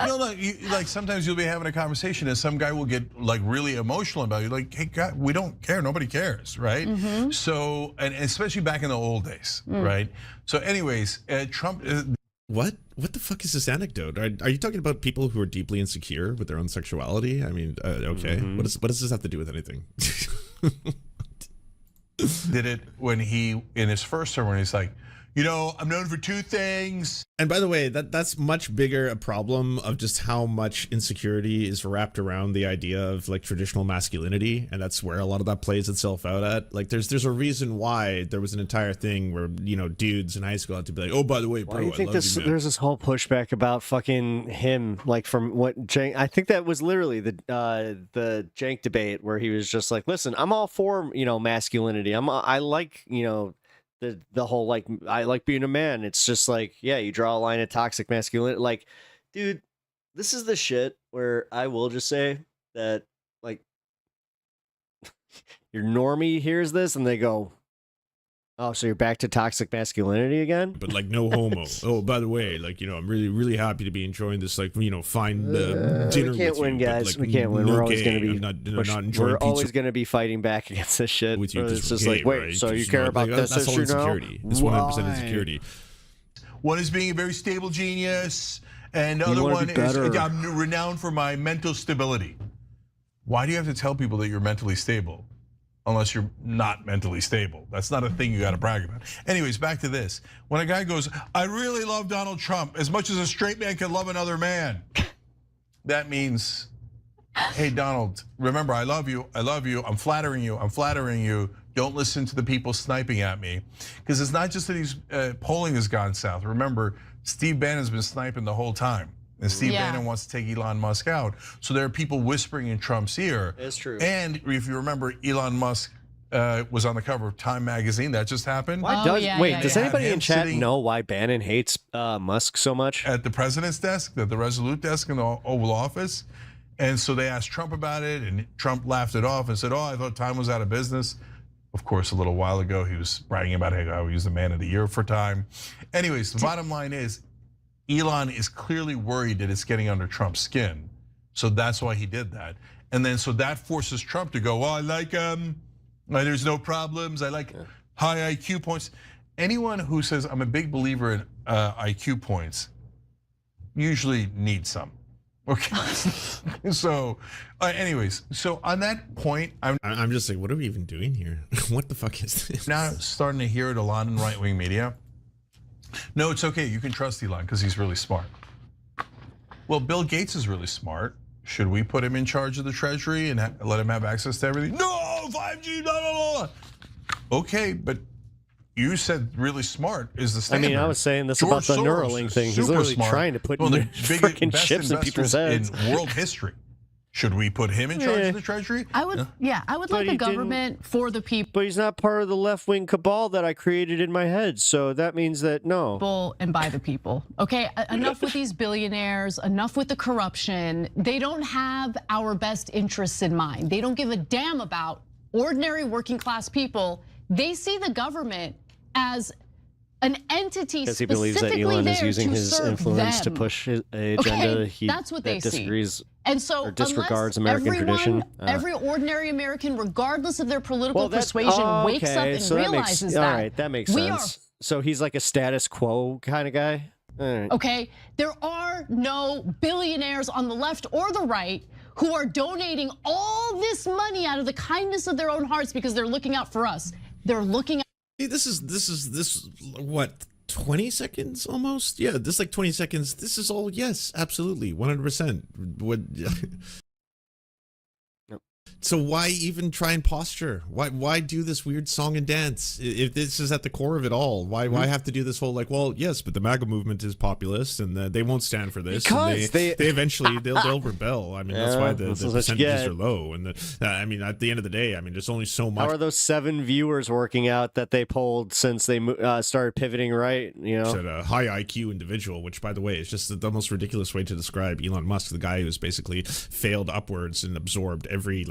No, like sometimes you'll be having a conversation and some guy will get like really emotional about you. Like, hey, God, we don't care. Nobody cares, right? So, and especially back in the old days, right? So, anyways, Trump. What the fuck is this anecdote? Are you talking about people who are deeply insecure with their own sexuality? I mean, okay. What does this have to do with anything? Did it when he, in his first term, when he's like, you know, I'm known for two things. And by the way, that's much bigger a problem of just how much insecurity is wrapped around the idea of like traditional masculinity, and that's where a lot of that plays itself out at. Like, there's a reason why there was an entire thing where, you know, dudes in high school had to be like, oh, by the way, bro, why do you think I love you, man. There's this whole pushback about fucking him, like from what Jank? I think that was literally the Jank debate where he was just like, listen, I'm all for, you know, masculinity. I like, you know. The whole like I like being a man. It's just like, yeah, you draw a line of toxic masculinity. Like, dude, this is the shit where I will just say that like your normie hears this and they go, oh, so you're back to toxic masculinity again? But like no homo. Oh, by the way, like, you know, I'm really happy to be enjoying this, like, you know, fine dinner. We can't win, guys. We can't win. We're always going to be. We're always going to be fighting back against this shit. With you, it's just like, wait, right? So you care about this issue now? It's 100% insecurity. One is being a very stable genius, and the other one is I'm renowned for my mental stability. Why do you have to tell people that you're mentally stable? Unless you're not mentally stable. That's not a thing you gotta brag about. Anyways, back to this. When a guy goes, I really love Donald Trump as much as a straight man can love another man. That means, hey, Donald, remember, I love you, I'm flattering you. Don't listen to the people sniping at me. Because it's not just that he's polling has gone south. Remember, Steve Bannon's been sniping the whole time. And Steve Bannon wants to take Elon Musk out. So there are people whispering in Trump's ear. It's true. And if you remember, Elon Musk was on the cover of Time magazine. That just happened. Does anybody in chat know why Bannon hates Musk so much? At the president's desk, at the Resolute desk in the Oval Office. And so they asked Trump about it, and Trump laughed it off and said, I thought Time was out of business. Of course, a little while ago, he was bragging about how he was the man of the year for Time. Anyways, the bottom line is, Elon is clearly worried that it's getting under Trump's skin. So that's why he did that. And then so that forces Trump to go, I like there's no problems. I like high IQ points. Anyone who says I'm a big believer in IQ points usually needs some. Okay. So, anyways, so on that point, I'm just like, what are we even doing here? What the fuck is this? Now starting to hear it a lot in right-wing media. No, it's okay. You can trust Elon because he's really smart. Well, Bill Gates is really smart. Should we put him in charge of the Treasury and let him have access to everything? No, 5G, blah, blah, blah. Okay, but you said really smart is the standard. I mean, I was saying this about the Neuralink thing. He's literally trying to put freaking chips in people's heads. In world history. Should we put him in charge of the Treasury? I would, I would like a government for the people. But he's not part of the left-wing cabal that I created in my head, so that means that no. And by the people. Okay, enough with these billionaires, enough with the corruption. They don't have our best interests in mind. They don't give a damn about ordinary working class people. They see the government as an entity because he believes that Elon is using his influence to push his agenda. Okay, that's what they disagrees see. And so, or disregards American tradition. Every ordinary American, regardless of their political persuasion, wakes up and realizes that. All right, that makes sense. So he's like a status quo kind of guy. Okay, there are no billionaires on the left or the right who are donating all this money out of the kindness of their own hearts because they're looking out for us. They're looking out. This is what, 20 seconds almost? Yeah, this like 20 seconds. This is all, yes, absolutely, 100%. What? So why even try and posture? Why do this weird song and dance? If this is at the core of it all, why have to do this whole like, well, yes, but the MAGA movement is populist and they won't stand for this. Because they eventually they'll rebel. I mean, that's why the percentages are low. And I mean, at the end of the day, I mean, there's only so much. How are those 7 viewers working out that they polled since they started pivoting right? You know, said a high IQ individual, which by the way is just the most ridiculous way to describe Elon Musk, the guy who's basically failed upwards and absorbed every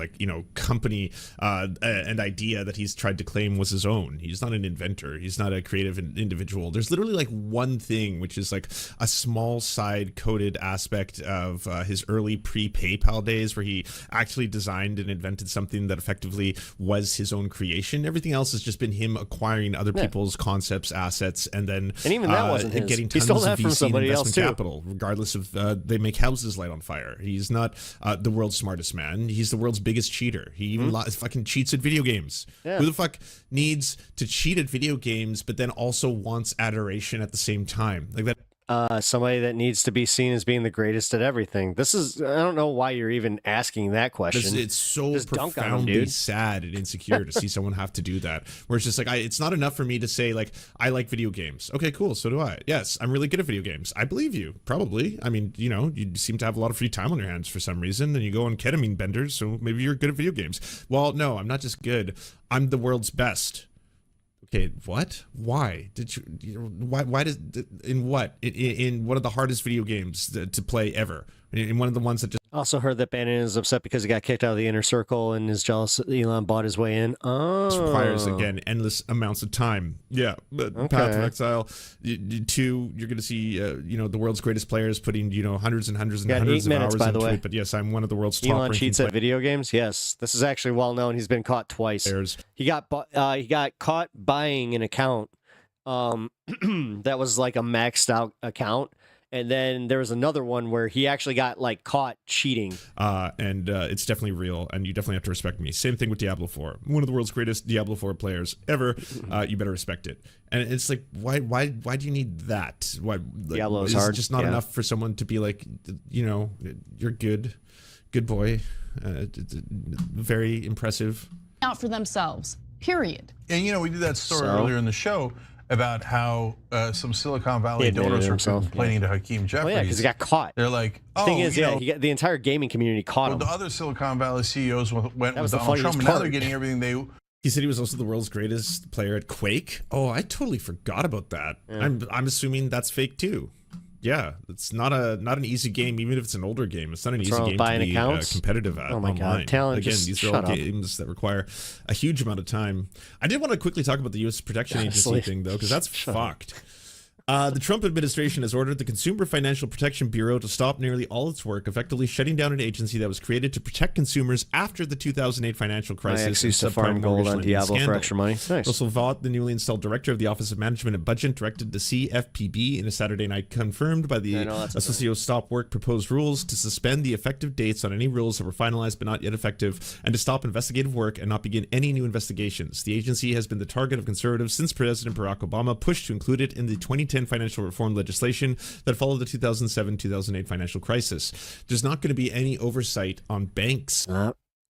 company and idea that he's tried to claim was his own. He's not an inventor. He's not a creative individual. There's literally like one thing, which is like a small side coded aspect of his early pre-PayPal days where he actually designed and invented something that effectively was his own creation. Everything else has just been him acquiring other people's concepts, assets, and then even that wasn't his. Getting he tons stole that of from VC somebody else investment too. capital, regardless of they make houses light on fire. He's not the world's smartest man. He's the world's biggest cheater. He even fucking cheats at video games. Yeah. Who the fuck needs to cheat at video games but then also wants adoration at the same time? Like that. Somebody that needs to be seen as being the greatest at everything. This is, I don't know why you're even asking that question. It's so Just dunk on him, profoundly dude. sad and insecure to see someone have to do that. Where it's just like, it's not enough for me to say like, I like video games. Okay, cool. So do I. Yes, I'm really good at video games. I believe you, probably. I mean, you seem to have a lot of free time on your hands for some reason, and you go on ketamine benders, so maybe you're good at video games. Well, no, I'm not just good. I'm the world's best. Okay, what? Why did you? Why does in what in one of the hardest video games to play ever? In one of the ones that just also heard that Bannon is upset because he got kicked out of the inner circle and is jealous that Elon bought his way in. requires again endless amounts of time. Yeah, but Path of Exile 2, you're going to see the world's greatest players putting hundreds and hundreds and hundreds of hours into it. But yes, I'm one of the world's top. Elon cheats at video games. Yes, this is actually well known. He's been caught twice. He got caught buying an account that was like a maxed out account. And then there was another one where he actually got caught cheating. And it's definitely real, and you definitely have to respect me. Same thing with Diablo 4. One of the world's greatest Diablo 4 players ever. You better respect it. And it's like, why do you need that? Why Diablo's is hard. It just not enough for someone to be like, you're good boy, very impressive. Out for themselves. period. And you know, we did that story So? earlier in the show about how some Silicon Valley admitted donors it were himself, complaining to Hakeem Jeffries. Well, yeah, because he got caught. They're like, oh, thing is, you yeah, know, the entire gaming community caught him. the other Silicon Valley CEOs went That was with the Donald Trump, funniest and now they're part. getting everything they. He said he was also the world's greatest player at Quake. Oh, I totally forgot about that. Yeah. I'm assuming that's fake too. Yeah, it's not an easy game, even if it's an older game. It's not an What's easy wrong with game to buying be accounts? competitive at. Oh my God, online. Talon, Again, just these are all shut up. games that require a huge amount of time. I did want to quickly talk about the U.S. Protection Honestly. Agency thing, though, because that's Shut fucked. The Trump administration has ordered the Consumer Financial Protection Bureau to stop nearly all its work, effectively shutting down an agency that was created to protect consumers after the 2008 financial crisis. My ex and used to subprime farm gold mortgage on lending Diablo for scandal. extra money. Nice. Russell Vaught, the newly installed director of the Office of Management and Budget, directed the CFPB in a Saturday night confirmed by the Association Stop Work proposed rules to suspend the effective dates on any rules that were finalized but not yet effective, and to stop investigative work and not begin any new investigations. The agency has been the target of conservatives since President Barack Obama pushed to include it in the 2010 financial reform legislation that followed the 2007-2008 financial crisis. There's not going to be any oversight on banks.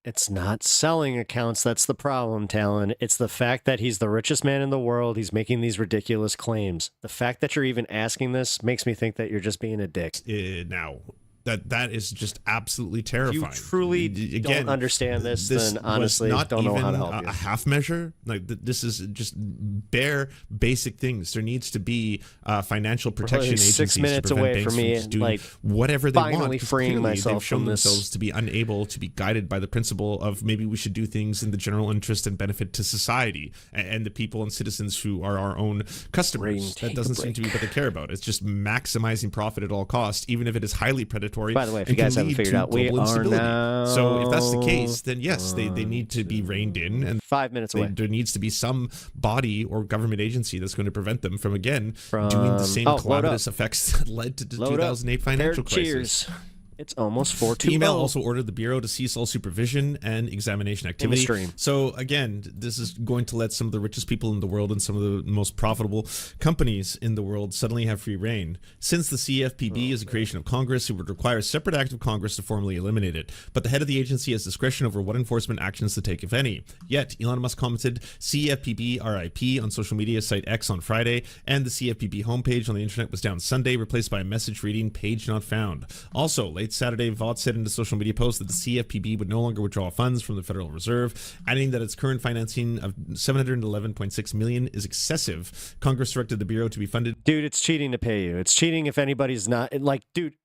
It's not selling accounts that's the problem, Talon. It's the fact that he's the richest man in the world. He's making these ridiculous claims. The fact that you're even asking this makes me think that you're just being a dick. Now, that is just absolutely terrifying. If you truly don't understand this, then honestly, not don't know even how to help you. a half measure. Like this is just bare basic things. There needs to be financial protection We're 6 agencies minutes to prevent away banks from me, just doing like, whatever they finally want. 'Cause freeing clearly myself they've shown from this. themselves to be unable to be guided by the principle of maybe we should do things in the general interest and benefit to society and the people and citizens who are our own customers. That doesn't seem to be what they care about. It's just maximizing profit at all costs, even if it is highly predatory. By the way, if and you guys can haven't lead figured to out, we global are instability. now. So if that's the case, then yes, they need to be reined in, and 5 minutes away. There needs to be some body or government agency that's going to prevent them from doing the same calamitous effects that led to the 2008 financial crisis. Cheers. It's almost 4-2. The email also ordered the Bureau to cease all supervision and examination activity. stream. So again, this is going to let some of the richest people in the world and some of the most profitable companies in the world suddenly have free reign. Since the CFPB is a creation of Congress, it would require a separate act of Congress to formally eliminate it. But the head of the agency has discretion over what enforcement actions to take, if any. Yet, Elon Musk commented CFPB RIP on social media site X on Friday, and the CFPB homepage on the internet was down Sunday, replaced by a message reading page not found. Also, late Saturday, Vaught said in a social media post that the CFPB would no longer withdraw funds from the Federal Reserve, adding that its current financing of $711.6 million is excessive. Congress directed the Bureau to be funded. Dude, it's cheating to pay you. It's cheating if anybody's not like, dude.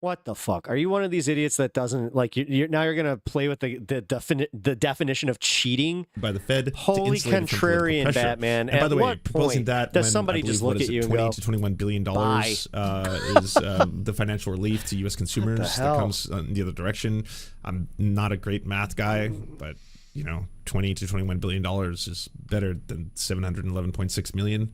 What the fuck? Are you one of these idiots that doesn't like? You're gonna play with the definition of cheating by the Fed. Holy contrarian, Batman! And by at the way, what proposing point that does when, somebody I believe, just look at you and 20 go, to $21 billion Bye. is the financial relief to U.S. consumers that hell? comes in the other direction? I'm not a great math guy, but you know, $20 to $21 billion is better than $711.6 million.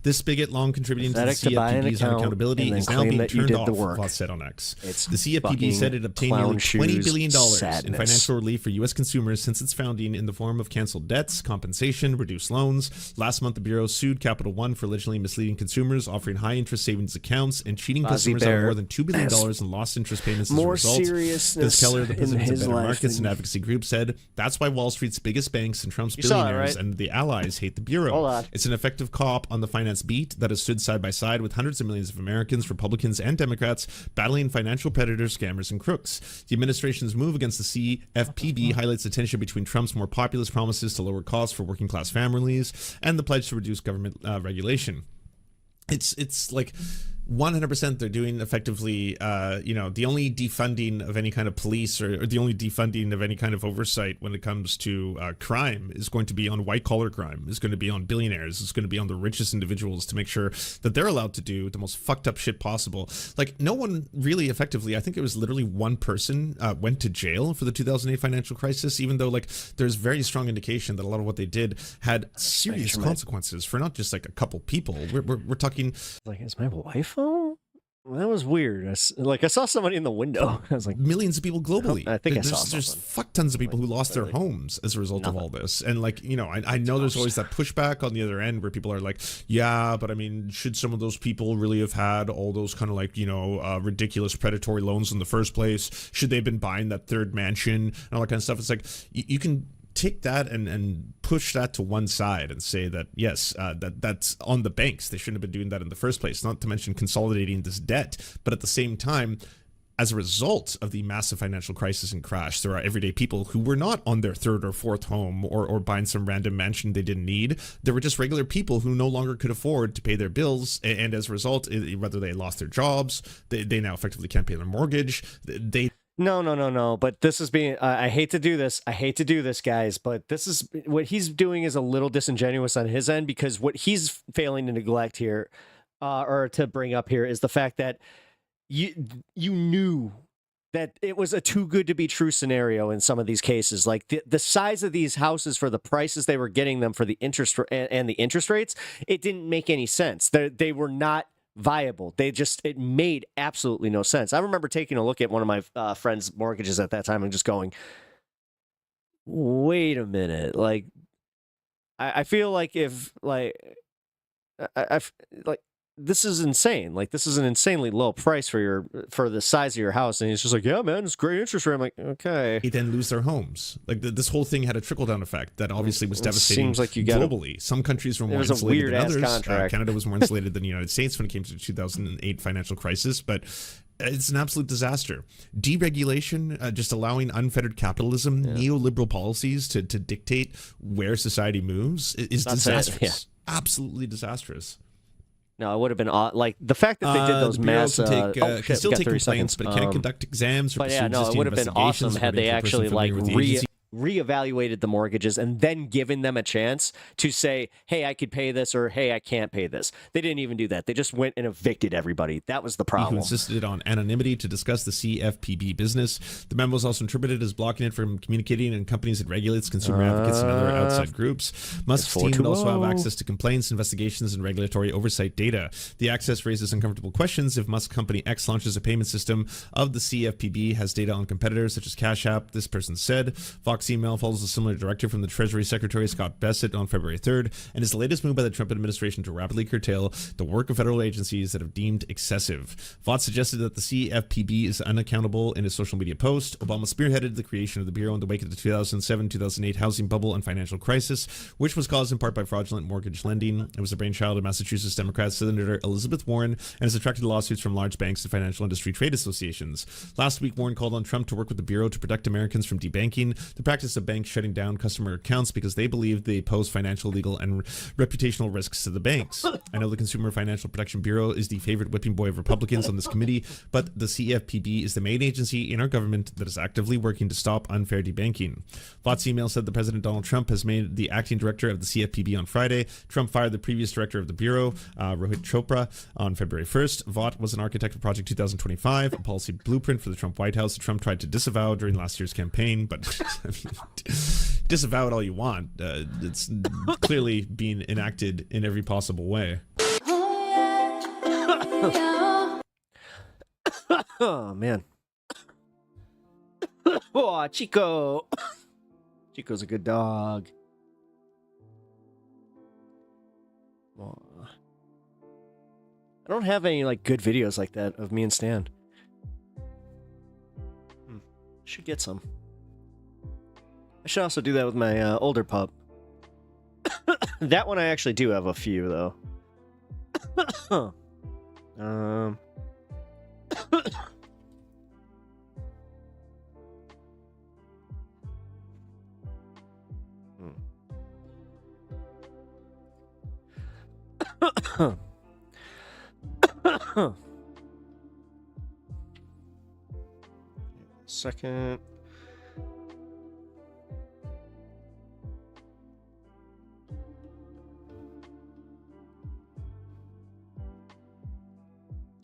This spigot, long contributing to the CFPB's unaccountability, is now being turned off, Vaught said on X. The CFPB said it obtained nearly $20 billion in financial relief for U.S. consumers since its founding in the form of canceled debts, compensation, reduced loans. Last month, the Bureau sued Capital One for allegedly misleading consumers, offering high-interest savings accounts, and cheating customers out of more than $2 billion in lost interest payments as a result. seriousness Keller, the president of his Better life Markets than- and Advocacy Group, said that's why Wall Street's biggest banks and Trump's You saw it, billionaires right? and the allies hate the Bureau. Hold on. It's an effective cop on the finance beat that has stood side by side with hundreds of millions of Americans, Republicans, and Democrats battling financial predators, scammers, and crooks. The administration's move against the CFPB highlights the tension between Trump's more populist promises to lower costs for working class families and the pledge to reduce government regulation. It's like 100% they're doing effectively, the only defunding of any kind of police or the only defunding of any kind of oversight when it comes to crime is going to be on white collar crime, is going to be on billionaires, is going to be on the richest individuals to make sure that they're allowed to do the most fucked up shit possible. Like no one really effectively, I think it was literally one person went to jail for the 2008 financial crisis, even though like there's very strong indication that a lot of what they did had serious consequences for not just like a couple people. We're talking like, is my wife home? Well, that was weird. I saw somebody in the window. I was like, millions of people globally. I think I saw there's something. fuck tons of people who lost their homes as a result of all this. And like, I know there's always that pushback on the other end where people are like, yeah, but I mean, should some of those people really have had all those kind of like, ridiculous predatory loans in the first place? Should they have been buying that third mansion and all that kind of stuff? It's like, you can take that and push that to one side and say that, yes, that's on the banks. They shouldn't have been doing that in the first place, not to mention consolidating this debt. But at the same time, as a result of the massive financial crisis and crash, there are everyday people who were not on their third or fourth home or buying some random mansion they didn't need. There were just regular people who no longer could afford to pay their bills. And as a result, whether they lost their jobs, they now effectively can't pay their mortgage. No. But this is being, I hate to do this. I hate to do this, guys. But this is what he's doing is a little disingenuous on his end, because what he's failing to neglect here, or to bring up here, is the fact that you knew that it was a too good to be true scenario in some of these cases. Like the size of these houses for the prices they were getting them for the interest and the interest rates, it didn't make any sense. They were not viable. It made absolutely no sense. I remember taking a look at one of my friends' mortgages at that time and just going, wait a minute. Like, I feel like if like, I like, this is insane. Like, this is an insanely low price for the size of your house. And he's just like, yeah, man, it's great interest rate. I'm like, okay. They then lose their homes. Like this whole thing had a trickle down effect that obviously was devastating. Seems like globally. Some countries were more insulated than others. Canada was more insulated than the United States when it came to the 2008 financial crisis, but it's an absolute disaster. Deregulation, just allowing unfettered capitalism, neoliberal policies to dictate where society moves is disastrous. Absolutely disastrous. No, it would have been like the fact that they did those mass. Can still take complaints, but it can't conduct exams. Or but yeah, no, it would have been awesome had they actually like reevaluated the mortgages and then given them a chance to say, hey, I could pay this, or hey, I can't pay this. They didn't even do that. They just went and evicted everybody. That was the problem. Who insisted on anonymity to discuss the CFPB business. The memo was also interpreted as blocking it from communicating in companies it regulates, consumer advocates, and other outside groups. Musk's team would also have access to complaints, investigations, and regulatory oversight data. The access raises uncomfortable questions. If Musk company X launches a payment system of the CFPB, has data on competitors such as Cash App, this person said. Fox email follows a similar directive from the Treasury Secretary Scott Bessent on February 3rd, and is the latest move by the Trump administration to rapidly curtail the work of federal agencies that have deemed excessive. Vaught suggested that the CFPB is unaccountable in his social media post. Obama spearheaded the creation of the Bureau in the wake of the 2007-2008 housing bubble and financial crisis, which was caused in part by fraudulent mortgage lending. It was the brainchild of Massachusetts Democrat Senator Elizabeth Warren, and has attracted lawsuits from large banks and financial industry trade associations. Last week, Warren called on Trump to work with the Bureau to protect Americans from debanking, the practice of banks shutting down customer accounts because they believe they pose financial, legal, and reputational risks to the banks. I know the Consumer Financial Protection Bureau is the favorite whipping boy of Republicans on this committee, but the CFPB is the main agency in our government that is actively working to stop unfair debanking. Vaught's email said that President Donald Trump has made the acting director of the CFPB on Friday. Trump fired the previous director of the Bureau, Rohit Chopra, on February 1st. Vaught was an architect of Project 2025, a policy blueprint for the Trump White House that Trump tried to disavow during last year's campaign, but I mean, disavow it all you want. It's clearly being enacted in every possible way. Oh, man. Oh, Chico. Chico's a good dog. Oh. I don't have any like good videos like that of me and Stan. Should get some. I should also do that with my older pup. That one I actually do have a few though. Second.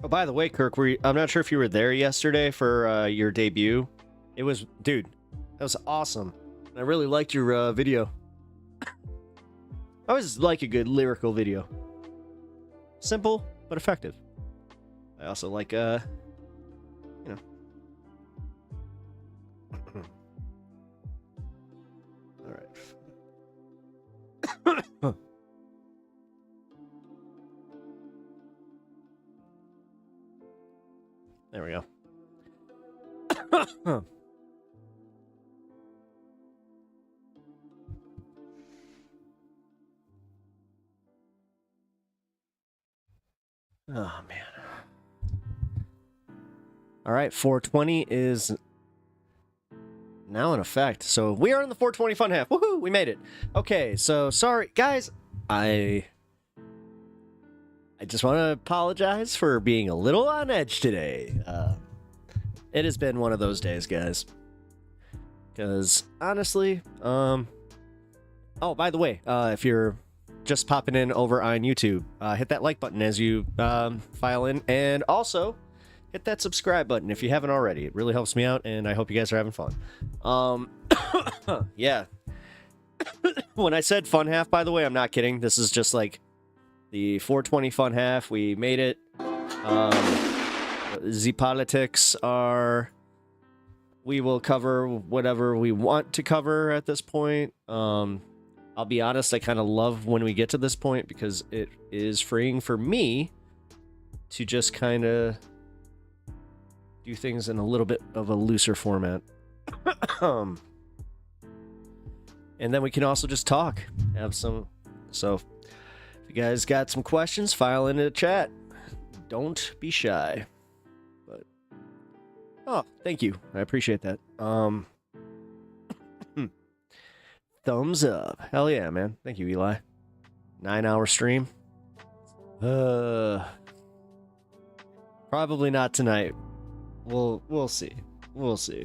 Oh, by the way, Kirk, I'm not sure if you were there yesterday for your debut. It was, dude, that was awesome. I really liked your video. I always like a good lyrical video. Simple, but effective. I also like, you know. All right. There we go. Oh, man. All right, 420 is now in effect. So we are in the 420 fun half. Woohoo, we made it. Okay, so sorry, guys. I just want to apologize for being a little on edge today. It has been one of those days, guys. Because, honestly, oh, by the way, if you're just popping in over on YouTube, hit that like button as you file in. And also, hit that subscribe button if you haven't already. It really helps me out, and I hope you guys are having fun. Yeah. When I said fun half, by the way, I'm not kidding. This is just like the 420 fun half. We made it. The politics are... We will cover whatever we want to cover at this point. I'll be honest, I kind of love when we get to this point because it is freeing for me to just kind of do things in a little bit of a looser format. And then we can also just talk. Have some... So, if you guys got some questions, file into the chat. Don't be shy. But... Oh, thank you. I appreciate that. Thumbs up. Hell yeah, man. Thank you, Eli. 9-hour stream. Probably not tonight. We'll see. We'll see.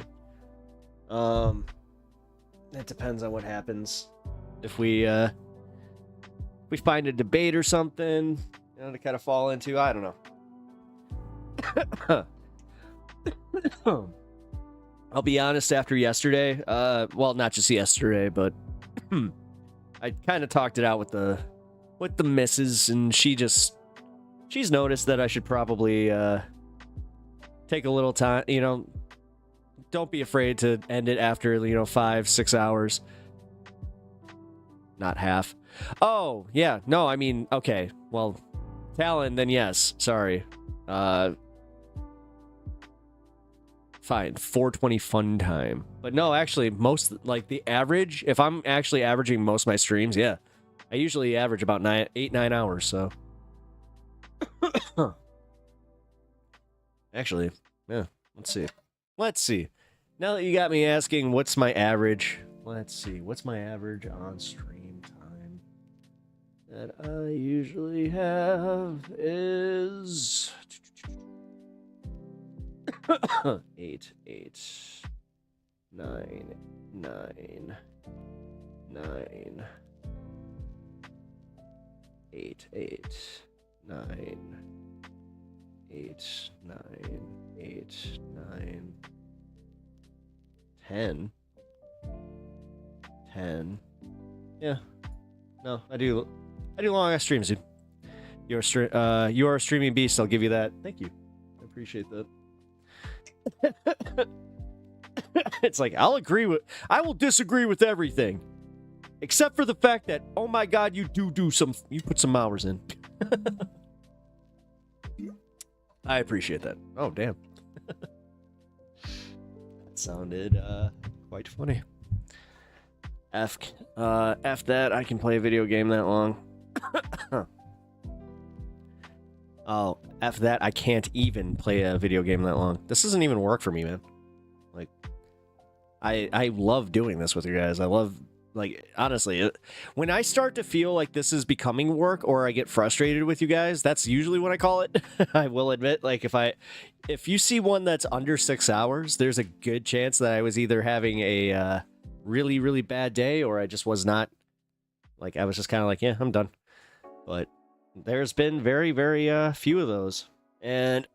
It depends on what happens. If we find a debate or something, you know, to kind of fall into, I don't know. I'll be honest, after yesterday, well, not just yesterday, but I kind of talked it out with the missus, and she's noticed that I should probably take a little time, you know, don't be afraid to end it after, you know, 5-6 hours. Not half. Oh, yeah, no, I mean, okay, well, Talon, then yes, sorry. Fine, 420 fun time. But no, actually, most, like, the average, if I'm actually averaging most of my streams, yeah. I usually average about 8-9 hours, so. Actually, yeah, let's see. Let's see. Now that you got me asking what's my average, let's see. What's my average on stream time that I usually have is... 8, 9, 9, 9, 8, 9, 8, 9, 8, 9, 10. 10. Yeah. No, I do long ass streams, dude. You are a streaming beast, I'll give you that. Thank you. I appreciate that. It's like, I will disagree with everything. Except for the fact that, oh my god, you put some hours in. I appreciate that. Oh, damn. That sounded quite funny. F that, I can play a video game that long. Oh, F that, I can't even play a video game that long. This doesn't even work for me, man. Like, I love doing this with you guys. I love, like, honestly, when I start to feel like this is becoming work or I get frustrated with you guys, that's usually what I call it. I will admit, like, if you see one that's under 6 hours, there's a good chance that I was either having a really, really bad day or I just was not, like, I was just kind of like, yeah, I'm done. But there's been very, very few of those. And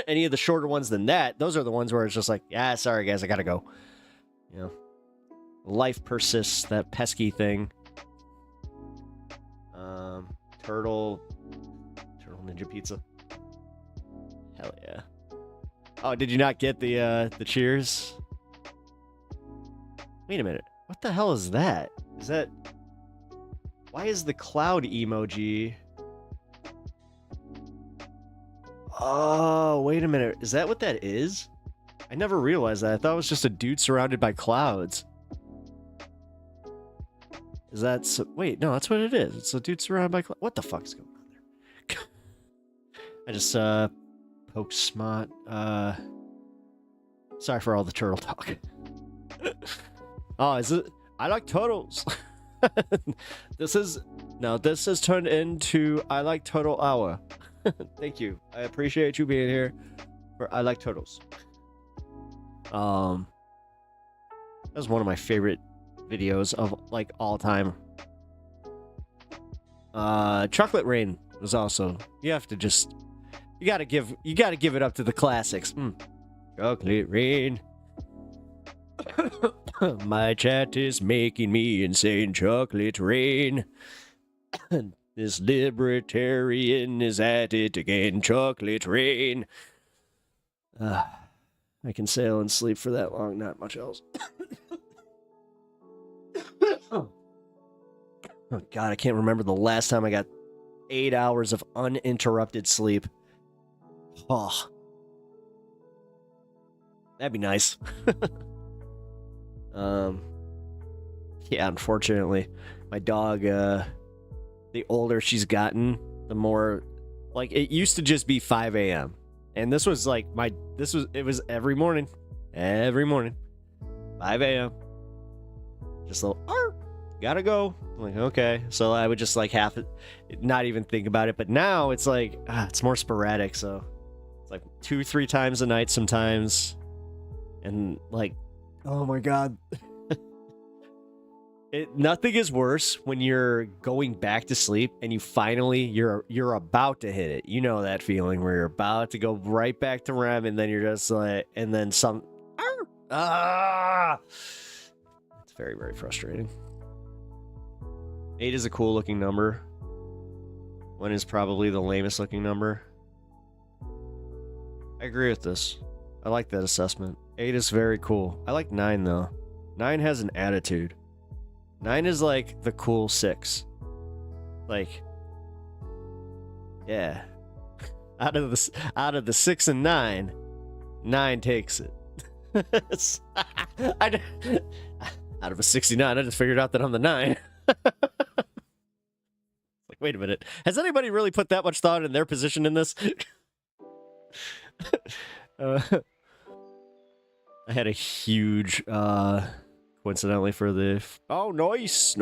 any of the shorter ones than that, those are the ones where it's just like, yeah, sorry guys, I gotta go. You know, life persists, that pesky thing. Turtle Ninja Pizza. Hell yeah. Oh, did you not get the cheers? Wait a minute. What the hell is that? Is that... Why is the cloud emoji... Oh, wait a minute. Is that what that is? I never realized that. I thought it was just a dude surrounded by clouds. Is that... Wait, no, that's what it is. It's a dude surrounded by clouds. What the fuck's going on there? I just poke smart. Sorry for all the turtle talk. Oh, is it? I like turtles. This has turned into I like turtle hour. Thank you. I appreciate you being here for I like turtles. That was one of my favorite videos of like all time. Chocolate Rain was also. You have to just you gotta give it up to the classics. Chocolate Rain. My chat is making me insane. Chocolate Rain. This libertarian is at it again. Chocolate Rain. I can sail and sleep for that long, not much else. Oh God, I can't remember the last time I got 8 hours of uninterrupted sleep. Oh. That'd be nice. Yeah, unfortunately, my dog, the older she's gotten, the more, like, it used to just be 5 a.m. And this was like it was every morning, 5 a.m. Just a little, gotta go. I'm like, okay. So I would just like not even think about it. But now it's like, it's more sporadic. So it's like 2-3 times a night sometimes. And like, oh my God. Nothing is worse when you're going back to sleep and you're about to hit it. You know that feeling where you're about to go right back to REM and then you're just like, and then some. It's very, very frustrating. 8 is a cool looking number. 1 is probably the lamest looking number. I agree with this. I like that assessment. 8 is very cool. I like 9 though. 9 has an attitude. 9 is like the cool 6. Like, yeah. Out of the 6 and 9, 9 takes it. Out of a 69, I just figured out that I'm the 9. Like, wait a minute. Has anybody really put that much thought in their position in this? I had a huge, coincidentally for the... Oh, nice.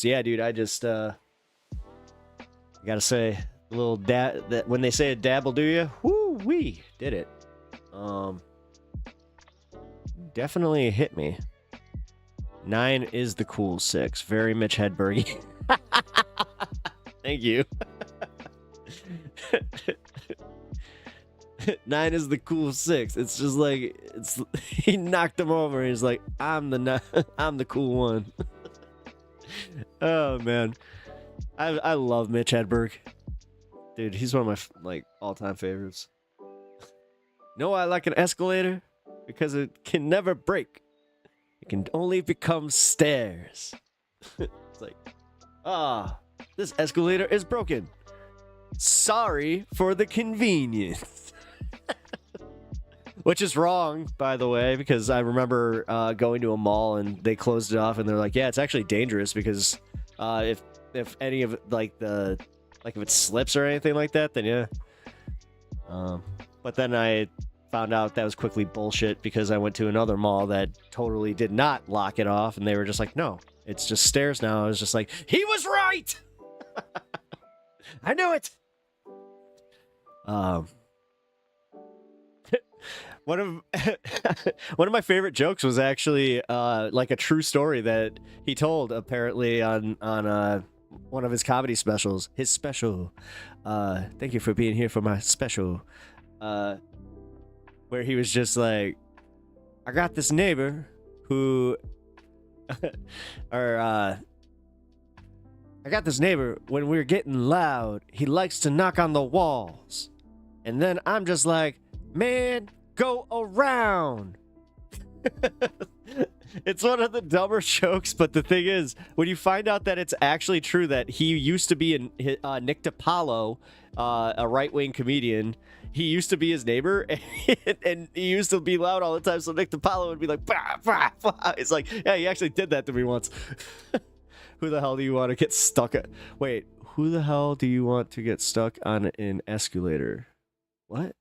Yeah, dude, I just, I gotta say, a little that when they say a dab will do you, woo-wee, did it. Definitely hit me. 9 is the cool 6. Very Mitch Hedberg. Thank you. 9 is the cool 6. It's just like he knocked him over. He's like, I'm the cool one. Oh man, I love Mitch Hedberg, dude. He's one of my all-time favorites. No, I like an escalator because it can never break. It can only become stairs. It's like, this escalator is broken. Sorry for the convenience. Which is wrong, by the way, because I remember going to a mall and they closed it off and they're like, yeah, it's actually dangerous because if any of if it slips or anything like that, then yeah. But then I found out that was quickly bullshit because I went to another mall that totally did not lock it off and they were just like, no, it's just stairs now. I was just like, he was right. I knew it. One of my favorite jokes was actually like a true story that he told apparently on one of his comedy specials. His special. Thank you for being here for my special. Where he was just like, I got this neighbor who I got this neighbor, when we're getting loud, he likes to knock on the walls. And then I'm just like, man, go around. It's one of the dumber jokes, but the thing is, when you find out that it's actually true that he used to be Nick DiPaolo, a right-wing comedian, he used to be his neighbor, and he used to be loud all the time, so Nick DiPaolo would be like, bah, bah, bah. It's like, yeah, he actually did that to me once. Who the hell do you want to get stuck at? Wait, who the hell do you want to get stuck on an escalator? What?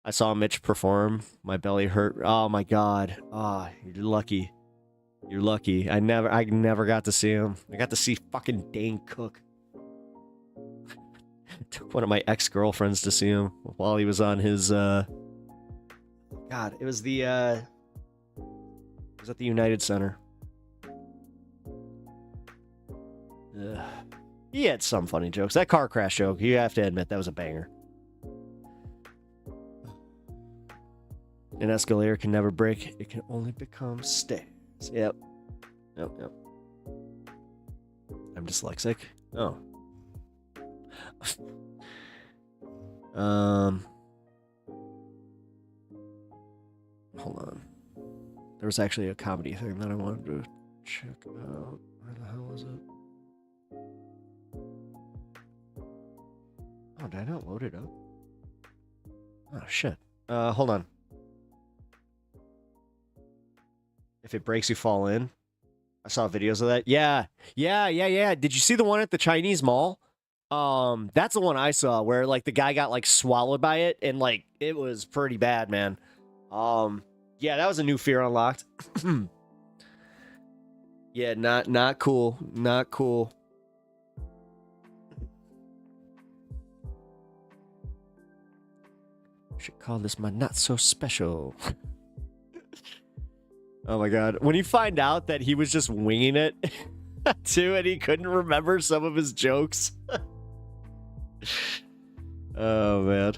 I saw Mitch perform. My belly hurt. Oh my god. You're lucky. You're lucky. I never got to see him. I got to see fucking Dane Cook. Took one of my ex-girlfriends to see him while he was on his God, it was at the United Center. Ugh. He had some funny jokes. That car crash joke, you have to admit, that was a banger. An escalator can never break. It can only become stairs. Yep. Yep. I'm dyslexic. Oh. Hold on. There was actually a comedy thing that I wanted to check out. Where the hell was it? Oh, did I not load it up? Oh, shit. Hold on. If it breaks, you fall in. I saw videos of that. Yeah. Did you see the one at the Chinese mall? That's the one I saw where like the guy got like swallowed by it and like it was pretty bad, man. Yeah, that was a new fear unlocked. Yeah, not cool. Not cool. Should call this my not so special. Oh my god. When you find out that he was just winging it too and he couldn't remember some of his jokes. Oh man.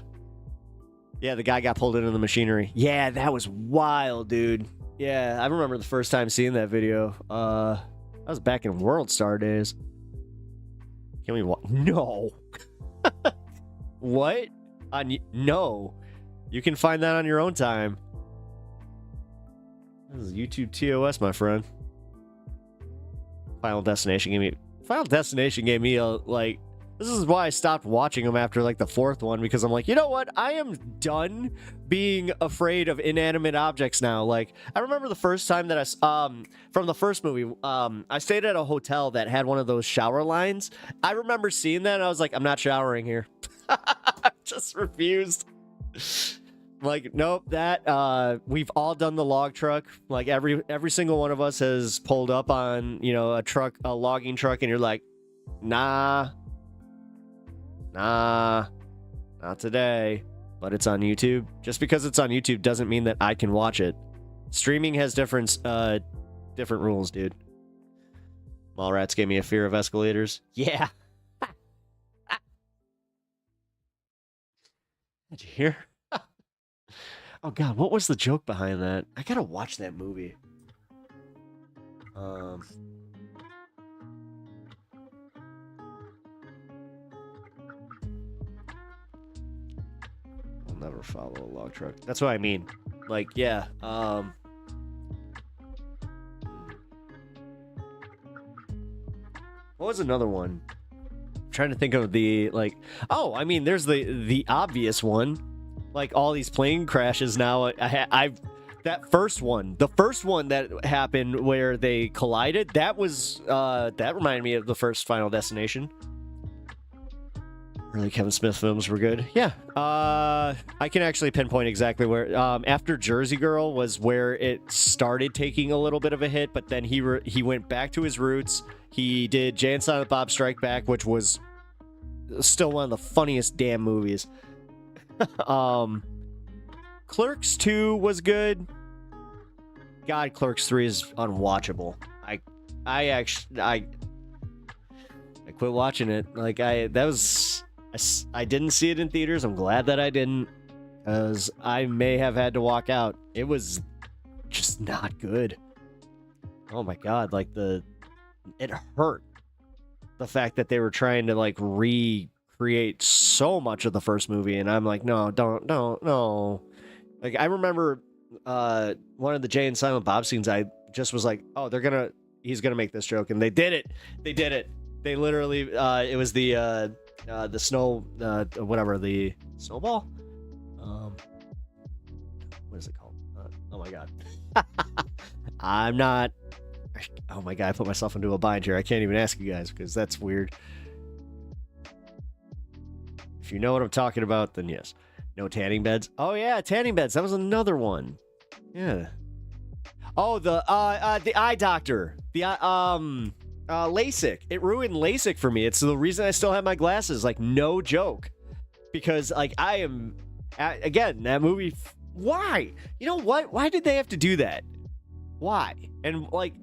Yeah, the guy got pulled into the machinery. Yeah, that was wild, dude. Yeah, I remember the first time seeing that video. That was back in World Star days. Can we watch? No. What? No. You can find that on your own time. This is YouTube TOS, my friend. Final Destination gave me a, like, this is why I stopped watching them after, like, the fourth one, because I'm like, you know what? I am done being afraid of inanimate objects now. Like, I remember the first time that from the first movie, I stayed at a hotel that had one of those shower lines. I remember seeing that, and I was like, I'm not showering here. I just refused. Like, nope, that, we've all done the log truck. Like, every single one of us has pulled up on, you know, a logging truck, and you're like, nah, not today. But it's on YouTube. Just because it's on YouTube doesn't mean that I can watch it. Streaming has different rules, dude. Mallrats gave me a fear of escalators. Yeah. Did you hear? Oh god, what was the joke behind that? I gotta watch that movie. I'll never follow a log truck. That's what I mean. Like, yeah. What was another one? I'm trying to think of the, like, oh, I mean, there's the obvious one. Like, all these plane crashes now. That first one, the first one that happened where they collided, that was, that reminded me of the first Final Destination. Early Kevin Smith films were good. Yeah. I can actually pinpoint exactly where, after Jersey Girl was where it started taking a little bit of a hit, but then he went back to his roots. He did Jay and Silent Bob Strike Back, which was still one of the funniest damn movies. Clerks 2 was good. God, Clerks 3 is unwatchable. I quit watching it. Like, I didn't see it in theaters. I'm glad that I didn't, because I may have had to walk out. It was just not good. Oh my god, like it hurt. The fact that they were trying to like recreate so much of the first movie, and I'm like, no, don't, no. Like, I remember one of the Jay and Silent Bob scenes, I just was like, oh, he's gonna make this joke, and they did it. They literally, it was the snow, whatever, the snowball? What is it called? Oh my god. Oh my god, I put myself into a bind here. I can't even ask you guys, because that's weird. If you know what I'm talking about, then yes. No tanning beds. Oh yeah, tanning beds. That was another one. Yeah. Oh, the eye doctor. The LASIK. It ruined LASIK for me. It's the reason I still have my glasses. Like, no joke. Because, like, I am... Again, that movie... Why? You know what? Why did they have to do that? Why? And, like...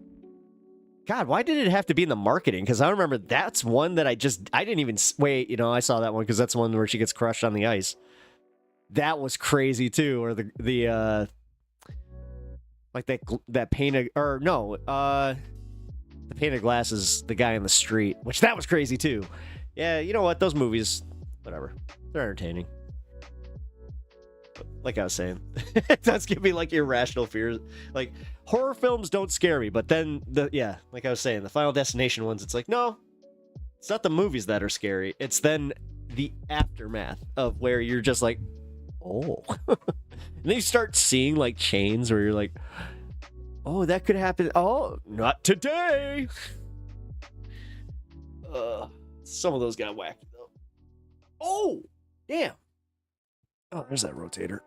God, why did it have to be in the marketing? Because I remember that's one that I didn't even... Wait, you know, I saw that one because that's the one where she gets crushed on the ice. That was crazy, too. Or the like that painted... Or, no, the painted glass is the guy in the street, which that was crazy too. Yeah, you know what? Those movies, whatever. They're entertaining. But like I was saying, it does give me like irrational fears. Like horror films don't scare me, but then like I was saying, the Final Destination ones, it's like, no, it's not the movies that are scary. It's then the aftermath of where you're just like, oh. And then you start seeing like chains where you're like, oh, that could happen. Oh, not today. Some of those got wacky though. Oh, damn. Oh, there's that rotator.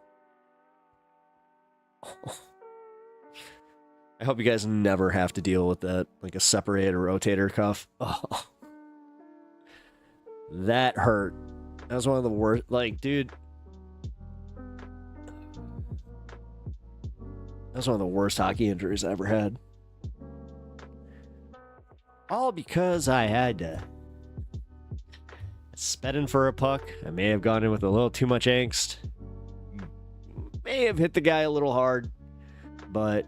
Oh. I hope you guys never have to deal with that, like a separated rotator cuff. Oh. That hurt. That was one of the worst. Like, dude. That was one of the worst hockey injuries I ever had. All because I had to sped in for a puck. I may have gone in with a little too much angst. May have hit the guy a little hard, but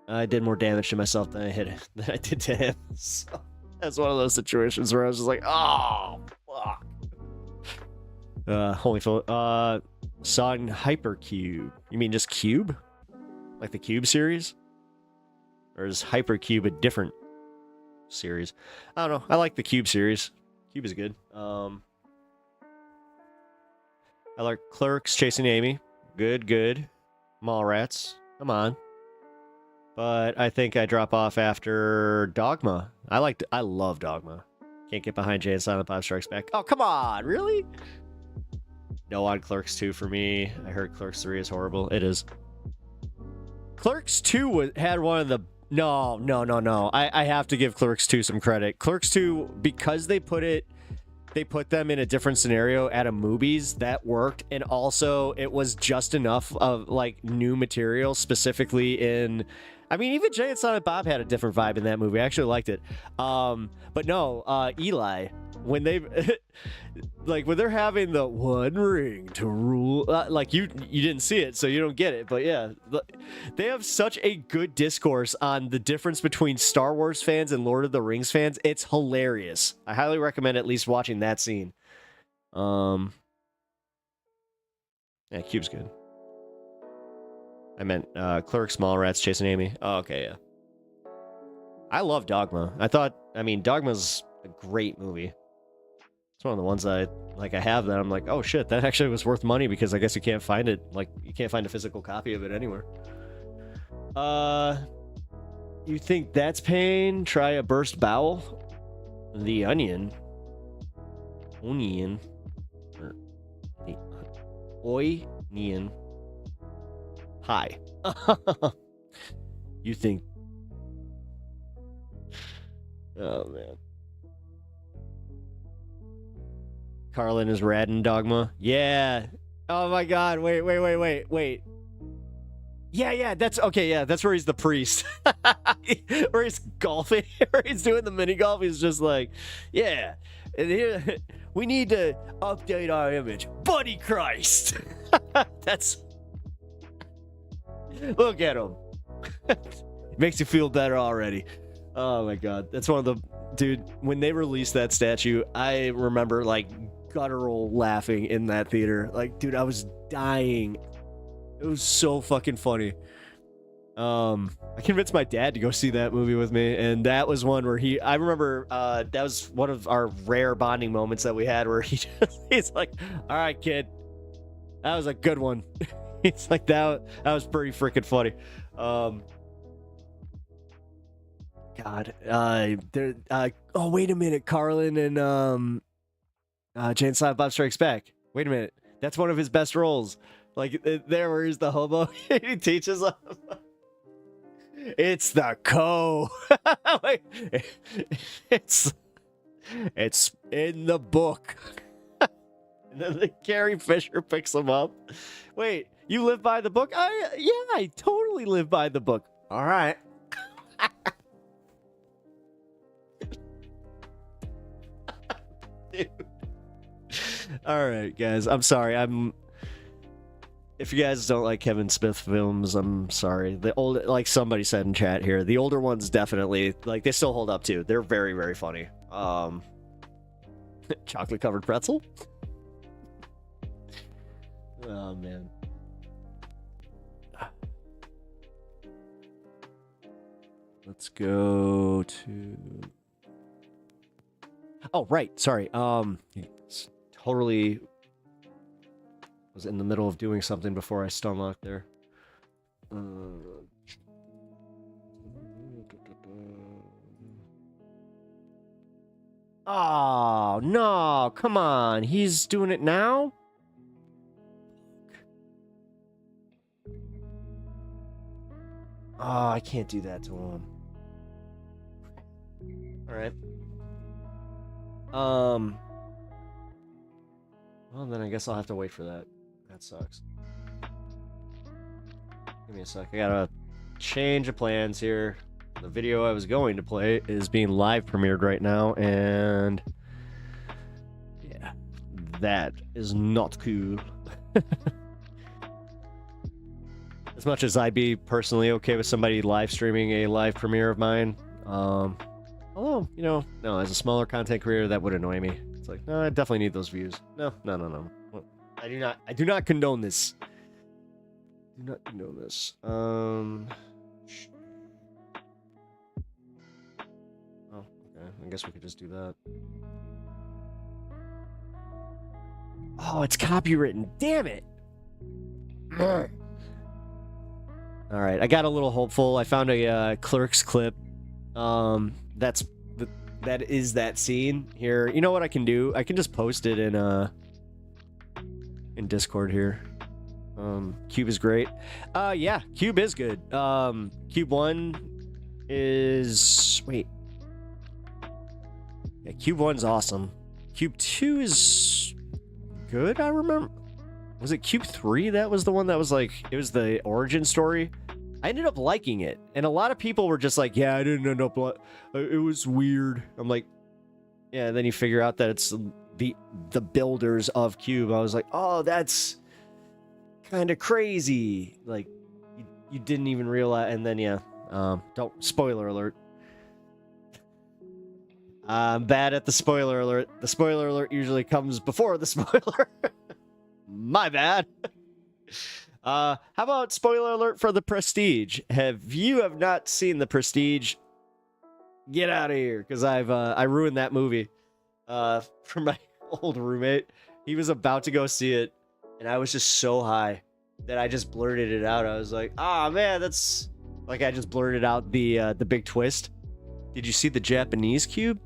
I did more damage to myself than I did to him. So that's one of those situations where I was just like, oh, fuck. Holy fuck. Saw in Hypercube. You mean just Cube? Like the Cube series? Or is Hypercube a different series? I don't know. I like the Cube series. Cube is good. I like Clerks, Chasing Amy. Good. Mallrats. Come on. But I think I drop off after Dogma. I love Dogma. Can't get behind Jay and Silent Bob Strikes Back. Oh, come on. Really? No on Clerks 2 for me. I heard Clerks 3 is horrible. It is. Clerks 2 had one of the... No. I have to give Clerks 2 some credit. Clerks 2, because they put them in a different scenario at a movies, that worked. And also, it was just enough of, like, new material, specifically in... I mean, even Jay and Silent Bob had a different vibe in that movie. I actually liked it. But no, Eli, when they... like, when they're having the one ring to rule... like, you didn't see it, so you don't get it. But yeah, they have such a good discourse on the difference between Star Wars fans and Lord of the Rings fans. It's hilarious. I highly recommend at least watching that scene. Yeah, Cube's good. I meant Clerks, Mallrats, Chasing Amy. Oh, okay, yeah. I love Dogma. Dogma's a great movie. It's one of the ones I have that I'm like, oh shit, that actually was worth money because I guess you can't find it. Like, you can't find a physical copy of it anywhere. You think that's pain? Try a burst bowel? The Onion. Onion. Or the Onion. Hi. You think... Oh, man. Carlin is rad in Dogma. Yeah. Oh, my God. Wait. Yeah, that's... Okay, yeah, that's where he's the priest. Where he's golfing. Where he's doing the mini golf. He's just like, yeah. And here, we need to update our image. Buddy Christ. That's... Look at him. Makes you feel better already. Oh my God. That's one of the... Dude, when they released that statue, I remember like guttural laughing in that theater. Like, dude, I was dying. It was so fucking funny. I convinced my dad to go see that movie with me, and that was one where I remember that was one of our rare bonding moments that we had where he's like, all right, kid. That was a good one. It's like that was pretty freaking funny. God, oh wait a minute, Carlin and Jane Silent Bob Strikes Back. Wait a minute. That's one of his best roles. Like, there where he's the hobo. He teaches them. It's the Like, it's in the book. And then Carrie Fisher picks him up. Wait, you live by the book? Yeah, I totally live by the book. All right. Dude. All right, guys. I'm sorry. If you guys don't like Kevin Smith films, I'm sorry. The old, like somebody said in chat here, the older ones definitely, like, they still hold up too. They're very, very funny. Chocolate covered pretzel. Oh man. Let's go to. Oh right, sorry. Totally was in the middle of doing something before I stomached there. Oh no! Come on, he's doing it now. Oh, I can't do that to him. All right. Well, then I guess I'll have to wait for that. That sucks. Give me a sec. I gotta change of plans here. The video I was going to play is being live premiered right now, and yeah, that is not cool. As much as I'd be personally okay with somebody live streaming a live premiere of mine, although, you know, no, as a smaller content creator, that would annoy me. It's like, no, I definitely need those views. No. Well, I do not condone this. Do not condone this. Oh, okay. I guess we could just do that. Oh, it's copywritten. Damn it. All right, I got a little hopeful. I found a Clerks clip. That is that scene here. You know what I can do? I can just post it in Discord here. Cube is great. Yeah, Cube is good. Cube 1 is wait. Yeah, Cube 1's awesome. Cube 2 is good, I remember. Was it Cube 3? That was the one that was like, it was the origin story. I ended up liking it. And a lot of people were just like, yeah, I didn't end up, it was weird. I'm like, yeah, and then you figure out that it's the builders of Cube. I was like, oh, that's kind of crazy. Like, you didn't even realize, and then, yeah, don't, spoiler alert. I'm bad at the spoiler alert. The spoiler alert usually comes before the spoiler. My bad. How about spoiler alert for The Prestige? If you have not seen The Prestige, get out of here, because I ruined that movie for my old roommate. He was about to go see it, and I was just so high that I just blurted it out. I was like, "Ah, man, that's like," I just blurted out the big twist. Did you see the Japanese Cube?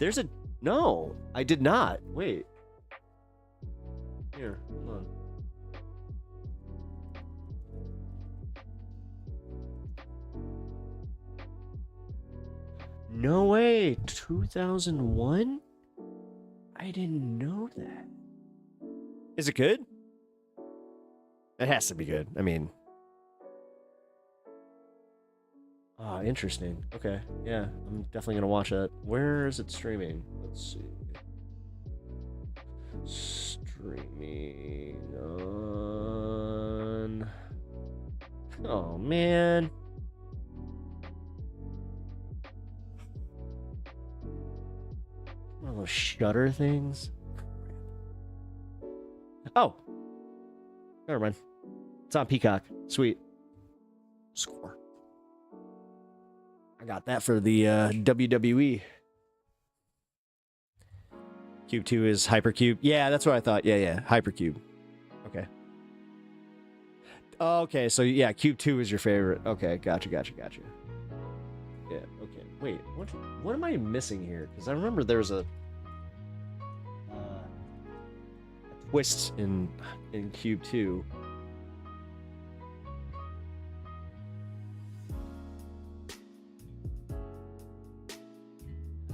No, I did not. Wait. Here, hold on. No way, 2001? I didn't know that. Is it good? It has to be good. I mean. Ah, interesting. Okay, yeah, I'm definitely gonna watch that. Where is it streaming? Let's see. Streaming on. Oh man. One of those Shutter things. Oh, never mind. It's on Peacock. Sweet. Score. I got that for the WWE. Cube 2 is Hypercube. Yeah, that's what I thought. Yeah, Hypercube. Okay. Okay, so yeah, Cube 2 is your favorite. Okay, gotcha. Yeah, okay. Wait, what am I missing here? Because I remember there's a... twists in Cube 2.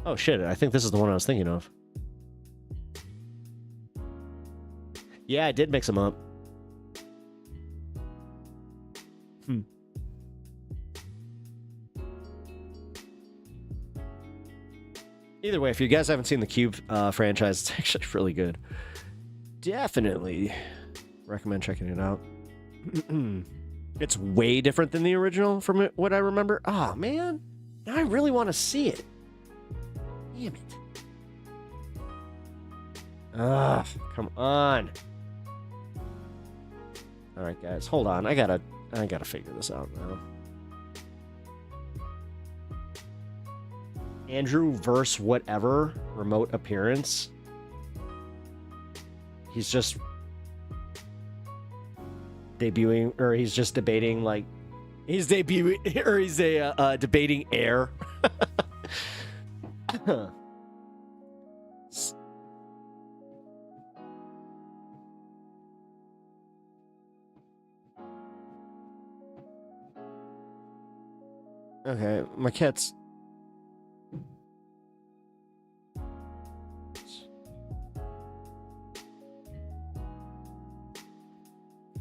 Oh shit, I think this is the one I was thinking of. Yeah, I did mix them up. Either way, if you guys haven't seen the Cube franchise, it's actually really good. Definitely recommend checking it out. It's way different than the original from what I remember. Ah, man. Now I really want to see it. Damn it. Ah, come on. All right, guys, hold on. I gotta figure this out now. Andrew verse whatever remote appearance. He's just debuting, or he's just debating, like he's debuting, or he's debating air. Okay, my cat's.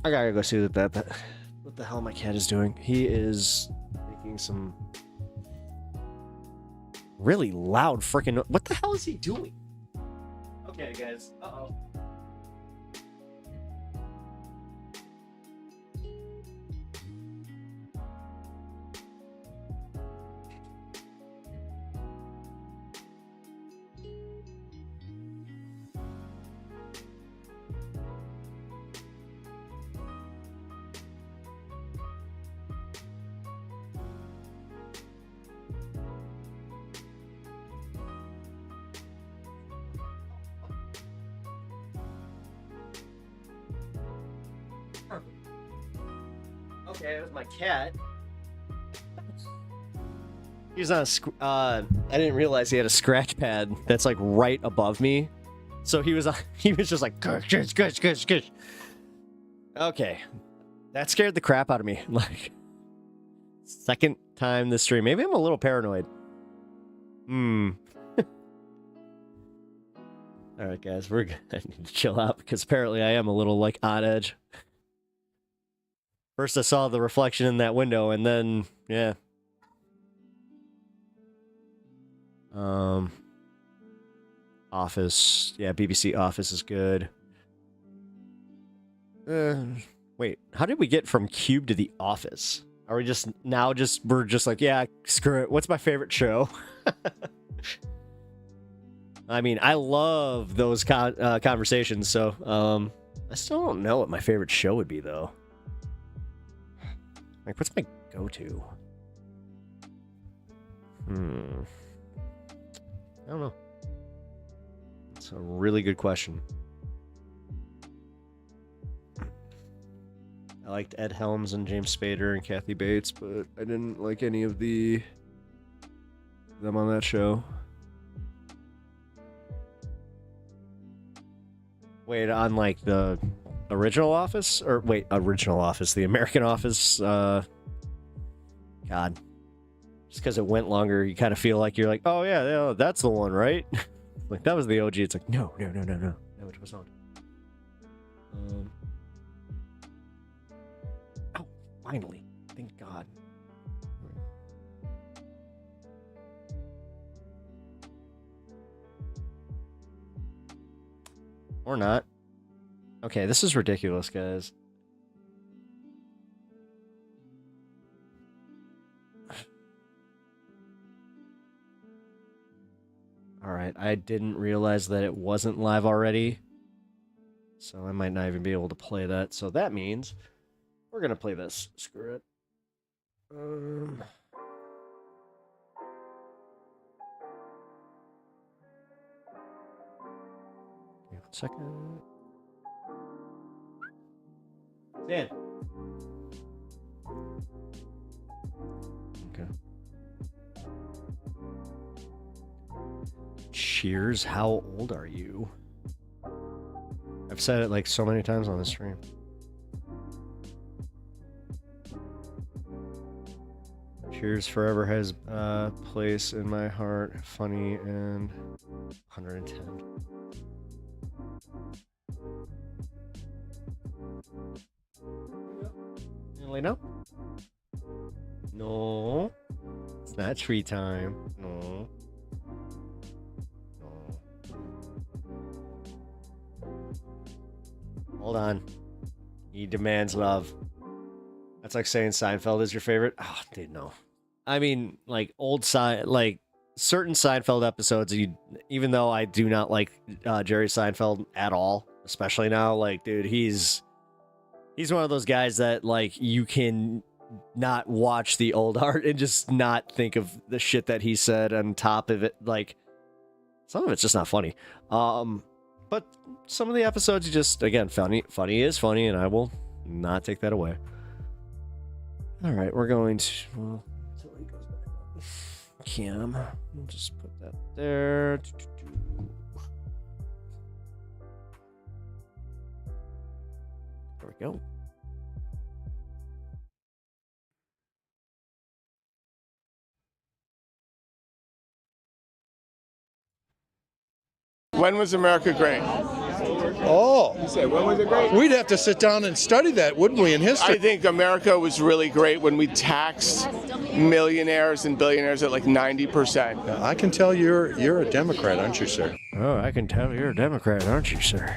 I gotta go see what the hell my cat is doing. He is making some really loud freaking. What the hell is he doing? Okay, guys. Uh-oh. Okay, it was my cat. He's on I didn't realize he had a scratch pad that's like right above me. So he was just like gush, gush, gush, gush. Okay. That scared the crap out of me. Like second time this stream. Maybe I'm a little paranoid. Alright guys, we're good. I need to chill out because apparently I am a little like on edge. First I saw the reflection in that window and then, yeah. Office. Yeah, BBC Office is good. Wait, how did we get from Cube to The Office? Are we just, we're just like, yeah, screw it. What's my favorite show? I mean, I love those conversations, so, I still don't know what my favorite show would be, though. Like, what's my go-to? I don't know. That's a really good question. I liked Ed Helms and James Spader and Kathy Bates, but I didn't like any of them on that show. Wait, on like the original Office? Or wait, original Office, the American Office? God. Just because it went longer, you kind of feel like you're like, oh yeah, that's the one, right? Like, that was the OG. It's like, no. No, it was not. Oh, finally. Thank God. Or not. Okay, this is ridiculous, guys. Alright, I didn't realize that it wasn't live already. So I might not even be able to play that. So that means we're gonna play this. Screw it. Give me 1 second. Dan. Okay. Cheers, how old are you? I've I've said it like so many times on the stream. Cheers forever has a place in my heart. Funny and 110. Really no? No. It's not tree time. No. No. Hold on. He demands love. That's like saying Seinfeld is your favorite. Oh, dude, no. I mean, like certain Seinfeld episodes, even though I do not like Jerry Seinfeld at all, especially now, like, dude, he's one of those guys that, like, you can not watch the old art and just not think of the shit that he said on top of it. Like, some of it's just not funny. But some of the episodes, just, again, funny is funny, and I will not take that away. All right, we're going to, well, until he goes back up. Cam, we'll just put that there. There we go. When was America great? Oh, You said, when was it great? we'd have to sit down and study that, wouldn't we, in history? I think America was really great when we taxed millionaires and billionaires at like 90%. I can tell you're a Democrat, aren't you, sir? Oh, I can tell you're a Democrat, aren't you, sir?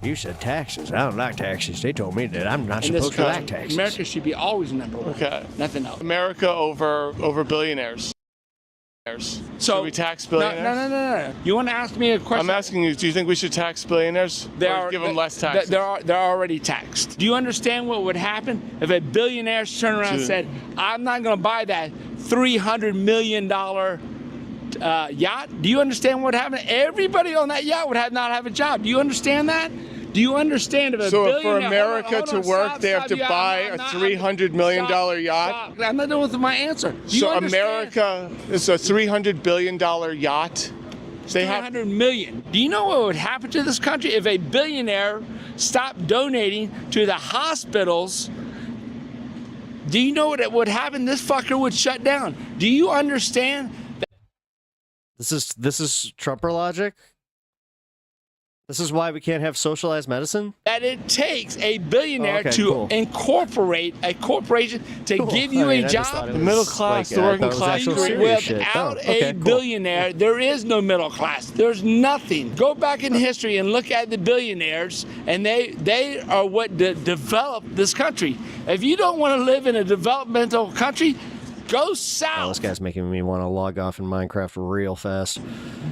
You said taxes. I don't like taxes. They told me that I'm not supposed to like taxes. America should be always number one. Okay. Nothing else. America over billionaires. So should we tax billionaires? No. You want to ask me a question? I'm asking you, do you think we should tax billionaires? Or give them less taxes? They're already taxed. Do you understand what would happen if a billionaire turned around and said, I'm not going to buy that $300 million yacht? Do you understand what happened? Everybody on that yacht would not have a job. Do you understand that? Do you understand if a billionaire... So for America to work, they have to buy a $300 million yacht? I'm not done with my answer. So America is a $300 billion yacht? $300 million. Do you know what would happen to this country if a billionaire stopped donating to the hospitals? Do you know what would happen? This fucker would shut down. Do you understand? This is Trumper logic? This is why we can't have socialized medicine? That it takes a billionaire to incorporate a corporation to give you a job. The middle class, the working class. Without a billionaire, there is no middle class. There's nothing. Go back in history and look at the billionaires, and they are what developed this country. If you don't want to live in a developmental country, go south. Oh, this guy's making me want to log off in Minecraft real fast.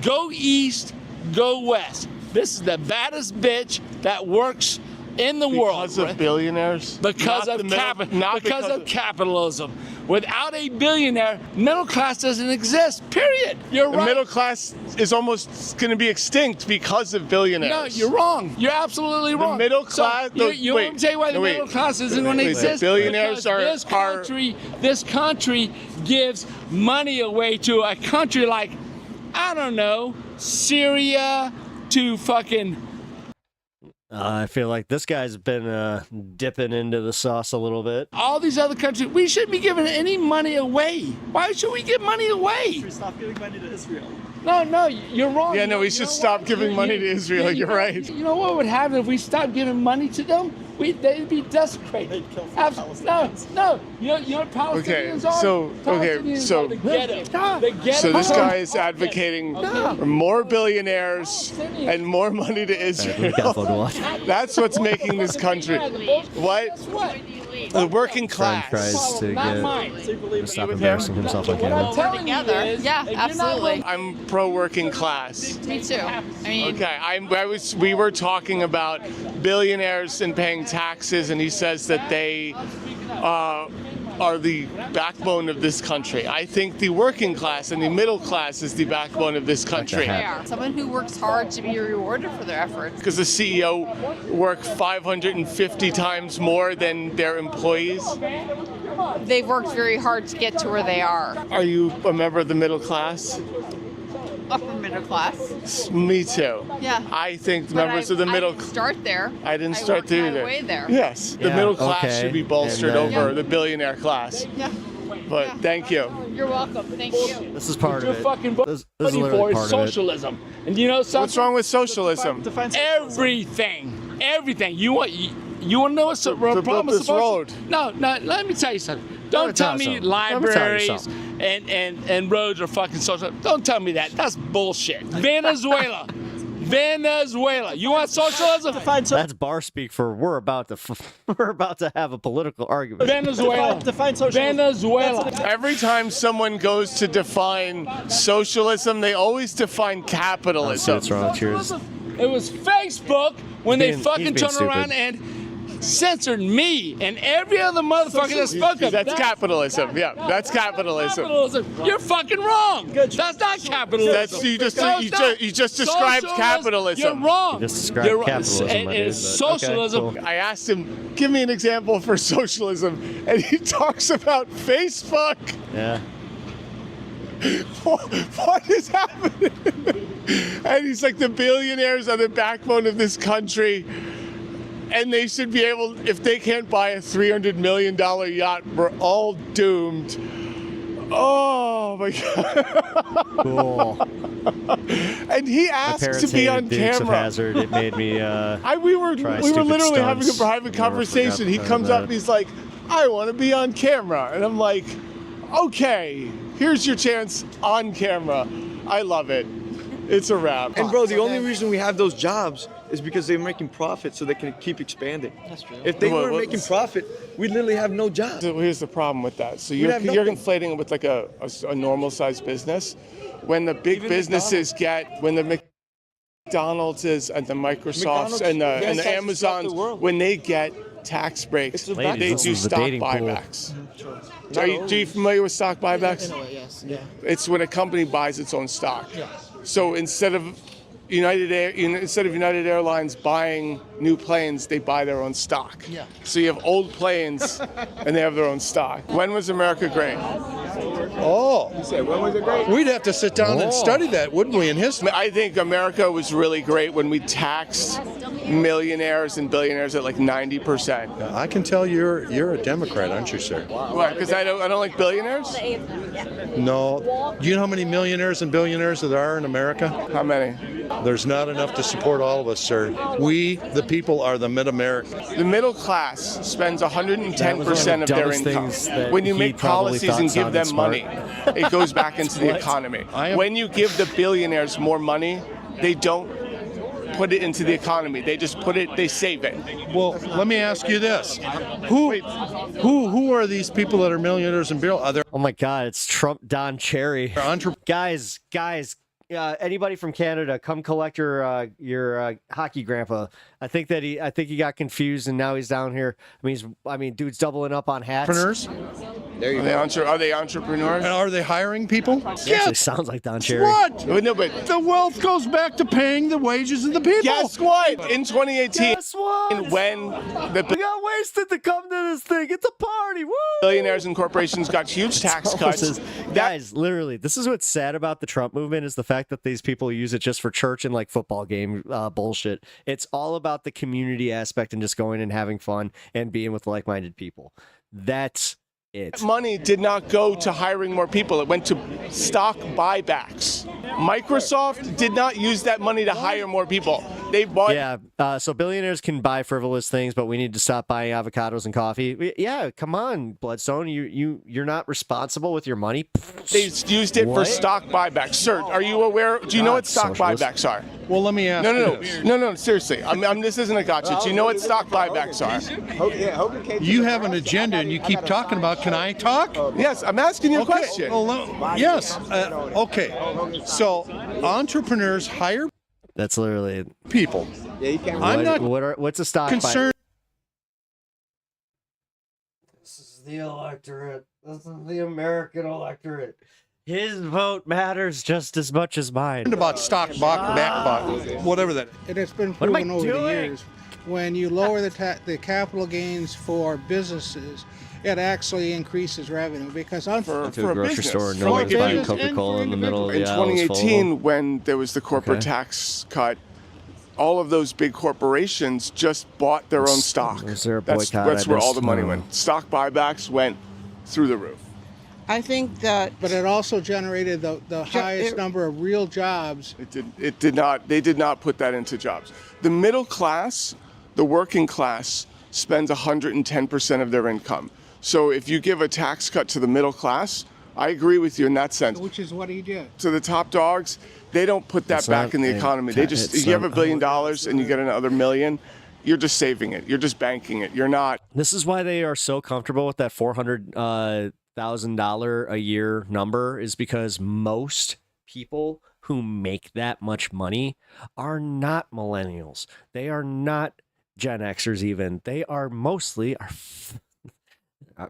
Go east, go west. This is the baddest bitch that works in the world. Because of billionaires? Because of capitalism. Without a billionaire, middle class doesn't exist, period. You're right. The middle class is almost going to be extinct because of billionaires. No, you're wrong. You're absolutely wrong. The middle class... So you want to tell you why the middle class isn't going to exist? Billionaires This country gives money away to a country like, I don't know, Syria, to fucking... I feel like this guy's been dipping into the sauce a little bit. All these other countries, we shouldn't be giving any money away. Why should we give money away? We should stop giving money to Israel. No, you're wrong. Yeah, no, we should stop giving money to Israel. You're right. You know what would happen if we stopped giving money to them? They'd be desecrated. They'd kill No. You know what Palestinians are? So the ghetto. So this guy is advocating for more billionaires and more money to Israel. That's what's making this country. What? The working class. Tries to stop embarrassing himself on camera. Together. Yeah, absolutely. I'm pro working class. Me too. I mean, okay, we were talking about billionaires and paying taxes, and he says that they are the backbone of this country. I think the working class and the middle class is the backbone of this country. they are. Someone who works hard to be rewarded for their efforts. Because the CEO works 550 times more than their employees. They've worked very hard to get to where they are. Are you a member of the middle class? upper middle class. Me too. Yeah. I think But members of the middle. I didn't start there. I didn't start worked there my either. way there. Yes, the Yeah, middle class okay. should be bolstered And then- over the billionaire class. Yeah. But Yeah. thank you. You're welcome. Thank you. This is part You're of it. fucking This is voting literally for part is of it. socialism. And you know something? What's wrong with socialism? Everything. Everything. You want to know what's the build problem with this road. No, let me tell you something. Don't me tell tell you me something. Let me tell you libraries and roads are fucking social. Don't tell me that. That's bullshit. Venezuela. Venezuela. You want socialism? That's bar speak for we're about to have a political argument. Venezuela. Define socialism. Venezuela. Every time someone goes to define socialism, they always define capitalism. What's wrong? Cheers. It was Facebook when they He's fucking being turned stupid. around and censored me and every other motherfucker that spoke up. That's capitalism. Yeah, that's capitalism. You're fucking wrong. That's not capitalism. That's you just No, it's not. you just described Socialism, capitalism. You're wrong. You just described You're wrong. capitalism, And my it's dude, but- okay, socialism. cool. I asked him, give me an example for socialism, and he talks about Facebook. Yeah. What is happening? And he's like, the billionaires are the backbone of this country. And they should be able, if they can't buy a $300 million yacht, we're all doomed. Oh my God. Cool. And he My asked parents to be on hated Dukes of camera. Hazzard. It made me. We were try literally stupid having a stunts. private Never conversation. He forgot comes that. up and he's like, I want to be on camera. And I'm like, okay, here's your chance on camera. I love it. It's a wrap. And bro, the only reason we have those jobs is because they're making profit so they can keep expanding. That's true. If they weren't making profit, we literally have no jobs. So here's the problem with that. So We'd you're have nothing. conflating it with like a normal sized business. When the big businesses when the McDonald's and the Microsofts and the Amazons, when they get tax breaks, Ladies, they this do is the stock dating pool. buybacks. Are you familiar with stock buybacks? Yes. Yeah. It's when a company buys its own stock. So instead of United Airlines buying new planes, they buy their own stock. Yeah. So you have old planes and they have their own stock. When was America great? Oh. You said, when was it great? We'd have to sit down and study that, wouldn't we, in history? I think America was really great when we taxed millionaires and billionaires at like 90%. I can tell you're a Democrat, aren't you, sir? Why? Because I don't like billionaires? No. Do you know how many millionaires and billionaires there are in America? How many? There's not enough to support all of us, sir. We, the people, are the mid-America. The middle class spends 110% of their dumbest income. things that When you he make probably policies thought and give them sounded money, smart. it goes back into the What? economy. When you give the billionaires more money, they don't put it into the economy. They just they save it. Well, let me ask you this: who are these people that are millionaires and billionaires? Are there Oh my God! It's Trump Don Cherry. Guys. Anybody from Canada, come collect your hockey grandpa. I think he got confused and now he's down here. Dude's doubling up on hats. entrepreneurs? There you Are they entrepreneurs? And are they hiring people? He actually sounds like Don Cherry. What? No, but The wealth goes back to paying the wages of the people. guess what? In 2018, Guess what? when the We got wasted to come to this thing. It's a party. Woo! billionaires and corporations got huge tax cuts, Guys, literally, this is what's sad about the Trump movement is the fact that these people use it just for church and like football game bullshit. It's all about the community aspect and just going and having fun and being with like-minded people. That's it. money did not go to hiring more people. It went to stock buybacks. Microsoft did not use that money to hire more people. They bought. Yeah, so billionaires can buy frivolous things, but we need to stop buying avocados and coffee. Yeah, come on, Bloodstone. You're not responsible with your money. They used it for What? stock buybacks. Sir, are you aware? Do you know what stock socialist. buybacks are? Well, let me ask No. Seriously, this isn't a gotcha. Do you know what stock buybacks are? You have an agenda and you keep talking about, can I talk? Yes, I'm asking you a Okay. question. Well, yes. Okay. So entrepreneurs hire That's literally people. I'm not what's a stock concerned. This is the electorate. This is the American electorate. His vote matters just as much as mine. About stock, whatever that. It has been What am I proven over the doing? years when you lower the capital gains for businesses, it actually increases revenue because to a grocery business. store, For no one's buying business and Coca-Cola for in the middle of the In aisle. is full of them. 2018, when there was the corporate Okay. tax cut, all of those big corporations just bought their own stock. Was there a That's boycott? where I all the missed? money went. Stock buybacks went through the roof. I think that, but it also generated the highest number of real jobs. It did not. They did not put that into jobs. The middle class, the working class, spends 110% of their income. So if you give a tax cut to the middle class, I agree with you in that sense. Which is what he did. To the top dogs, they don't put that It's back not in the a economy. ta- They just, it's if you have not- $1 billion and you get another million, you're just saving it. You're just banking it. You're not. This is why they are so comfortable with that $400,000 a year number, is because most people who make that much money are not millennials. They are not Gen Xers even. They are mostly a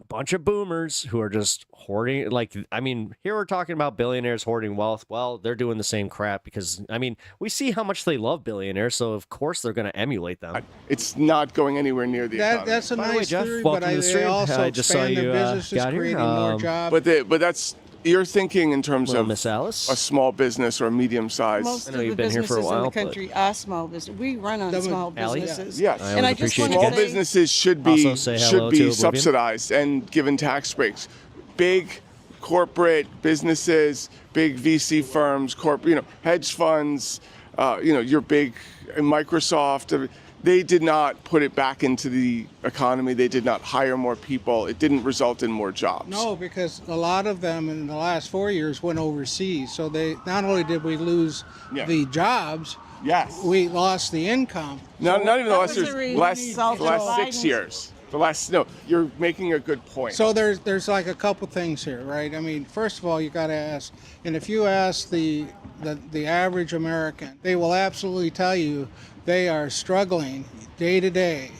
bunch of boomers who are just hoarding. Like, I mean, here we're talking about billionaires hoarding wealth. Well, they're doing the same crap because, I mean, we see how much they love billionaires, so of course they're going to emulate them. It's not going anywhere near the economy. That's a By the way, nice Jeff, theory, welcome but to the they stream. also I just saw expand you, their businesses, got here. creating more jobs. But that's, you're thinking in terms Well, of Miss Alice? a small business or a medium size. Most I know of you've the been here for a businesses in while, the but- country are small business. We run on small Allie? businesses. Yes. And I just want to Small say, businesses should be Also say hello to Oblivion. subsidized and given tax breaks. Big corporate businesses, big VC firms, hedge funds, your big Microsoft. They did not put it back into the economy. They did not hire more people. It didn't result in more jobs. No, because a lot of them in the last 4 years went overseas. So they not only did we lose the jobs, we lost the income. Not even the last was years. a Last result of 6 Biden's- years. You're making a good point. So there's like a couple things here, right? I mean, first of all, you got to ask, and if you ask the average American, they will absolutely tell you they are struggling day to day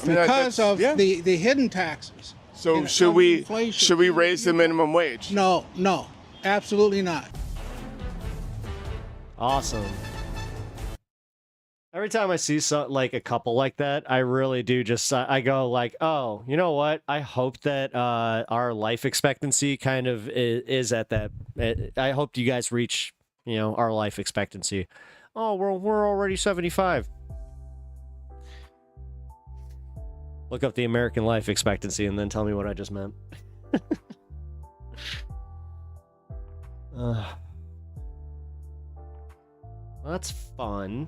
because of the hidden taxes. So should we raise the minimum wage? No, absolutely not. Awesome. Every time I see like a couple like that, I really do just I go like, oh, you know what? I hope that our life expectancy kind of is at that. I hope you guys reach our life expectancy. Oh, we're already 75. Look up the American life expectancy and then tell me what I just meant. Well, that's fun.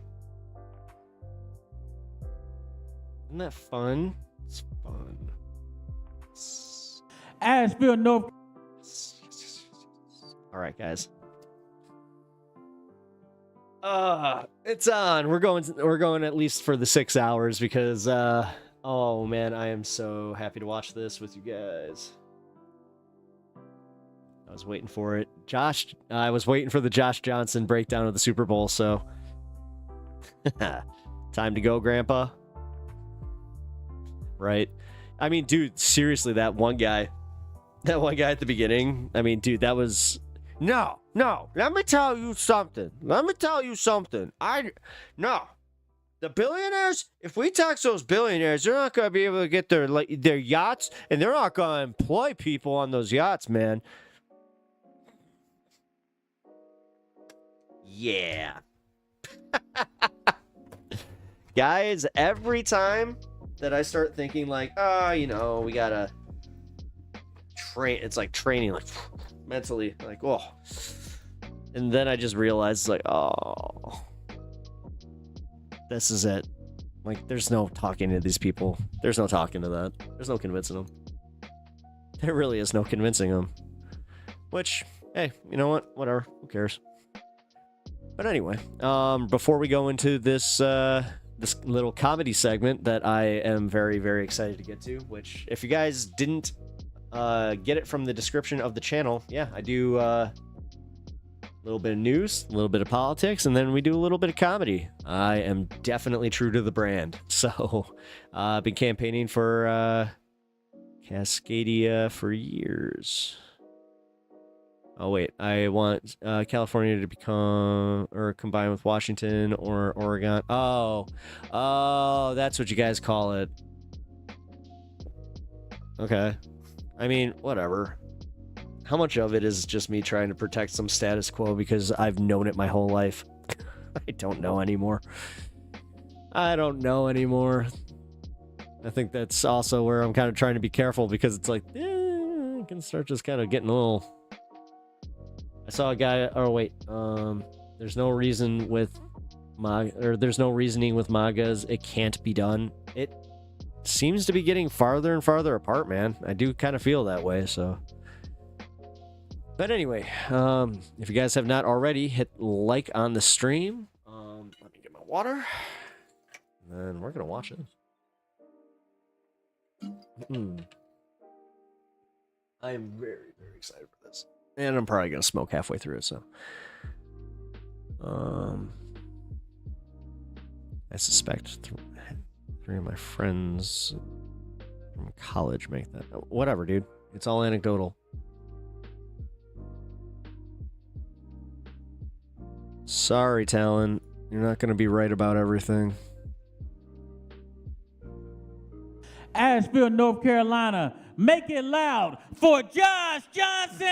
Isn't that fun? It's fun. Asheville, North. All right, guys. It's on. We're going at least for the 6 hours because oh man, I am so happy to watch this with you guys. I was waiting for it. I was waiting for the Josh Johnson breakdown of the Super Bowl, so time to go, Grandpa. Right? I mean, dude, seriously, that one guy at the beginning, I mean, dude, that was... No, let me tell you something. The billionaires, if we tax those billionaires, they're not going to be able to get their yachts, and they're not going to employ people on those yachts, man. Yeah. Guys, every time that I start thinking like, we gotta train, it's like training, like mentally, like, oh. And then I just realized, like, oh, this is it. Like, there's no talking to these people. There's no talking to that. There's no convincing them. There really is no convincing them. Which, hey, you know what? Whatever. Who cares? But anyway, before we go into this this little comedy segment that I am very, very excited to get to, which if you guys didn't get it from the description of the channel, yeah, I do a little bit of news, a little bit of politics, and then we do a little bit of comedy. I am definitely true to the brand. So I've been campaigning for Cascadia for years. Oh, wait, I want California to become, or combine with Washington or Oregon. Oh, that's what you guys call it. Okay. I mean, whatever. How much of it is just me trying to protect some status quo because I've known it my whole life? I don't know anymore. I don't know anymore. I think that's also where I'm kind of trying to be careful because it's like, I can start just kind of getting a little... I saw a guy... Oh, wait. There's no reason with... there's no reasoning with MAGAs. It can't be done. It seems to be getting farther and farther apart, man. I do kind of feel that way, so... But anyway, if you guys have not already, hit like on the stream. Let me get my water. And then we're going to watch it. I am very, very excited for this. And I'm probably going to smoke halfway through it, so. I suspect three of my friends from college make that. Whatever, dude. It's all anecdotal. Sorry, Talon. You're not going to be right about everything. Asheville, North Carolina. Make it loud for Josh Johnson!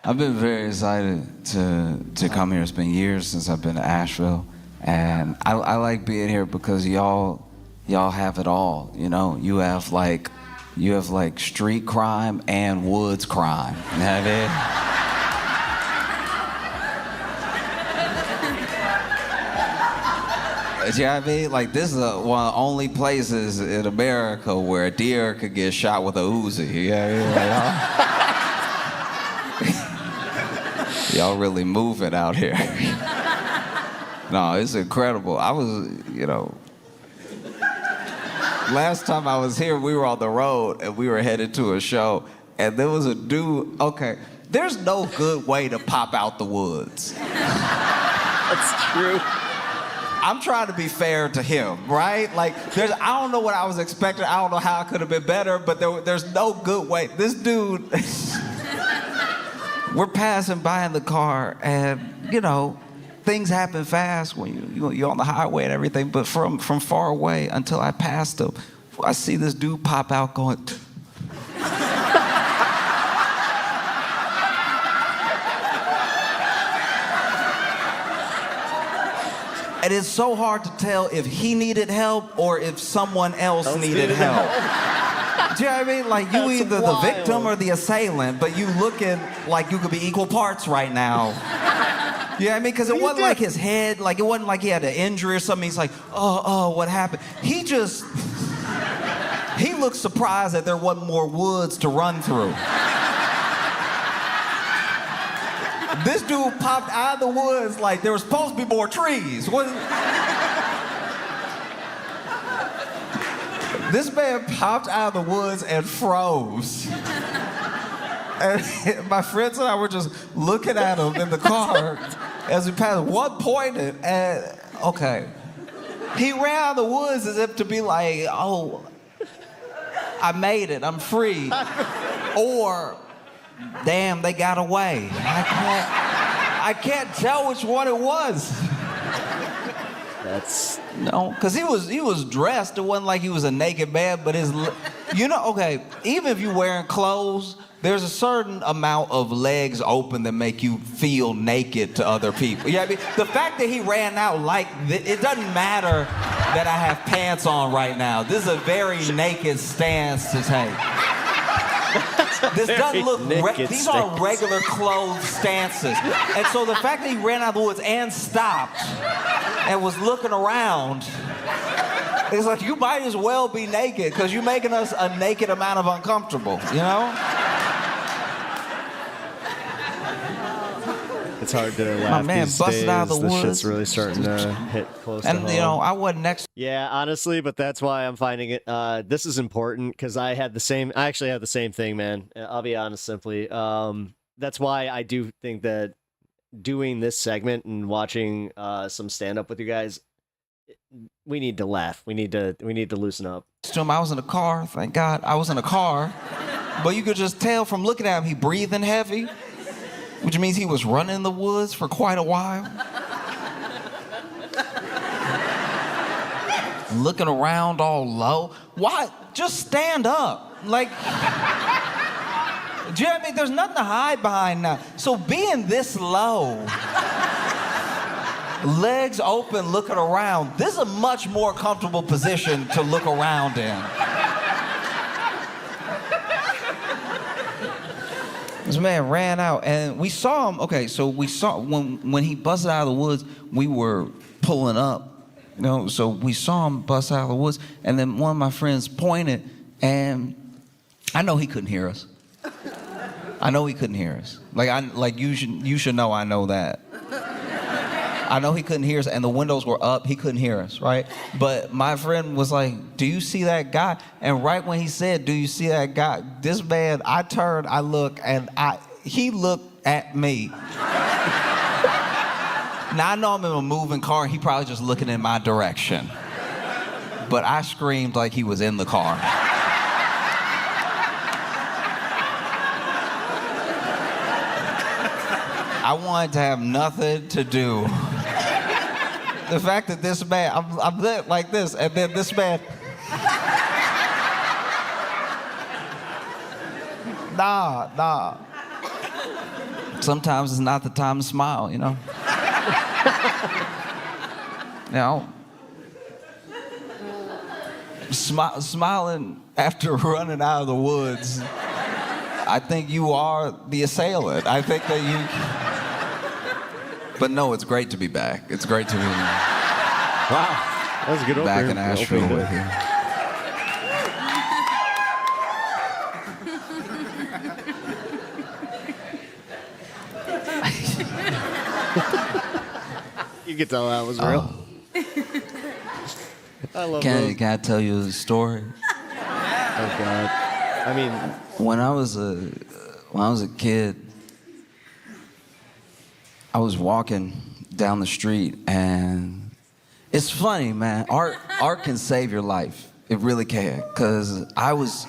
I've been very excited to come here. It's been years since I've been to Asheville. And I like being here because y'all have it all. You know, you have like street crime and woods crime. You know what I mean? You know what I mean? Like, this is one of the only places in America where a deer could get shot with a Uzi. You know what I mean? Y'all really moving out here. No, it's incredible. I was, last time I was here, we were on the road and we were headed to a show, and there was a dude. Okay, there's no good way to pop out the woods. That's true. I'm trying to be fair to him, right? Like, I don't know what I was expecting. I don't know how it could have been better, but there's no good way. This dude, we're passing by in the car, and, things happen fast when you're on the highway and everything, but from far away until I passed him, I see this dude pop out going... And it's so hard to tell if he needed help or if someone else needed help. Do you know what I mean? Like, you either the victim or the assailant, but you looking like you could be equal parts right now. You know what I mean? Because it wasn't like his head, like it wasn't like he had an injury or something. He's like, oh, what happened? He looked surprised that there wasn't more woods to run through. This dude popped out of the woods like there was supposed to be more trees. This man popped out of the woods and froze. And my friends and I were just looking at him in the car as we passed. One pointed, and okay. He ran out of the woods as if to be like, oh, I made it, I'm free. Or, damn, they got away. I can't tell which one it was. That's... No, because he was dressed. It wasn't like he was a naked man, but okay, even if you're wearing clothes, there's a certain amount of legs open that make you feel naked to other people. Yeah, I mean, the fact that he ran out it doesn't matter that I have pants on right now. This is a very naked stance to take. This doesn't look, these are regular clothes stances. And so the fact that he ran out of the woods and stopped and was looking around, it's like, you might as well be naked because you're making us a naked amount of uncomfortable, It's hard to laugh. My man these busted days. out of the this woods. shit's really starting to hit close and, to home. I wasn't next. Yeah, honestly, but that's why I'm finding it. This is important because I actually had the same thing, man. I'll be honest, simply. That's why I do think that doing this segment and watching some stand up with you guys, we need to laugh. We need to loosen up. I was in a car. Thank God I was in a car. But you could just tell from looking at him, he breathing heavy, which means he was running in the woods for quite a while. looking around all low. Why? Just stand up. Like, do you know what I mean? There's nothing to hide behind now. So being this low, legs open, looking around, this is a much more comfortable position to look around in. This man ran out, and we saw him. Okay, so we saw when he busted out of the woods, we were pulling up. You know, so we saw him bust out of the woods, and then one of my friends pointed, and I know he couldn't hear us. I know he couldn't hear us. Like you should know I know that. I know he couldn't hear us, and the windows were up. He couldn't hear us, right? But my friend was like, "Do you see that guy?" And right when he said, "Do you see that guy?" This man, I turned, I looked, and he looked at me. Now I know I'm in a moving car. He probably just looking in my direction. But I screamed like he was in the car. I wanted to have nothing to do. The fact that this man, I'm lit like this, and then this man. Nah. Sometimes it's not the time to smile, you know? You know? Smiling after running out of the woods, I think you are the assailant. I think that you... But no, it's great to be back. It's great to be wow. That was a good back opening. in Asheville with you. You could tell that was real. I love Can I tell you a story? Oh God. I mean, when I was a kid, I was walking down the street, and it's funny, man. Art can save your life. It really can. Cause I was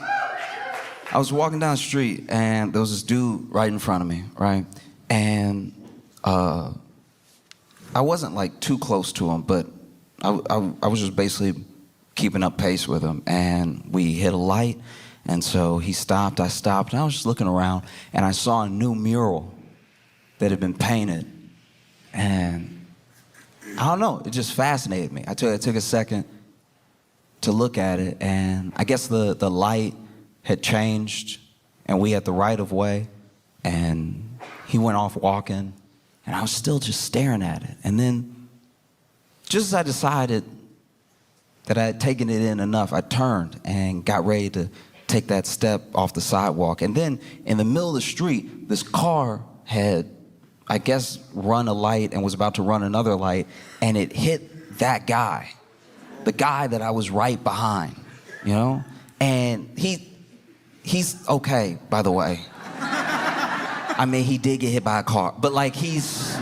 walking down the street, and there was this dude right in front of me, right? And I wasn't like too close to him, but I was just basically keeping up pace with him, and we hit a light, and so he stopped, I stopped, and I was just looking around, and I saw a new mural that had been painted, and I don't know, it just fascinated me. I took a second to look at it, and I guess the light had changed, and we had the right of way, and he went off walking, and I was still just staring at it, and then just as I decided that I had taken it in enough, I turned and got ready to take that step off the sidewalk. And then in the middle of the street, this car had, I guess, run a light and was about to run another light, and it hit that guy, the guy that I was right behind, you know? And he's okay, by the way. I mean, he did get hit by a car, but like he's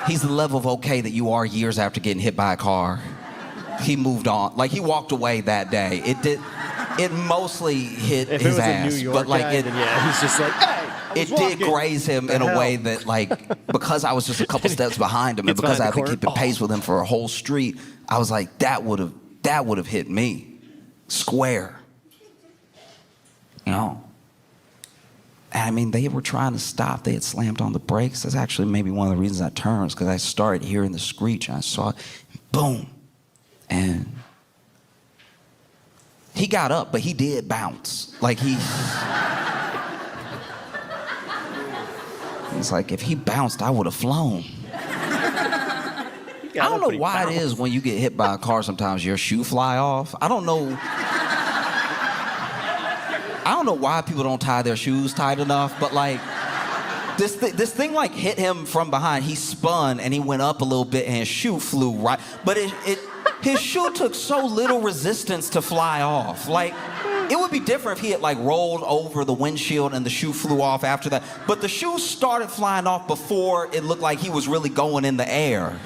the level of okay that you are years after getting hit by a car. He moved on. Like, he walked away that day. It mostly hit if his it was ass. a New York but like guy, it, then yeah, he's just like, hey, it did graze him in a way that, like, because I was just a couple steps behind him, and because I had to keep it pace with him for a whole street, I was like, that would have hit me square. You know? And I mean, they were trying to stop. They had slammed on the brakes. That's actually maybe one of the reasons I turned, because I started hearing the screech, and I saw it, boom. And he got up, but he did bounce. Like it's like, if he bounced, I would have flown. I don't know why it is when you get hit by a car, sometimes your shoe fly off. I don't know why people don't tie their shoes tight enough, but like, this thing like hit him from behind. He spun and he went up a little bit, and his shoe flew right. But his shoe took so little resistance to fly off. Like, it would be different if he had like rolled over the windshield and the shoe flew off after that. But the shoe started flying off before it looked like he was really going in the air.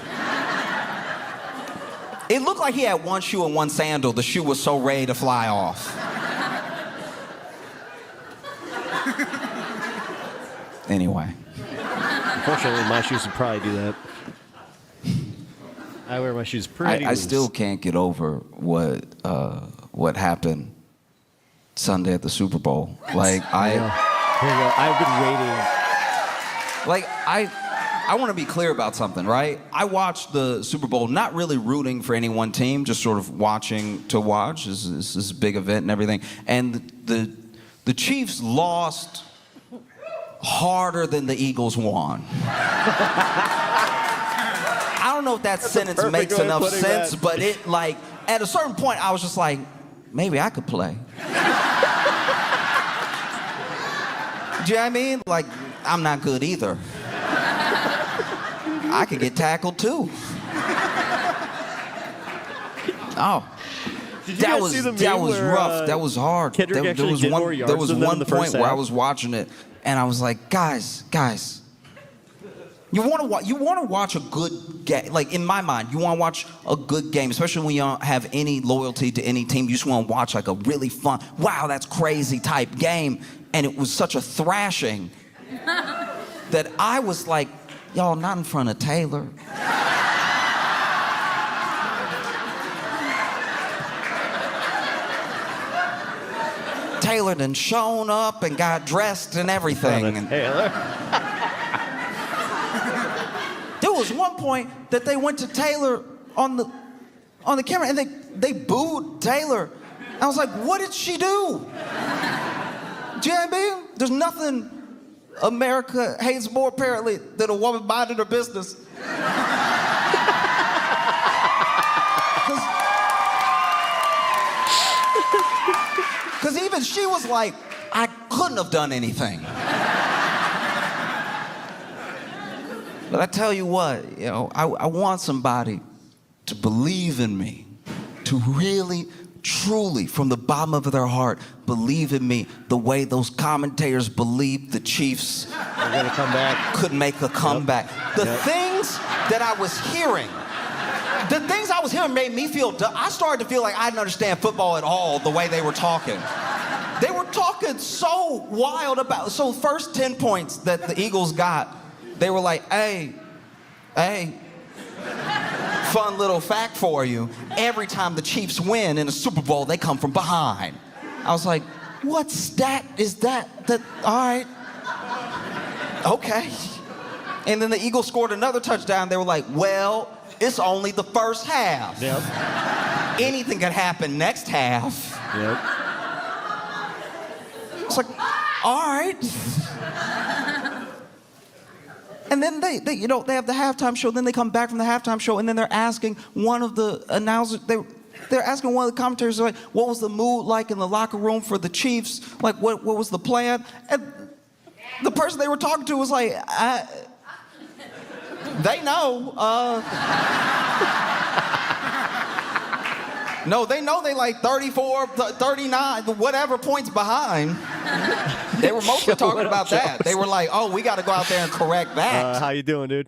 It looked like he had one shoe and one sandal. The shoe was so ready to fly off. Anyway. Unfortunately, my shoes would probably do that. I wear my shoes pretty I loose. still can't get over what happened Sunday at the Super Bowl. Like Here you go. I've been waiting. Like I want to be clear about something, right? I watched the Super Bowl not really rooting for any one team, just sort of watching to watch. This is a big event and everything. And the Chiefs lost harder than the Eagles won. I don't know if that sentence makes enough sense, but it, like, at a certain point, I was just like, maybe I could play. Do you know what I mean? Like, I'm not good either. I could get tackled too. Oh. That was rough. That was hard. There was one point where I was watching it and I was like, guys, you want to watch a good game. Like, in my mind, you want to watch a good game, especially when you don't have any loyalty to any team. You just want to watch like a really fun, wow, that's crazy type game. And it was such a thrashing that I was like, y'all, not in front of Taylor. Taylor done shown up and got dressed and everything. And Taylor. there was one point that they went to Taylor on the camera and they booed Taylor. I was like, what did she do? Do you know what I mean? There's nothing America hates more, apparently, than a woman minding her business. Because even she was like, I couldn't have done anything. But I tell you what, you know, I want somebody to believe in me, to really, truly, from the bottom of their heart, believe in me the way those commentators believed the Chiefs could make a comeback. The things that I was hearing, made me feel dumb. I started to feel like I didn't understand football at all the way they were talking. They were talking so wild about, so first 10 points that the Eagles got, they were like, hey, fun little fact for you. Every time the Chiefs win in a Super Bowl, they come from behind. I was like, what stat is that? All right. Okay. And then the Eagles scored another touchdown. They were like, well, it's only the first half. Yep. Anything could happen next half. Yep. It's like, all right. And then they have the halftime show. Then they come back from the halftime show, and then they're asking one of the announcers. They're asking one of the commentators, like, what was the mood like in the locker room for the Chiefs? Like, what was the plan? And the person they were talking to was like, they know. No, they know they like 34, 39, whatever points behind. They were mostly talking about that. They were like, oh, we got to go out there and correct that. How you doing, dude?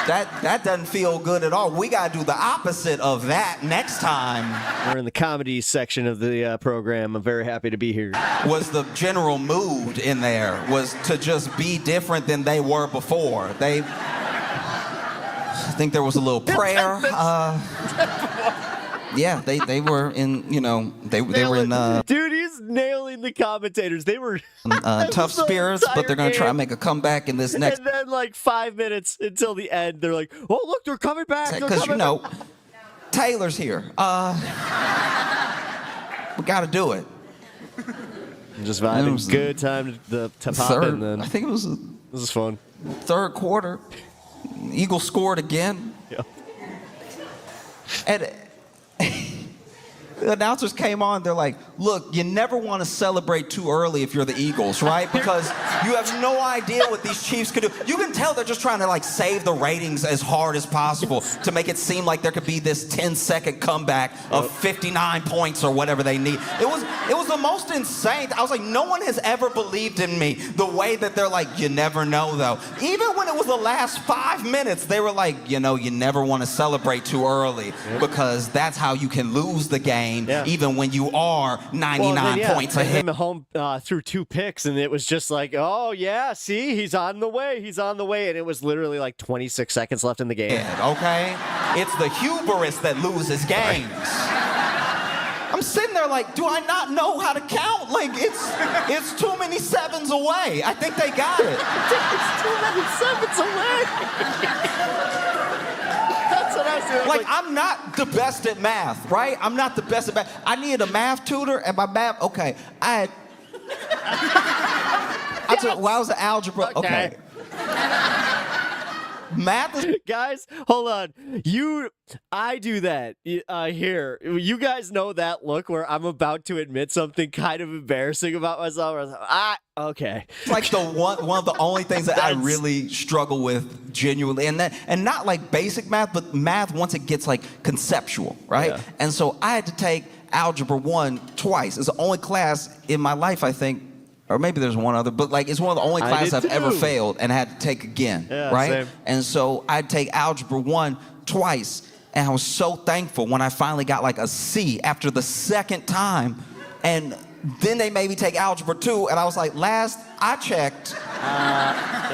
That doesn't feel good at all. We got to do the opposite of that next time. We're in the comedy section of the program. I'm very happy to be here. Was the general mood in there was to just be different than they were before. I think there was a little prayer. Yeah, they were in, they were in... Dude, he's nailing the commentators. They were... tough spirits, but they're going to try to make a comeback in this next... And then, like, 5 minutes until the end, they're like, oh, look, they're coming back. Because, Taylor's here. We got to do it. Just vibing. Good time to pop in then. I think it was... This is fun. Third quarter. Eagles scored again. Yeah. And the announcers came on. They're like, look, you never want to celebrate too early if you're the Eagles, right? Because you have no idea what these Chiefs could do. You can tell they're just trying to like save the ratings as hard as possible to make it seem like there could be this 10-second comeback of 59 points or whatever they need. It was the most insane. I was like, no one has ever believed in me the way that they're like, you never know though. Even when it was the last 5 minutes, they were like, you never want to celebrate too early because that's how you can lose the game. game, even when you are 99 points ahead. Home threw 2 picks, and it was just like, oh yeah, see, he's on the way, and it was literally like 26 seconds left in the game. Okay, it's the hubris that loses games. I'm sitting there like, do I not know how to count? Like, it's too many sevens away. I think they got it. It's too many sevens away. That's what I was doing. Like, I'm not the best at math, right? I'm not the best at math. I needed a math tutor, and my math, okay, I was an algebra, okay. Math is... Guys, hold on. I do that here. You guys know that look where I'm about to admit something kind of embarrassing about myself. Okay. It's like one of the only things that I really struggle with genuinely, and not like basic math, but math once it gets like conceptual, right? Yeah. And so I had to take Algebra 1 twice. It's the only class in my life, I think, or maybe there's one other, but like it's one of the only classes I've ever failed and had to take again, right? Same. And so I'd take Algebra 1 twice, and I was so thankful when I finally got like a C after the second time, and then they made me take Algebra 2, and I was like, last I checked,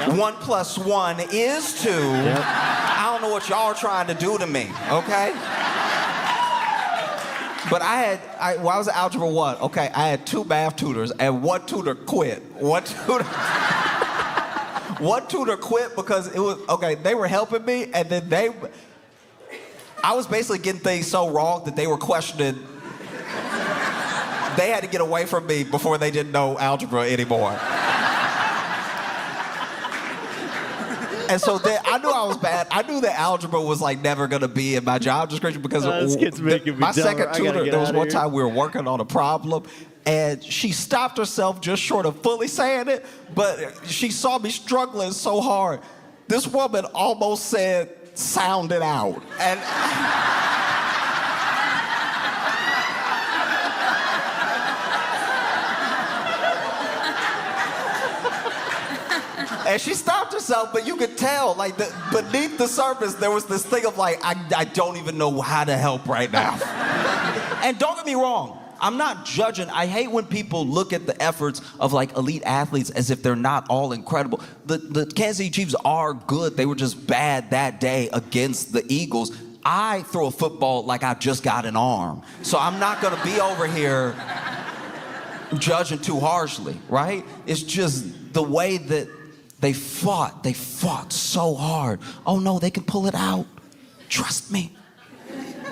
1 + 1 is 2. I don't know what y'all are trying to do to me, okay? But I was at Algebra 1, okay, I had 2 math tutors, and one tutor quit. One tutor quit because it was, okay, they were helping me, and then I was basically getting things so wrong that they were questioning. They had to get away from me before they didn't know algebra anymore. And so then I knew I was bad. I knew that algebra was like never gonna be in my job description because my second tutor, there was one time we were working on a problem, and she stopped herself just short of fully saying it, but she saw me struggling so hard. This woman almost said, "Sound it out." And and she stopped herself, but you could tell, like, beneath the surface, there was this thing of like, I don't even know how to help right now. And don't get me wrong, I'm not judging. I hate when people look at the efforts of like elite athletes as if they're not all incredible. The Kansas City Chiefs are good. They were just bad that day against the Eagles. I throw a football like I just got an arm. So I'm not gonna be over here judging too harshly, right? It's just the way that they fought so hard. Oh no, they can pull it out. Trust me,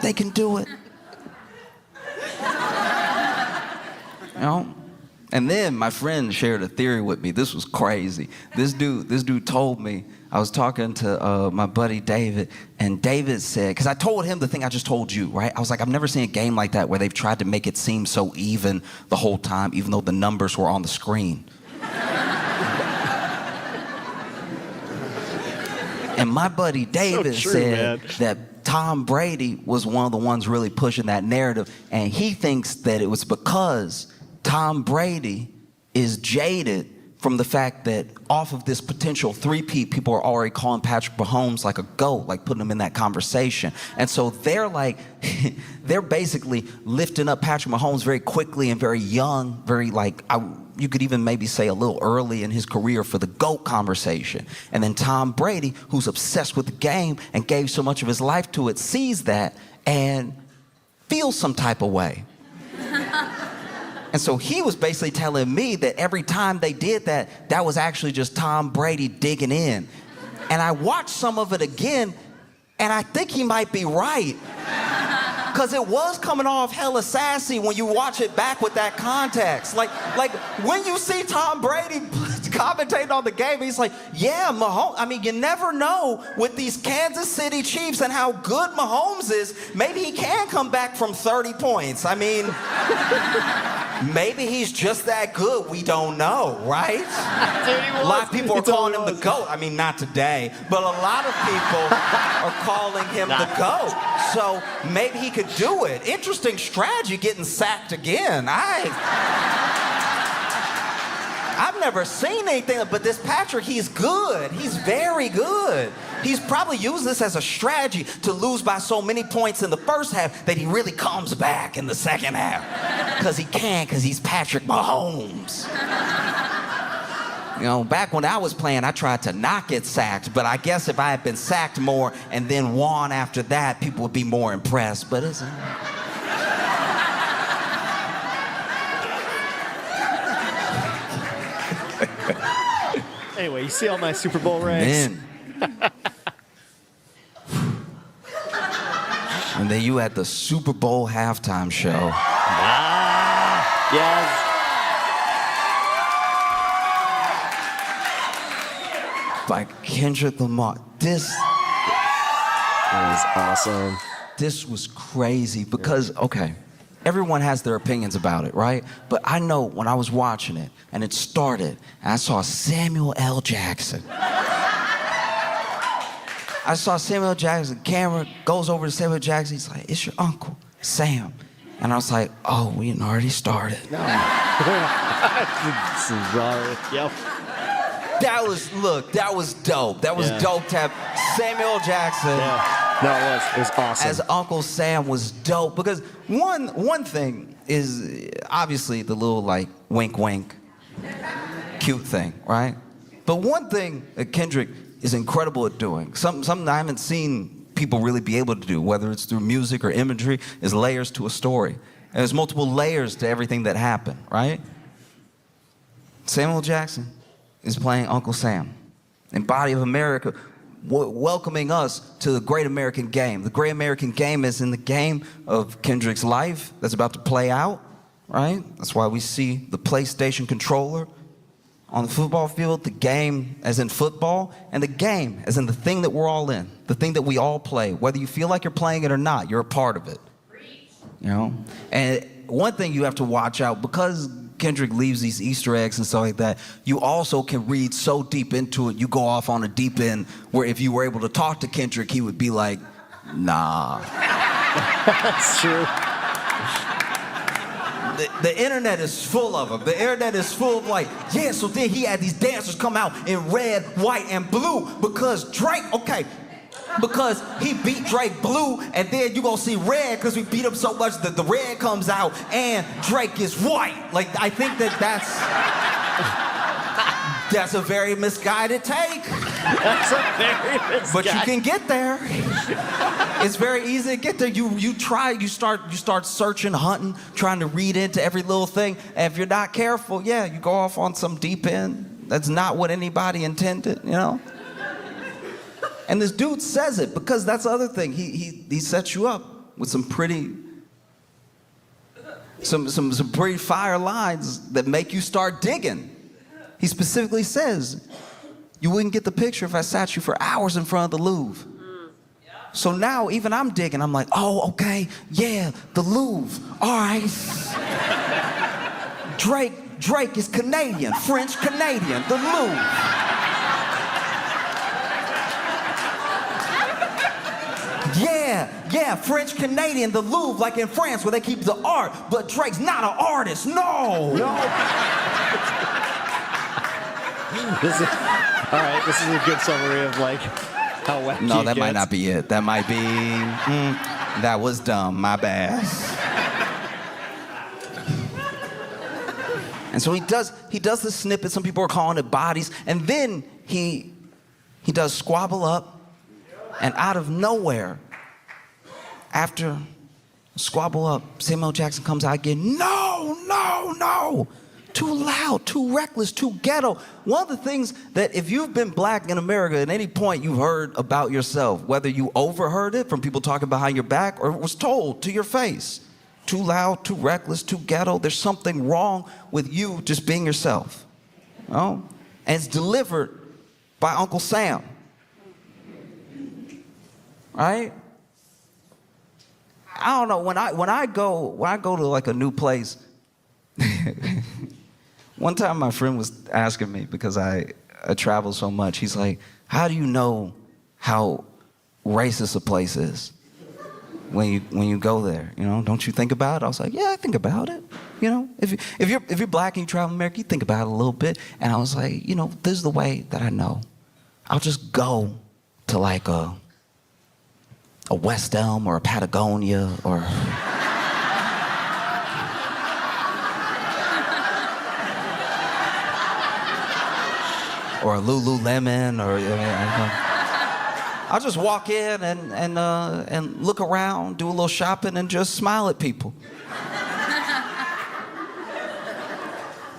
they can do it. You know? And then my friend shared a theory with me. This was crazy. This dude told me, I was talking to my buddy David, and David said, because I told him the thing I just told you, right? I was like, I've never seen a game like that where they've tried to make it seem so even the whole time, even though the numbers were on the screen. And my buddy David said that Tom Brady was one of the ones really pushing that narrative, and he thinks that it was because Tom Brady is jaded from the fact that off of this potential three-peat, people are already calling Patrick Mahomes like a GOAT, like putting him in that conversation. And so they're like, they're basically lifting up Patrick Mahomes very quickly and very young, very like, you could even maybe say a little early in his career for the GOAT conversation. And then Tom Brady, who's obsessed with the game and gave so much of his life to it, sees that and feels some type of way. And so he was basically telling me that every time they did that, that was actually just Tom Brady digging in. And I watched some of it again, and I think he might be right. Because it was coming off hella sassy when you watch it back with that context. Like when you see Tom Brady commentating on the game, he's like, yeah, Mahomes. I mean, you never know with these Kansas City Chiefs and how good Mahomes is. Maybe he can come back from 30 points. I mean, maybe he's just that good. We don't know, right? A lot of people are calling him the GOAT. I mean, not today, but a lot of people are calling him the GOAT. So maybe he could do it. Interesting strategy, getting sacked again. I've never seen anything, but this Patrick, he's good. He's very good. He's probably used this as a strategy to lose by so many points in the first half that he really comes back in the second half. Because he can, because he's Patrick Mahomes. You know, back when I was playing, I tried to not get sacked, but I guess if I had been sacked more and then won after that, people would be more impressed, but it's... Anyway, you see all my Super Bowl ranks? Man. And then you had the Super Bowl halftime show. Yes. By Kendrick Lamar. This was awesome. This was crazy because, okay, everyone has their opinions about it, right? But I know when I was watching it and it started, and I saw Samuel L. Jackson. I saw Samuel L. Jackson, camera goes over to Samuel Jackson, he's like, it's your uncle, Sam. And I was like, oh, we had already started. No. Yep. That was dope. That was dope to have Samuel Jackson. Yeah. No, it was awesome. As Uncle Sam was dope because one thing is obviously the little like wink wink, cute thing, right? But one thing that Kendrick is incredible at doing, something I haven't seen people really be able to do, whether it's through music or imagery, is layers to a story. And there's multiple layers to everything that happened, right? Samuel Jackson is playing Uncle Sam in Body of America, welcoming us to the Great American Game. The Great American Game is in the game of Kendrick's life that's about to play out, right? That's why we see the PlayStation controller on the football field, the game as in football, and the game as in the thing that we're all in, the thing that we all play. Whether you feel like you're playing it or not, you're a part of it. You know? And one thing you have to watch out, because Kendrick leaves these Easter eggs and stuff like that, you also can read so deep into it, you go off on a deep end where if you were able to talk to Kendrick, he would be like, nah. That's true. The internet is full of them. The internet is full of like, yeah, so then he had these dancers come out in red, white, and blue because Drake, because he beat Drake blue, and then you gonna see red because we beat him so much that the red comes out and Drake is white. Like, I think that's a very misguided take. That's a very misguided. But you can get there. It's very easy to get there. You start searching, hunting, trying to read into every little thing, and if you're not careful, yeah, you go off on some deep end. That's not what anybody intended, you know? And this dude says it because that's the other thing. He sets you up with some pretty fire lines that make you start digging. He specifically says, you wouldn't get the picture if I sat you for hours in front of the Louvre. So now even I'm digging. I'm like, oh, okay, yeah, the Louvre. All right. Drake is Canadian, French Canadian, the Louvre. Yeah, French Canadian, the Louvre, like in France where they keep the art, but Drake's not an artist, no. All right, this is a good summary of like how wacky No, it that might gets. not be it. That might be, that was dumb, my bad. And so he does the snippet, some people are calling it bodies, and then he does Squabble Up, and out of nowhere, after Squabble Up, Samuel Jackson comes out again, no. Too loud, too reckless, too ghetto. One of the things that if you've been black in America at any point you've heard about yourself, whether you overheard it from people talking behind your back or was told to your face, too loud, too reckless, too ghetto, there's something wrong with you just being yourself. You know? And it's delivered by Uncle Sam. Right? I don't know, when I go to like a new place, one time my friend was asking me, because I travel so much, he's like, how do you know how racist a place is when you go there? You know, don't you think about it? I was like, yeah, I think about it. You know, if you're black and you travel in America, you think about it a little bit. And I was like, you know, this is the way that I know. I'll just go to like a West Elm or a Patagonia or a Lululemon or I'll just walk in and look around, do a little shopping, and just smile at people.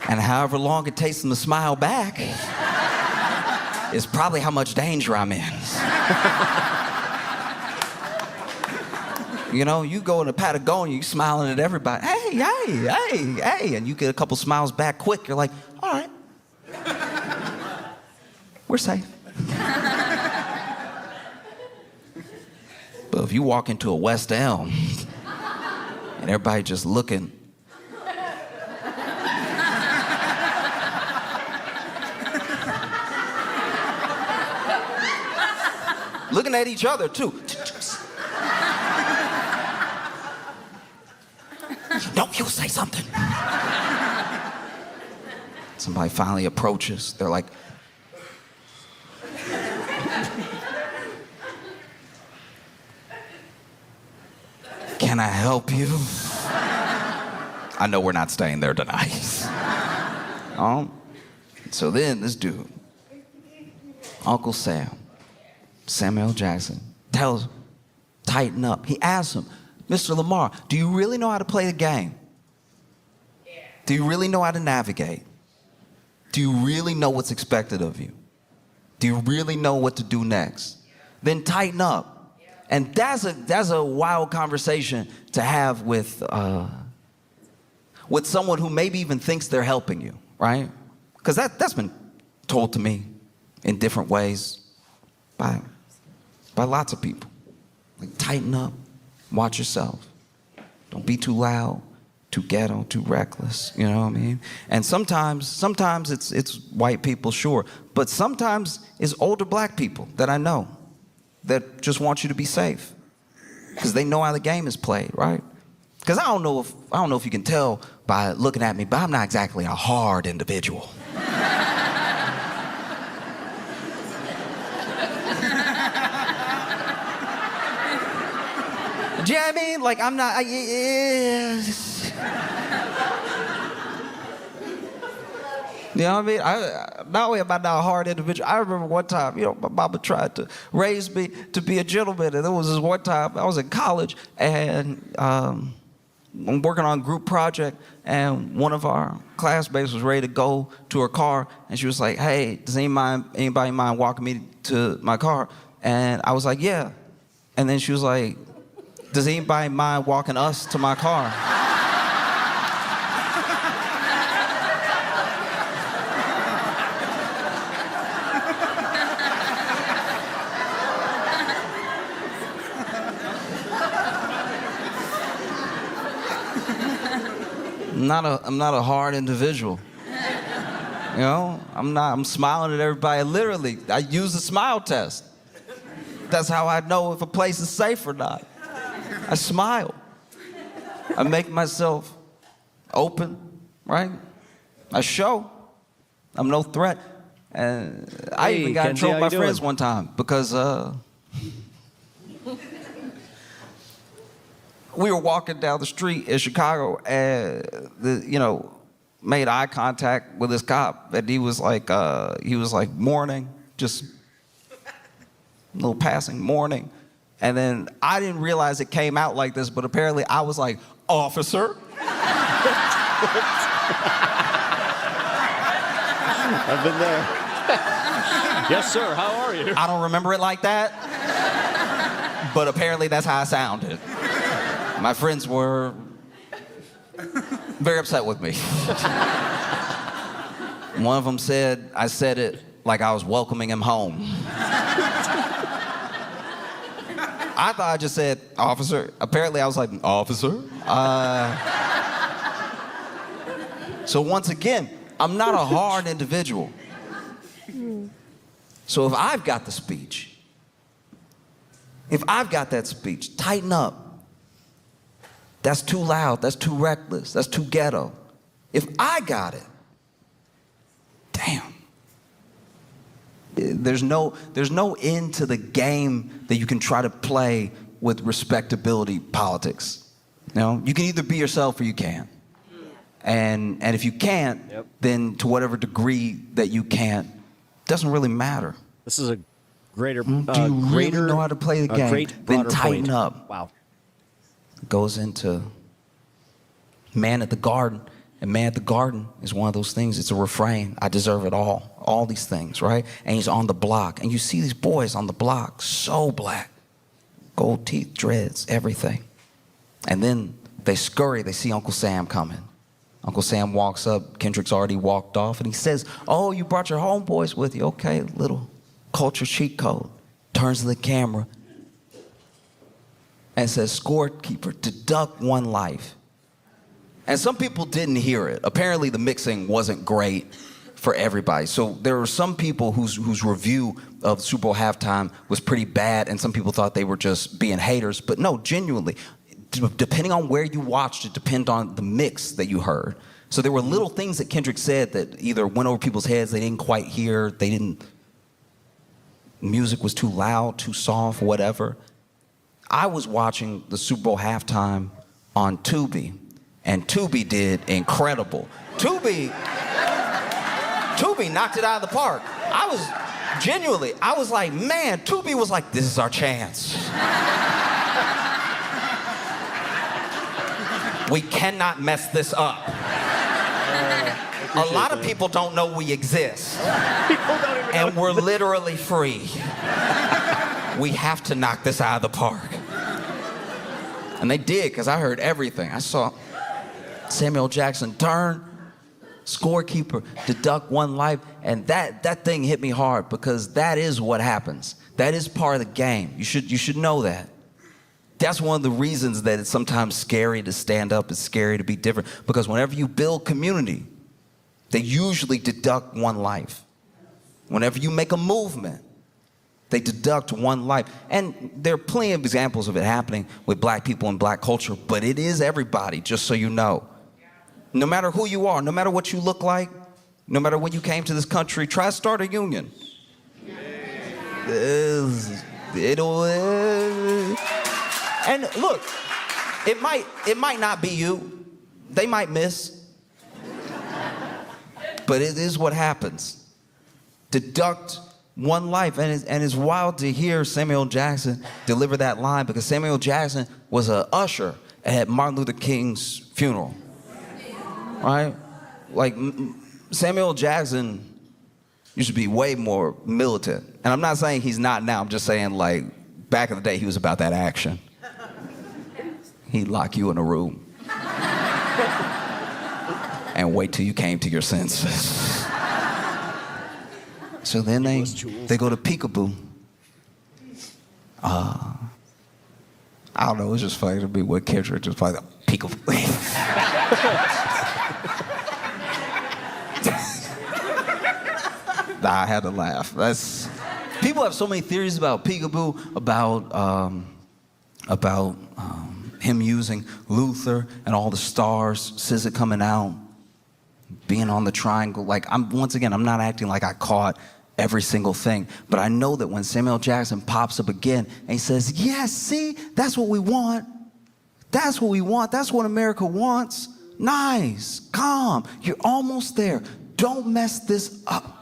And however long it takes them to smile back is probably how much danger I'm in. You know, you go into Patagonia, you smiling at everybody. Hey, hey, hey, hey. And you get a couple smiles back quick. You're like, all right. We're safe. But if you walk into a West Elm and everybody just looking, looking at each other too. No, you'll say something. Somebody finally approaches. They're like, can I help you? I know we're not staying there tonight. So then this dude, Uncle Sam, Samuel Jackson, tells him, tighten up. He asks him, Mr. Lamar, do you really know how to play the game? Do you really know how to navigate? Do you really know what's expected of you? Do you really know what to do next? Then tighten up. And that's a wild conversation to have with someone who maybe even thinks they're helping you, right? Because that's been told to me in different ways by lots of people. Like, tighten up, watch yourself. Don't be too loud, too ghetto, too reckless, you know what I mean? And sometimes it's white people, sure, but sometimes it's older black people that I know that just want you to be safe because they know how the game is played, right? Because I don't know if you can tell by looking at me, but I'm not exactly a hard individual. Do you know what I mean? Like, I'm not. You know what I mean? Not only am I not a hard individual, I remember one time, you know, my mama tried to raise me to be a gentleman. And there was this one time, I was in college, and I'm working on a group project, and one of our classmates was ready to go to her car, and she was like, hey, does anybody mind walking me to my car? And I was like, yeah. And then she was like, does anybody mind walking us to my car? I'm not a hard individual. You know, I'm smiling at everybody. Literally, I use the smile test. That's how I know if a place is safe or not. I smile. I make myself open, right? I show. I'm no threat. And I even got in trouble with my friends one time because we were walking down the street in Chicago and made eye contact with this cop, and he was like mourning, just a little passing mourning. And then I didn't realize it came out like this, but apparently I was like, officer. I've been there. Yes, sir, how are you? I don't remember it like that, but apparently that's how I sounded. My friends were very upset with me. One of them said I said it like I was welcoming him home. I thought I just said, officer. Apparently I was like, officer? So once again, I'm not a hard individual. So if I've got the speech, if I've got that speech, tighten up. That's too loud, that's too reckless, that's too ghetto. If I got it, damn. There's no end to the game that you can try to play with respectability politics. You know, you can either be yourself or you can't. And if you can't, then to whatever degree that you can't, doesn't really matter. This is a greater, Do you really know how to play the game? Then tighten point. up. Wow. It goes into Man at the Garden. And Man at the Garden is one of those things. It's a refrain. I deserve it all. All these things, right? And he's on the block. And you see these boys on the block, so black. Gold teeth, dreads, everything. And then they scurry. They see Uncle Sam coming. Uncle Sam walks up. Kendrick's already walked off. And he says, oh, you brought your homeboys with you. Okay, little culture cheat code. Turns to the camera and says, scorekeeper, deduct 1 life. And some people didn't hear it. Apparently the mixing wasn't great for everybody. So there were some people whose review of Super Bowl halftime was pretty bad, and some people thought they were just being haters. But no, genuinely, depending on where you watched, it depended on the mix that you heard. So there were little things that Kendrick said that either went over people's heads, they didn't quite hear, music was too loud, too soft, whatever. I was watching the Super Bowl halftime on Tubi, and Tubi did incredible. Tubi knocked it out of the park. I was like, man, Tubi was like, this is our chance. We cannot mess this up. A lot of people don't know we exist. And we're literally free. We have to knock this out of the park. And they did, because I heard everything. I saw Samuel Jackson turn, scorekeeper, deduct 1 life, and that thing hit me hard, because that is what happens. That is part of the game. You should know that. That's one of the reasons that it's sometimes scary to stand up. It's scary to be different, because whenever you build community, they usually deduct 1 life. Whenever you make a movement, they deduct 1 life. And there are plenty of examples of it happening with black people and black culture, but it is everybody, just so you know. No matter who you are, no matter what you look like, no matter when you came to this country, try to start a union. And look, it might not be you. They might miss. But it is what happens. Deduct 1 life. And it's wild to hear Samuel Jackson deliver that line, because Samuel Jackson was an usher at Martin Luther King's funeral. Right? Like, Samuel Jackson used to be way more militant. And I'm not saying he's not now. I'm just saying, like, back in the day, he was about that action. He'd lock you in a room and wait till you came to your senses. So then they go to Peekaboo. I don't know, it's just funny to me what Kendrick just played Peekaboo. Nah, I had to laugh. People have so many theories about Peekaboo, about him using Luther and all the stars, SZA coming out, being on the triangle. Like, I'm not acting like I caught every single thing, but I know that when Samuel Jackson pops up again and he says, yes, see, that's what we want. That's what we want. That's what America wants. Nice, calm, you're almost there. Don't mess this up.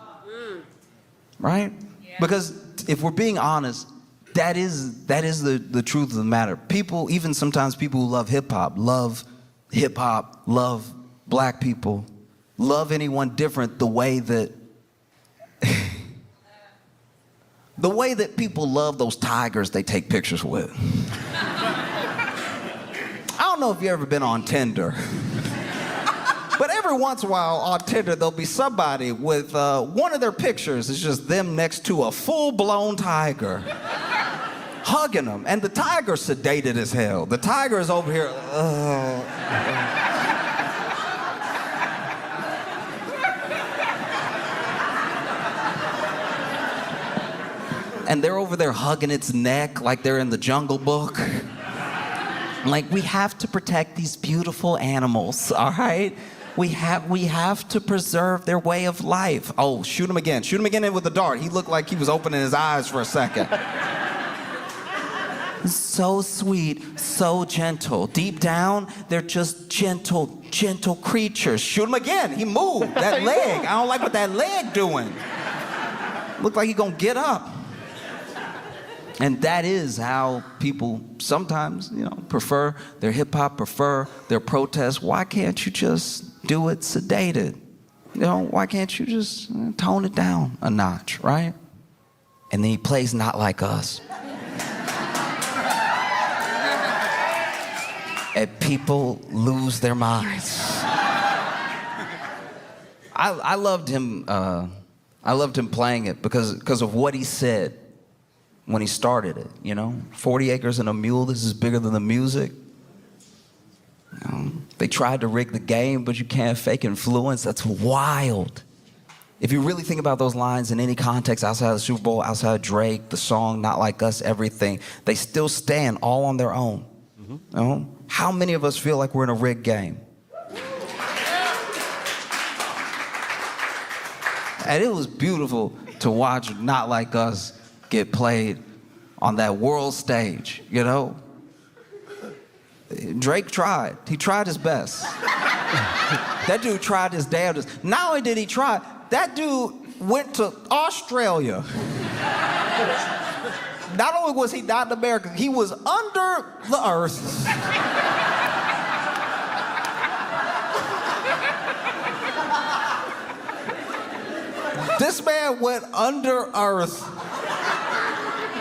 Right? Yeah. Because if we're being honest, that is the truth of the matter. People, even sometimes people who love hip hop, love black people, love anyone different the way that people love those tigers they take pictures with. I don't know if you've ever been on Tinder. But every once in a while on Tinder, there'll be somebody with one of their pictures is just them next to a full-blown tiger, hugging them. And the tiger's sedated as hell. The tiger is over here. And they're over there hugging its neck like they're in the Jungle Book. Like, we have to protect these beautiful animals, all right? We have to preserve their way of life. Oh, shoot him again. Shoot him again with the dart. He looked like he was opening his eyes for a second. So sweet, so gentle. Deep down, they're just gentle creatures. Shoot him again. He moved. That leg. I don't like what that leg doing. Looked like he gonna get up. And that is how people sometimes, prefer their hip hop, prefer their protest. Why can't you just do it sedated? Why can't you just tone it down a notch, right? And then he plays Not Like Us. And people lose their minds. I loved him. I loved him playing it because of what he said when he started it. 40 acres and a mule. This is bigger than the music. They tried to rig the game, but you can't fake influence. That's wild. If you really think about those lines in any context outside of the Super Bowl, outside of Drake, the song, Not Like Us, everything, they still stand all on their own. How many of us feel like we're in a rigged game? And it was beautiful to watch Not Like Us get played on that world stage, Drake tried. He tried his best. That dude tried his damnedest. Not only did he try, that dude went to Australia. Not only was he not in America, he was under the earth. This man went under earth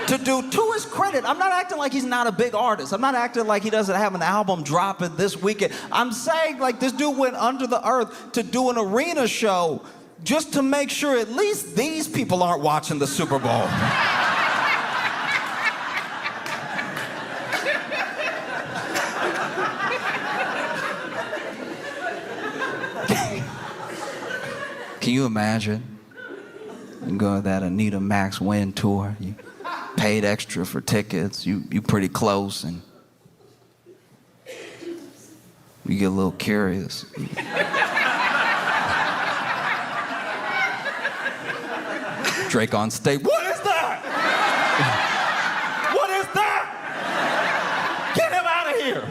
to do, to his credit, I'm not acting like he's not a big artist. I'm not acting like he doesn't have an album dropping this weekend. I'm saying like this dude went under the earth to do an arena show just to make sure at least these people aren't watching the Super Bowl. Can you imagine? You go to that Anita Max Win tour, you paid extra for tickets, you pretty close, and you get a little curious. Drake on stage, what is that? What is that? Get him out of here.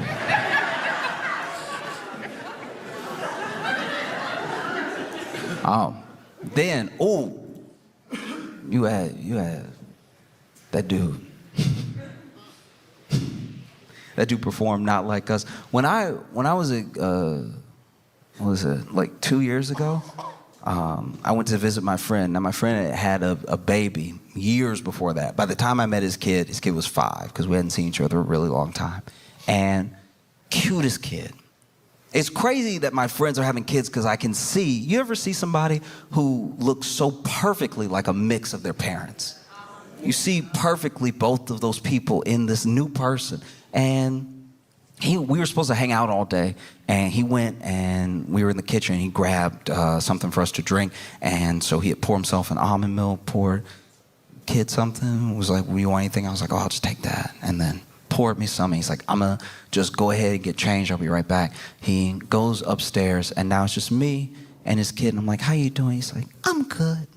Then, you had that dude. That dude performed Not Like Us. When I was what was it, like 2 years ago? I went to visit my friend. Now my friend had a baby years before that. By the time I met his kid was 5 because we hadn't seen each other a really long time. And cutest kid. It's crazy that my friends are having kids because I can see, you ever see somebody who looks so perfectly like a mix of their parents? You see perfectly both of those people in this new person. And we were supposed to hang out all day, and he went and we were in the kitchen and he grabbed something for us to drink. And so he had poured himself an almond milk, poured kid something, was like, "Will you want anything?" I was like, "Oh, I'll just take that." And then poured me something. He's like, "I'm gonna just go ahead and get changed. I'll be right back." He goes upstairs and now it's just me and his kid. And I'm like, "How you doing?" He's like, "I'm good."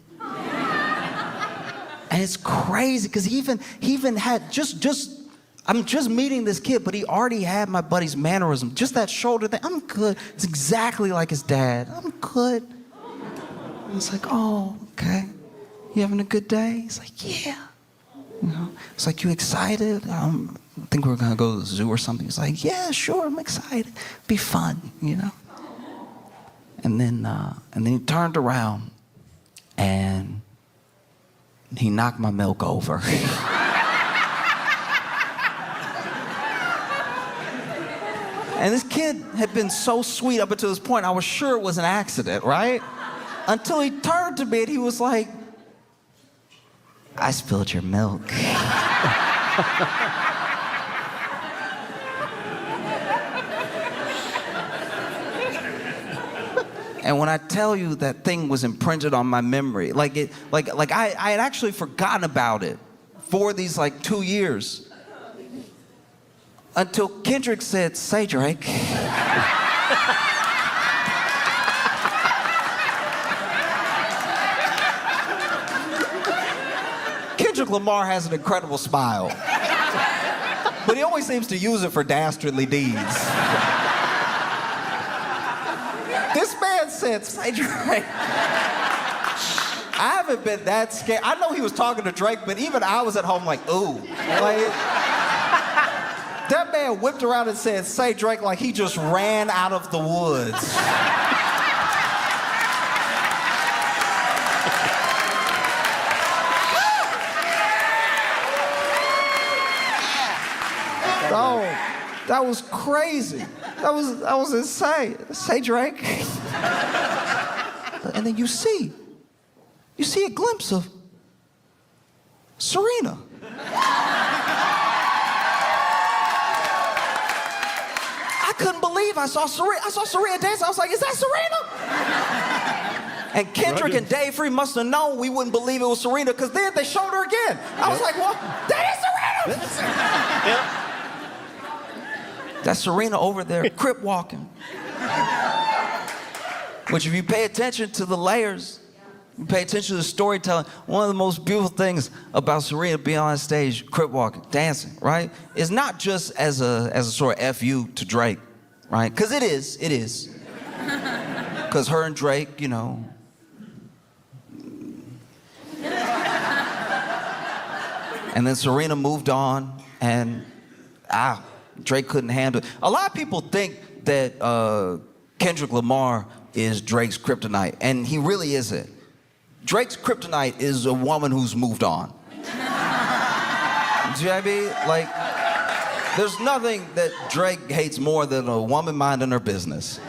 And it's crazy because he even had I'm just meeting this kid, but he already had my buddy's mannerism. Just that shoulder thing. "I'm good." It's exactly like his dad. "I'm good." And it's like, "Oh, okay. You having a good day?" He's like, "Yeah." It's like, "You excited? I think we're gonna go to the zoo or something." He's like, "Yeah, sure, I'm excited. Be fun, And then he turned around and he knocked my milk over. And this kid had been so sweet up until this point, I was sure it was an accident, right? Until he turned to me and he was like, "I spilled your milk." And when I tell you that thing was imprinted on my memory, I had actually forgotten about it for these 2 years. Until Kendrick said, "Say, Drake." Kendrick Lamar has an incredible smile. But he always seems to use it for dastardly deeds. This man said, "Say Drake." I haven't been that scared. I know he was talking to Drake, but even I was at home like, ooh. Like, that man whipped around and said, "Say Drake," like he just ran out of the woods. Oh, that was crazy. That was insane. "Say Drake." And then you see a glimpse of Serena. I couldn't believe I saw Serena dance. I was like, "Is that Serena?" And Kendrick and Dave Free must have known we wouldn't believe it was Serena, because then they showed her again. I was like, "Well, that is Serena!" That's Serena over there, crip walking. Which, if you pay attention to the layers, you pay attention to the storytelling, one of the most beautiful things about Serena being on stage, crip walking, dancing, right, is not just as a sort of FU to Drake, right? Because it is. Because her and Drake, you know. And then Serena moved on, and Drake couldn't handle it. A lot of people think that Kendrick Lamar is Drake's kryptonite, and he really isn't. Drake's kryptonite is a woman who's moved on. Do you know what I mean? Like, there's nothing that Drake hates more than a woman minding her business.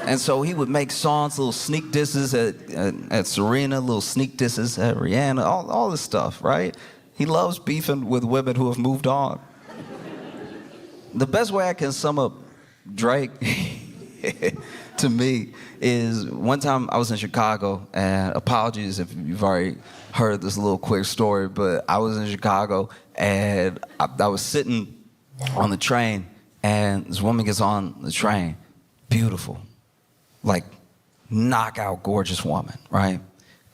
And so he would make songs, little sneak disses at Serena, little sneak disses at Rihanna, all this stuff, right? He loves beefing with women who have moved on. The best way I can sum up Drake, to me, is one time I was in Chicago, and apologies if you've already heard this little quick story, but I was in Chicago, and I was sitting on the train, and this woman gets on the train, beautiful, like knockout gorgeous woman, right?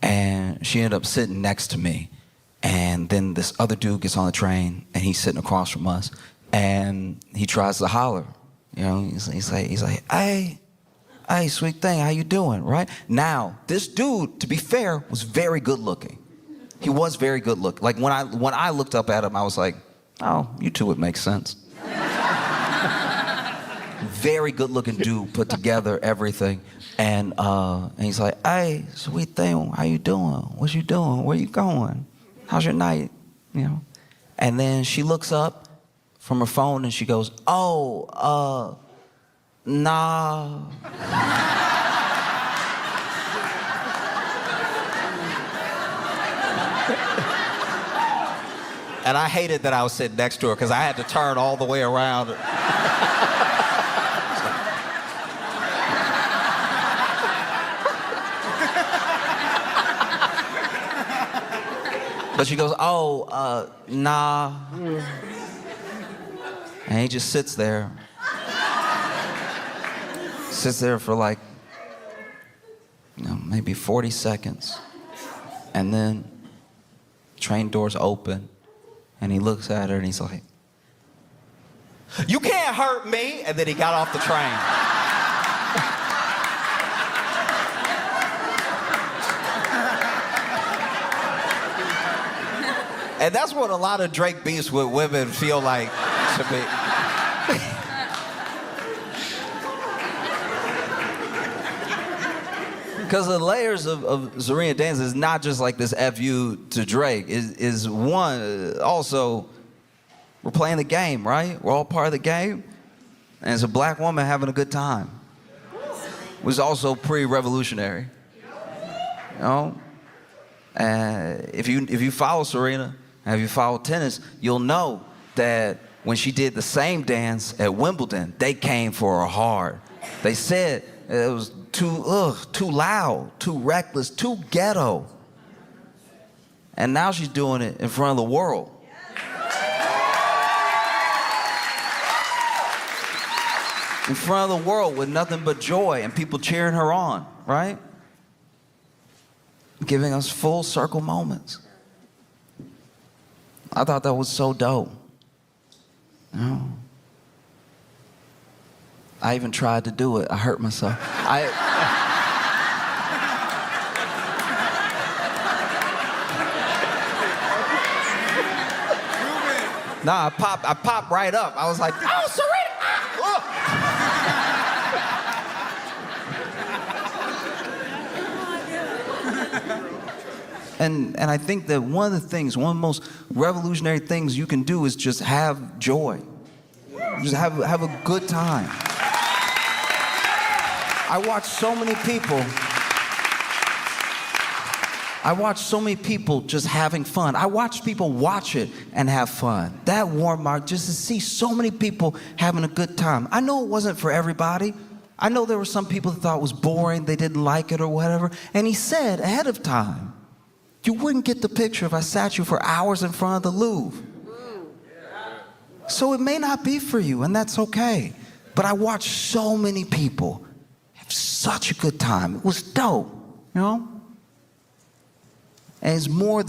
And she ended up sitting next to me, and then this other dude gets on the train, and he's sitting across from us, and he tries to holler. You know, he's like, hey, sweet thing, how you doing, right? Now, this dude, to be fair, was very good looking. He was very good looking. Like, when I looked up at him, I was like, oh, you two would make sense. Very good looking dude, put together, everything. And he's like, hey, sweet thing, how you doing? What you doing? Where you going? How's your night? You know? And then she looks up from her phone and she goes, oh, nah. And I hated that I was sitting next to her because I had to turn all the way around. But she goes, oh, nah. And he just sits there. Sits there for like, maybe 40 seconds. And then train doors open. And he looks at her and he's like, you can't hurt me. And then he got off the train. And that's what a lot of Drake beefs with women feel like to me. Because the layers of Serena dance is not just like this FU to Drake. Is one, also, we're playing the game, right? We're all part of the game. And it's a black woman having a good time. Was also pre-revolutionary. You know? And if you follow Serena, and if you follow tennis, you'll know that when she did the same dance at Wimbledon, they came for her hard. They said it was too loud, too reckless, too ghetto. And now she's doing it in front of the world. in front of the world with nothing but joy and people cheering her on, right? Giving us full circle moments. I thought that was so dope. You know? I even tried to do it. I hurt myself. Nah, I popped right up. I was like, oh, Serena! And I think that one of the most revolutionary things you can do is just have joy. Just have a good time. I watch so many people just having fun. I watch people watch it and have fun. That warmed my heart just to see so many people having a good time. I know it wasn't for everybody. I know there were some people that thought it was boring, they didn't like it or whatever. And he said ahead of time, you wouldn't get the picture if I sat you for hours in front of the Louvre. So it may not be for you, and that's okay. But I watched so many people have such a good time. It was dope, you know? And it's more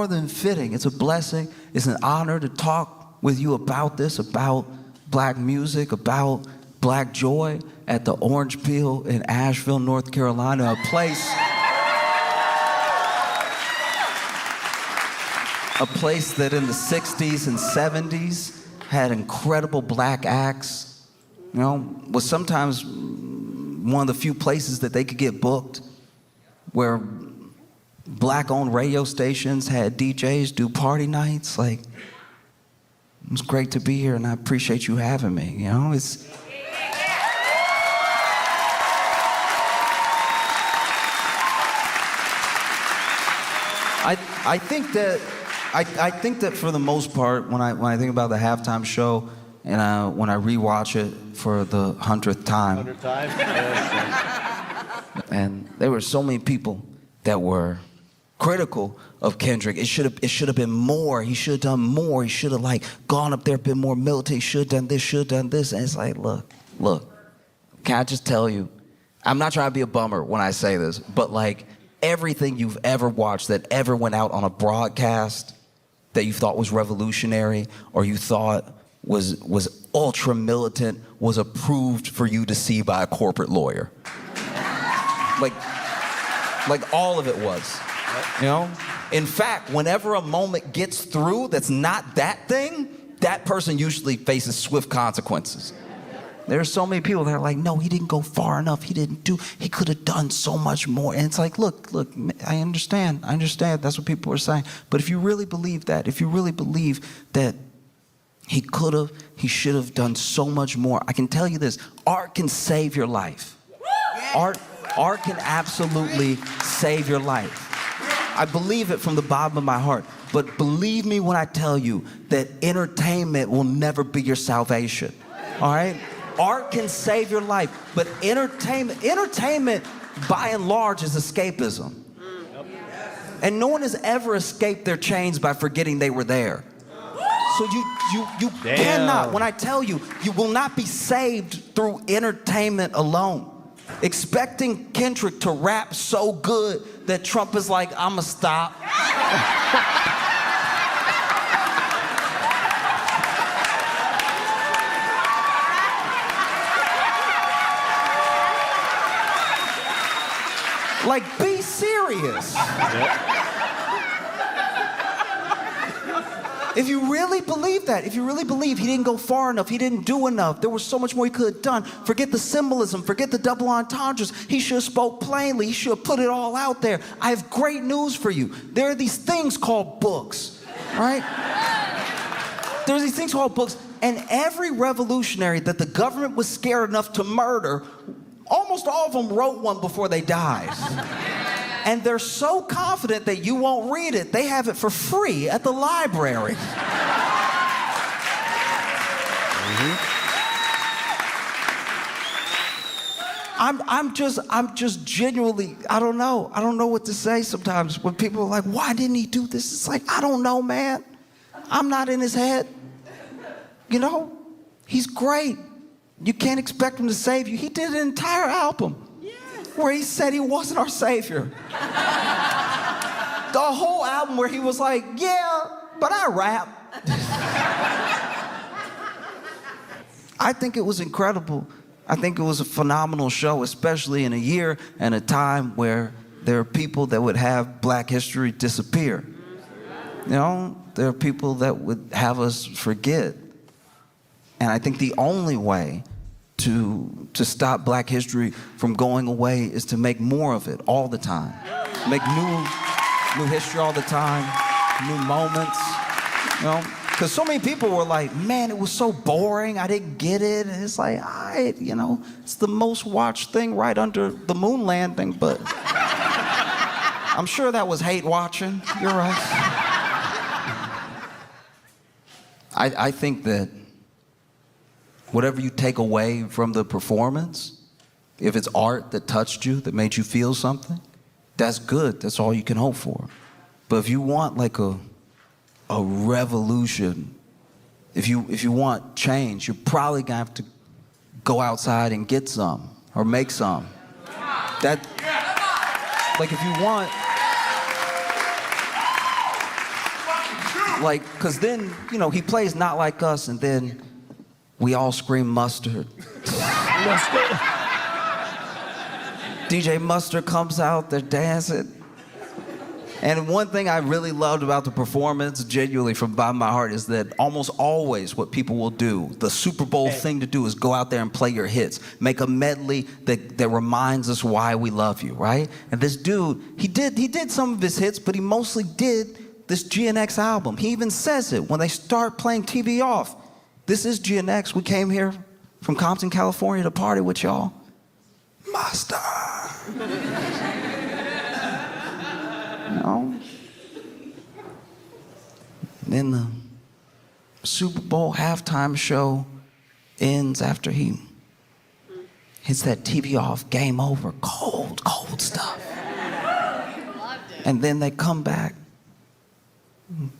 than fitting. It's a blessing. It's an honor to talk with you about this, about black music, about black joy at the Orange Peel in Asheville, North Carolina, a place that in the 60s and 70s had incredible black acts, you know, was sometimes one of the few places that they could get booked, where black-owned radio stations had DJs do party nights. Like, it was great to be here, and I appreciate you having me, you know? I think that for the most part, when I think about the halftime show, and when I rewatch it for the 100th time, and there were so many people that were critical of Kendrick. It should have been more. He should have done more. He should have gone up there, been more militant. He should have done this, should have done this. And it's like, look, can I just tell you, I'm not trying to be a bummer when I say this, but everything you've ever watched that ever went out on a broadcast that you thought was revolutionary or you thought was ultra militant was approved for you to see by a corporate lawyer. Like all of it was, you know? In fact, whenever a moment gets through that's not that thing, that person usually faces swift consequences. There are so many people that are like, no, he didn't go far enough. He could have done so much more. And it's like, look, I understand. That's what people are saying. But if you really believe that, if you really believe that he should have done so much more, I can tell you this, art can save your life. Art can absolutely save your life. I believe it from the bottom of my heart. But believe me when I tell you that entertainment will never be your salvation. All right? Art can save your life, but entertainment by and large is escapism. And no one has ever escaped their chains by forgetting they were there. So you cannot, when I tell you, you will not be saved through entertainment alone. Expecting Kendrick to rap so good that Trump is like, I'ma stop. Be serious. If you really believe that, if you really believe he didn't go far enough, he didn't do enough, there was so much more he could have done, forget the symbolism, forget the double entendres. He should have spoke plainly. He should have put it all out there. I have great news for you. There are these things called books, right? There's these things called books, and every revolutionary that the government was scared enough to murder, almost all of them wrote one before they died. And they're so confident that you won't read it, they have it for free at the library. I'm just genuinely, I don't know what to say sometimes when people are like, why didn't he do this? It's like, I don't know, man. I'm not in his head. You know, he's great. You can't expect him to save you. He did an entire album where he said he wasn't our savior. The whole album where he was like, yeah, but I rap. I think it was incredible. I think it was a phenomenal show, especially in a year and a time where there are people that would have Black history disappear. You know, there are people that would have us forget. And I think the only way to stop Black history from going away is to make more of it all the time. Make new history all the time, new moments, you know? Because so many people were like, man, it was so boring, I didn't get it. And it's like, you know, it's the most watched thing right under the moon landing, but I'm sure that was hate watching. You're right. I think that whatever you take away from the performance, if it's art that touched you, that made you feel something, that's good. That's all you can hope for. But if you want like a revolution, if you want change, you're probably gonna have to go outside and get some or make some. That, like, if you want, like, because then, you know, he plays Not Like Us and then we all scream mustard. DJ Mustard comes out, they're dancing. And one thing I really loved about the performance, genuinely from the bottom of my heart, is that almost always what people will do, the Super Bowl thing to do is go out there and play your hits. Make a medley that reminds us why we love you, right? And this dude, he did some of his hits, but he mostly did this GNX album. He even says it when they start playing TV Off. This is GNX. We came here from Compton, California to party with y'all. Master. You know? Then the Super Bowl halftime show ends after he hits that TV Off, game over, cold stuff. And then they come back.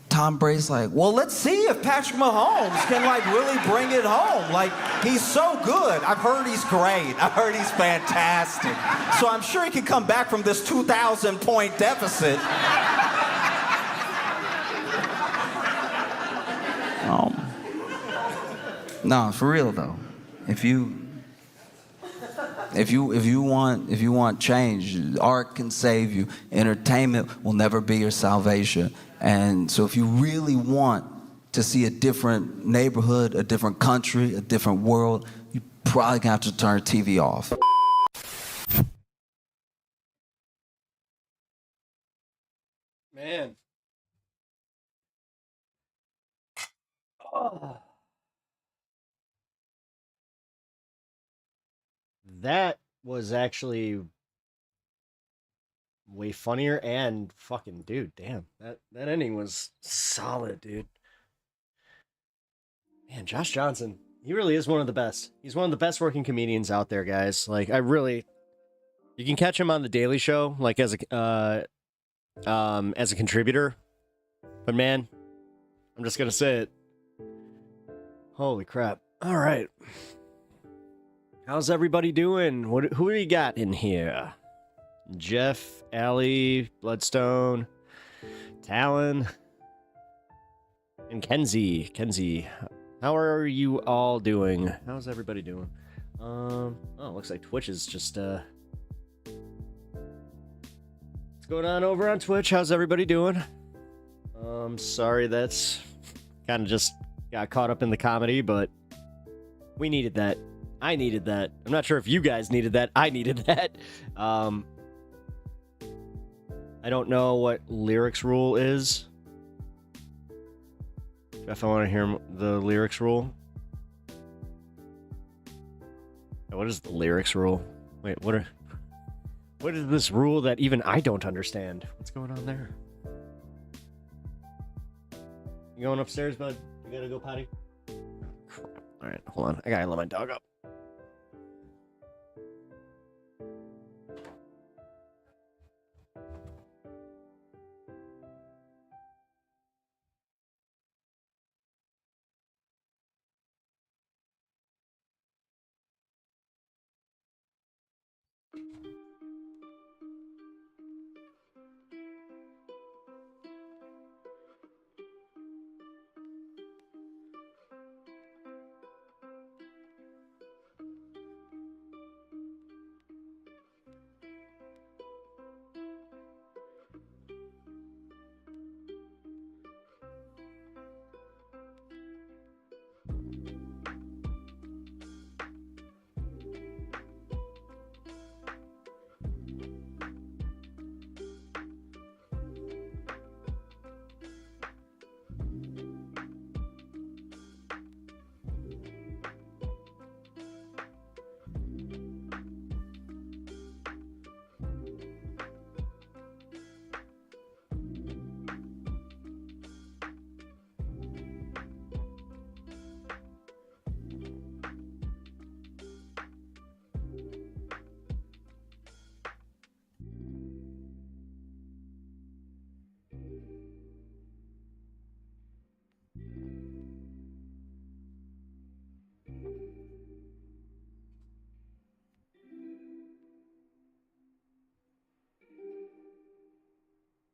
Tom Brady's like, well, let's see if Patrick Mahomes can like really bring it home. Like, he's so good. I've heard he's great. I've heard he's fantastic. So I'm sure he can come back from this 2,000-point deficit. No, for real though. If you want change, art can save you. Entertainment will never be your salvation. And so if you really want to see a different neighborhood, a different country, a different world, you probably gonna have to turn TV off. Man. Oh. That was actually way funnier and fucking dude, damn. That ending was solid, dude. Man, Josh Johnson, he really is one of the best. He's one of the best working comedians out there, guys. Like, you can catch him on the Daily Show, like as a contributor. But man, I'm just gonna say it. Holy crap. All right. How's everybody doing? Who do you got in here? Jeff, Allie, Bloodstone, Talon, and Kenzie. Kenzie, how are you all doing? How's everybody doing? Looks like Twitch is just, what's going on over on Twitch? How's everybody doing? Sorry that's kind of just got caught up in the comedy, but we needed that. I needed that. I'm not sure if you guys needed that. I needed that. I don't know what lyrics rule is. Jeff, I want to hear the lyrics rule. What is the lyrics rule? Wait, what is this rule that even I don't understand? What's going on there? You going upstairs, bud? You gotta go potty? Crap. All right, hold on. I gotta let my dog up.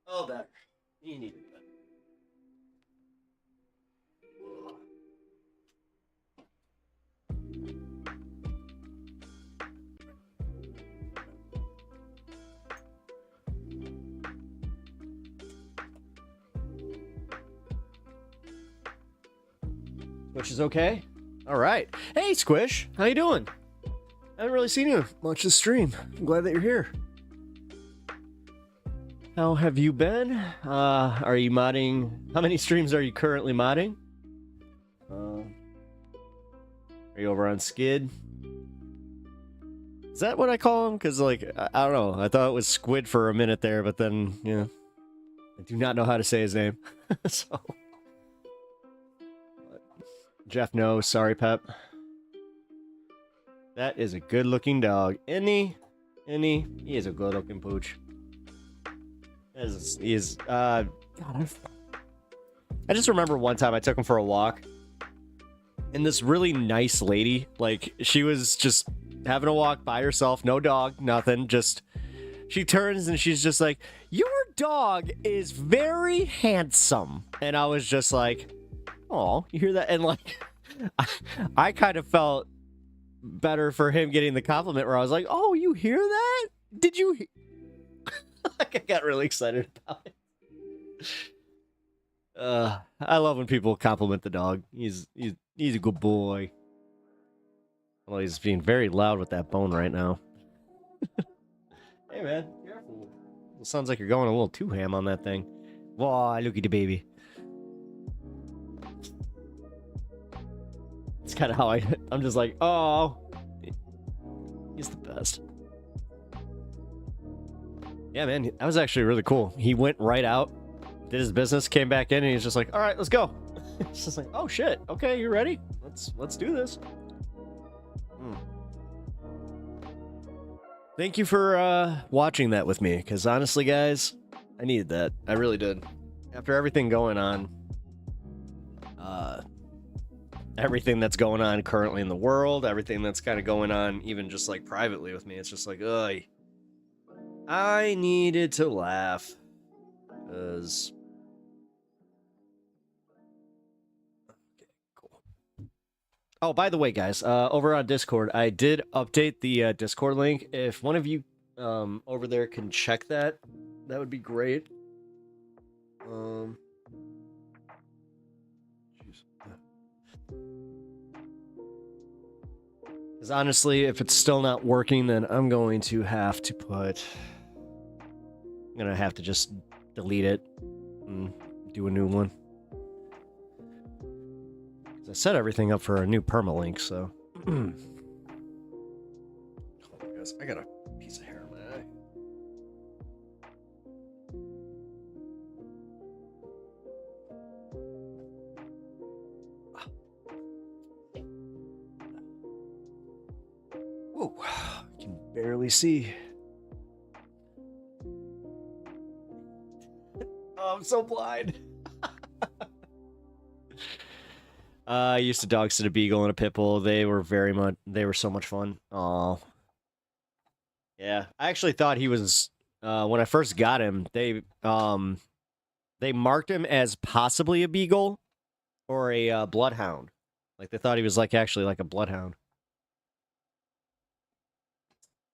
Oh, better. You need it better. Squish is okay? All right. Hey, Squish. How you doing? I haven't really seen you much this stream. I'm glad that you're here. How have you been? Are you modding? How many streams are you currently modding? Are you over on Skid? Is that what I call him? Because, like, I don't know. I thought it was Squid for a minute there, but then, yeah. I do not know how to say his name. So. Jeff knows. Sorry, Pep. That is a good-looking dog. Isn't he? He is a good-looking pooch. He is, God, I just remember one time I took him for a walk, and this really nice lady, like, she was just having a walk by herself, no dog, nothing, just, she turns and she's just like, your dog is very handsome. And I was just like, oh, you hear that? And, like, I kind of felt better for him getting the compliment where I was like, oh, you hear that? Did you like, I got really excited about it. I love when people compliment the dog. He's a good boy. Well, he's being very loud with that bone right now. Hey, man, careful. It sounds like you're going a little too ham on that thing. Whoa, look at the baby. It's kind of how I'm just like, oh, he's the best. Yeah, man, that was actually really cool. He went right out, did his business, came back in, and he's just like, all right, let's go. It's just like, oh shit, okay, you ready? Let's do this. Thank you for watching that with me, because honestly, guys, I needed that. I really did. After everything going on, everything that's going on currently in the world, everything that's kind of going on even just like privately with me, it's just like, ugh. I needed to laugh, because... Okay, cool. Oh, by the way, guys, over on Discord, I did update the Discord link. If one of you over there can check that, that would be great. Because honestly, if it's still not working, then I'm going to have to I'm gonna have to just delete it and do a new one. I set everything up for a new permalink, so. Hold on, guys. I got a piece of hair in my eye. Whoa, I can barely see. Oh, I'm so blind. I used to dog sit a beagle and a pit bull. They were so much fun. Oh, Yeah, I actually thought he was when I first got him. They marked him as possibly a beagle or a bloodhound. Like they thought he was actually like a bloodhound,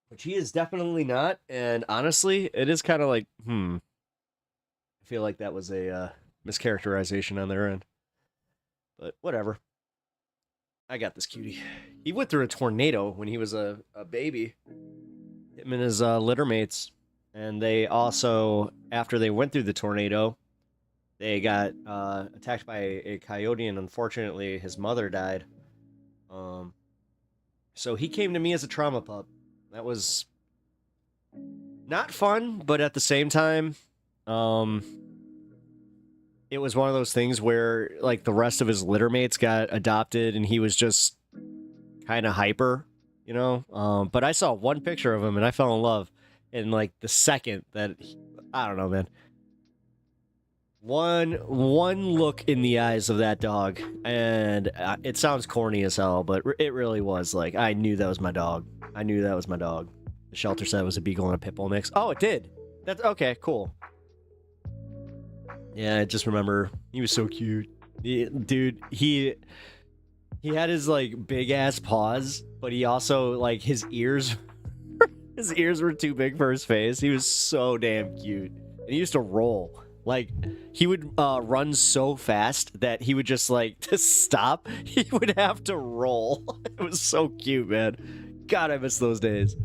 which he is definitely not. And honestly, it is kind of like I feel like that was a mischaracterization on their end, but whatever. I got this cutie. He went through a tornado when he was a baby. Him and his litter mates. And they also, after they went through the tornado, they got attacked by a coyote, and unfortunately his mother died. So he came to me as a trauma pup. That was not fun, but at the same time, it was one of those things where like the rest of his litter mates got adopted and he was just kind of hyper, you know? But I saw one picture of him and I fell in love. And like the second that, I don't know, man. One look in the eyes of that dog, and it sounds corny as hell, but it really was. Like, I knew that was my dog. I knew that was my dog. The shelter said it was a beagle and a pit bull mix. Oh, it did. That's okay, cool. Yeah, I just remember he was so cute. Dude, he had his like big ass paws, but he also like his ears were too big for his face. He was so damn cute. And he used to roll. Like, he would run so fast that he would just, like, to stop, he would have to roll. It was so cute, man. God, I miss those days.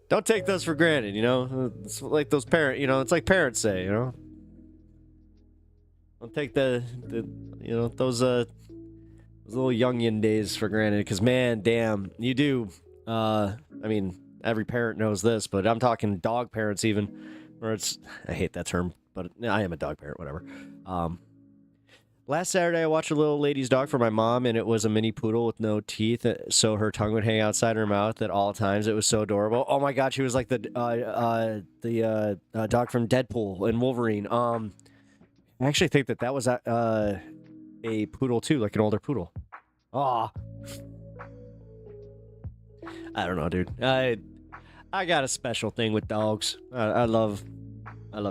Don't take those for granted, you know? It's like those it's like parents say, you know? Don't take those little youngin days for granted, because, man, damn, you do. I mean, every parent knows this, but I'm talking dog parents even. Or I hate that term, but I am a dog parent, whatever. Last Saturday, I watched a little lady's dog for my mom, and it was a mini poodle with no teeth, so her tongue would hang outside her mouth at all times. It was so adorable. Oh my god, she was like the dog from Deadpool and Wolverine. I actually think that was a poodle too, like an older poodle. Aw. I don't know, dude. I got a special thing with dogs. I love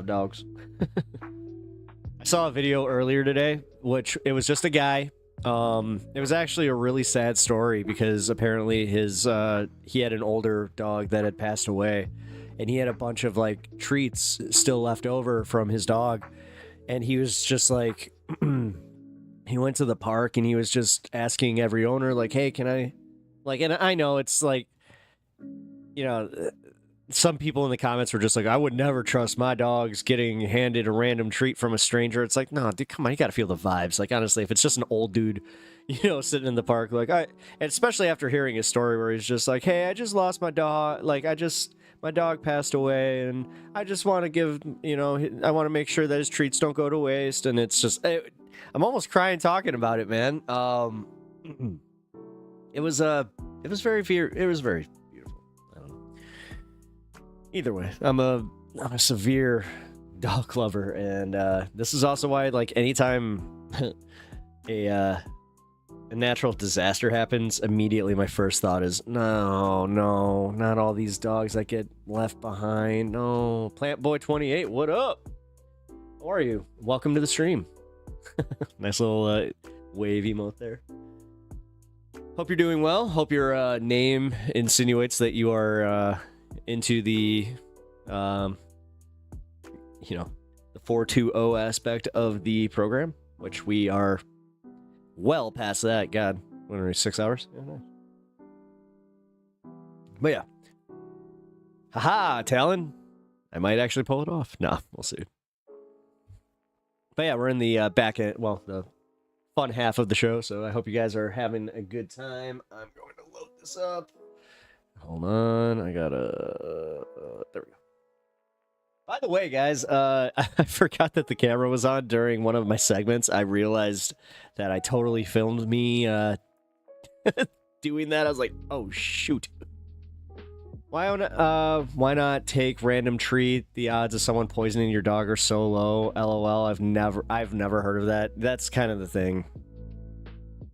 dogs. I saw a video earlier today, which it was just a guy. It was actually a really sad story because apparently he had an older dog that had passed away, and he had a bunch of like treats still left over from his dog, and he was just like, he went to the park and he was just asking every owner like, hey, can I, like, and I know it's like, you know, some people in the comments were just like, I would never trust my dogs getting handed a random treat from a stranger. It's like, no, dude, come on, you got to feel the vibes. Like, honestly, if it's just an old dude, you know, sitting in the park, like, and especially after hearing his story where he's just like, hey, I just lost my dog. Like, my dog passed away, and I just want to give, you know, I want to make sure that his treats don't go to waste. And it's just, I'm almost crying talking about it, man. It was very beautiful. Either way, I'm a severe dog lover, and this is also why, like, anytime a natural disaster happens, immediately my first thought is, no, not all these dogs that get left behind. No, Plant Boy 28, what up? How are you? Welcome to the stream. Nice little wave emote there. Hope you're doing well. Hope your name insinuates that you are into the, the 420 aspect of the program, which we are well past that. God, what are we, 6 hours? Yeah, nice. But yeah. Haha, Talon. I might actually pull it off. Nah, we'll see. But yeah, we're in the back end, well, the fun half of the show, so I hope you guys are having a good time. I'm going to load this up. Hold on, I gotta, there we go. By the way, guys, I forgot that the camera was on during one of my segments. I realized that I totally filmed me doing that. I was like, oh shoot. Why not take random treat? The odds of someone poisoning your dog are so low. LOL, I've never heard of that. That's kind of the thing.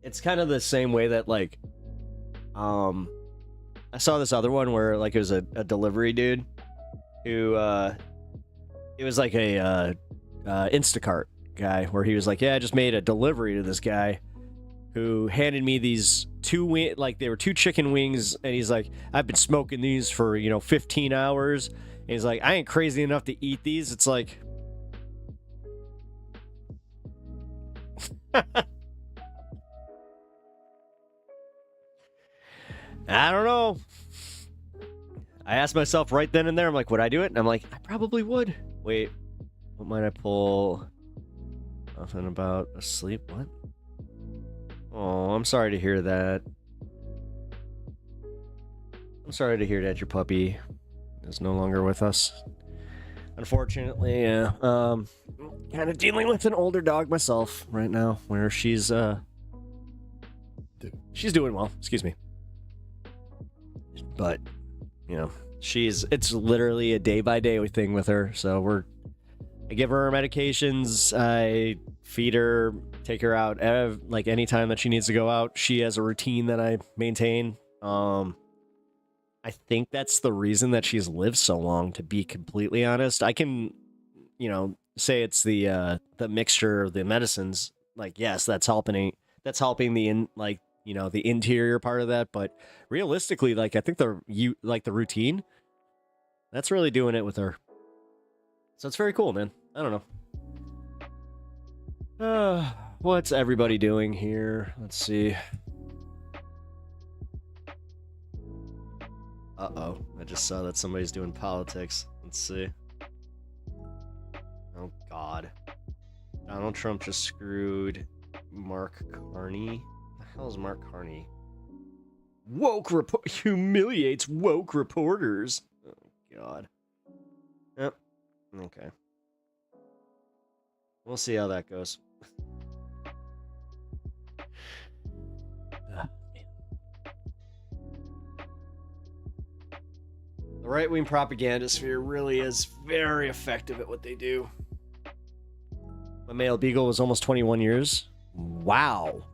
It's kind of the same way that, like, I saw this other one where like it was a delivery dude who it was like a Instacart guy where he was like, yeah, I just made a delivery to this guy who handed me these like they were 2 chicken wings, and he's like, I've been smoking these for 15 hours, and he's like, I ain't crazy enough to eat these. It's like I don't know. I asked myself right then and there, I'm like, would I do it? And I'm like, I probably would. Wait, what might I pull? Nothing about asleep. What? Oh, I'm sorry to hear that. I'm sorry to hear that your puppy is no longer with us. Unfortunately, yeah. Kind of dealing with an older dog myself right now, where she's doing well. Excuse me. But it's literally a day by day thing with her. So I give her medications, I feed her, take her out, like anytime that she needs to go out. She has a routine that I maintain. I think that's the reason that she's lived so long, to be completely honest. I can, say it's the mixture of the medicines. Like, yes, that's helping the the interior part of that, but realistically, like, I think the routine, that's really doing it with her. So it's very cool, man. I don't know. What's everybody doing here? Let's see. Uh-oh. I just saw that somebody's doing politics. Let's see. Oh, God. Donald Trump just screwed Mark Carney. What the hell is Mark Carney? Humiliates woke reporters. Oh, God. Yep. Okay. We'll see how that goes. The right-wing propaganda sphere really is very effective at what they do. My male beagle was almost 21 years. Wow.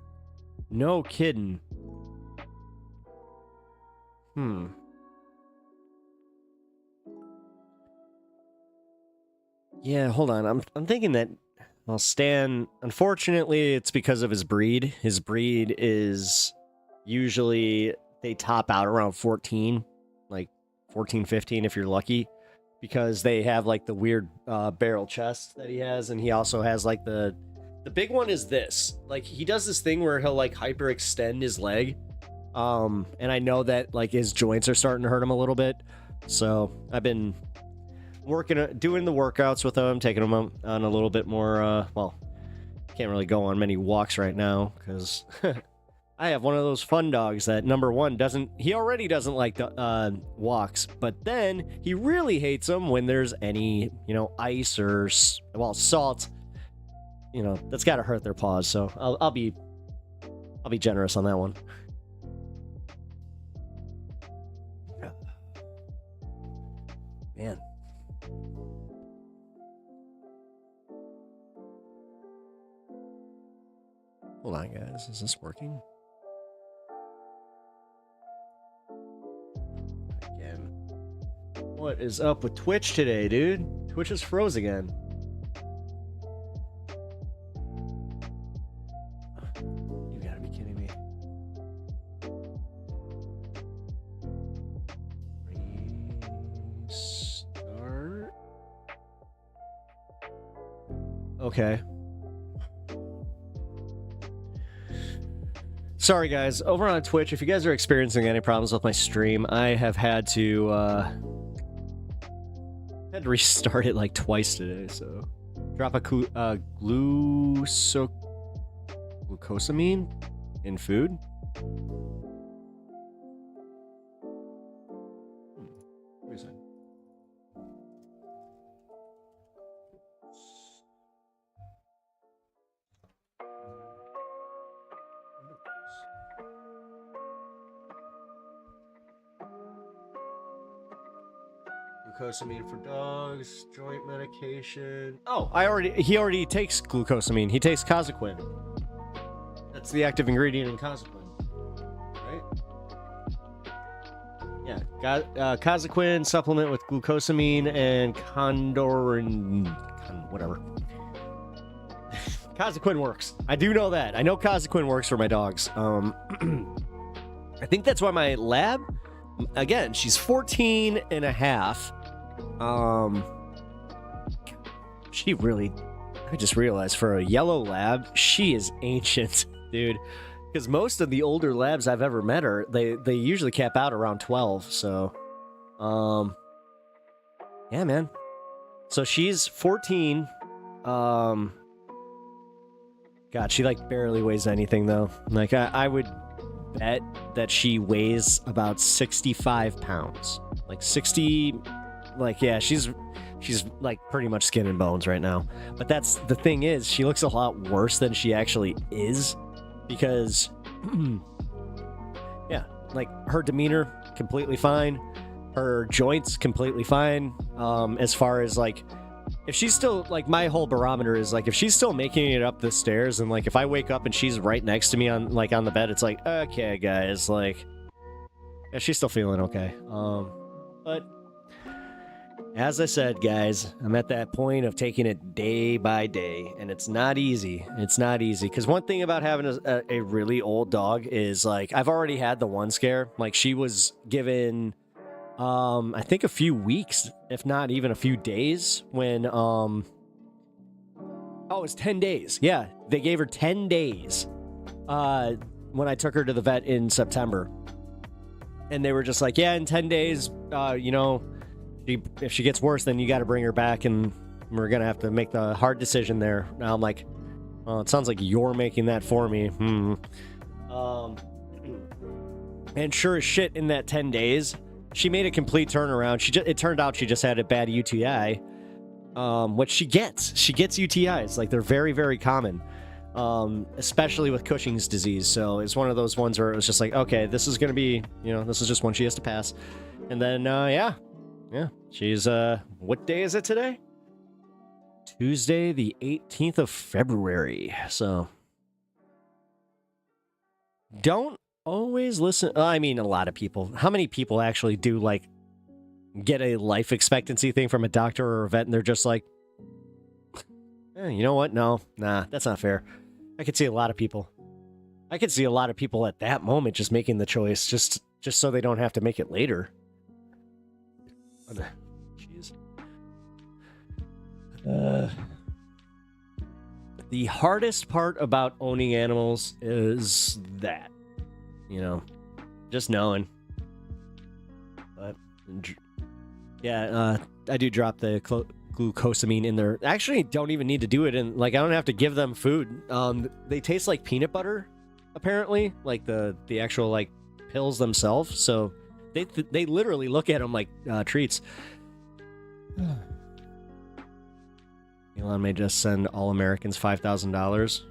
No kidding. Yeah, hold on. I'm thinking that, well, Stan, unfortunately, it's because of his breed. His breed is usually, they top out around 14, like 14, 15 if you're lucky, because they have like the weird barrel chest that he has, and he also has like the big one is this. Like, he does this thing where he'll like hyperextend his leg. And I know that like his joints are starting to hurt him a little bit. So I've been doing the workouts with him, taking him on a little bit more, can't really go on many walks right now because I have one of those fun dogs that, number one, he already doesn't like the walks, but then he really hates them when there's any, ice or, salt, that's got to hurt their paws. So I'll be generous on that one. Man. Hold on, guys. Is this working? Again. What is up with Twitch today, dude? Twitch is froze again. You gotta be kidding me. Restart. Okay. Sorry, guys. Over on Twitch, if you guys are experiencing any problems with my stream, I have had to restart it like twice today. So, drop a glucosamine in food. Wait a second. Glucosamine for dogs, joint medication. Oh, he already takes glucosamine. He takes Casequin. That's the active ingredient in Casequin, right? Yeah, Cazaquin supplement with glucosamine and whatever. Cazaquin works. I do know that. I know Cazaquin works for my dogs. I think that's why my lab, again, she's 14 and a half. She really, I just realized for a yellow lab, she is ancient, dude. Because most of the older labs I've ever met they usually cap out around 12. So, yeah, man. So she's 14. God, she like barely weighs anything though. Like I would bet that she weighs about 65 pounds. Like 60, like, yeah, she's like pretty much skin and bones right now. But that's the thing is, she looks a lot worse than she actually is because, yeah, like her demeanor completely fine, her joints completely fine. As far as like, if she's still, like, my whole barometer is like, if she's still making it up the stairs and like if I wake up and she's right next to me on the bed, it's like, okay guys, like, yeah, she's still feeling okay. But as I said, guys, I'm at that point of taking it day by day, and it's not easy. It's not easy, because one thing about having a really old dog is, like, I've already had the one scare. Like, she was given, I think a few weeks, if not even a few days, when, oh, it was 10 days. Yeah, they gave her 10 days when I took her to the vet in September. And they were just like, yeah, in 10 days, you know, if she gets worse, then you got to bring her back, and we're going to have to make the hard decision there. Now I'm like, well, it sounds like you're making that for me. And sure as shit, in that 10 days, she made a complete turnaround. It turned out she just had a bad UTI, which she gets. She gets UTIs. Like, they're very, very common, especially with Cushing's disease. So it's one of those ones where it was just like, okay, this is going to be, you know, this is just one she has to pass. And then, yeah, she's, what day is it today? Tuesday, the 18th of February. So don't always listen. I mean, a lot of people. How many people actually do, like, get a life expectancy thing from a doctor or a vet, and they're just like, you know what? No, nah, that's not fair. I could see a lot of people. I could see a lot of people at that moment just making the choice just so they don't have to make it later. Jeez. The hardest part about owning animals is that, you know, just knowing. But yeah, I do drop the glucosamine in there. Actually, don't even need to do it, and like I don't have to give them food. They taste like peanut butter, apparently, like the actual like pills themselves. So they literally look at them like treats. Elon may just send all Americans $5,000.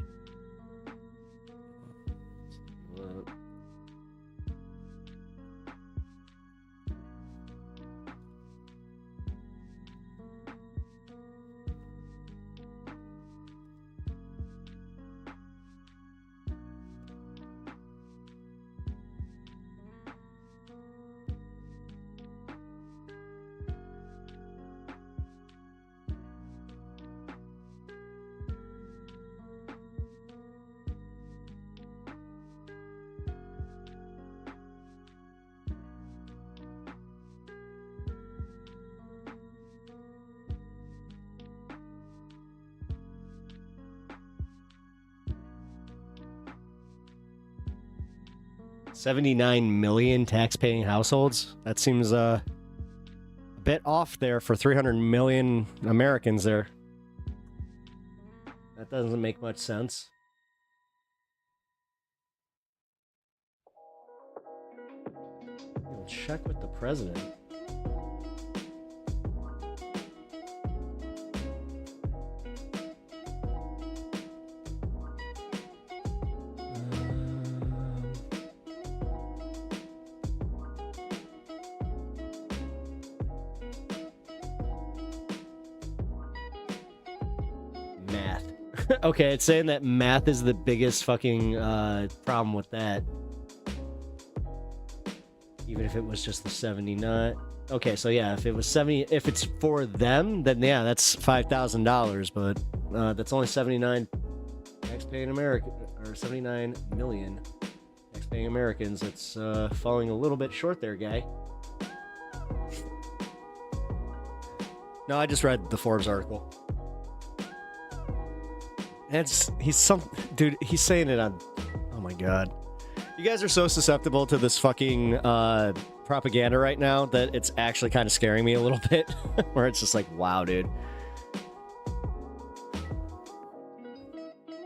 $79 million tax-paying households. That seems a bit off there for 300 million Americans there. That doesn't make much sense. We'll check with the president. Okay, it's saying that math is the biggest fucking problem with that. Even if it was just the 79. Okay, so yeah, if it was 70, if it's for them, then yeah, that's $5,000. But that's only 79 tax-paying American, or 79 million tax-paying Americans. It's falling a little bit short there, guy. No, I just read the Forbes article. He's saying it on. Oh my god, you guys are so susceptible to this fucking propaganda right now that it's actually kind of scaring me a little bit. Where it's just like, wow, dude.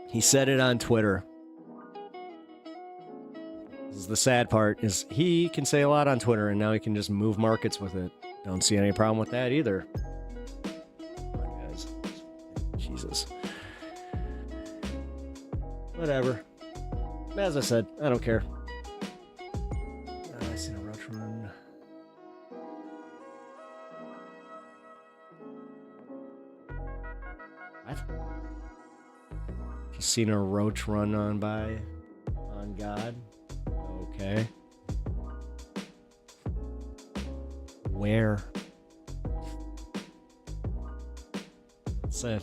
He said it on Twitter. This is the sad part, is he can say a lot on Twitter, and now he can just move markets with it. Don't see any problem with that either. Come on, guys. Jesus. Whatever. As I said, I don't care. I seen a roach run. What? Just seen a roach run on God. Okay. Where? That's it.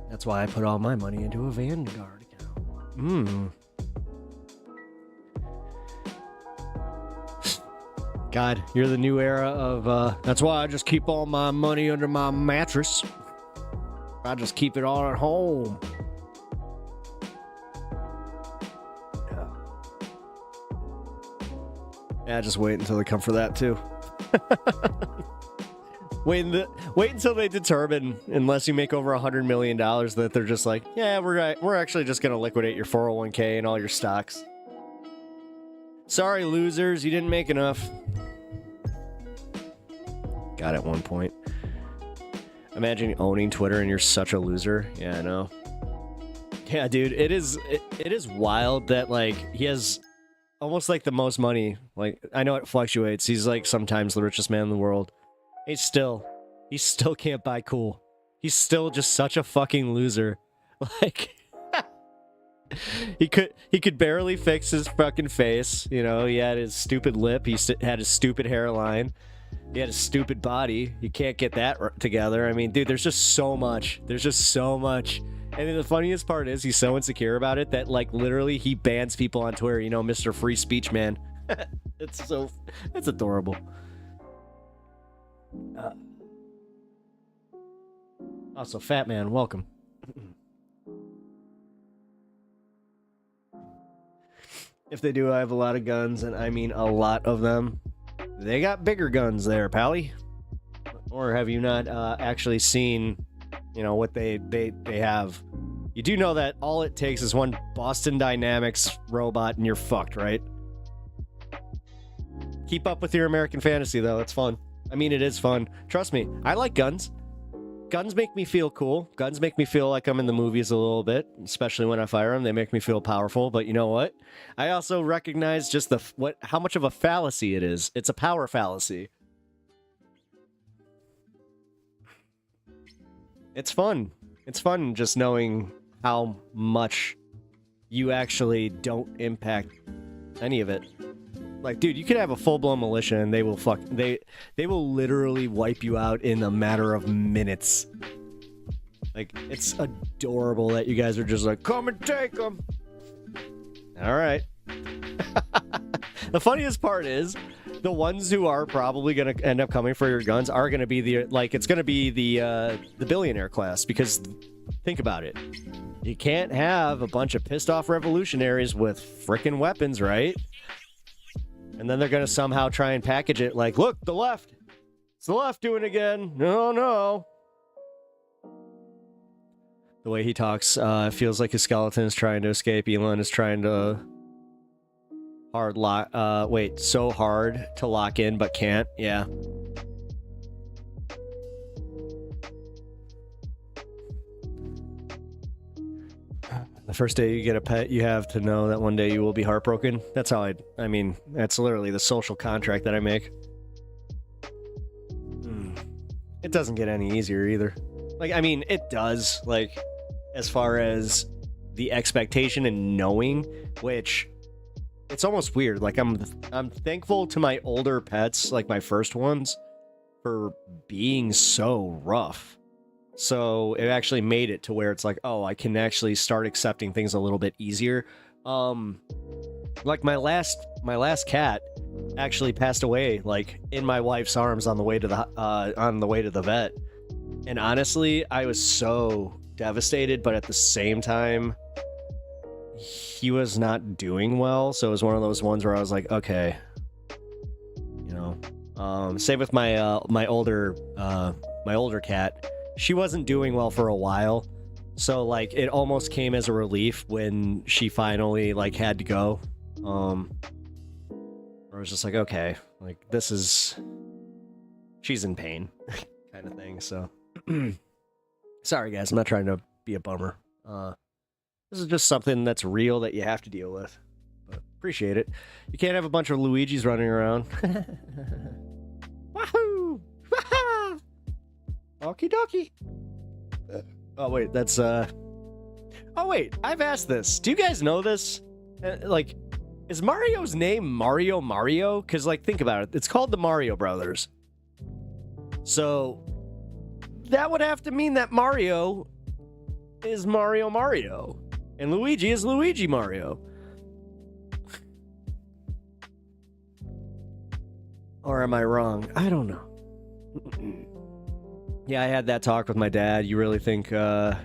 That's why I put all my money into a Vanguard account. God, you're the new era of, that's why I just keep all my money under my mattress. I just keep it all at home. Yeah, just wait until they come for that too. Wait until they determine, unless you make over $100 million, that they're just like, yeah, we're actually just gonna liquidate your 401k and all your stocks. Sorry, losers, you didn't make enough. Got at one point. Imagine owning Twitter and you're such a loser. Yeah, I know. Yeah, dude, it is wild that, like, he has almost like the most money. Like, I know it fluctuates. He's like sometimes the richest man in the world. He still can't buy cool. He's still just such a fucking loser. Like, he could barely fix his fucking face. You know, he had his stupid lip. He had his stupid hairline. He had a stupid body. You can't get that together. I mean, dude, there's just so much. There's just so much. And then the funniest part is he's so insecure about it that, like, literally he bans people on Twitter. You know, Mr. Free Speech Man. It's adorable. Also, Fat Man, welcome. If they do, I have a lot of guns, and I mean a lot of them. They got bigger guns there, Pally. Or have you not actually seen, you know, what they have? You do know that all it takes is one Boston Dynamics robot and you're fucked, right? Keep up with your American fantasy, though. It's fun. I mean, it is fun. Trust me, I like guns. Guns make me feel cool. Guns make me feel like I'm in the movies a little bit, especially when I fire them. They make me feel powerful. But you know what? I also recognize just how much of a fallacy it is. It's a power fallacy. It's fun. It's fun just knowing how much you actually don't impact any of it. Like, dude, you could have a full-blown militia and they will they will literally wipe you out in a matter of minutes. Like, it's adorable that you guys are just like, come and take them. All right. The funniest part is the ones who are probably going to end up coming for your guns are going to be it's going to be the billionaire class, because think about it. You can't have a bunch of pissed off revolutionaries with frickin' weapons, right? And then they're going to somehow try and package it like, look, the left. It's the left doing it again. No. The way he talks, feels like his skeleton is trying to escape. Elon is trying to so hard to lock in, but can't. Yeah. The first day you get a pet, you have to know that one day you will be heartbroken. That's how I mean, that's literally the social contract that I make. It doesn't get any easier either. Like, I mean, it does, like, as far as the expectation and knowing, which it's almost weird. Like I'm thankful to my older pets, like my first ones, for being so rough. So it actually made it to where it's like, oh, I can actually start accepting things a little bit easier. Like my last cat actually passed away like in my wife's arms on the way to the vet. And honestly, I was so devastated, but at the same time, he was not doing well. So it was one of those ones where I was like, okay, you know. Same with my my older cat. She wasn't doing well for a while. So like it almost came as a relief when she finally like had to go. I was just like, okay, like she's in pain kind of thing. So sorry guys, I'm not trying to be a bummer. This is just something that's real that you have to deal with. But appreciate it. You can't have a bunch of Luigis running around. Wahoo! Wah-ha! Okie dokie. Oh wait, that's oh wait, I've asked this. Do you guys know this? Like, is Mario's name Mario? Because like, think about it. It's called the Mario Brothers. So that would have to mean that Mario is Mario, and Luigi is Luigi Mario. Or am I wrong? I don't know. Yeah, I had that talk with my dad. You really think the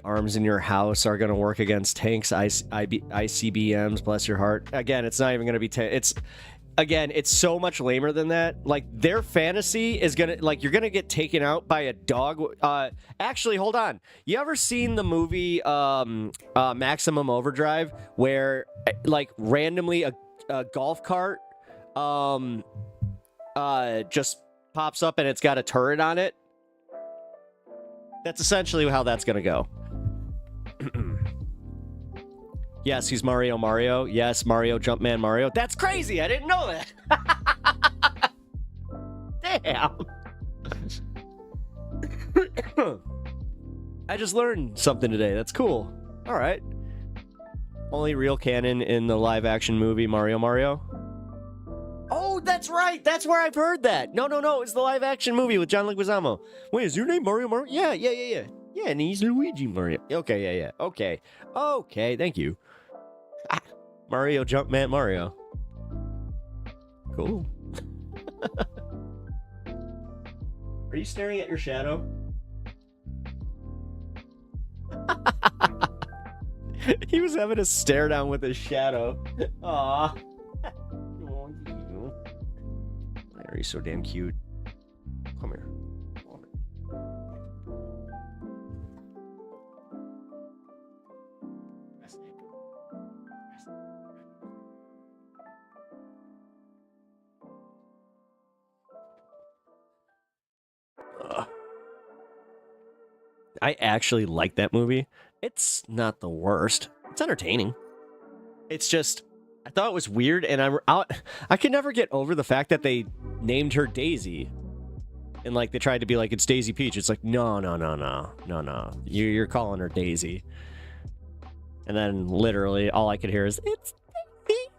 arms in your house are going to work against tanks, ICBMs, bless your heart? Again, it's not even going to be it's so much lamer than that. Like, their fantasy is going to, like, you're going to get taken out by a dog. Actually, hold on. You ever seen the movie Maximum Overdrive, where, like, randomly a golf cart just pops up and it's got a turret on it? That's essentially how that's going to go. Yes, he's Mario. Yes, Mario Jumpman Mario. That's crazy. I didn't know that. Damn. I just learned something today. That's cool. All right. Only real canon in the live action movie Mario. Oh, that's right. That's where I've heard that. No. It's the live action movie with John Leguizamo. Wait, is your name Mario? Yeah. Yeah, and he's Luigi Mario. Okay, yeah. Okay, thank you. Mario Jumpman Mario. Cool. Are you staring at your shadow? He was having a stare down with his shadow. Aw. Why are you so damn cute? Come here. I actually like that movie. It's not the worst. It's entertaining. It's just, I thought it was weird, and I could never get over the fact that they named her Daisy. And like they tried to be like, it's Daisy Peach. It's like, no. You're calling her Daisy. And then literally all I could hear is, it's Daisy.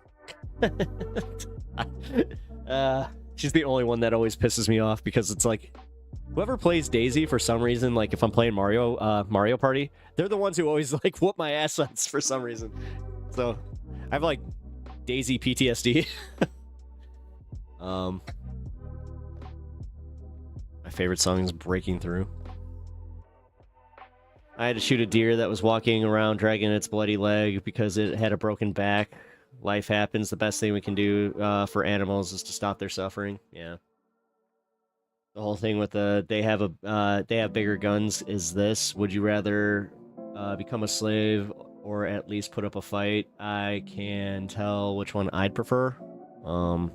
She's the only one that always pisses me off, because it's like, whoever plays Daisy, for some reason, like if I'm playing Mario Party, they're the ones who always like whoop my ass for some reason. So I have like Daisy PTSD. My favorite song is Breaking Through. I had to shoot a deer that was walking around dragging its bloody leg because it had a broken back. Life happens. The best thing we can do for animals is to stop their suffering. Yeah. The whole thing with they have bigger guns is this: would you rather become a slave or at least put up a fight? I can tell which one I'd prefer. You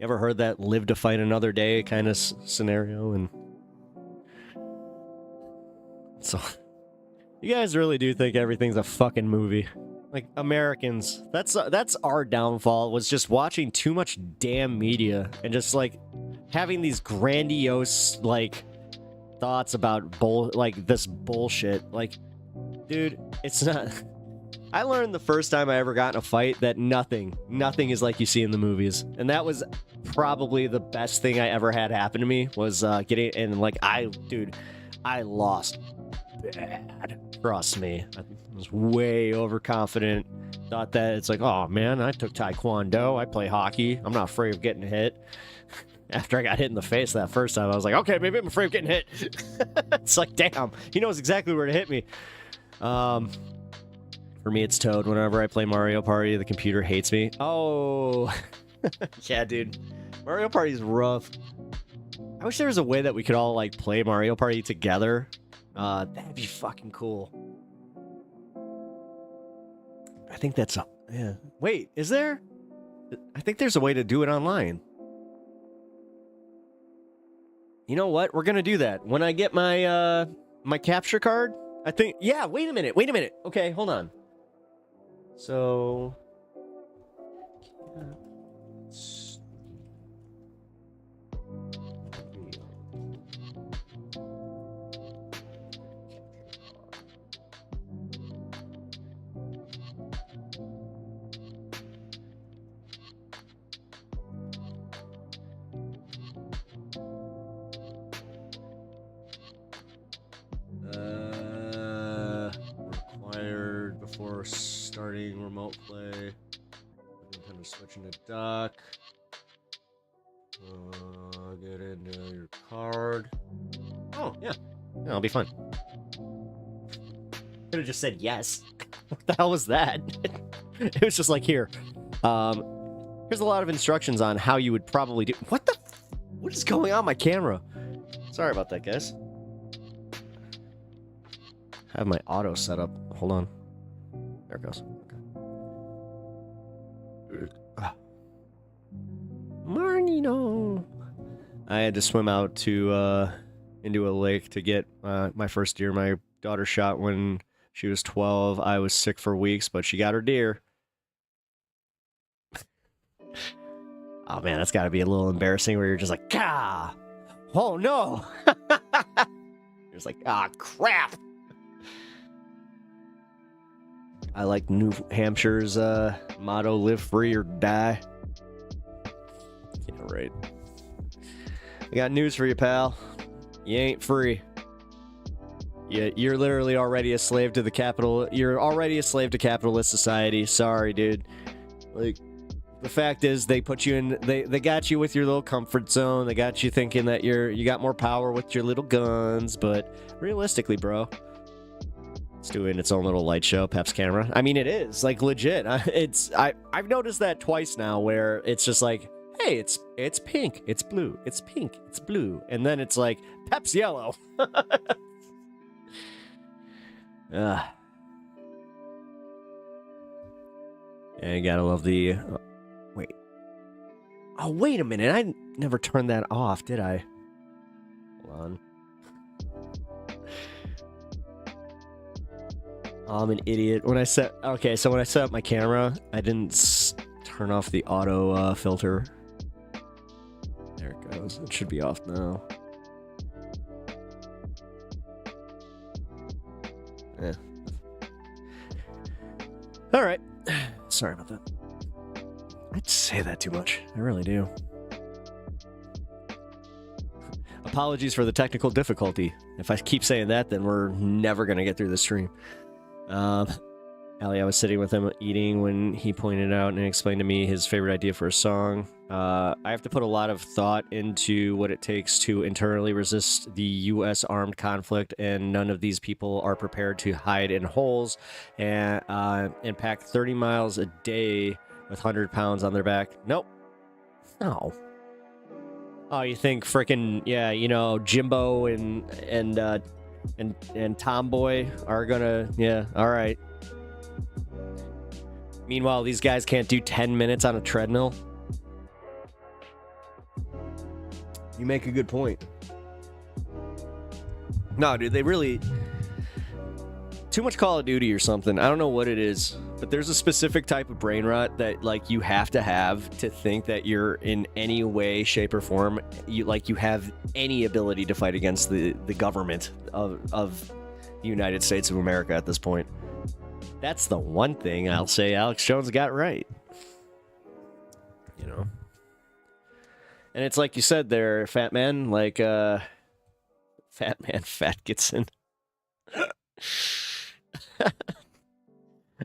ever heard that live to fight another day kind of scenario? And so you guys really do think everything's a fucking movie. Like, Americans, that's our downfall, was just watching too much damn media and just like having these grandiose, like, thoughts about this bullshit. Like, dude, it's not. I learned the first time I ever got in a fight that nothing is like you see in the movies, and that was probably the best thing I ever had happen to me was getting and like I lost bad. Trust me, I was way overconfident. Thought that it's like, oh man, I took Taekwondo, I play hockey, I'm not afraid of getting hit. After I got hit in the face that first time, I was like, okay, maybe I'm afraid of getting hit. It's like, damn, he knows exactly where to hit me. For me, it's Toad. Whenever I play Mario Party, the computer hates me. Oh, yeah, dude. Mario Party is rough. I wish there was a way that we could all like play Mario Party together. That'd be fucking cool. I think that's yeah. Wait, is there? I think there's a way to do it online. You know what? We're gonna do that when I get my my capture card. I think. Yeah. Wait a minute. Okay, hold on. So. Required before starting remote play. Nintendo switching to dock. Get into your card. Oh, yeah. Yeah, I'll be fine. Could have just said yes. What the hell was that? It was just like, here. Here's a lot of instructions on how you would probably do. What is going on my camera? Sorry about that, guys. I have my auto set up. Hold on. There it goes. Okay. Marnino. I had to swim out to into a lake to get my first deer. My daughter shot when she was 12. I was sick for weeks, but she got her deer. Oh man, that's got to be a little embarrassing where you're just like, ah, oh no. You're just like, ah, crap. I like New Hampshire's motto, live free or die. Yeah, right. I got news for you, pal. You ain't free. You're literally already a slave to the capital. You're already a slave to capitalist society. Sorry, dude. Like, the fact is, they put you in. They got you with your little comfort zone. They got you thinking that you got more power with your little guns. But realistically, bro, it's doing its own little light show. Pep's camera. I mean, it is like legit. I've noticed that twice now, where it's just like, hey, it's pink, it's blue, it's pink, it's blue, and then it's like Pep's yellow. Yeah, you gotta love the. Wait. Oh, wait a minute. I never turned that off, did I? Hold on. Oh, I'm an idiot. When I set up my camera, I didn't turn off the auto filter. There it goes. It should be off now. Yeah. All right. Sorry about that. I say that too much. I really do. Apologies for the technical difficulty. If I keep saying that, then we're never going to get through the stream. Allie, I was sitting with him eating when he pointed out and explained to me his favorite idea for a song. I have to put a lot of thought into what it takes to internally resist the U.S. armed conflict, and none of these people are prepared to hide in holes and pack 30 miles a day with 100 pounds on their back. Nope. No. Oh, you think frickin', yeah, you know, Jimbo and Tomboy are gonna, yeah, all right. Meanwhile, these guys can't do 10 minutes on a treadmill. You make a good point. No, dude, they really... Too much Call of Duty or something. I don't know what it is. but there's a specific type of brain rot that like you have to think that you're in any way, shape, or form you have any ability to fight against the government of the United States of America at this point. That's the one thing I'll say Alex Jones got right. You know. And it's like you said there, fat man, like fat man Fatgetson.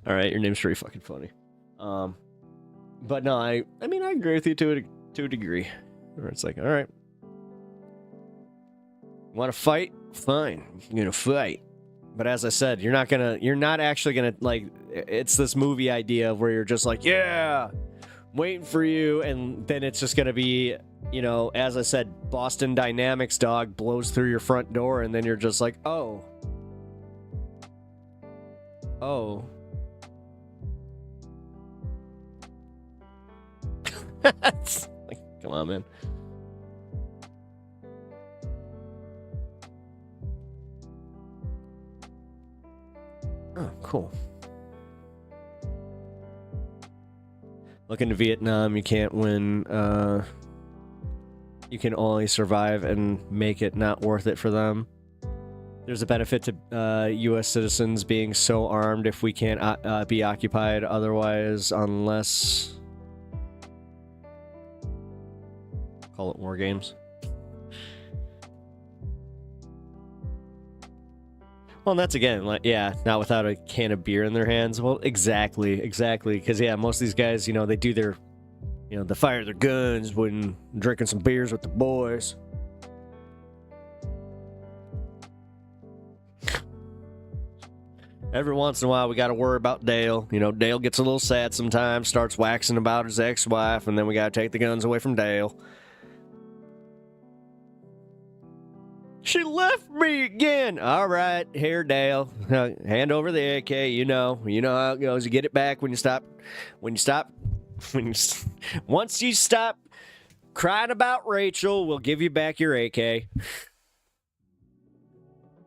All right, your name's pretty fucking funny. But no, I mean I agree with you to a degree. Where it's like, all right, want to fight? Fine, you're gonna fight. But as I said, you're not actually gonna like. It's this movie idea of where you're just like, yeah, waiting for you, and then it's just gonna be, you know, as I said, Boston Dynamics dog blows through your front door, and then you're just like, oh. Like, come on, man. Oh, cool. Look into Vietnam, you can't win. You can only survive and make it not worth it for them. There's a benefit to U.S. citizens being so armed if we can't be occupied otherwise, unless... Call it war games. Well, and that's again, like, yeah, not without a can of beer in their hands. Well, exactly. Because, yeah, most of these guys, you know, they do their, you know, they fire their guns when drinking some beers with the boys. Every once in a while, we got to worry about Dale. You know, Dale gets a little sad sometimes, starts waxing about his ex-wife, and then we got to take the guns away from Dale. She left me again. All right, here, Dale. Hand over the AK. You know how it goes. You get it back once you stop crying about Rachel, we'll give you back your AK. I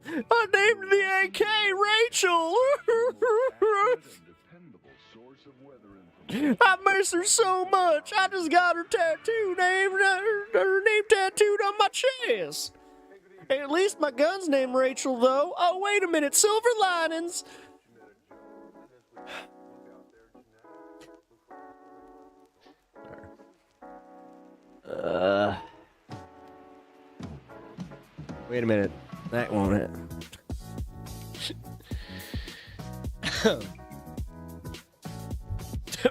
named the AK Rachel. I miss her so much. I just got her tattoo her name tattooed on my chest. At least my gun's named Rachel, though. Oh, wait a minute. Silver linings. Wait a minute. That won't hit.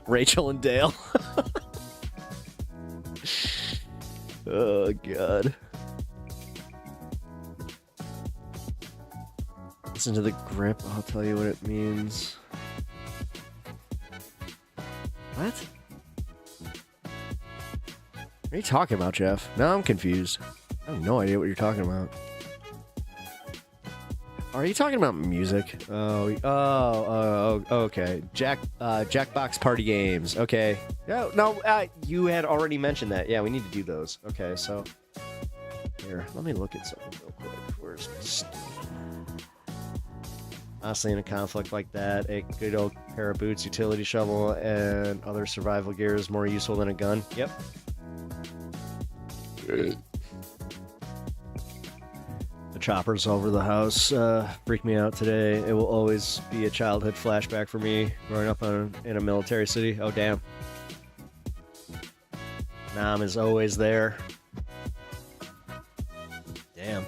Rachel and Dale. Oh, God. Listen to the grip. I'll tell you what it means. What? What are you talking about, Jeff? Now I'm confused. I have no idea what you're talking about. Are you talking about music? Oh, okay. Jackbox party games. Okay. No, you had already mentioned that. Yeah, we need to do those. Okay, so here, let me look at something real quick. Where's my stuff? Honestly, in a conflict like that, a good old pair of boots, utility shovel, and other survival gear is more useful than a gun. Yep. The choppers over the house freaked me out today. It will always be a childhood flashback for me growing up in a military city. Oh, damn. Nam is always there. Damn.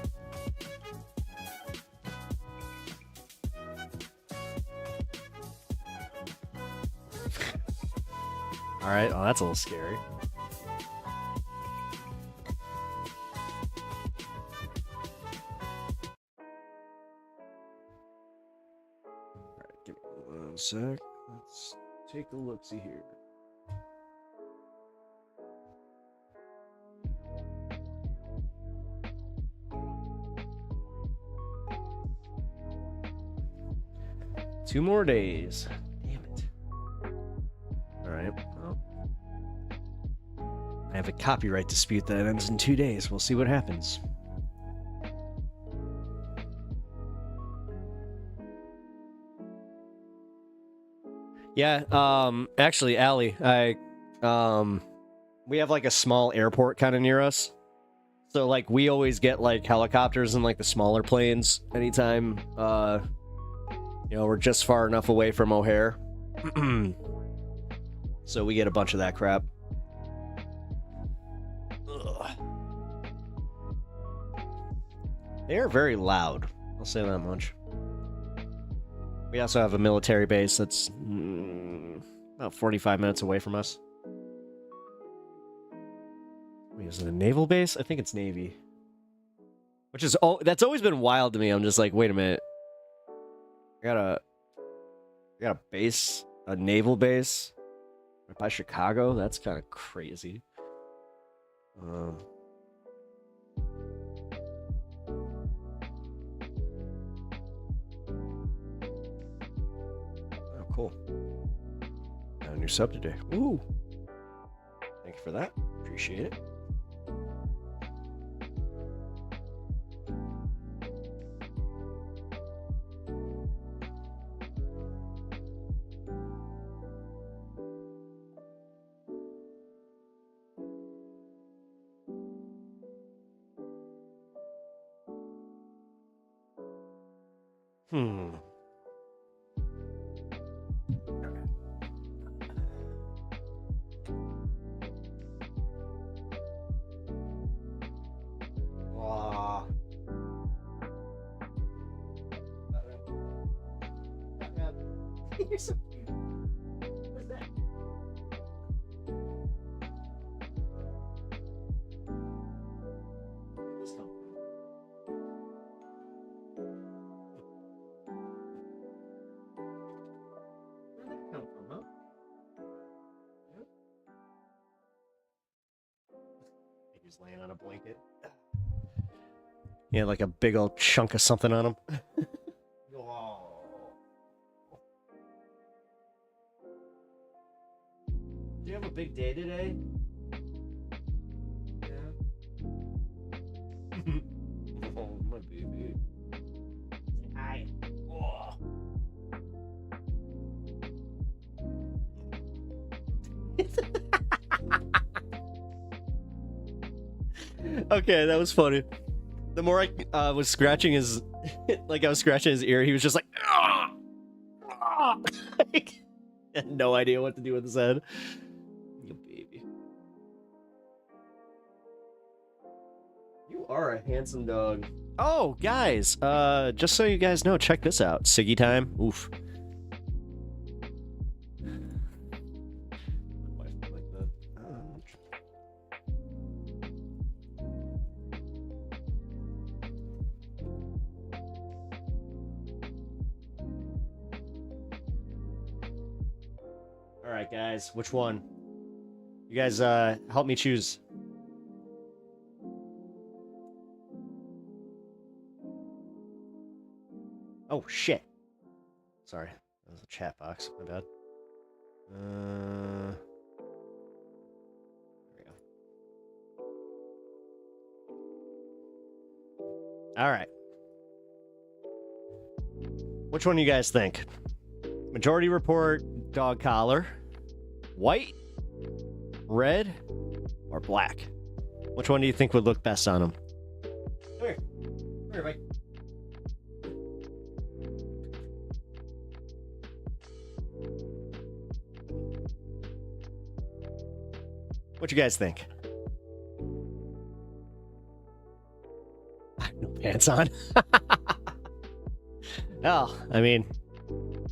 All right. Oh, that's a little scary. Sec. Let's take a look-see here. Two more days. Damn it. Alright, well. I have a copyright dispute that ends in 2 days. We'll see what happens. Yeah, actually, Allie, we have like a small airport kind of near us. So like we always get like helicopters and like the smaller planes anytime we're just far enough away from O'Hare. So we get a bunch of that crap. Ugh. They are very loud. I'll say that much. We also have a military base that's about 45 minutes away from us. Wait, is it a naval base? I think it's Navy. Which is that's always been wild to me. I'm just like, wait a minute. I got a base, a naval base right by Chicago. That's kind of crazy. Oh, cool. Got a new sub today. Ooh. Thank you for that. Appreciate it. Wow. You're so cute. What's that? Where's this come from? Where'd that come from, huh? Yep. He's laying on a blanket. Yeah, like a big old chunk of something on him. Do you have a big day today? Yeah. Oh, my baby. Hi. Oh. Okay, that was funny. The more I was scratching his, like I was scratching his ear, he was just like, ah! Ah! Had no idea what to do with his head. You baby. You are a handsome dog. Oh, guys, just so you guys know, check this out. Siggy time. Oof. All right, guys, which one? You guys, help me choose. Oh, shit. Sorry, that was a chat box. My bad. There we go. All right. Which one do you guys think? Majority report, dog collar. White, red, or black? Which one do you think would look best on him? Come here. Come here, Mike. What you guys think? I have no pants on. Oh, I mean,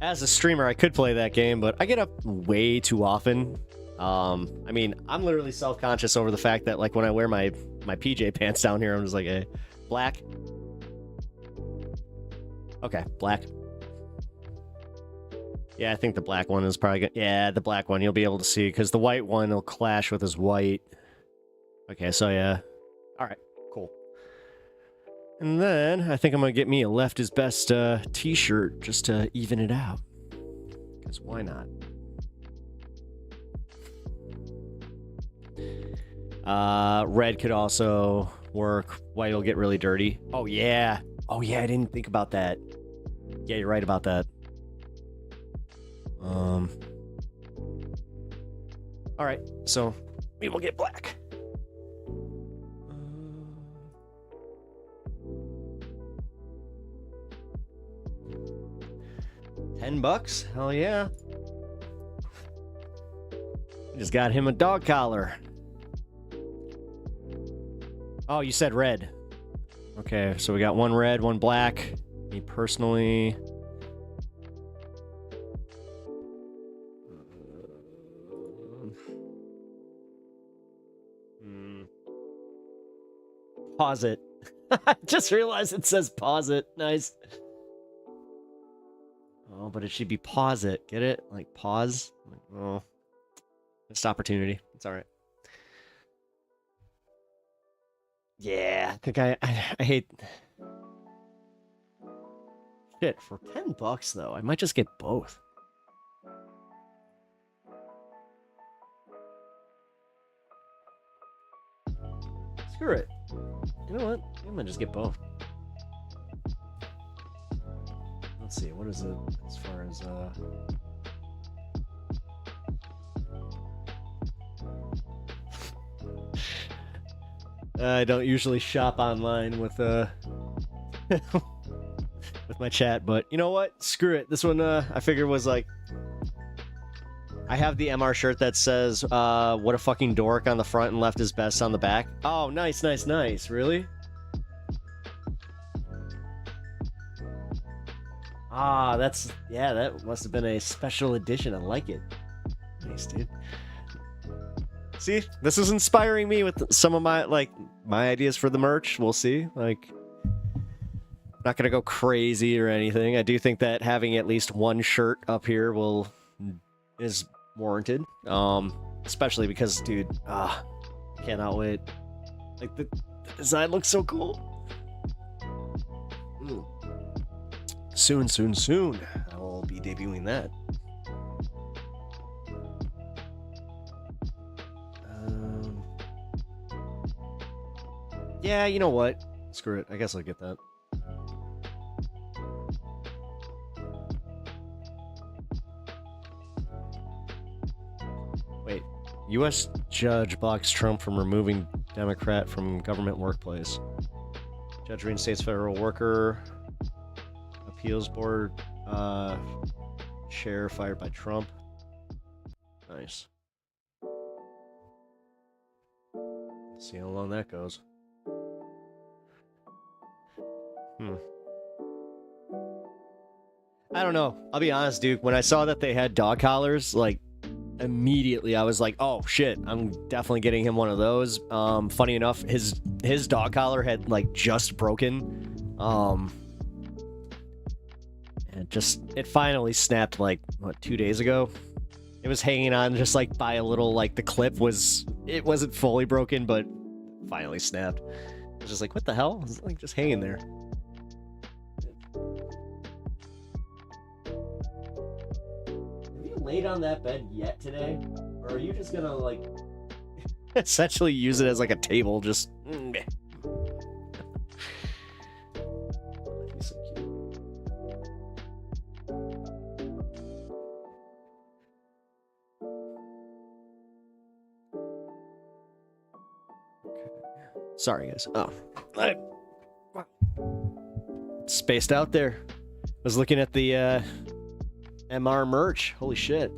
as a streamer, I could play that game, but I get up way too often. I mean, I'm literally self-conscious over the fact that, like, when I wear my PJ pants down here, I'm just like, hey, black. Okay, black. Yeah, I think the black one is probably good. Yeah, the black one you'll be able to see, because the white one will clash with his white. Okay, so yeah. All right, cool. And then I think I'm going to get me a Left is Best t-shirt just to even it out. Because why not? Red could also work. White will get really dirty. Oh, yeah. Oh, yeah, I didn't think about that. Yeah, you're right about that. All right, so we will get black. $10? Hell yeah. Just got him a dog collar. Oh, you said red. Okay, so we got one red, one black. Me personally. Pause it. I just realized it says pause it. Nice. Oh, but it should be pause it. Get it? Like pause? Oh. Missed opportunity. It's alright. Yeah, I think I hate... Shit, for $10 though, I might just get both. Screw it. You know what? I'm gonna just get both. Let's see, what is it as far as I don't usually shop online with with my chat, but you know what? Screw it. This one I figured was like, I have the MR shirt that says what a fucking dork on the front and left is best on the back. Oh, nice, nice, nice. Really? Ah, that's, yeah, that must have been a special edition. I like it. Nice, dude. See, this is inspiring me with some of my, like, my ideas for the merch. We'll see. Like, not gonna go crazy or anything. I do think that having at least one shirt up here is warranted. Especially because, dude, cannot wait. Like, the design looks so cool. Soon, soon, soon, I will be debuting that. Yeah, you know what? Screw it. I guess I'll get that. Wait. U.S. judge blocks Trump from removing Democrat from government workplace. Judge reinstates federal worker. Appeals board chair fired by Trump. Nice. See how long that goes. I don't know. I'll be honest, Duke. When I saw that they had dog collars, like, immediately I was like, oh shit, I'm definitely getting him one of those. Funny enough, his dog collar had like just broken. And it finally snapped like, what, 2 days ago? It was hanging on just like by a little, like the clip wasn't fully broken, but finally snapped. I was just like, what the hell? It's like just hanging there. Have you laid on that bed yet today? Or are you just gonna like essentially use it as like a table, just He's so cute. Sorry, guys. Oh, spaced out there. Was looking at the MR merch. Holy shit!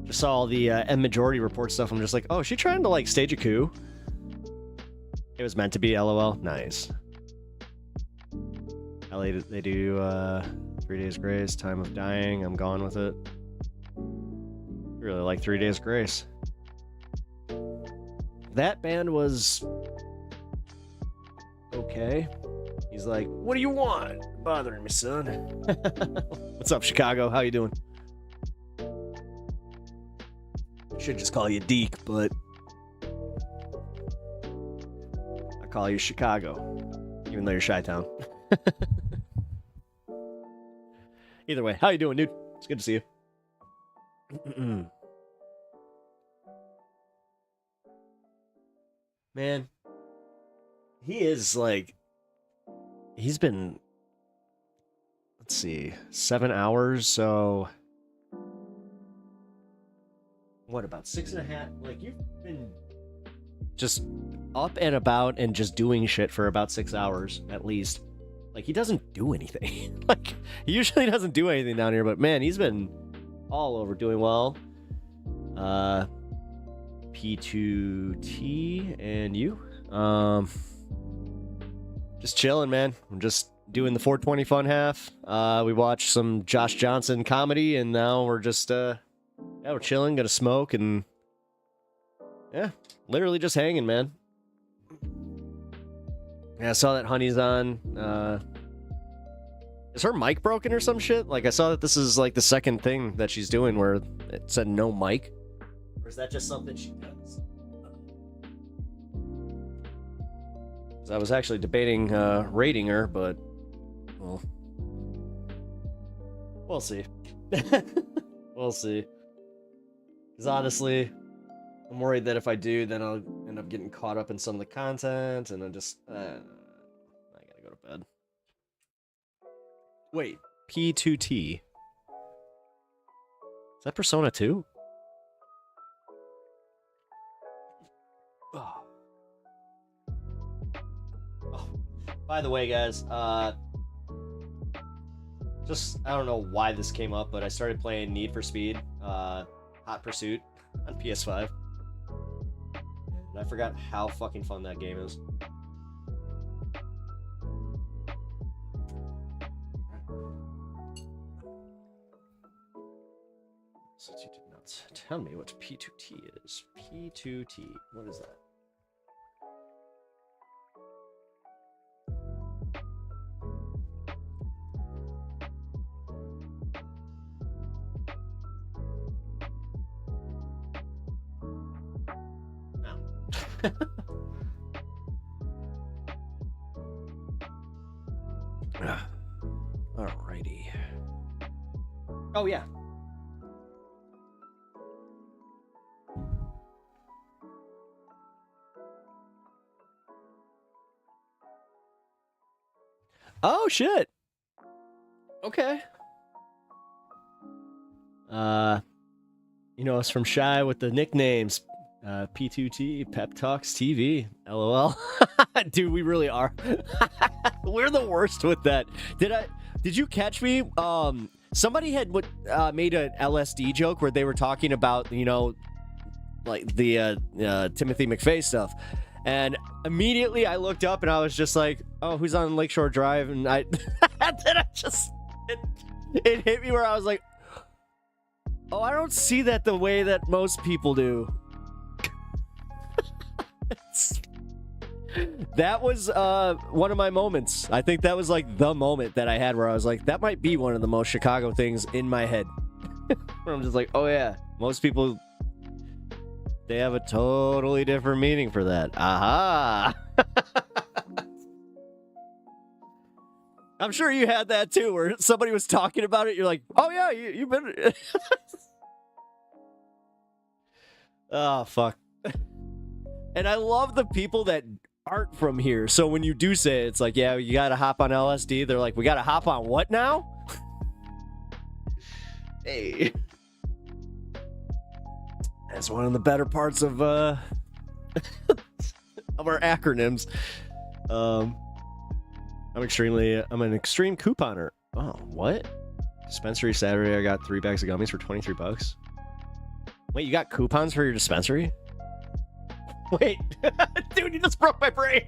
Just saw all the M Majority Report stuff. I'm just like, oh, is she trying to like stage a coup? It was meant to be. LOL. Nice. LA, they do 3 Days Grace, Time of Dying. I'm gone with it. Really like 3 Days Grace. That band was okay. He's like, what do you want? You're bothering me, son. What's up, Chicago? How you doing? Should just call you Deke, but I call you Chicago, even though you're Chi-Town. Either way, how you doing, dude? It's good to see you. Man, he is like, he's been let's see, 7 hours. So what, about 6.5? Like, you've been just up and about and just doing shit for about 6 hours at least. Like, he doesn't do anything. Like, he usually doesn't do anything down here, but man, he's been all over doing well. P2T and you. Just chilling, man. I'm just doing the 420 fun half. We watched some Josh Johnson comedy, and now we're just yeah, we're chilling, gonna smoke, and yeah, literally just hanging, man. Yeah, I saw that Honey's on. Is her mic broken or some shit? Like, I saw that this is like the second thing that she's doing where it said no mic. Or is that just something she does? So I was actually debating rating her, but well, we'll see. We'll see. Because honestly, I'm worried that if I do, then I'll end up getting caught up in some of the content, and I just I gotta go to bed. Wait, P2T. Is that Persona 2? Oh. By the way, guys, just, I don't know why this came up, but I started playing Need for Speed, Hot Pursuit on PS5. And I forgot how fucking fun that game is. Since you did not tell me what P2T is. P2T, what is that? Alrighty. Oh, yeah. Oh, shit. Okay. You know us from Shy with the nicknames. P2T, Pep Talks TV, LOL. Dude, we really are. We're the worst with that. Did you catch me? Somebody had made an LSD joke where they were talking about, you know, like the Timothy McVeigh stuff. And immediately I looked up and I was just like, oh, who's on Lakeshore Drive? And then I just, it hit me where I was like, oh, I don't see that the way that most people do. That was one of my moments. I think that was like the moment that I had where I was like, that might be one of the most Chicago things in my head. Where I'm just like, oh yeah, most people, they have a totally different meaning for that. Aha! I'm sure you had that too, where somebody was talking about it. You're like, oh yeah, you've been. Oh, fuck. And I love the people that aren't from here. So when you do say it, it's like, yeah, you gotta hop on LSD. They're like, we gotta hop on what now? Hey. That's one of the better parts of of our acronyms. I'm an extreme couponer. Oh, what? Dispensary Saturday, I got 3 bags of gummies for $23. Wait, you got coupons for your dispensary? Wait, dude, you just broke my brain.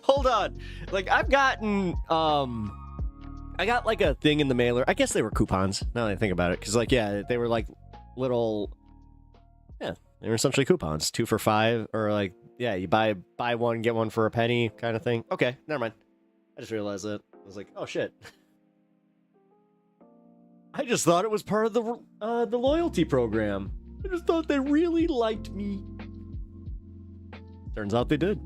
Hold on. Like, I've gotten, I got like a thing in the mailer. I guess they were coupons, now that I think about it. Because, like, yeah, they were like little, yeah, they were essentially coupons. 2 for $5, or like, yeah, you buy one, get one for a penny kind of thing. Okay, never mind. I just realized that. I was like, oh, shit. I just thought it was part of the loyalty program. I just thought they really liked me. Turns out they did.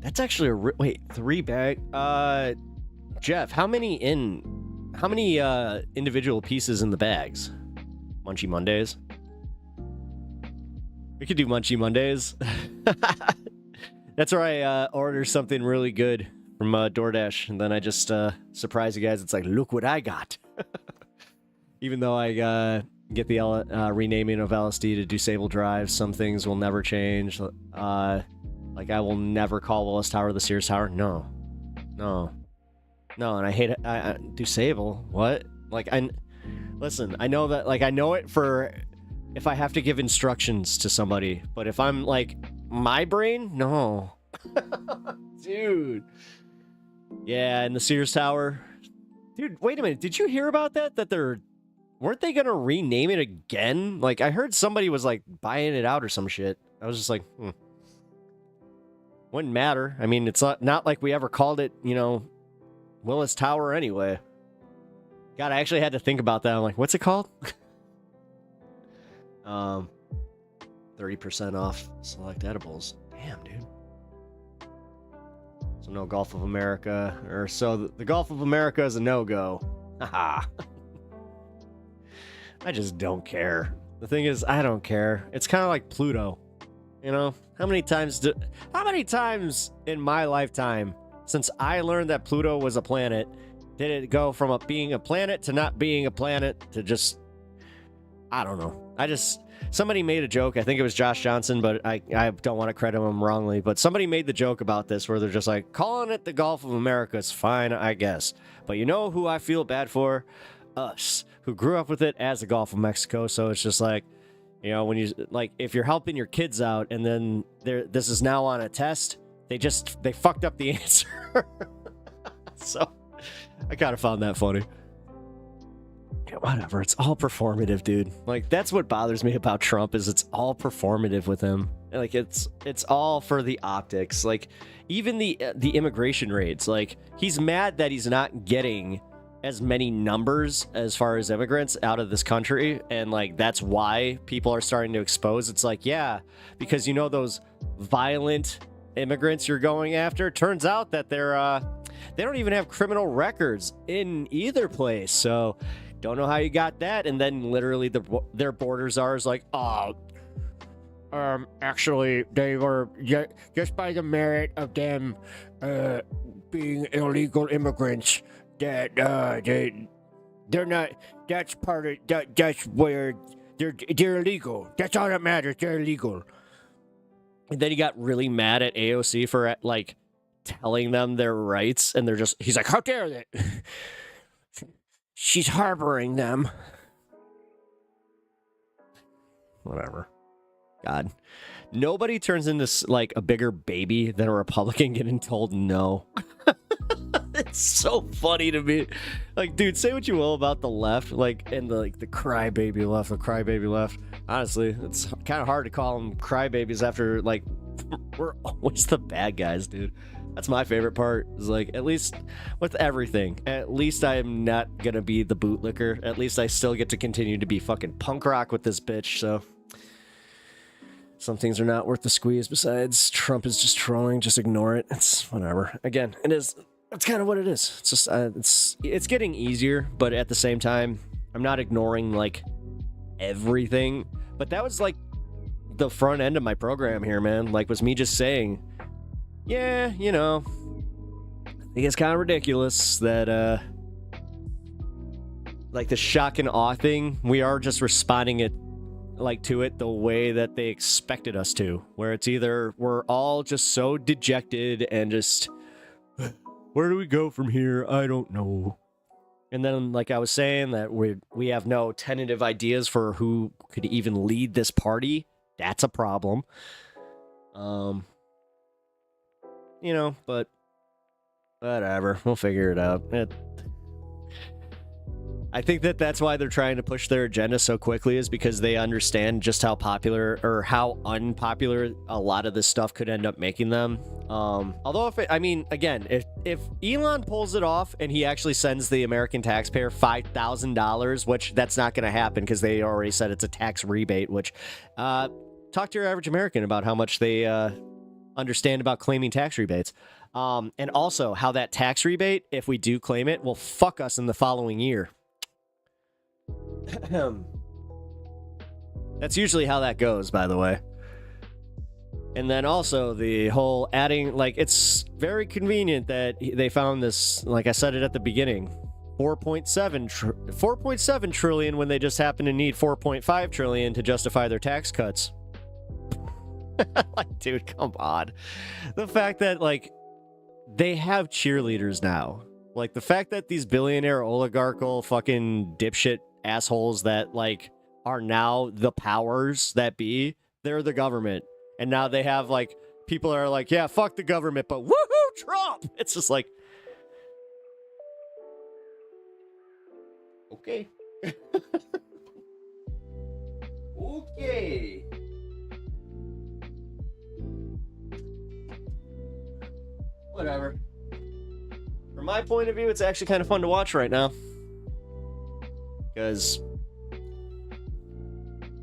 That's actually a wait, 3 bag. Jeff, how many individual pieces in the bags? Munchie Mondays. We could do Munchie Mondays. That's where I order something really good from DoorDash, and then I just surprise you guys. It's like, look what I got. Even though I get the renaming of LSD to Disable Drive, some things will never change. Like, I will never call Willis Tower the Sears Tower. No. And I hate it. Disable? What? Like, listen, I know that, like, I know it for if I have to give instructions to somebody, but if I'm, like, my brain? No. Dude. Yeah, and the Sears Tower. Dude, wait a minute. Did you hear about that? That weren't they gonna rename it again? Like, I heard somebody was, like, buying it out or some shit. I was just like, Wouldn't matter. I mean, it's not like we ever called it, you know, Willis Tower anyway. God, I actually had to think about that. I'm like, what's it called? 30% off select edibles. Damn, dude. So no Gulf of America, or so the Gulf of America is a no-go. Haha. I just don't care. The thing is, I don't care. It's kind of like Pluto. You know, how many times in my lifetime since I learned that Pluto was a planet did it go from being a planet to not being a planet to just, I don't know. Somebody made a joke. I think it was Josh Johnson, but I don't want to credit him wrongly. But somebody made the joke about this where they're just like, calling it the Gulf of America is fine, I guess. But you know who I feel bad for? Us, who grew up with it as the Gulf of Mexico. So it's just like, you know, when you, like, if you're helping your kids out and then this is now on a test, they fucked up the answer. So I kind of found that funny. Yeah, whatever. It's all performative, dude. Like, that's what bothers me about Trump is it's all performative with him. Like, it's all for the optics. Like, even the immigration raids. Like, he's mad that he's not getting as many numbers as far as immigrants out of this country, and like that's why people are starting to expose. It's like, yeah, because you know those violent immigrants you're going after, turns out that they don't even have criminal records in either place. So don't know how you got that. And then literally their borders are is like, actually they were just by the merit of them being illegal immigrants that they're not, that's part of that's where they're illegal. That's all that matters. They're illegal. And then he got really mad at AOC for like telling them their rights, and he's like, how dare they? She's harboring them. Whatever. God. Nobody turns into like a bigger baby than a Republican getting told no. It's so funny to me. Like, dude, say what you will about the left, like, and the crybaby left, Honestly, it's kind of hard to call them crybabies after, like, we're always the bad guys, dude. That's my favorite part, is like, at least with everything, at least I'm not gonna be the bootlicker. At least I still get to continue to be fucking punk rock with this bitch, so. Some things are not worth the squeeze. Besides, Trump is just trolling. Just ignore it. It's whatever. Again, it's kind of what it is. It's just, it's getting easier, but at the same time, I'm not ignoring, like, everything. But that was, like, the front end of my program here, man. Like, was me just saying, yeah, you know, I think it's kind of ridiculous that, like, the shock and awe thing, we are just responding to it the way that they expected us to, where it's either we're all just so dejected and just, where do we go from here? I don't know. And then, like I was saying, that we have no tentative ideas for who could even lead this party. That's a problem. You know, but whatever. We'll figure it out. I think that's why they're trying to push their agenda so quickly, is because they understand just how popular or how unpopular a lot of this stuff could end up making them. Although, if Elon pulls it off and he actually sends the American taxpayer $5,000, which that's not going to happen because they already said it's a tax rebate, which talk to your average American about how much they understand about claiming tax rebates. And also how that tax rebate, if we do claim it, will fuck us in the following year. That's usually how that goes, by the way. And then also the whole adding, like, it's very convenient that they found this, like I said it at the beginning, 4.7 trillion when they just happen to need 4.5 trillion to justify their tax cuts. Like, dude, come on. The fact that, like, they have cheerleaders now. Like, the fact that these billionaire oligarchical fucking dipshit assholes that, like, are now the powers that be, they're the government. And now they have, like, people are like, yeah, fuck the government, but woohoo, Trump! It's just like, okay. Okay. Whatever. From my point of view, it's actually kind of fun to watch right now. Because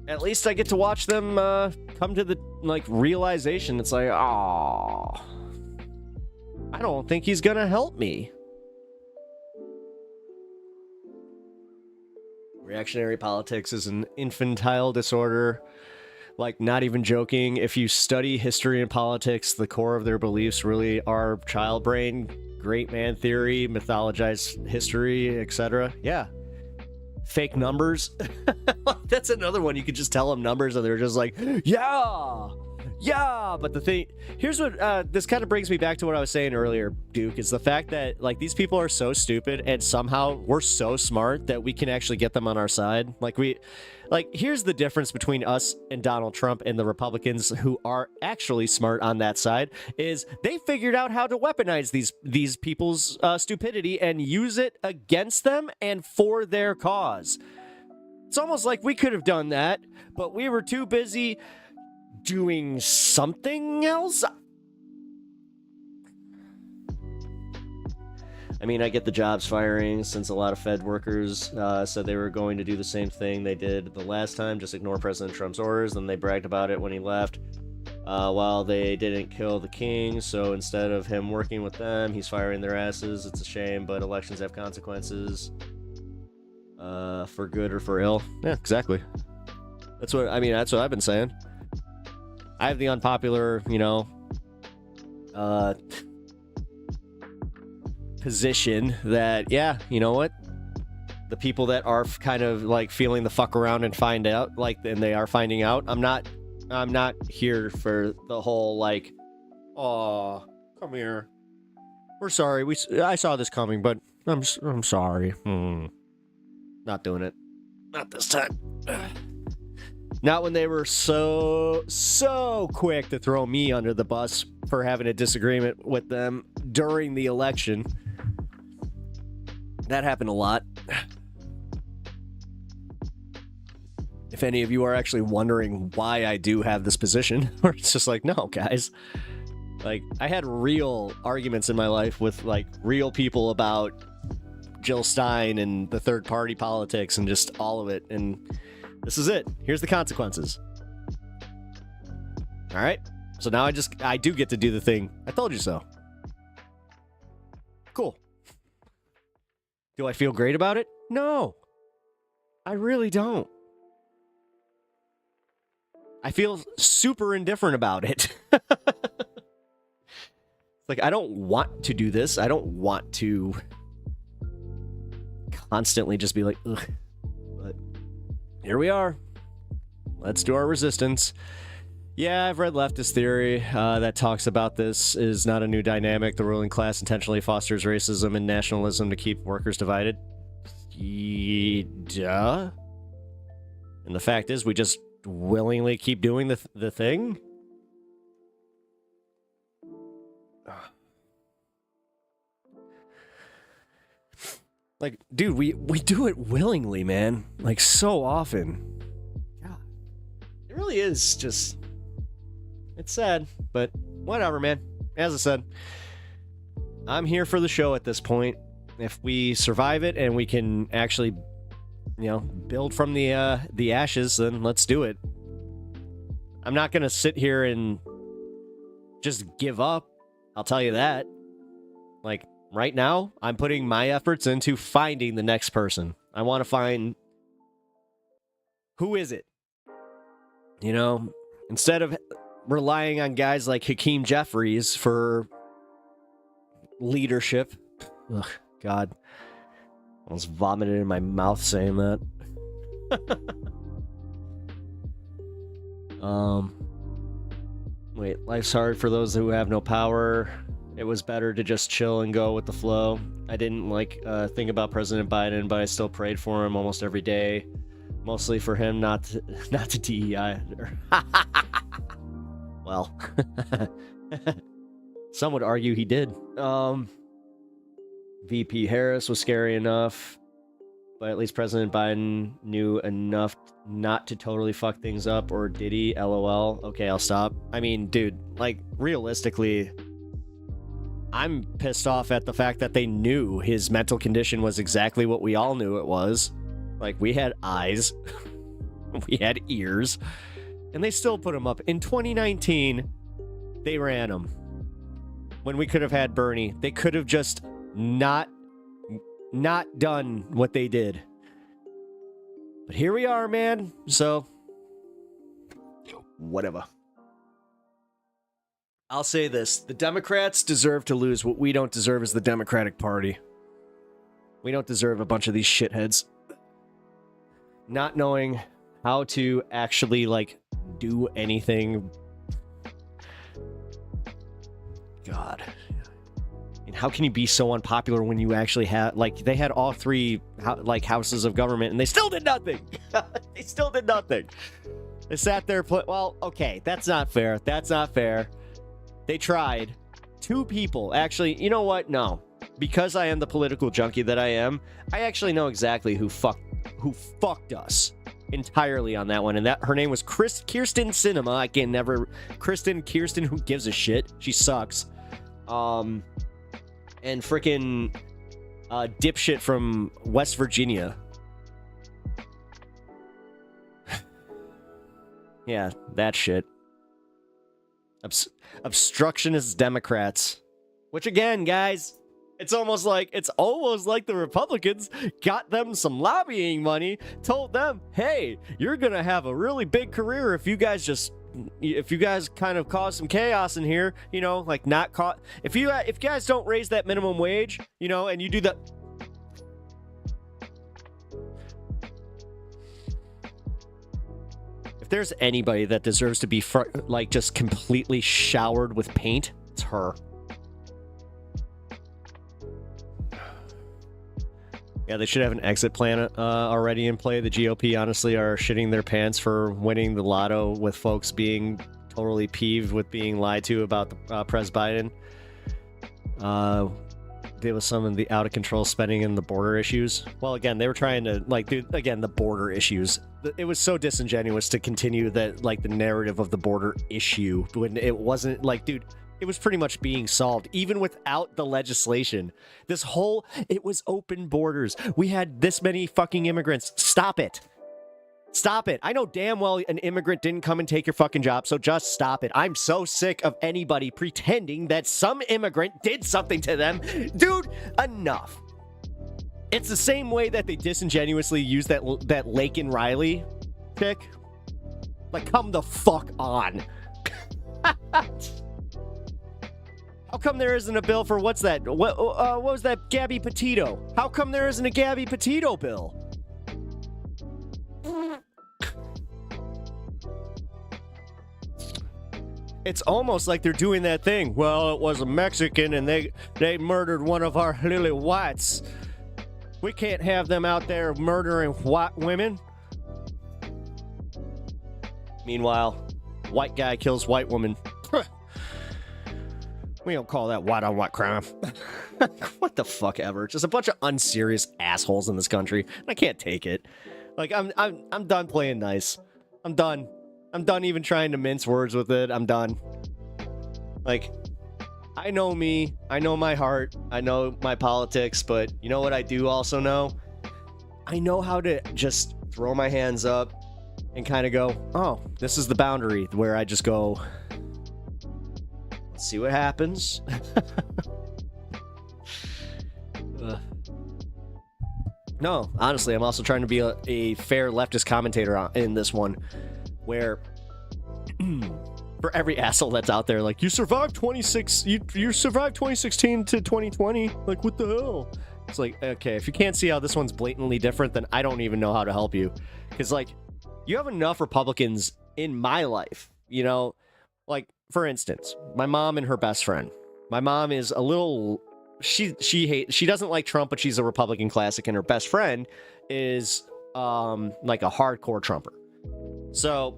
at least I get to watch them come to the, like, realization. It's like, oh, I don't think he's gonna help me. Reactionary politics is an infantile disorder. Like, not even joking. If you study history and politics, the core of their beliefs really are child brain, great man theory, mythologized history, etc. Yeah. Fake numbers. That's another one. You could just tell them numbers and they're just like, yeah. But the thing, here's what, this kind of brings me back to what I was saying earlier, Duke, is the fact that, like, these people are so stupid and somehow we're so smart that we can actually get them on our side. Like, here's the difference between us and Donald Trump and the Republicans who are actually smart on that side, is they figured out how to weaponize these people's stupidity and use it against them and for their cause. It's almost like we could have done that, but we were too busy doing something else. I mean, I get the jobs firing since a lot of Fed workers said they were going to do the same thing they did the last time, just ignore President Trump's orders. Then they bragged about it when he left. While they didn't kill the king, so instead of him working with them, he's firing their asses. It's a shame, but elections have consequences, for good or for ill. Yeah, exactly. That's what I've been saying. I have the unpopular, position that, yeah, you know what? The people that are kind of like feeling the fuck around and find out, like, and they are finding out. I'm not here for the whole, like, oh, come here. We're sorry. I saw this coming, but I'm sorry. Not doing it. Not this time. Not when they were so quick to throw me under the bus for having a disagreement with them during the election. That happened a lot. If any of you are actually wondering why I do have this position, or it's just like, no, guys. Like, I had real arguments in my life with, like, real people about Jill Stein and the third party politics and just all of it, and this is it. Here's the consequences. All right. So now I do get to do the thing. I told you so. Cool. Do I feel great about it? No. I really don't. I feel super indifferent about it. Like, I don't want to do this. I don't want to constantly just be like, ugh. But here we are. Let's do our resistance. Yeah, I've read leftist theory that talks about this is not a new dynamic. The ruling class intentionally fosters racism and nationalism to keep workers divided. Duh. And the fact is, we just willingly keep doing the thing. Like, dude, we do it willingly, man. Like, so often. God. It really is just... It's sad, but whatever, man. As I said, I'm here for the show at this point. If we survive it and we can actually, build from the ashes, then let's do it. I'm not going to sit here and just give up. I'll tell you that. Like, right now, I'm putting my efforts into finding the next person. I want to find... Who is it? Instead of relying on guys like Hakeem Jeffries for leadership. Ugh, God. I almost vomited in my mouth saying that. Wait, life's hard for those who have no power. It was better to just chill and go with the flow. I didn't think about President Biden, but I still prayed for him almost every day. Mostly for him not to DEI. Well, some would argue he did. VP Harris was scary enough, but at least President Biden knew enough not to totally fuck things up, or did he? LOL. Okay, I'll stop. I mean, dude, like, realistically, I'm pissed off at the fact that they knew his mental condition was exactly what we all knew it was. Like, we had eyes, we had ears, and they still put him up. In 2019, they ran him. When we could have had Bernie, they could have just not done what they did. But here we are, man. So, whatever. I'll say this. The Democrats deserve to lose. What we don't deserve is the Democratic Party. We don't deserve a bunch of these shitheads not knowing how to actually, like, do anything. God. And how can you be so unpopular when you actually have, like, they had all three, like, houses of government, and they still did nothing. They still did nothing. They sat there, well, okay, that's not fair. That's not fair. They tried. 2 people, actually, you know what? No. Because I am the political junkie that I am, I actually know exactly who fucked us entirely on that one, and that her name was Kirsten Sinema. I can never Kirsten, who gives a shit? She sucks. And freaking dipshit from West Virginia. Yeah, that shit. Obstructionist Democrats. Which, again, guys, it's almost like the Republicans got them some lobbying money, told them, hey, you're gonna have a really big career if you guys kind of cause some chaos in here, you know, like not caught. If you guys don't raise that minimum wage, you know, and you do that. If there's anybody that deserves to be like just completely showered with paint, it's her. Yeah, they should have an exit plan already in play. The GOP honestly are shitting their pants for winning the lotto, with folks being totally peeved with being lied to about the Pres Biden. There was some of the out of control spending and the border issues. Well, again, they were trying to, like, dude, again, the border issues. It was so disingenuous to continue that, like, the narrative of the border issue when it wasn't, like, dude, it was pretty much being solved, even without the legislation. It was open borders. We had this many fucking immigrants. Stop it. Stop it. I know damn well an immigrant didn't come and take your fucking job, so just stop it. I'm so sick of anybody pretending that some immigrant did something to them. Dude, enough. It's the same way that they disingenuously use that Laken Riley pick. Like, come the fuck on. How come there isn't a bill for what's that? What was that? Gabby Petito. How come there isn't a Gabby Petito bill? It's almost like they're doing that thing. Well, it was a Mexican and they murdered one of our lily whites. We can't have them out there murdering white women. Meanwhile, white guy kills white woman. We don't call that white on white crime. What the fuck ever. Just a bunch of unserious assholes in this country. I can't take it. Like, I'm done playing nice. I'm done. I'm done even trying to mince words with it. I'm done. Like, I know me. I know my heart. I know my politics. But you know what I do also know? I know how to just throw my hands up and kind of go, oh, this is the boundary, where I just go, let's see what happens. No, honestly, I'm also trying to be a fair leftist commentator in this one, where For every asshole that's out there, like, you survived 2016 to 2020. Like, what the hell? It's like, okay, if you can't see how this one's blatantly different, then I don't even know how to help you. Because, like, you have enough Republicans in my life, you know? Like, for instance, my mom and her best friend. My mom is a little... She doesn't like Trump, but she's a Republican classic, and her best friend is, like, a hardcore Trumper. So...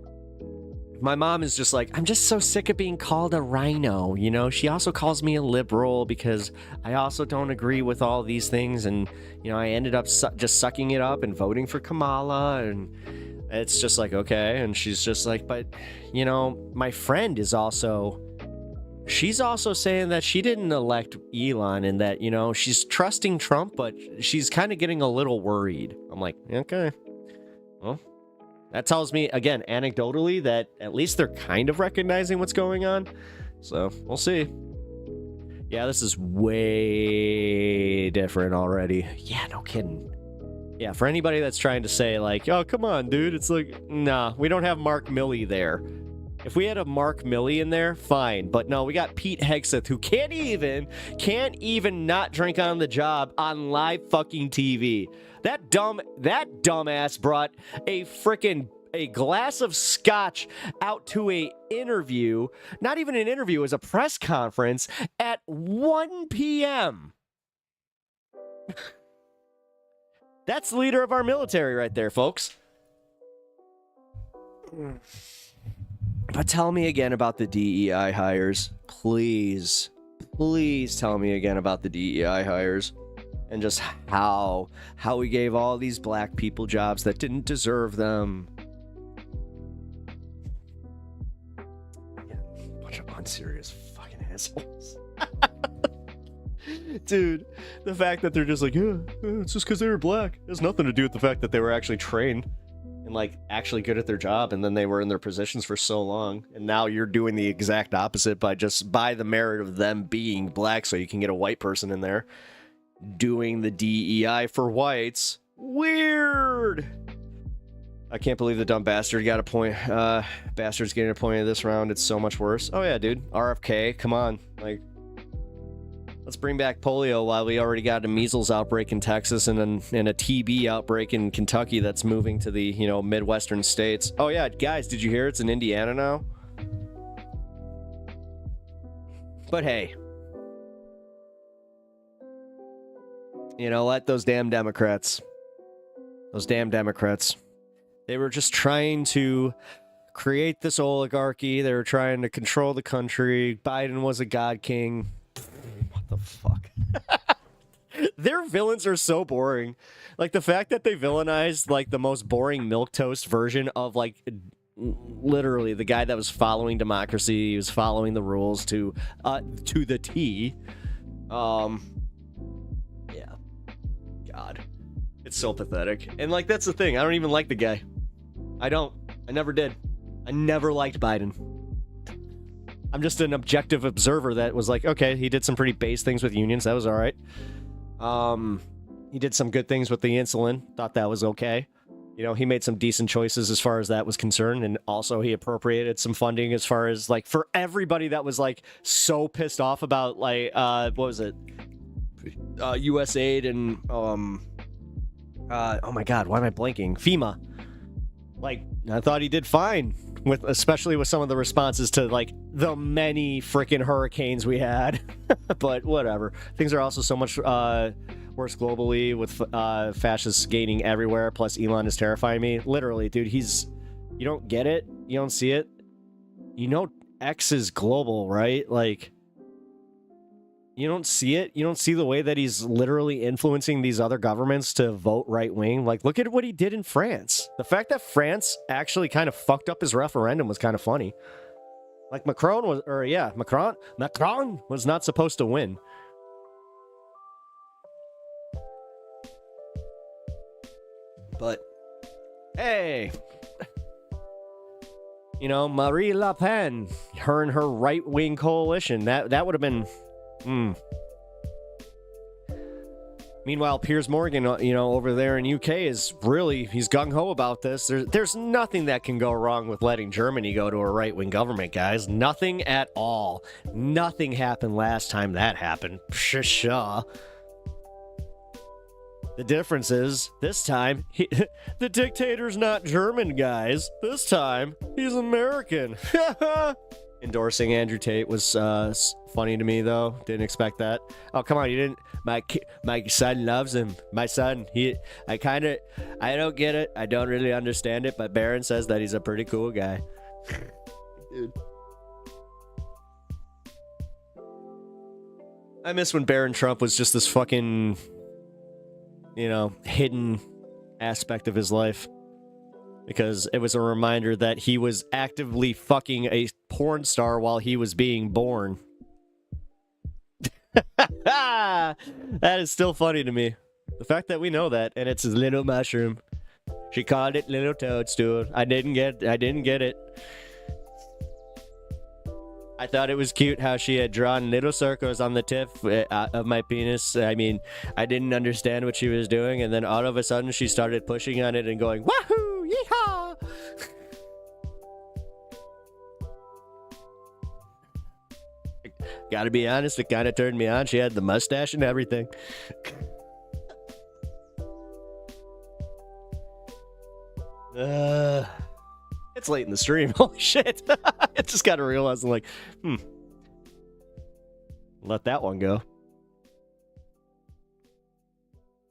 my mom is just like, I'm just so sick of being called a rhino, you know? She also calls me a liberal because I also don't agree with all these things. And, you know, I ended up just sucking it up and voting for Kamala. And it's just like, okay. And she's just like, but, you know, my friend is also... she's also saying that she didn't elect Elon and that, you know, she's trusting Trump, but she's kind of getting a little worried. I'm like, okay, well... that tells me, again, anecdotally, that at least they're kind of recognizing what's going on. So, we'll see. Yeah, this is way different already. Yeah, no kidding. Yeah, for anybody that's trying to say, like, oh, come on, dude. It's like, nah, we don't have Mark Milley there. If we had a Mark Milley in there, fine. But no, we got Pete Hegseth, who can't even not drink on the job on live fucking TV. That dumbass brought a glass of scotch out to a interview, not even an interview, it was a press conference at 1 p.m. That's the leader of our military right there, folks. But tell me again about the DEI hires. Please tell me again about the DEI hires. And just how we gave all these black people jobs that didn't deserve them. Yeah, bunch of unserious fucking assholes. Dude, the fact that they're just like, yeah, it's just because they were black. It has nothing to do with the fact that they were actually trained and like actually good at their job, and then they were in their positions for so long, and now you're doing the exact opposite by the merit of them being black, so you can get a white person in there doing the DEI for whites. Weird. I can't believe the dumb bastard got a point. Bastard's getting a point of this round. It's so much worse. Oh yeah, dude. RFK, come on. Like, let's bring back polio while we already got a measles outbreak in Texas and a TB outbreak in Kentucky that's moving to the, you know, Midwestern states. Oh yeah, guys, did you hear it's in Indiana now? But hey, you know what? Those damn Democrats. They were just trying to create this oligarchy. They were trying to control the country. Biden was a god king. What the fuck? Their villains are so boring. Like, the fact that they villainized, like, the most boring milquetoast version of, like, literally the guy that was following democracy. He was following the rules to the T. Yeah. God. It's so pathetic. And, like, that's the thing. I don't even like the guy. I don't. I never did. I never liked Biden. I'm just an objective observer that was like, okay, he did some pretty base things with unions. That was all right. He did some good things with the insulin. Thought that was okay. You know, he made some decent choices as far as that was concerned. And also he appropriated some funding as far as, like, for everybody that was, like, so pissed off about, like, what was it? US aid and, oh my God, why am I blanking? FEMA. Like, I thought he did fine, especially with some of the responses to, like, the many freaking hurricanes we had. But whatever. Things are also so much worse globally with fascists gaining everywhere. Plus, Elon is terrifying me. Literally, dude, you don't get it. You don't see it. You know, X is global, right? Like, you don't see it. You don't see the way that he's literally influencing these other governments to vote right wing. Like, look at what he did in France. The fact that France actually kind of fucked up his referendum was kind of funny. Like, Macron was not supposed to win. But hey, you know, Marie Le Pen, her and her right wing coalition, that would have been. Meanwhile, Piers Morgan, over there in UK he's gung-ho about this. There's nothing that can go wrong with letting Germany go to a right-wing government, guys. Nothing at all. Nothing happened last time that happened. Pshaw. The difference is, this time, the dictator's not German, guys. This time, he's American. Endorsing Andrew Tate was funny to me, though. Didn't expect that. Oh, come on, you didn't. My son loves him. My son, I don't get it. I don't really understand it, but Barron says that he's a pretty cool guy. Dude. I miss when Barron Trump was just this fucking, hidden aspect of his life. Because it was a reminder that he was actively fucking a porn star while he was being born. That is still funny to me. The fact that we know that, and it's a little mushroom. She called it little toadstool. I didn't get it. I thought it was cute how she had drawn little circles on the tip of my penis. I mean, I didn't understand what she was doing, and then all of a sudden she started pushing on it and going, wahoo, yeehaw! Gotta be honest, it kind of turned me on. She had the mustache and everything. It's late in the stream. Holy shit. I just gotta realize, I'm like, let that one go.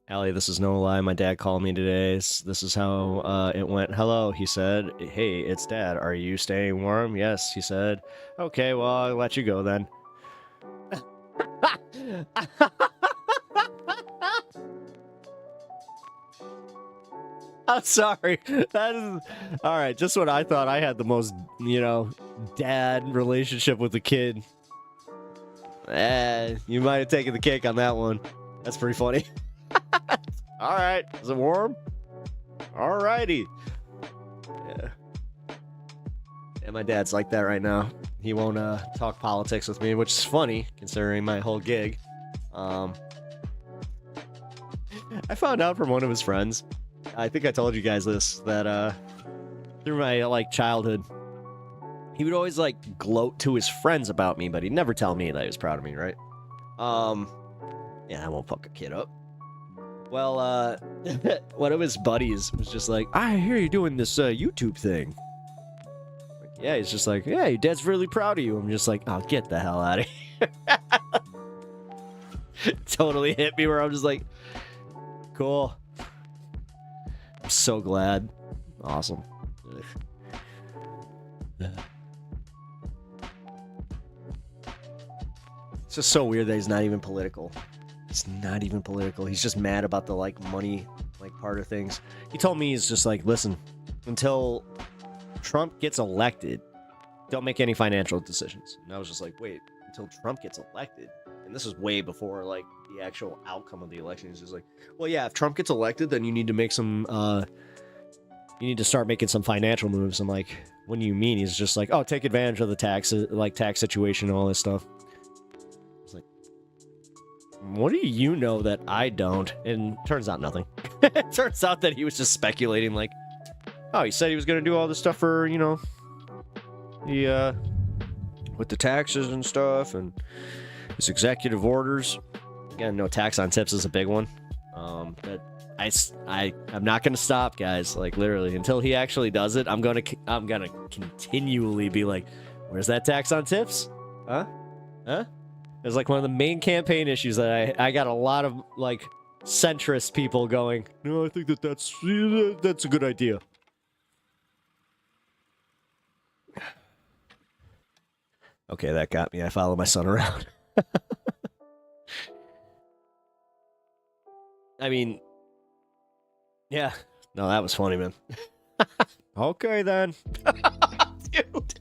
Allie, this is no lie. My dad called me today. This is how it went. Hello, he said. Hey, it's Dad. Are you staying warm? Yes, he said. Okay, well, I'll let you go then. I'm sorry. That is all right. Just when I thought I had the most, dad relationship with the kid. You might have taken the cake on that one. That's pretty funny. All right. Is it warm? All righty. Yeah. And my dad's like that right now. He won't talk politics with me, which is funny considering my whole gig. I found out from one of his friends. I think I told you guys this, that through my childhood, he would always gloat to his friends about me, but he'd never tell me that he was proud of me, right? Yeah, I won't fuck a kid up. Well, one of his buddies was just like, I hear you doing this YouTube thing. Yeah, he's just like, yeah, your dad's really proud of you. I'm just like, oh, get the hell out of here. Totally hit me where I'm just like, cool. I'm so glad. Awesome. It's just so weird that he's not even political. He's not even political. He's just mad about the money part of things. He told me, he's just like, listen, until Trump gets elected, don't make any financial decisions. And I was just like, wait, until Trump gets elected? And this is way before the actual outcome of the election. He's just like, well, yeah, if Trump gets elected, then you need to make some you need to start making some financial moves. I'm like, what do you mean? He's just like, oh, take advantage of the tax situation and all this stuff. It's like, what do you know that I don't? And turns out nothing. It turns out that he was just speculating, oh, he said he was going to do all this stuff for, with the taxes and stuff and his executive orders. Again, no tax on tips is a big one. That I'm not going to stop, guys. Literally, until he actually does it, I'm gonna continually be like, where's that tax on tips? Huh? It's one of the main campaign issues that I got a lot of centrist people going, no, I think that's a good idea. Okay, that got me. I follow my son around. I mean, yeah. No, that was funny, man. Okay, then. Dude.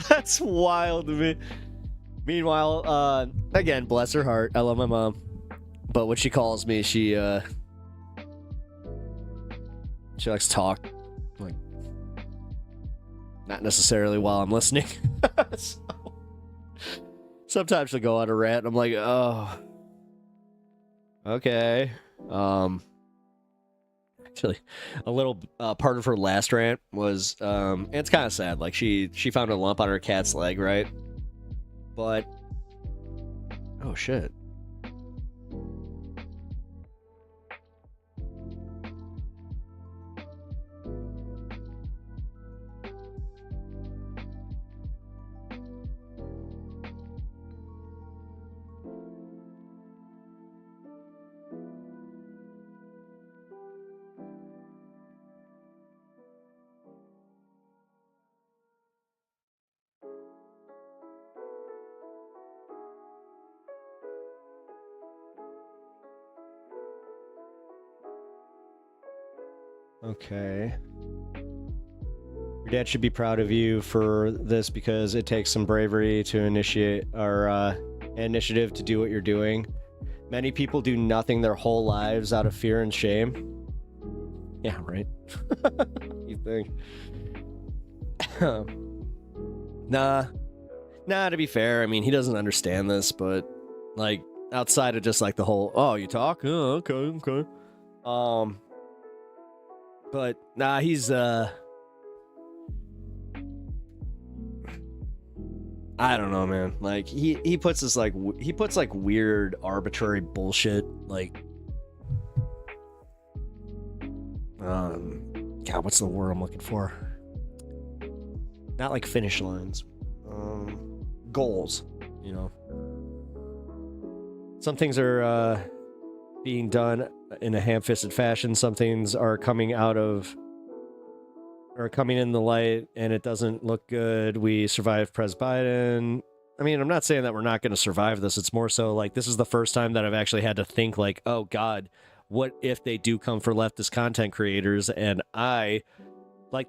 That's wild to me. Meanwhile, again, bless her heart. I love my mom. But when she calls me, she likes to talk. Not necessarily while I'm listening. So, Sometimes I go on a rant and I'm like, oh, okay. Actually, a little part of her last rant was, it's kind of sad. Like she found a lump on her cat's leg, right? But, oh shit. Okay. Your dad should be proud of you for this because it takes some bravery to initiate our initiative to do what you're doing. Many people do nothing their whole lives out of fear and shame. Yeah, right. You think? Nah, to be fair, I mean, he doesn't understand this, but like outside of just like the whole, oh, you talk? Oh, okay. But nah, he's I don't know, man. Like he puts this like he puts like weird arbitrary bullshit like God, what's the word I'm looking for? Not like finish lines. Goals, you know. Some things are being done in a ham-fisted fashion. Some things are coming in the light and it doesn't look good. We survived Pres Biden. I mean, I'm not saying that we're not going to survive this. It's more so like this is the first time that I've actually had to think like, oh God, what if they do come for leftist content creators and they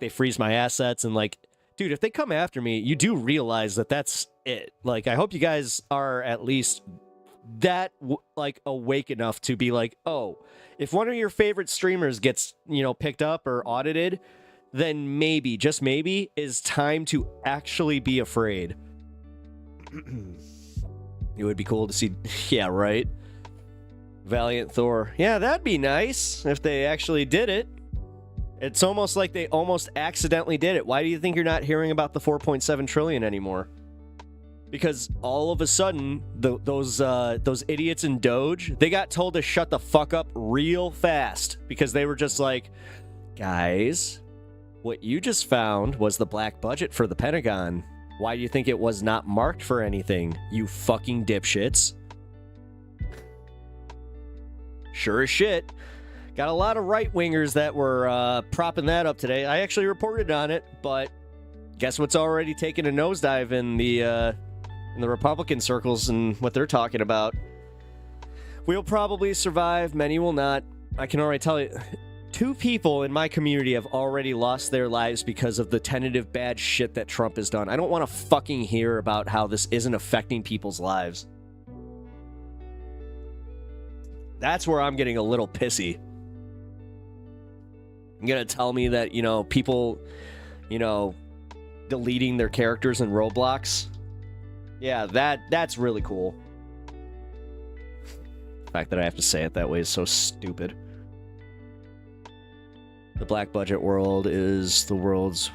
freeze my assets and like, dude, if they come after me, you do realize that that's it. Like, I hope you guys are at least that like awake enough to be like, oh, if one of your favorite streamers gets, picked up or audited, then maybe, just maybe, is time to actually be afraid. It would be cool to see. Yeah, right. Valiant Thor. Yeah, that'd be nice if they actually did it. It's almost like they almost accidentally did it. Why do you think you're not hearing about the 4.7 trillion anymore? Because all of a sudden, those idiots in DOGE, they got told to shut the fuck up real fast because they were just like, guys, what you just found was the black budget for the Pentagon. Why do you think it was not marked for anything, you fucking dipshits? Sure as shit. Got a lot of right-wingers that were propping that up today. I actually reported on it, but guess what's already taken a nosedive in the Republican circles and what they're talking about. We'll probably survive. Many will not. I can already tell you, 2 people in my community have already lost their lives because of the tentative bad shit that Trump has done. I don't want to fucking hear about how this isn't affecting people's lives. That's where I'm getting a little pissy. You're gonna tell me that, people, deleting their characters in Roblox? Yeah, that's really cool. The fact that I have to say it that way is so stupid. The black budget world is the world's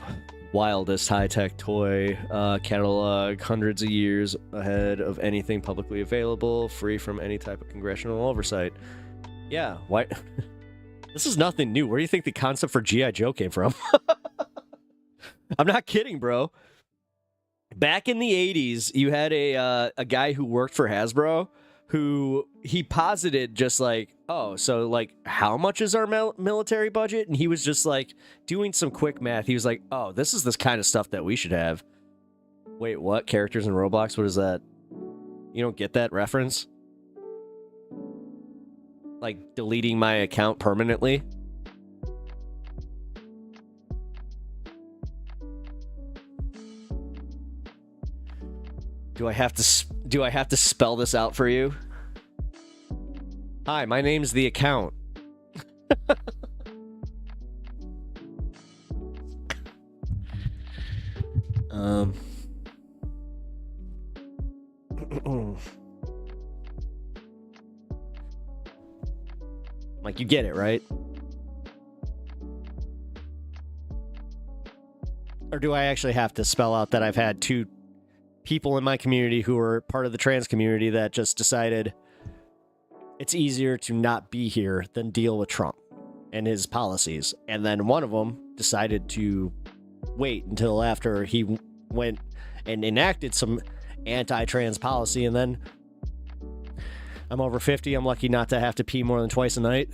wildest high-tech toy catalog, hundreds of years ahead of anything publicly available, free from any type of congressional oversight. Yeah, why? This is nothing new. Where do you think the concept for G.I. Joe came from? I'm not kidding, bro. Back in the 80s, you had a guy who worked for Hasbro who he posited just like, oh, so like how much is our military budget? And he was just like doing some quick math. He was like, oh, this is this kind of stuff that we should have. Wait, what? Characters in Roblox? What is that? You don't get that reference? Like deleting my account permanently? Do I have to spell this out for you? Hi, my name's The Account. Like, you get it, right? Or do I actually have to spell out that I've had 2 people in my community who are part of the trans community that just decided it's easier to not be here than deal with Trump and his policies. And then one of them decided to wait until after he went and enacted some anti-trans policy. And then I'm over 50. I'm lucky not to have to pee more than twice a night.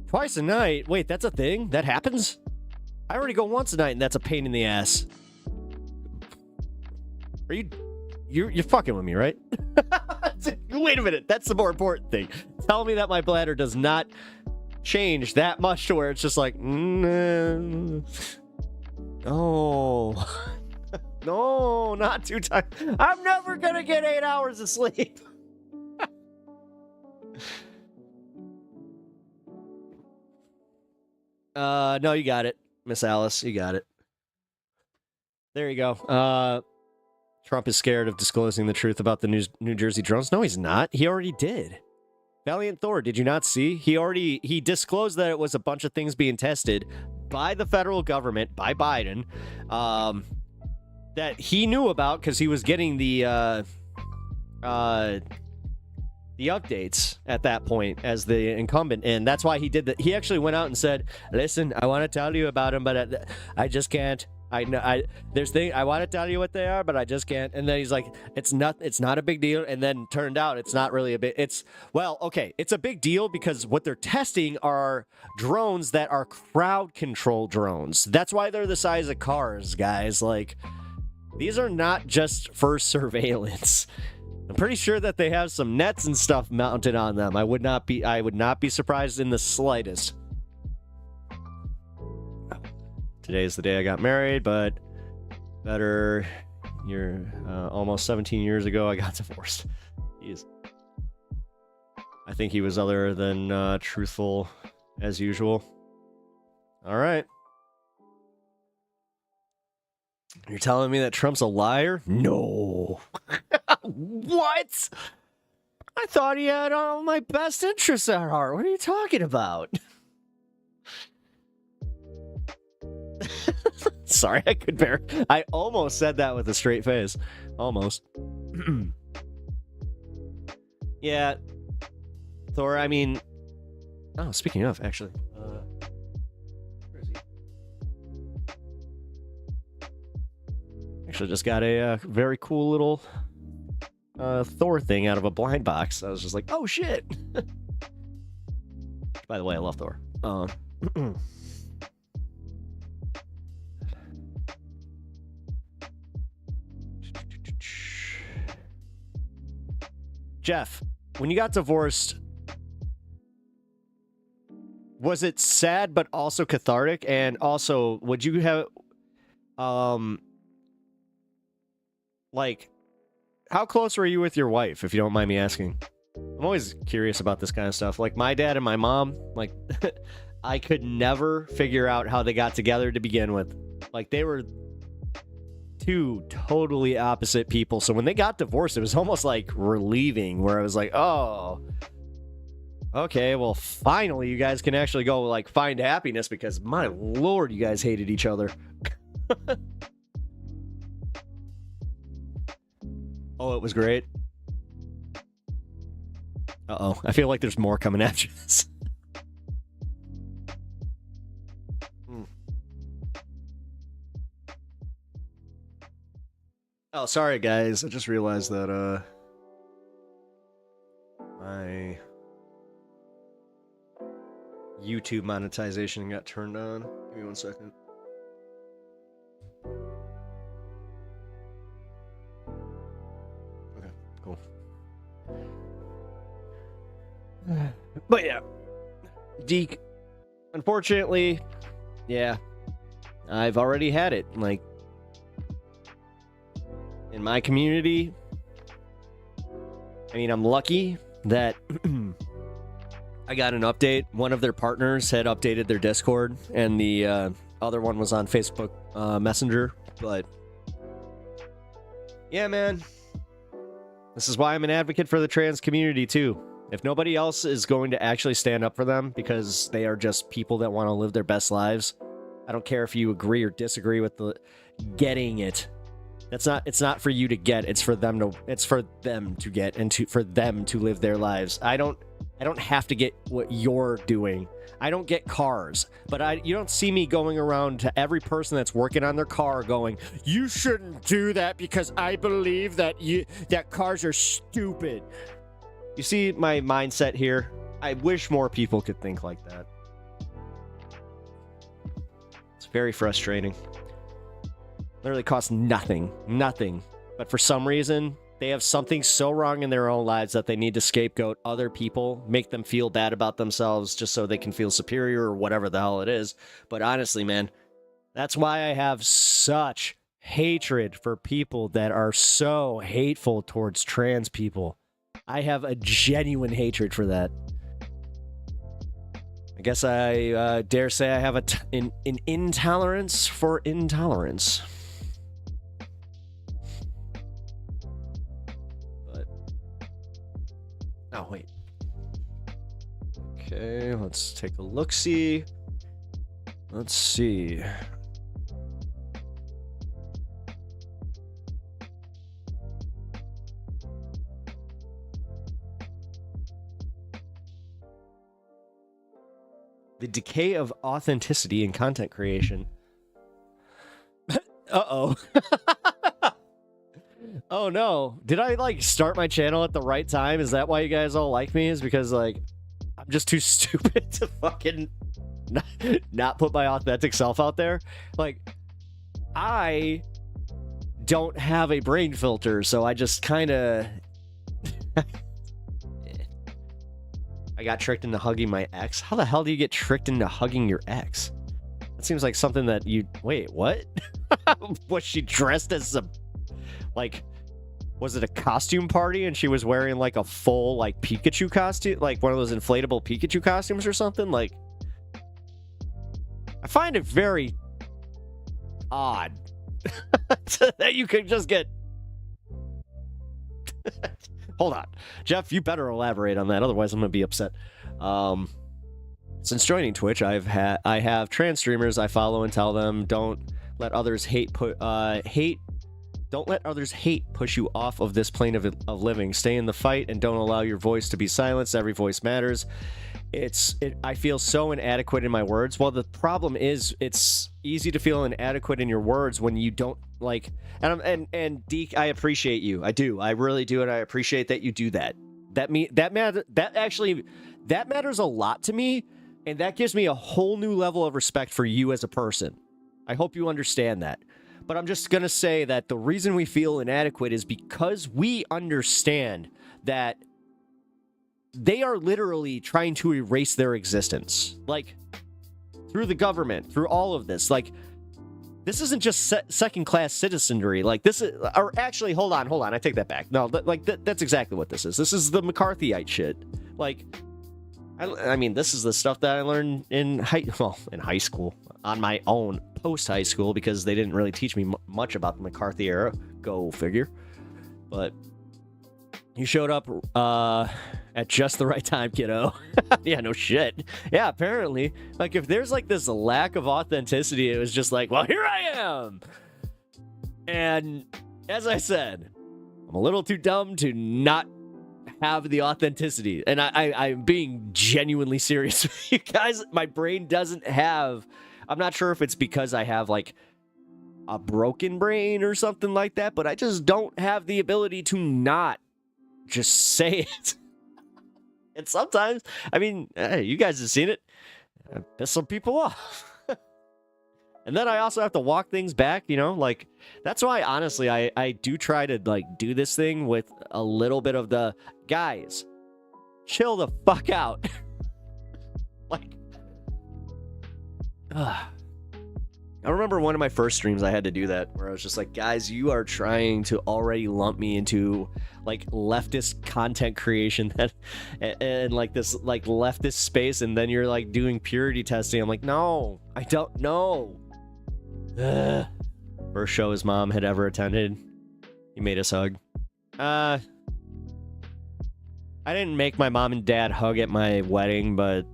Twice a night? Wait, that's a thing? That happens? I already go once a night and that's a pain in the ass. Are you're fucking with me, right? Wait a minute, that's the more important thing. Tell me that my bladder does not change that much to where it's just like, no, no, not 2 times. I'm never gonna get 8 hours of sleep. No, you got it, Miss Alice. You got it. There you go. Trump is scared of disclosing the truth about the New Jersey drones. No, he's not. He already did. Valiant Thor, did you not see? He disclosed that it was a bunch of things being tested by the federal government, by Biden, that he knew about because he was getting the updates at that point as the incumbent, and that's why he did that. He actually went out and said, "Listen, I want to tell you about them, but I just can't. I want to tell you what they are, but I just can't." And then he's like, it's not a big deal. And then turned out it's not really a big, it's a big deal because what they're testing are drones that are crowd control drones. That's why they're the size of cars, guys. Like, these are not just for surveillance. I'm pretty sure that they have some nets and stuff mounted on them. I would not be surprised in the slightest. Today's the day I got married, but almost 17 years ago, I got divorced. I think he was other than truthful as usual. All right. You're telling me that Trump's a liar? No. What? I thought he had all my best interests at heart. What are you talking about? Sorry, I almost said that with a straight face. Almost. Yeah. Thor, I mean... Oh, speaking of, actually. Where is he? Actually, just got a very cool little Thor thing out of a blind box. I was just like, oh, shit. By the way, I love Thor. Jeff, when you got divorced, was it sad but also cathartic? And also, would you have, like, how close were you with your wife, if you don't mind me asking? I'm always curious about this kind of stuff. Like, my dad and my mom, like, I could never figure out how they got together to begin with. Like, they were 2 totally opposite people. So when they got divorced, it was almost like relieving, where I was like, oh, okay, well, finally you guys can actually go, like, find happiness, because my lord, you guys hated each other. Oh, it was great. Uh-oh, I feel like there's more coming after this. Oh, sorry, guys. I just realized that, my YouTube monetization got turned on. Give me 1 second. Okay, cool. But yeah. Deke, unfortunately, yeah, I've already had it. Like, in my community, I mean, I'm lucky that I got an update. One of their partners had updated their Discord, and the other one was on Facebook Messenger. But yeah, man, This is why I'm an advocate for the trans community too. If nobody else is going to actually stand up for them because they are just people that want to live their best lives, I don't care if you agree or disagree with the getting it. It's not for you to get, it's for them to get and for them to live their lives. I don't have to get what you're doing. I don't get cars, but you don't see me going around to every person that's working on their car going, you shouldn't do that because I believe that cars are stupid. You see my mindset here? I wish more people could think like that. It's very frustrating. Literally costs nothing. But for some reason, they have something so wrong in their own lives that they need to scapegoat other people, make them feel bad about themselves just so they can feel superior or whatever the hell it is. But honestly, man, that's why I have such hatred for people that are so hateful towards trans people. I have a genuine hatred for that. I guess I dare say I have an intolerance for intolerance. But oh wait. Okay, let's take a look-see. Let's see. The decay of authenticity in content creation. Uh-oh. Oh no. Did I like start my channel at the right time? Is that why you guys all like me? Is because like I'm just too stupid to fucking not put my authentic self out there? Like I don't have a brain filter, so I just kind of I got tricked into hugging my ex. How the hell do you get tricked into hugging your ex? That seems like something that you... Wait, what? Was she dressed as a... Like, was it a costume party and she was wearing like a full like Pikachu costume? Like one of those inflatable Pikachu costumes or something? Like, I find it very odd that you could just get... Hold on. Jeff, you better elaborate on that, otherwise I'm going to be upset. Since joining Twitch, I have trans streamers I follow and tell them don't let others hate push you off of this plane of living. Stay in the fight and don't allow your voice to be silenced. Every voice matters. I feel so inadequate in my words. Well, the problem is it's easy to feel inadequate in your words when you don't like. And Deke, I appreciate you. I do. I really do, and I appreciate that you do that. That matters a lot to me, and that gives me a whole new level of respect for you as a person. I hope you understand that. But I'm just gonna say that the reason we feel inadequate is because we understand that they are literally trying to erase their existence. Like, through the government, through all of this. Like, this isn't just second-class citizenry. Like, this is... Or actually, hold on. I take that back. No, that's exactly what this is. This is the McCarthyite shit. Like, I mean, this is the stuff that I learned in high school. On my own, post-high school, because they didn't really teach me much about the McCarthy era. Go figure. But... You showed up at just the right time, kiddo. Yeah, no shit. Yeah, apparently. Like, if there's like this lack of authenticity, it was just like, well, here I am. And as I said, I'm a little too dumb to not have the authenticity. And I'm being genuinely serious with you guys. My brain doesn't have... I'm not sure if it's because I have like a broken brain or something like that, but I just don't have the ability to not just say it. And sometimes, I mean, hey, you guys have seen it. I piss some people off. And then I also have to walk things back, you know? Like, that's why, honestly, I do try to, like, do this thing with a little bit of the, guys, chill the fuck out. Like, I remember one of my first streams I had to do that, where I was just like, guys, you are trying to already lump me into like leftist content creation and like this like leftist space, and then you're like doing purity testing. I'm like, no, I don't know. First show his mom had ever attended. He made us hug. I didn't make my mom and dad hug at my wedding, but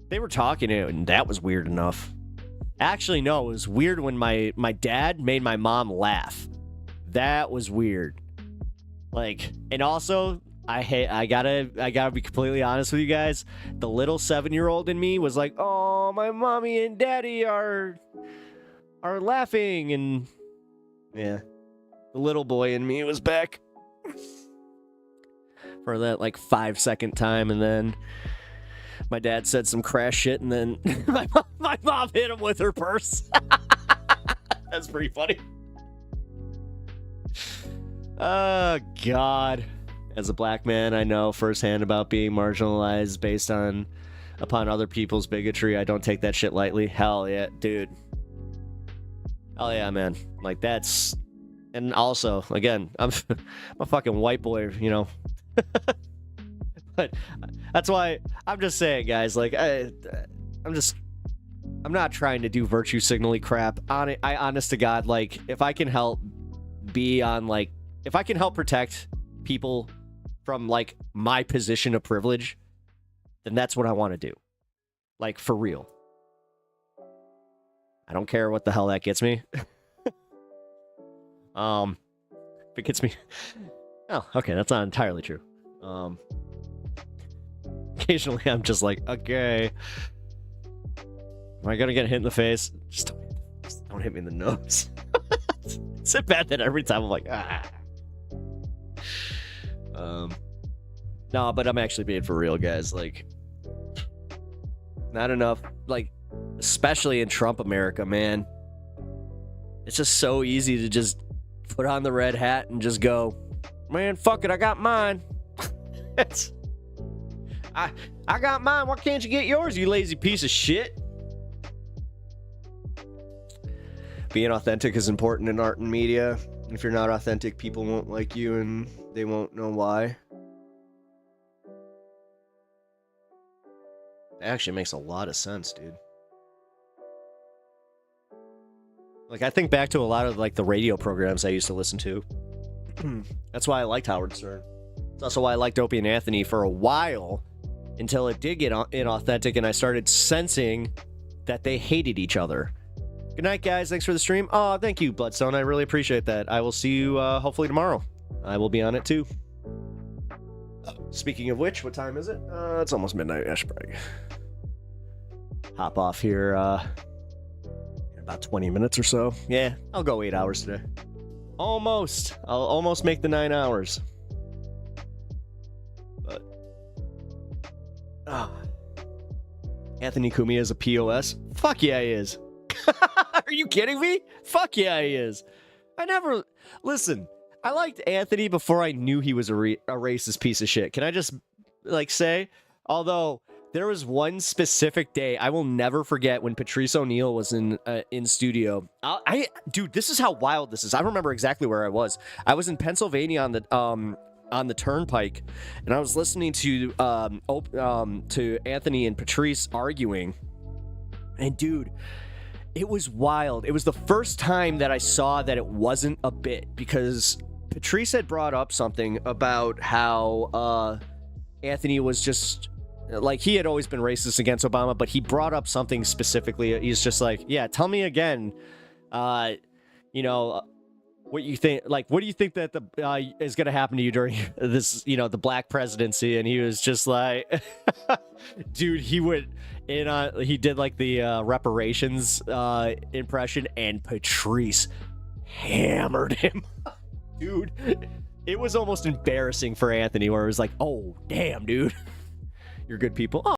they were talking, and that was weird enough. Actually, no, it was weird when my dad made my mom laugh. That was weird. Like, and also, I gotta be completely honest with you guys. The little 7-year-old in me was like, "Oh, my mommy and daddy are laughing," and yeah, the little boy in me was back for that like 5-second time, and then my dad said some crash shit, and then my mom hit him with her purse. That's pretty funny. Oh, God. As a black man, I know firsthand about being marginalized based upon other people's bigotry. I don't take that shit lightly. Hell yeah, dude. Hell yeah, man. Like, that's... And also, again, I'm a fucking white boy, you know. But that's why I'm just saying, guys, like, I'm not trying to do virtue signaling crap. I honest to God, like, if I can help if I can help protect people from, like, my position of privilege, then that's what I want to do. Like, for real. I don't care what the hell that gets me. If it gets me... Oh, okay, that's not entirely true. Occasionally I'm just like, okay. Am I gonna get hit in the face? Just don't hit me in the nose. It's so bad that every time I'm like, ah. No, but I'm actually being for real, guys. Like, not enough, like, especially in Trump America, man. It's just so easy to just put on the red hat and just go, man, fuck it, I got mine. I got mine. Why can't you get yours, you lazy piece of shit? Being authentic is important in art and media. If you're not authentic, people won't like you and they won't know why. It actually makes a lot of sense, dude. Like, I think back to a lot of, like, the radio programs I used to listen to. That's why I liked Howard Stern. It's also why I liked Opie and Anthony for a while, until it did get inauthentic and I started sensing that they hated each other. Good night, guys. Thanks for the stream. Oh, thank you, Bloodstone. I really appreciate that. I will see you hopefully tomorrow. I will be on it too. Speaking of which, what time is it? It's almost midnight. I should probably hop off here in about 20 minutes or so. Yeah, I'll go 8 hours today. Almost. I'll almost make the 9 hours. But Anthony Cumia is a POS? Fuck yeah, he is. Are you kidding me? Fuck yeah, he is. Listen, I liked Anthony before I knew he was a racist piece of shit. Can I just, like, say? Although, there was one specific day I will never forget when Patrice O'Neal was in studio. Dude, this is how wild this is. I remember exactly where I was. I was in Pennsylvania on the turnpike, and I was listening to Anthony and Patrice arguing. And dude, it was wild. It was the first time that I saw that it wasn't a bit, because Patrice had brought up something about how Anthony was just, like, he had always been racist against Obama, but he brought up something specifically. He's just like, yeah, tell me again, you know, what you think, like, what do you think that is going to happen to you during this, you know, the black presidency? And he was just like, dude, he went in on, he did like the reparations impression, and Patrice hammered him. Dude, it was almost embarrassing for Anthony, where it was like, oh, damn, dude. You're good people. Oh,